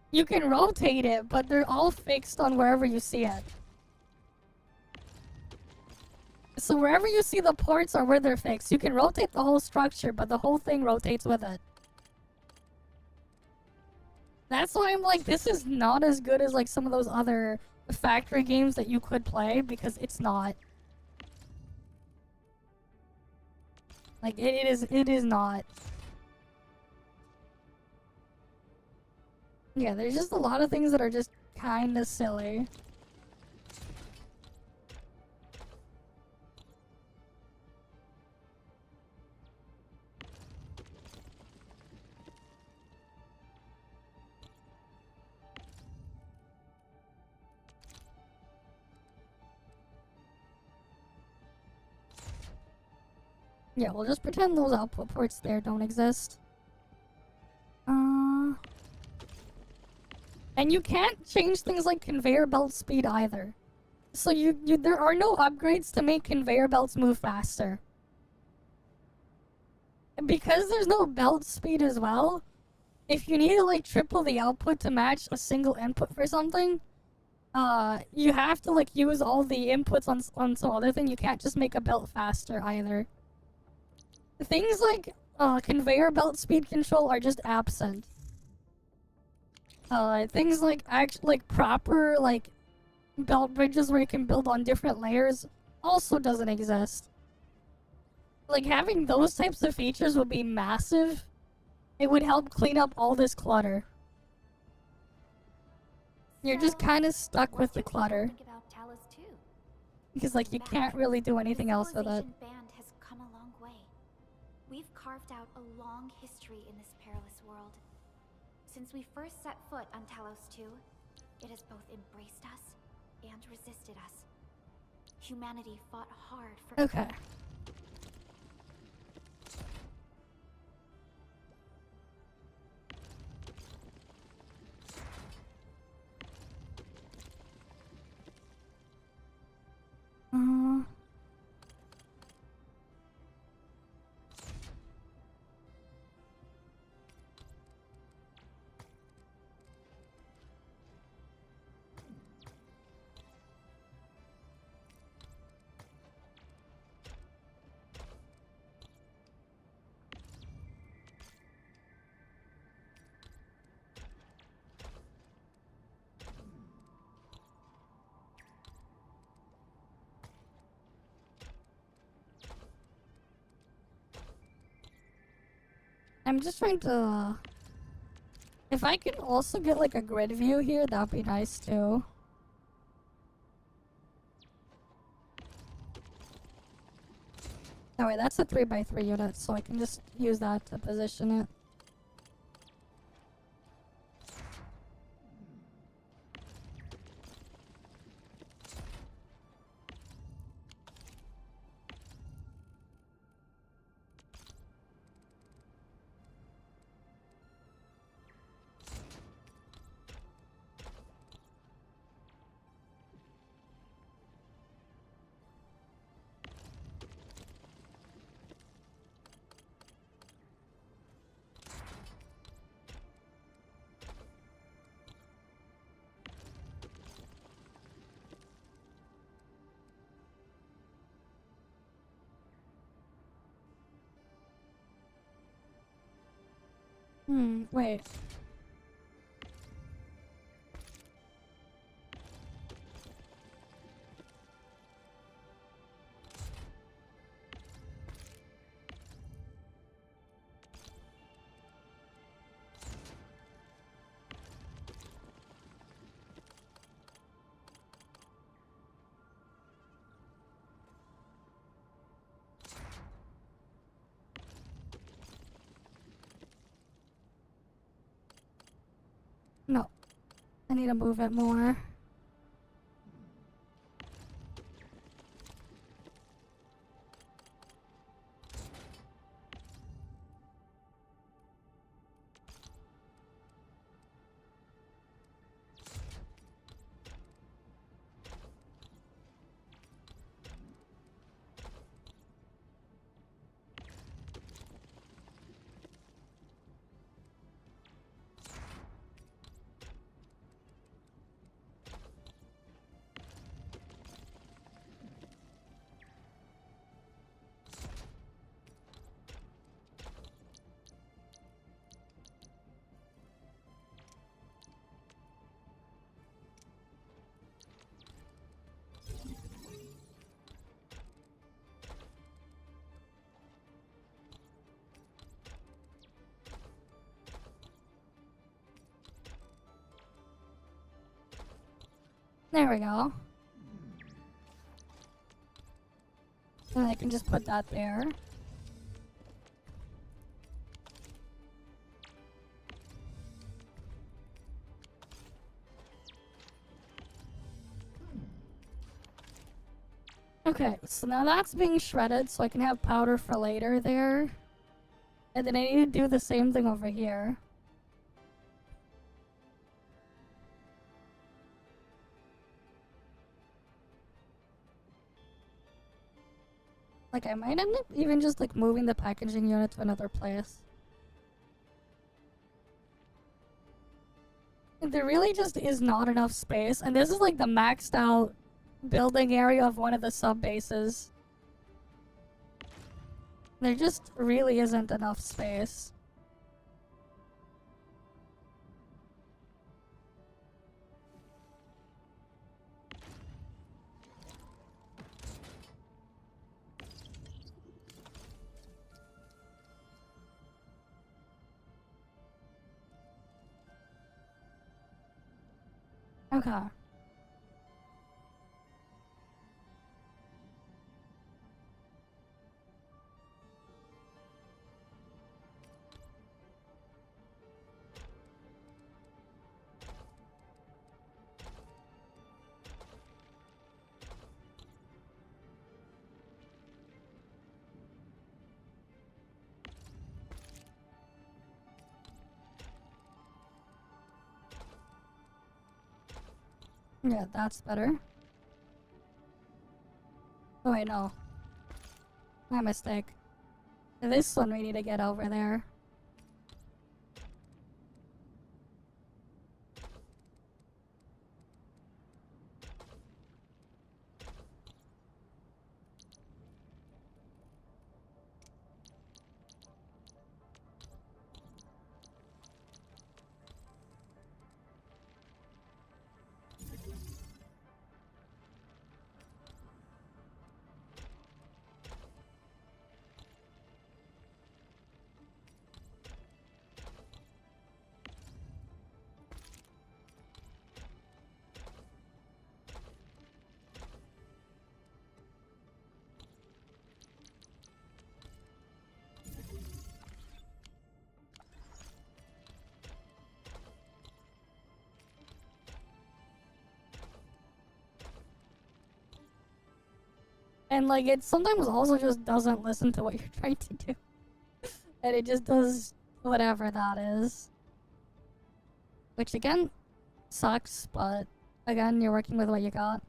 You can rotate it, but they're all fixed on wherever you see it. So wherever you see the ports are where they're fixed. You can rotate the whole structure, but the whole thing rotates with it. That's why I'm like, this is not as good as like some of those other factory games that you could play, because it's not. Like, it is not. Yeah, there's just a lot of things that are just kinda silly. Yeah, we'll just pretend those output ports there don't exist. And you can't change things like conveyor belt speed either. So there are no upgrades to make conveyor belts move faster. And because there's no belt speed as well, if you need to like triple the output to match a single input for something, you have to like use all the inputs on some other thing. You can't just make a belt faster either. Things like conveyor belt speed control are just absent. Things like proper like belt bridges where you can build on different layers also doesn't exist. Like, having those types of features would be massive. It would help clean up all this clutter. You're just kind of stuck with the clutter. Think about Talos too. Because like, you can't really do anything else with it. Band has come a long way. We've carved out a long history in this perilous world. Since we first set foot on Talos 2, it has both embraced us and resisted us. Humanity fought hard for— Okay. I'm just trying to... If I can also get like a grid view here, that'd be nice too. Oh wait, that's a 3x3 unit, so I can just use that to position it. Wait. I need to move it more. There we go. And I can just put that there. Okay, so now that's being shredded, so I can have powder for later there. And then I need to do the same thing over here. Like, I might end up even just, like, moving the packaging unit to another place. There really just is not enough space, and this is, like, the maxed out building area of one of the sub-bases. There just really isn't enough space. Okay. Yeah, that's better. Oh wait, no. My mistake. This one we need to get over there. And like, it sometimes also just doesn't listen to what you're trying to do. And it just does whatever that is. Which again, sucks, but again, you're working with what you got.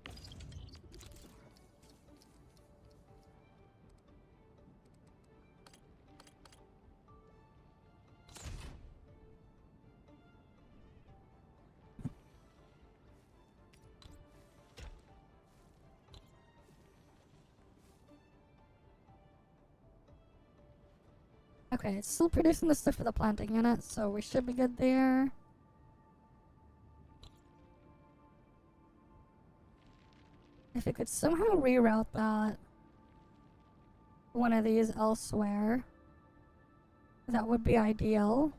Okay, it's still producing the stuff for the planting unit, so we should be good there. If it could somehow reroute that one of these elsewhere, that would be ideal.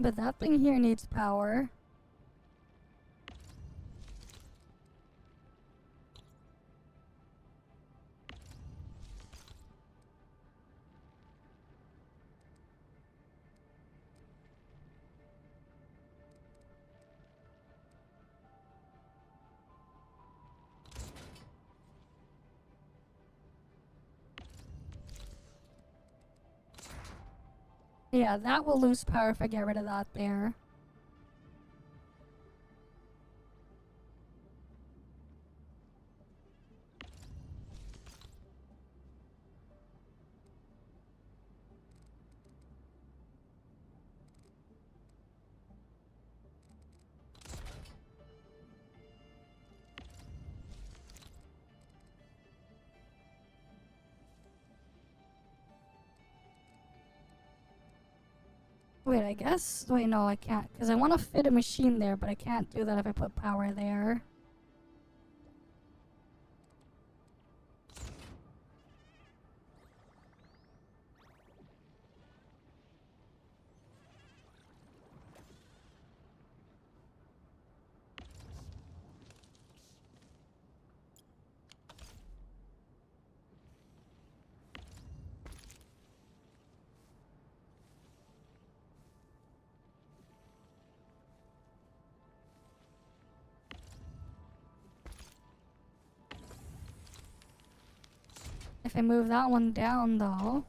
But that thing here needs power. Yeah, that will lose power if I get rid of that there. Wait, I guess... Wait, no, I can't. Because I want to fit a machine there, but I can't do that if I put power there. If I move that one down, though...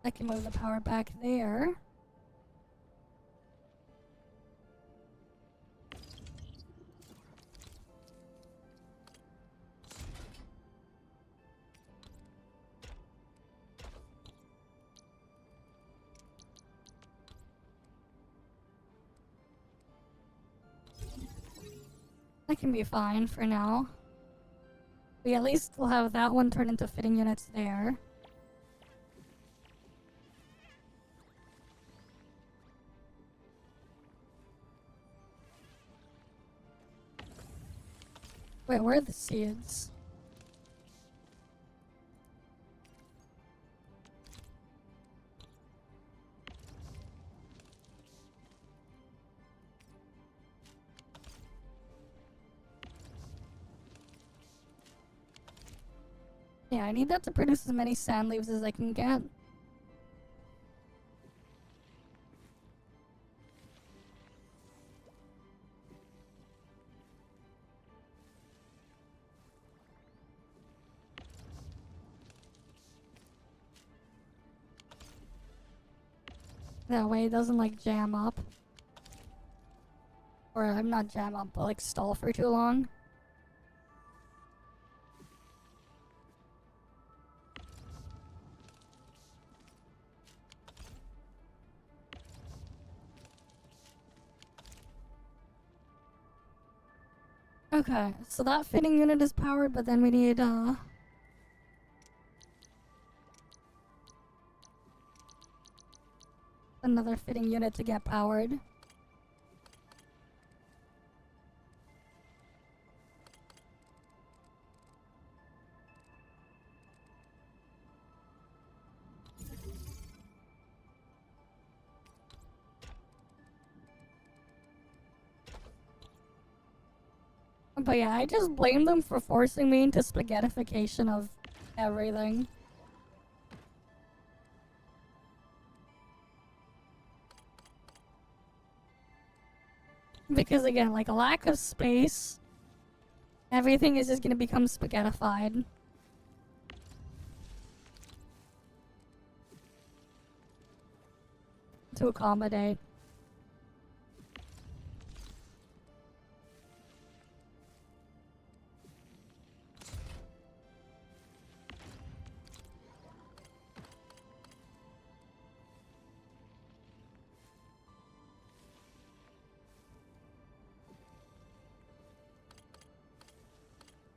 I can move the power back there. That can be fine for now. We at least will have that one turn into fitting units there. Wait, where are the seeds? Yeah, I need that to produce as many sand leaves as I can get. That way it doesn't like jam up. Or I'm not jam up, but like stall for too long. Okay, so that fitting unit is powered, but then we need another fitting unit to get powered. But yeah, I just blame them for forcing me into spaghettification of everything. Because again, like a lack of space, everything is just gonna become spaghettified. To accommodate.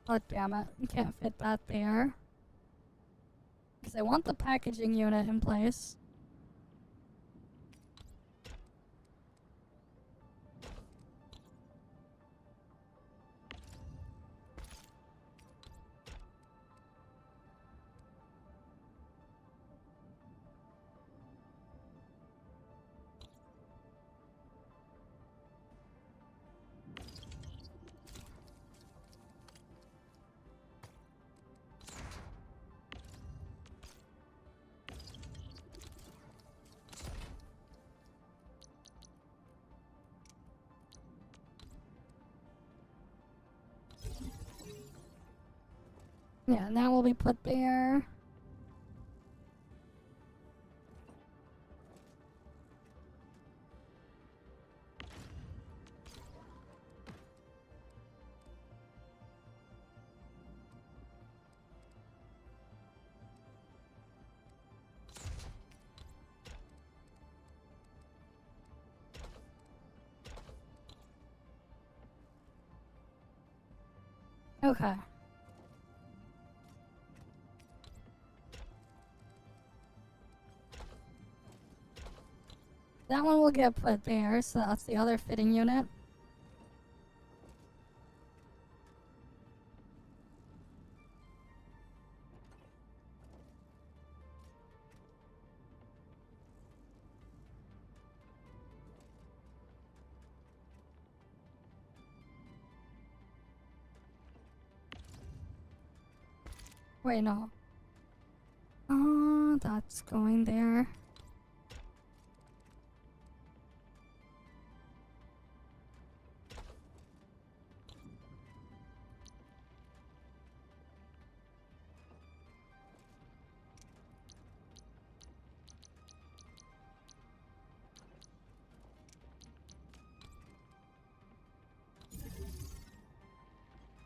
Oh damn it, you can't fit that there. Because I want the packaging unit in place. Yeah, and that will be put there. Okay. That one will get put there, so that's the other fitting unit. Wait, no. Oh, that's going there.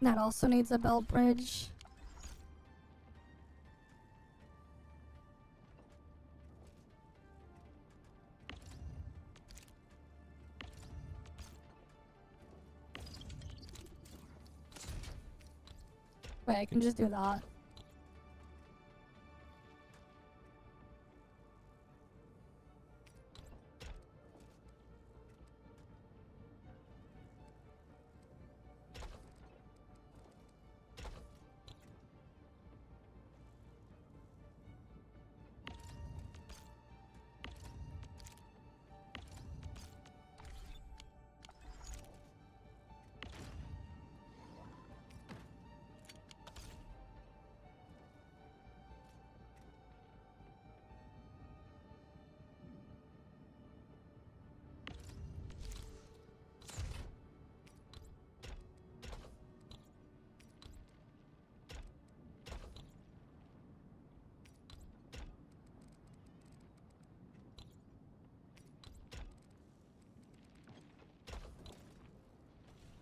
That also needs a belt bridge. Wait, I can just do that.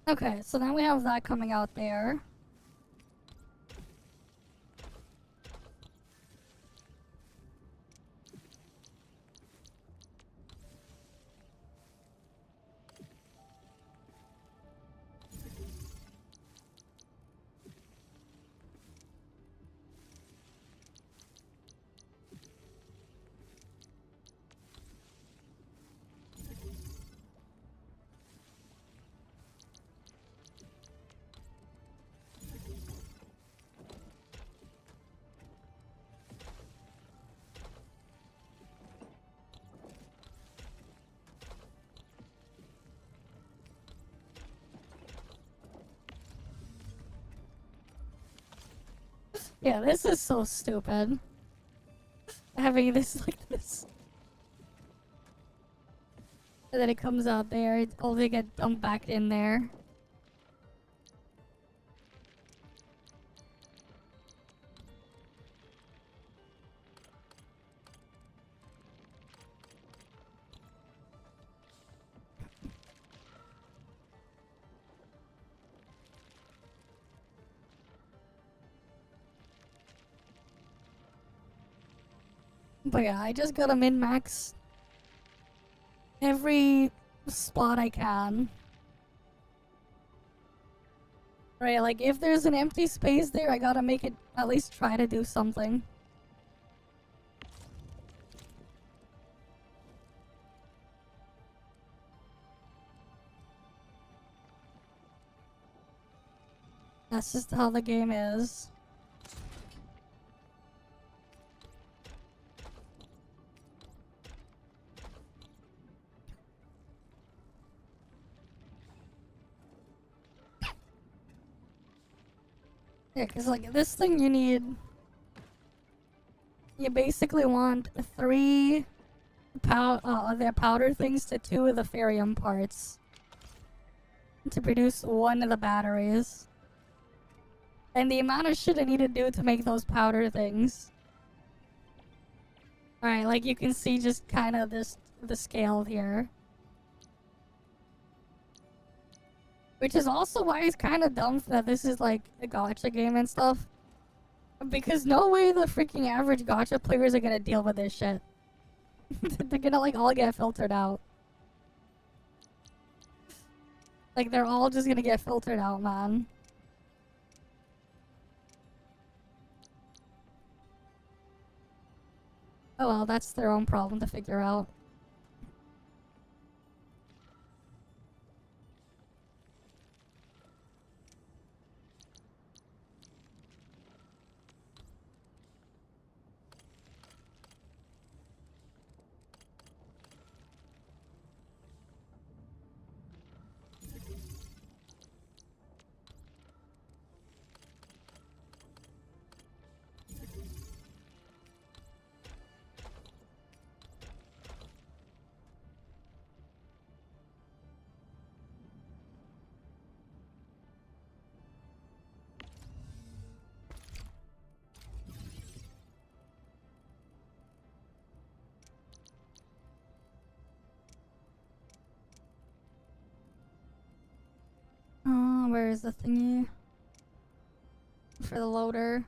Okay, so now we have that coming out there. Yeah, this is so stupid. Having this like this. And then it comes out there, it only get dumped back in there. But yeah, I just gotta min-max every spot I can. Right, like if there's an empty space there, I gotta make it at least try to do something. That's just how the game is. Yeah, because like this thing you basically want 3 their powder things to 2 of the Ferium parts to produce 1 of the batteries. And the amount of shit I need to do to make those powder things. Alright, like you can see just kind of the scale here. Which is also why it's kind of dumb that this is like a gacha game and stuff. Because no way the freaking average gacha players are gonna deal with this shit. They're gonna like all get filtered out. Like they're all just gonna get filtered out, man. Oh well, that's their own problem to figure out. Where is the thingy? For the loader.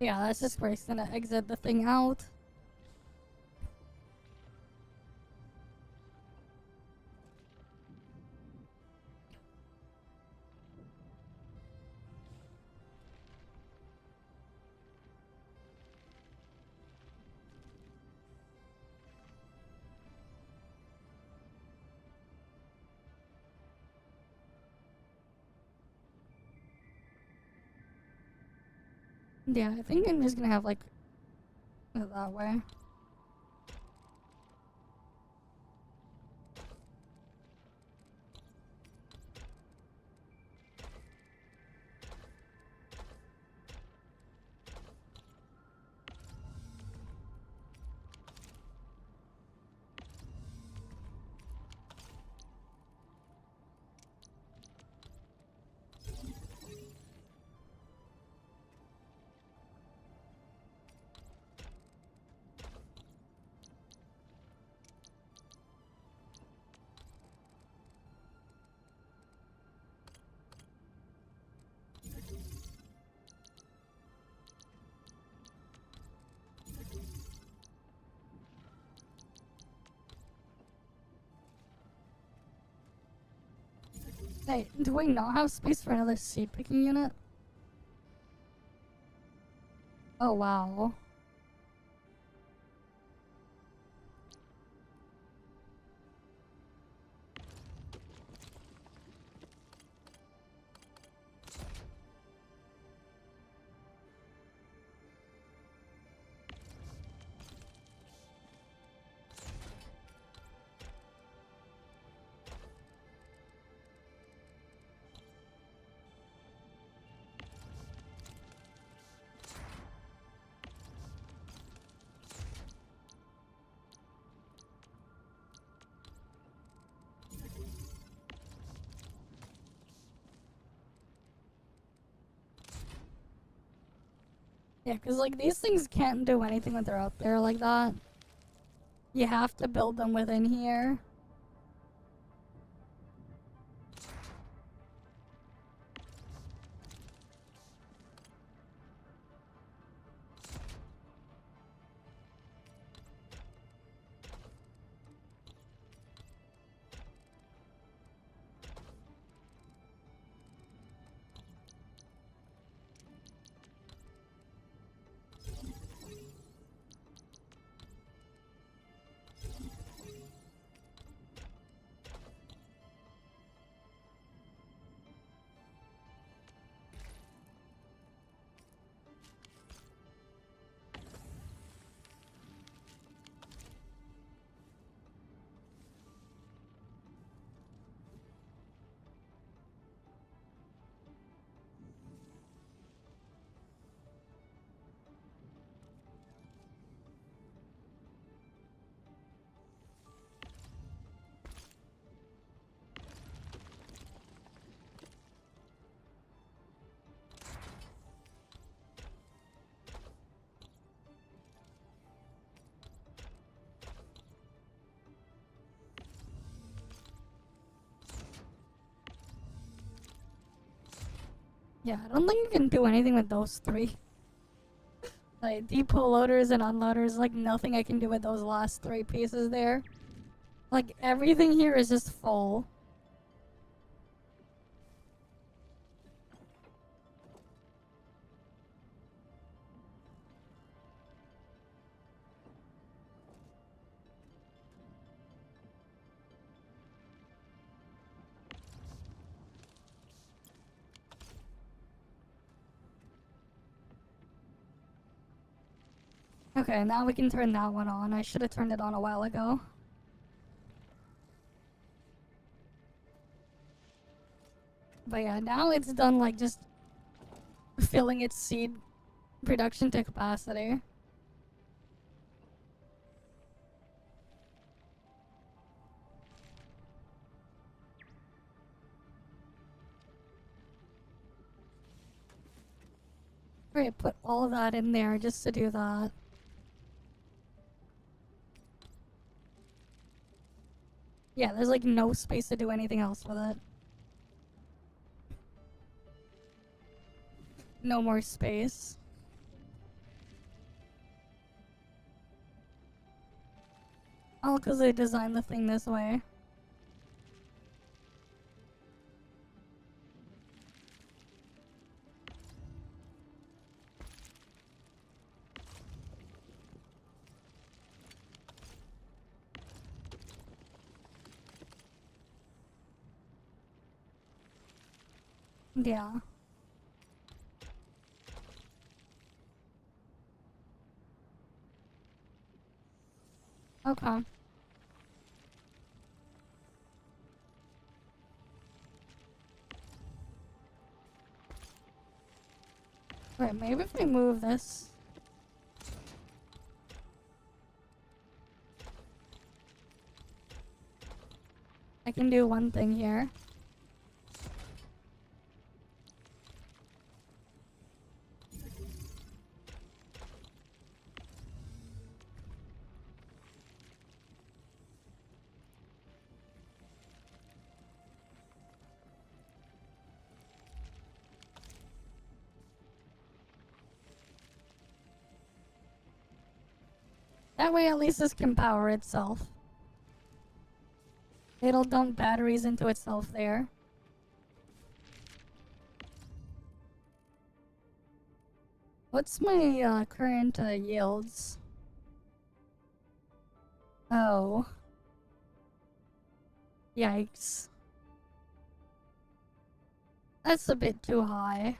Yeah, that's just where it's gonna exit the thing out. Yeah, I think I'm just gonna have like it that way. Hey, do we not have space for another seed picking unit? Oh wow. Yeah, because like these things can't do anything when they're out there like that. You have to build them within here. Yeah, I don't think you can do anything with those three. Like, depot loaders and unloaders, like, nothing I can do with those last 3 pieces there. Like, everything here is just full. Okay, now we can turn that one on. I should have turned it on a while ago. But yeah, now it's done, like, just filling its seed production to capacity. Alright, put all of that in there just to do that. Yeah, there's like no space to do anything else with it. No more space. All because they designed the thing this way. Yeah. Okay. Right, maybe if we move this. I can do one thing here. That way at least this can power itself. It'll dump batteries into itself there. What's my current yields? Oh. Yikes. That's a bit too high.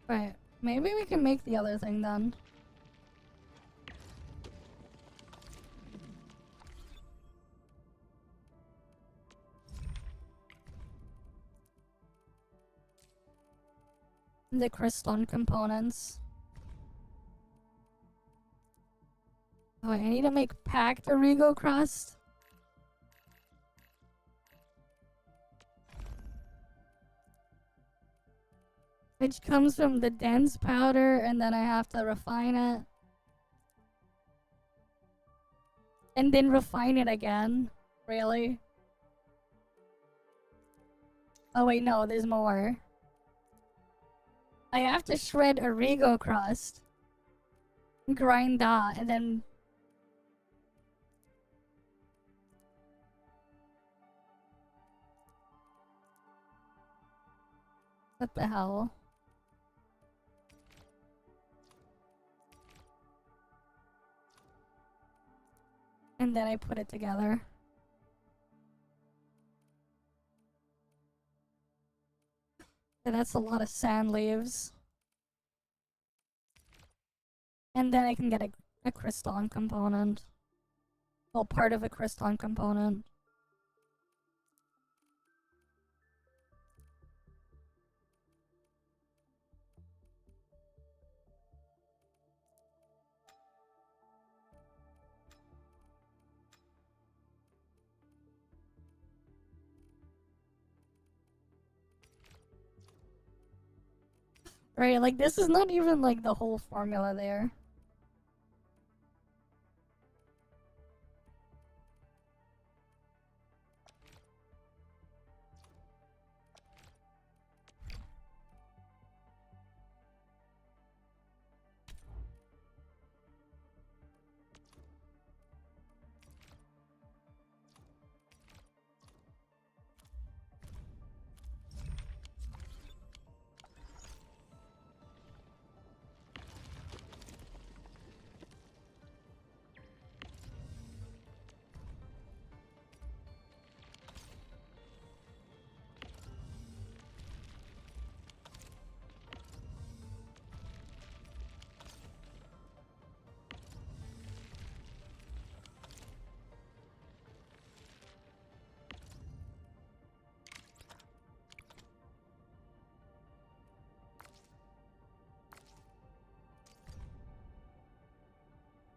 Right, maybe we can make the other thing then. The crystalline components. Oh, I need to make packed Origo crust. Which comes from the dense powder, and then I have to refine it. And then refine it again. Really? Oh wait, no, there's more. I have to shred Origo crust. Grind that, and then... What the hell? And then I put it together. And that's a lot of sand leaves. And then I can get a crystalline component. Well, part of a crystalline component. Right, like this is not even like the whole formula there.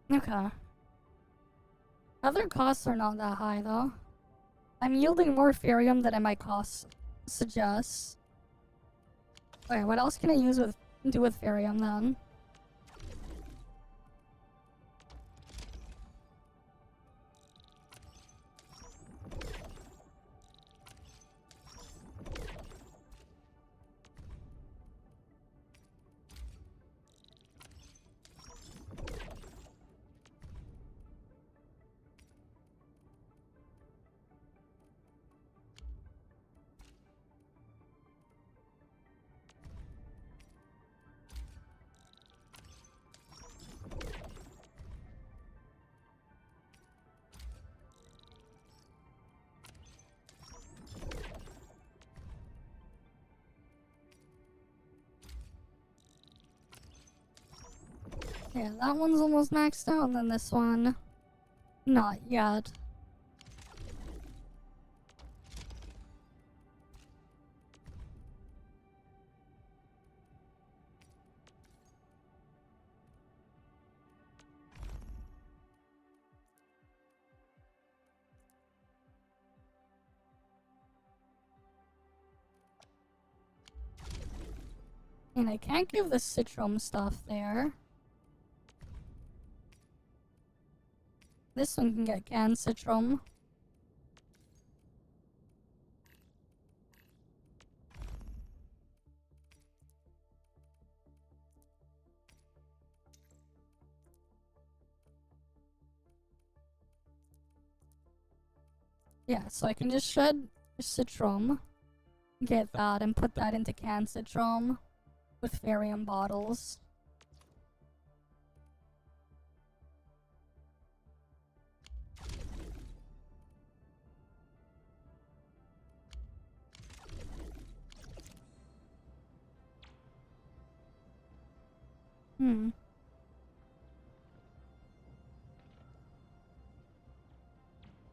Okay. Other costs are not that high though. I'm yielding more Ferium than my costs suggest. Okay, what else can I do with Ferium then? Yeah, that one's almost maxed out, and then this one, not yet. And I can't give the Citrum stuff there. This one can get canned Citrum. Yeah, so I can just shred Citrum, get that, and put that into canned Citrum with Ferium bottles.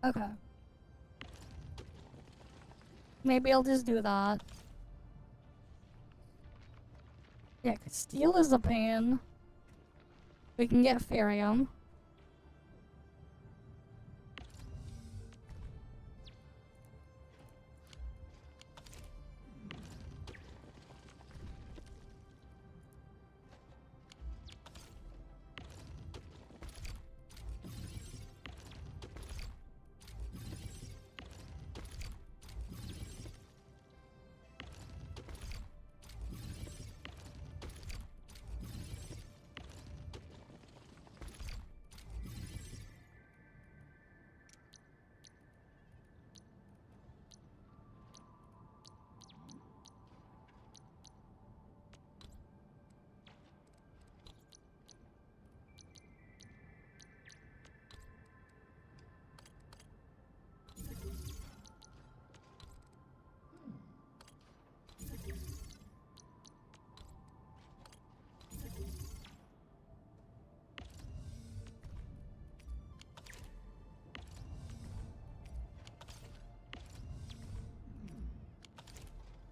Okay. Maybe I'll just do that. Yeah, 'cause steel is a pain. We can get Ferium.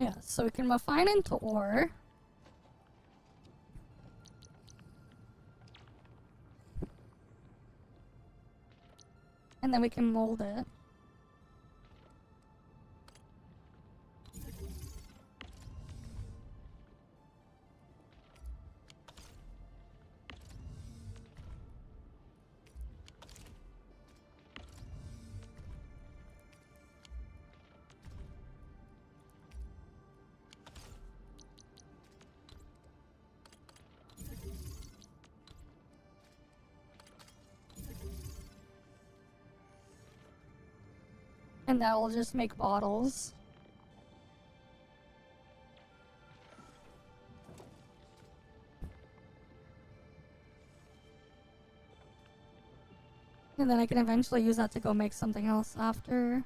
Yeah, so we can refine into ore. And then we can mold it. And that will just make bottles. And then I can eventually use that to go make something else after.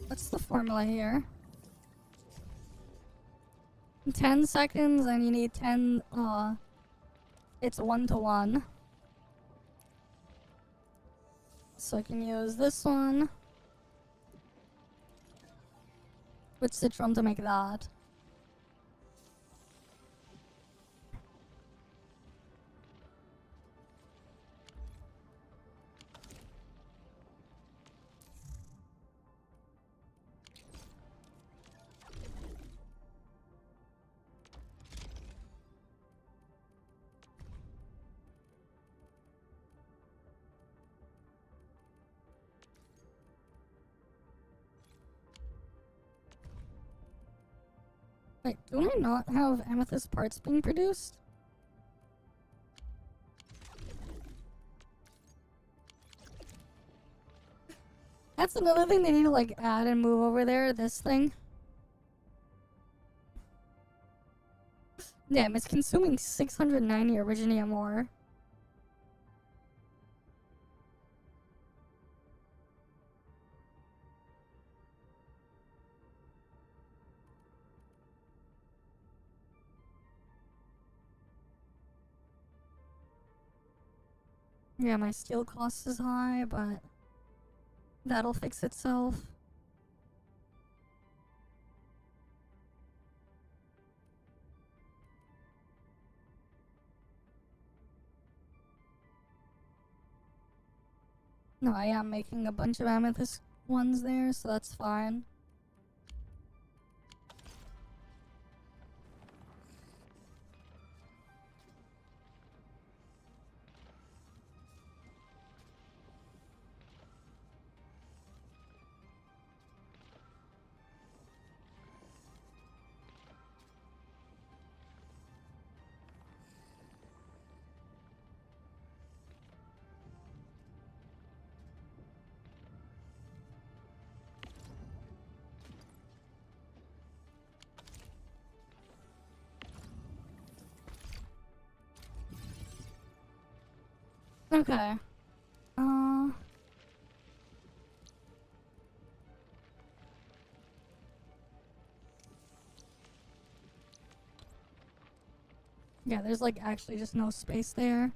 What's the formula here? 10 seconds and you need 10, it's 1-to-1. So I can use this one with Citron to make that. Wait, do I not have amethyst parts being produced? That's another thing they need to like add and move over there, this thing. Damn, it's consuming 690 originium ore. Yeah, my steel cost is high, but that'll fix itself. No, I am making a bunch of amethyst ones there, so that's fine. Okay. Yeah, there's like actually just no space there.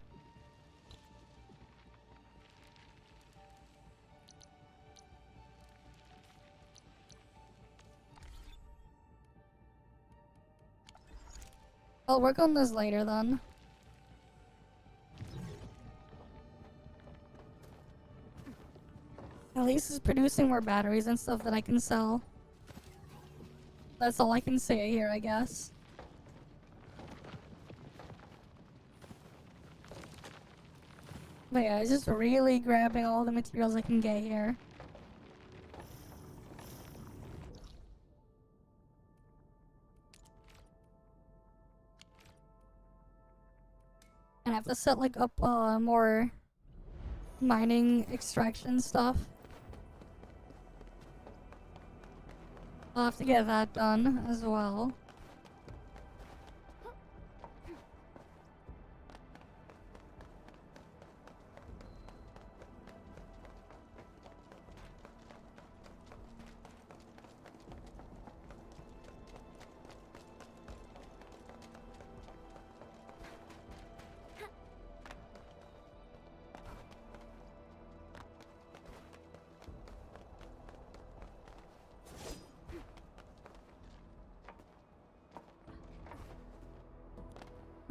I'll work on this later then. At least it's producing more batteries and stuff that I can sell. That's all I can say here, I guess. But yeah, it's just really grabbing all the materials I can get here. And I have to set like up more mining extraction stuff. I'll have to get that done as well.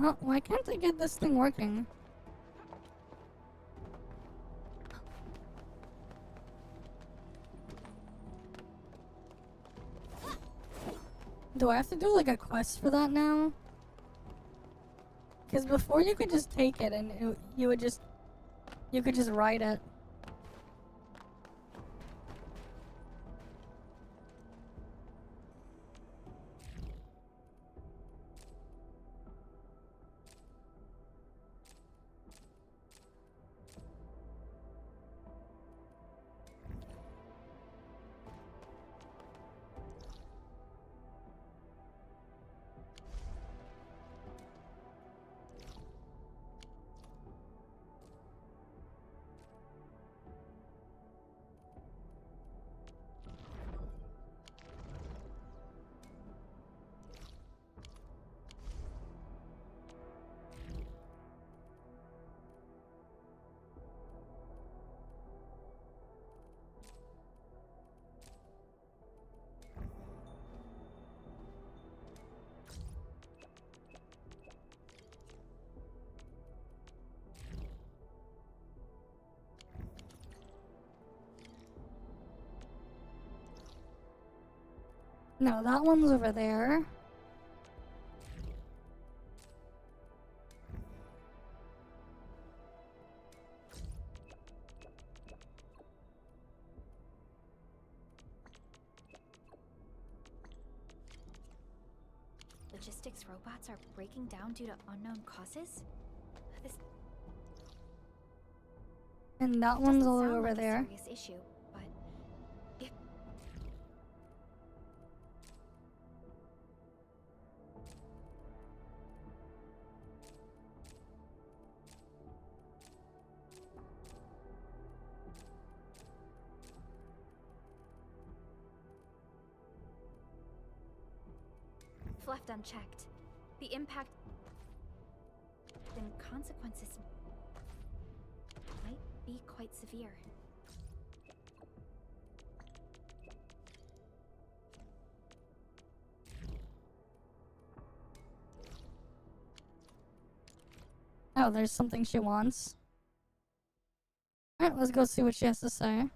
Oh, why can't I get this thing working? Do I have to do like a quest for that now? Because before you could just take it and you could just ride it. No, that one's over there. Logistics robots are breaking down due to unknown causes? This And that one's all sound over like there. a serious issue, but if left unchecked, the impact and consequences might be quite severe. Oh, there's something she wants. Alright, let's go see what she has to say.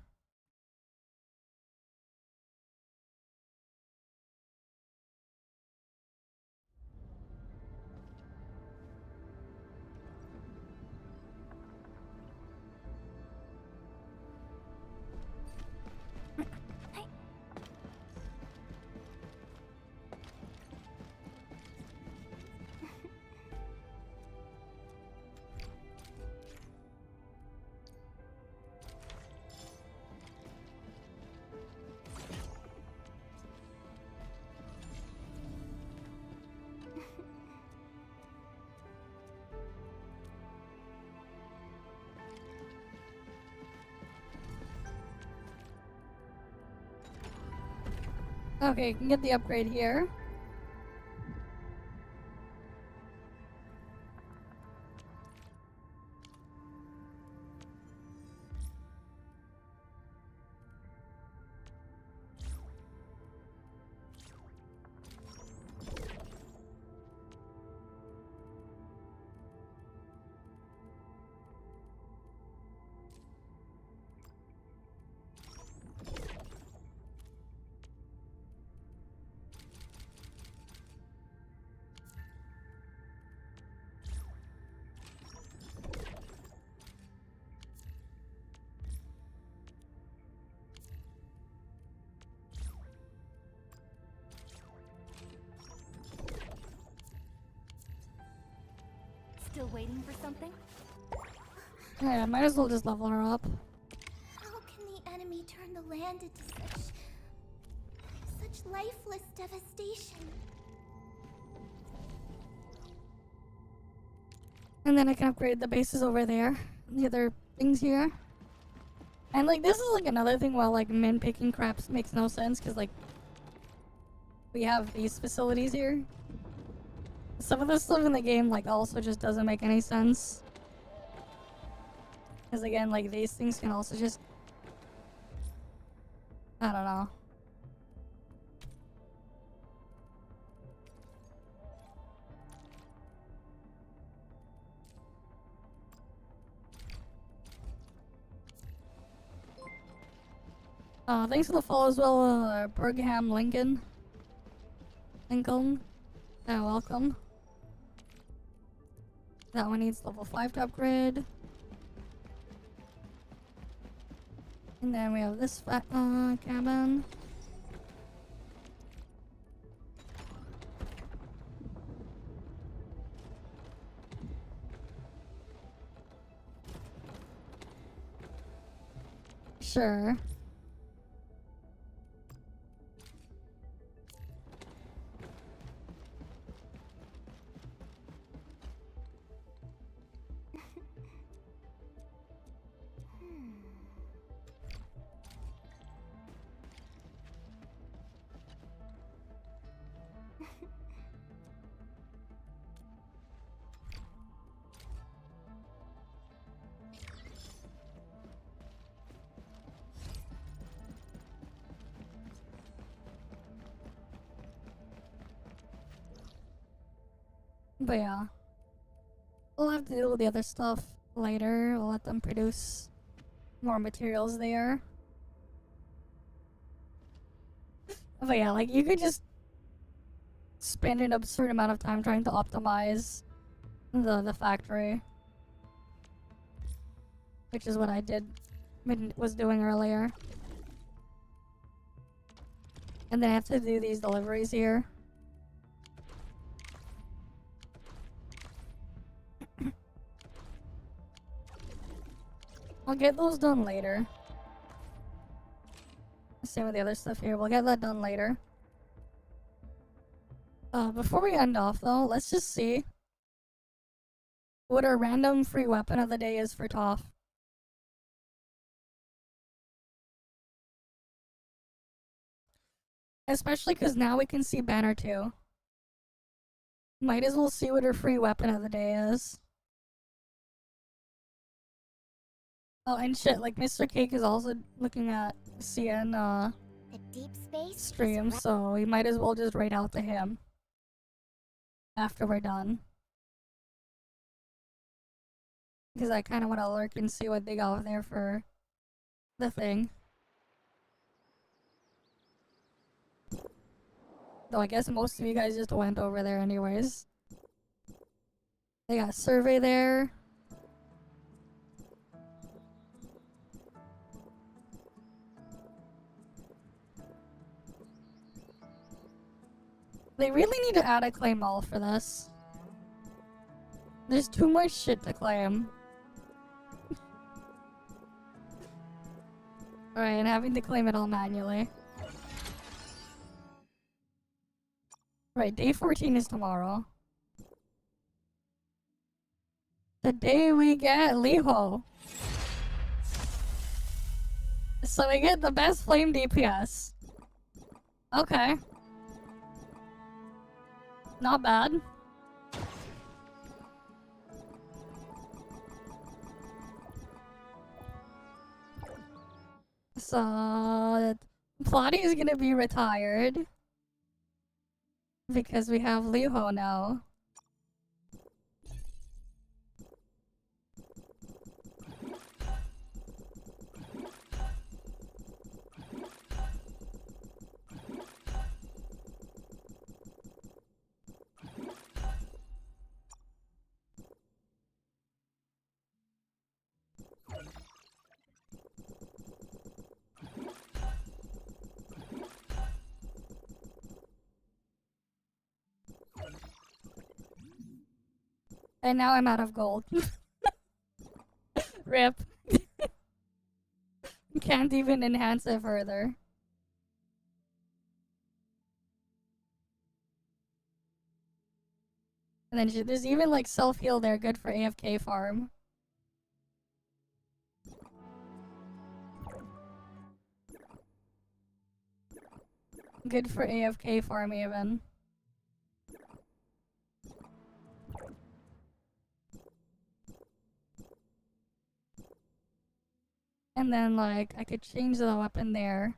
Okay, you can get the upgrade here. Still waiting for something? Yeah, might as well just level her up. How can the enemy turn the land into such lifeless devastation? And then I can upgrade the bases over there. The other things here. And like this is like another thing while like min picking craps makes no sense because like we have these facilities here. Some of the stuff in the game like also just doesn't make any sense. Because again, like these things can also just, I don't know. Thanks for the follow as well, Bergham Lincoln. Lincoln. Welcome. That one needs level 5 to upgrade. And then we have this cabin. Sure. But yeah. We'll have to deal with the other stuff later. We'll let them produce more materials there. But yeah, like, you could just spend an absurd amount of time trying to optimize the factory. Which is what I was doing earlier. And then I have to do these deliveries here. I'll get those done later. Same with the other stuff here. We'll get that done later. Before we end off though, let's just see what our random free weapon of the day is for ToF. Especially because now we can see Banner 2. Might as well see what her free weapon of the day is. Oh, and shit, like Mr. Cake is also looking at seeing The deep space stream, so we might as well just write out to him after we're done. Because I kind of want to lurk and see what they got there for the thing. Though I guess most of you guys just went over there anyways. They got a survey there. They really need to add a claim all for this. There's too much shit to claim. Alright, and having to claim it all manually. Right, day 14 is tomorrow. The day we get Liho. So we get the best flame DPS. Okay. Not bad. So Plotty is gonna be retired because we have Liho now. And now I'm out of gold. Rip. Can't even enhance it further. And then there's even like self-heal there, good for AFK farm. Good for AFK farm even. And then, like, I could change the weapon there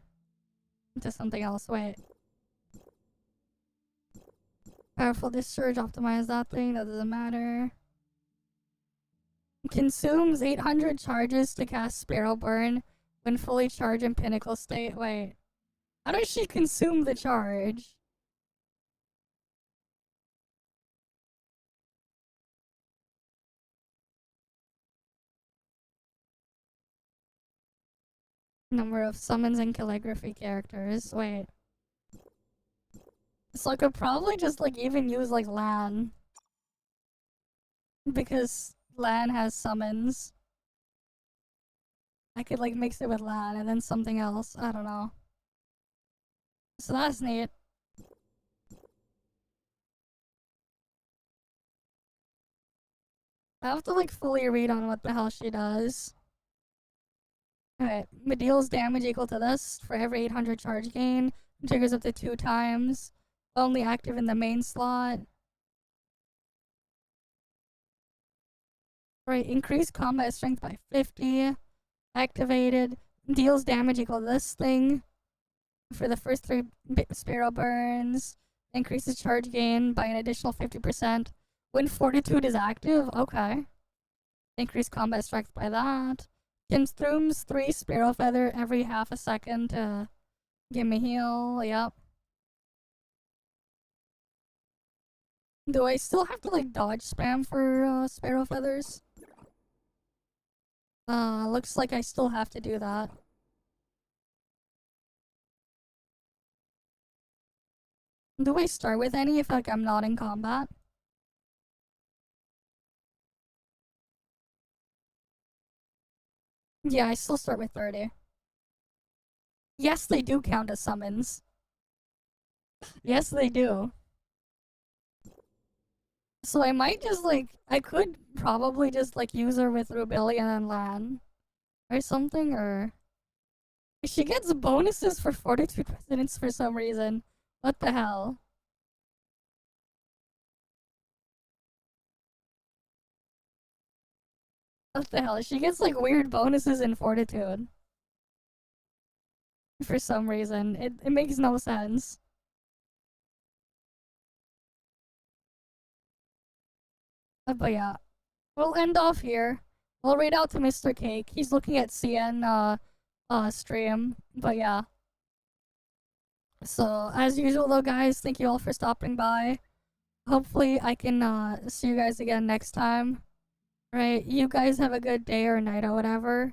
into something else. Wait. Powerful discharge, optimize that thing, that doesn't matter. Consumes 800 charges to cast Sparrow Burn When fully charged in pinnacle state. Wait. How does she consume the charge? Number of summons and calligraphy characters. Wait. So I could probably just like even use like Lan. Because Lan has summons. I could like mix it with Lan and then something else. I don't know. So that's neat. I have to like fully read on what the hell she does. Alright, it deals damage equal to this for every 800 charge gain. Triggers up to 2 times. Only active in the main slot. Right, increase combat strength by 50. Activated. Deals damage equal to this thing. For the first 3 Sparrow burns. Increases charge gain by an additional 50%. When Fortitude is active, okay. Increase combat strength by that. Consumes 3 Sparrow Feather every half a second to give me heal, yep. Do I still have to like dodge spam for Sparrow Feathers? Looks like I still have to do that. Do I start with any if like I'm not in combat? Yeah, I still start with 30. Yes, they do count as summons. Yes, they do. So I might just like, I could probably just like use her with Rubellion and Lan. Or something, or... She gets bonuses for Fortitude Resonance for some reason. What the hell? What the hell? She gets like weird bonuses in Fortitude. For some reason. It makes no sense. But yeah. We'll end off here. We'll read out to Mr. Cake. He's looking at CN stream. But yeah. So as usual though guys, thank you all for stopping by. Hopefully I can see you guys again next time. Right, you guys have a good day or night or whatever.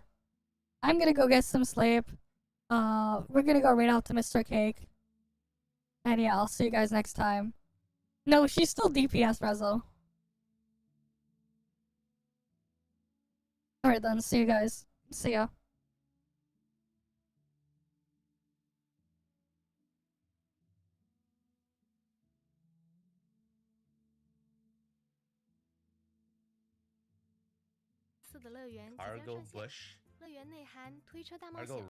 I'm gonna go get some sleep. We're gonna go right out to Mr. Cake. And yeah, I'll see you guys next time. No, she's still DPS Rezo. Alright then, see you guys. See ya. Cargo Bush. Cargo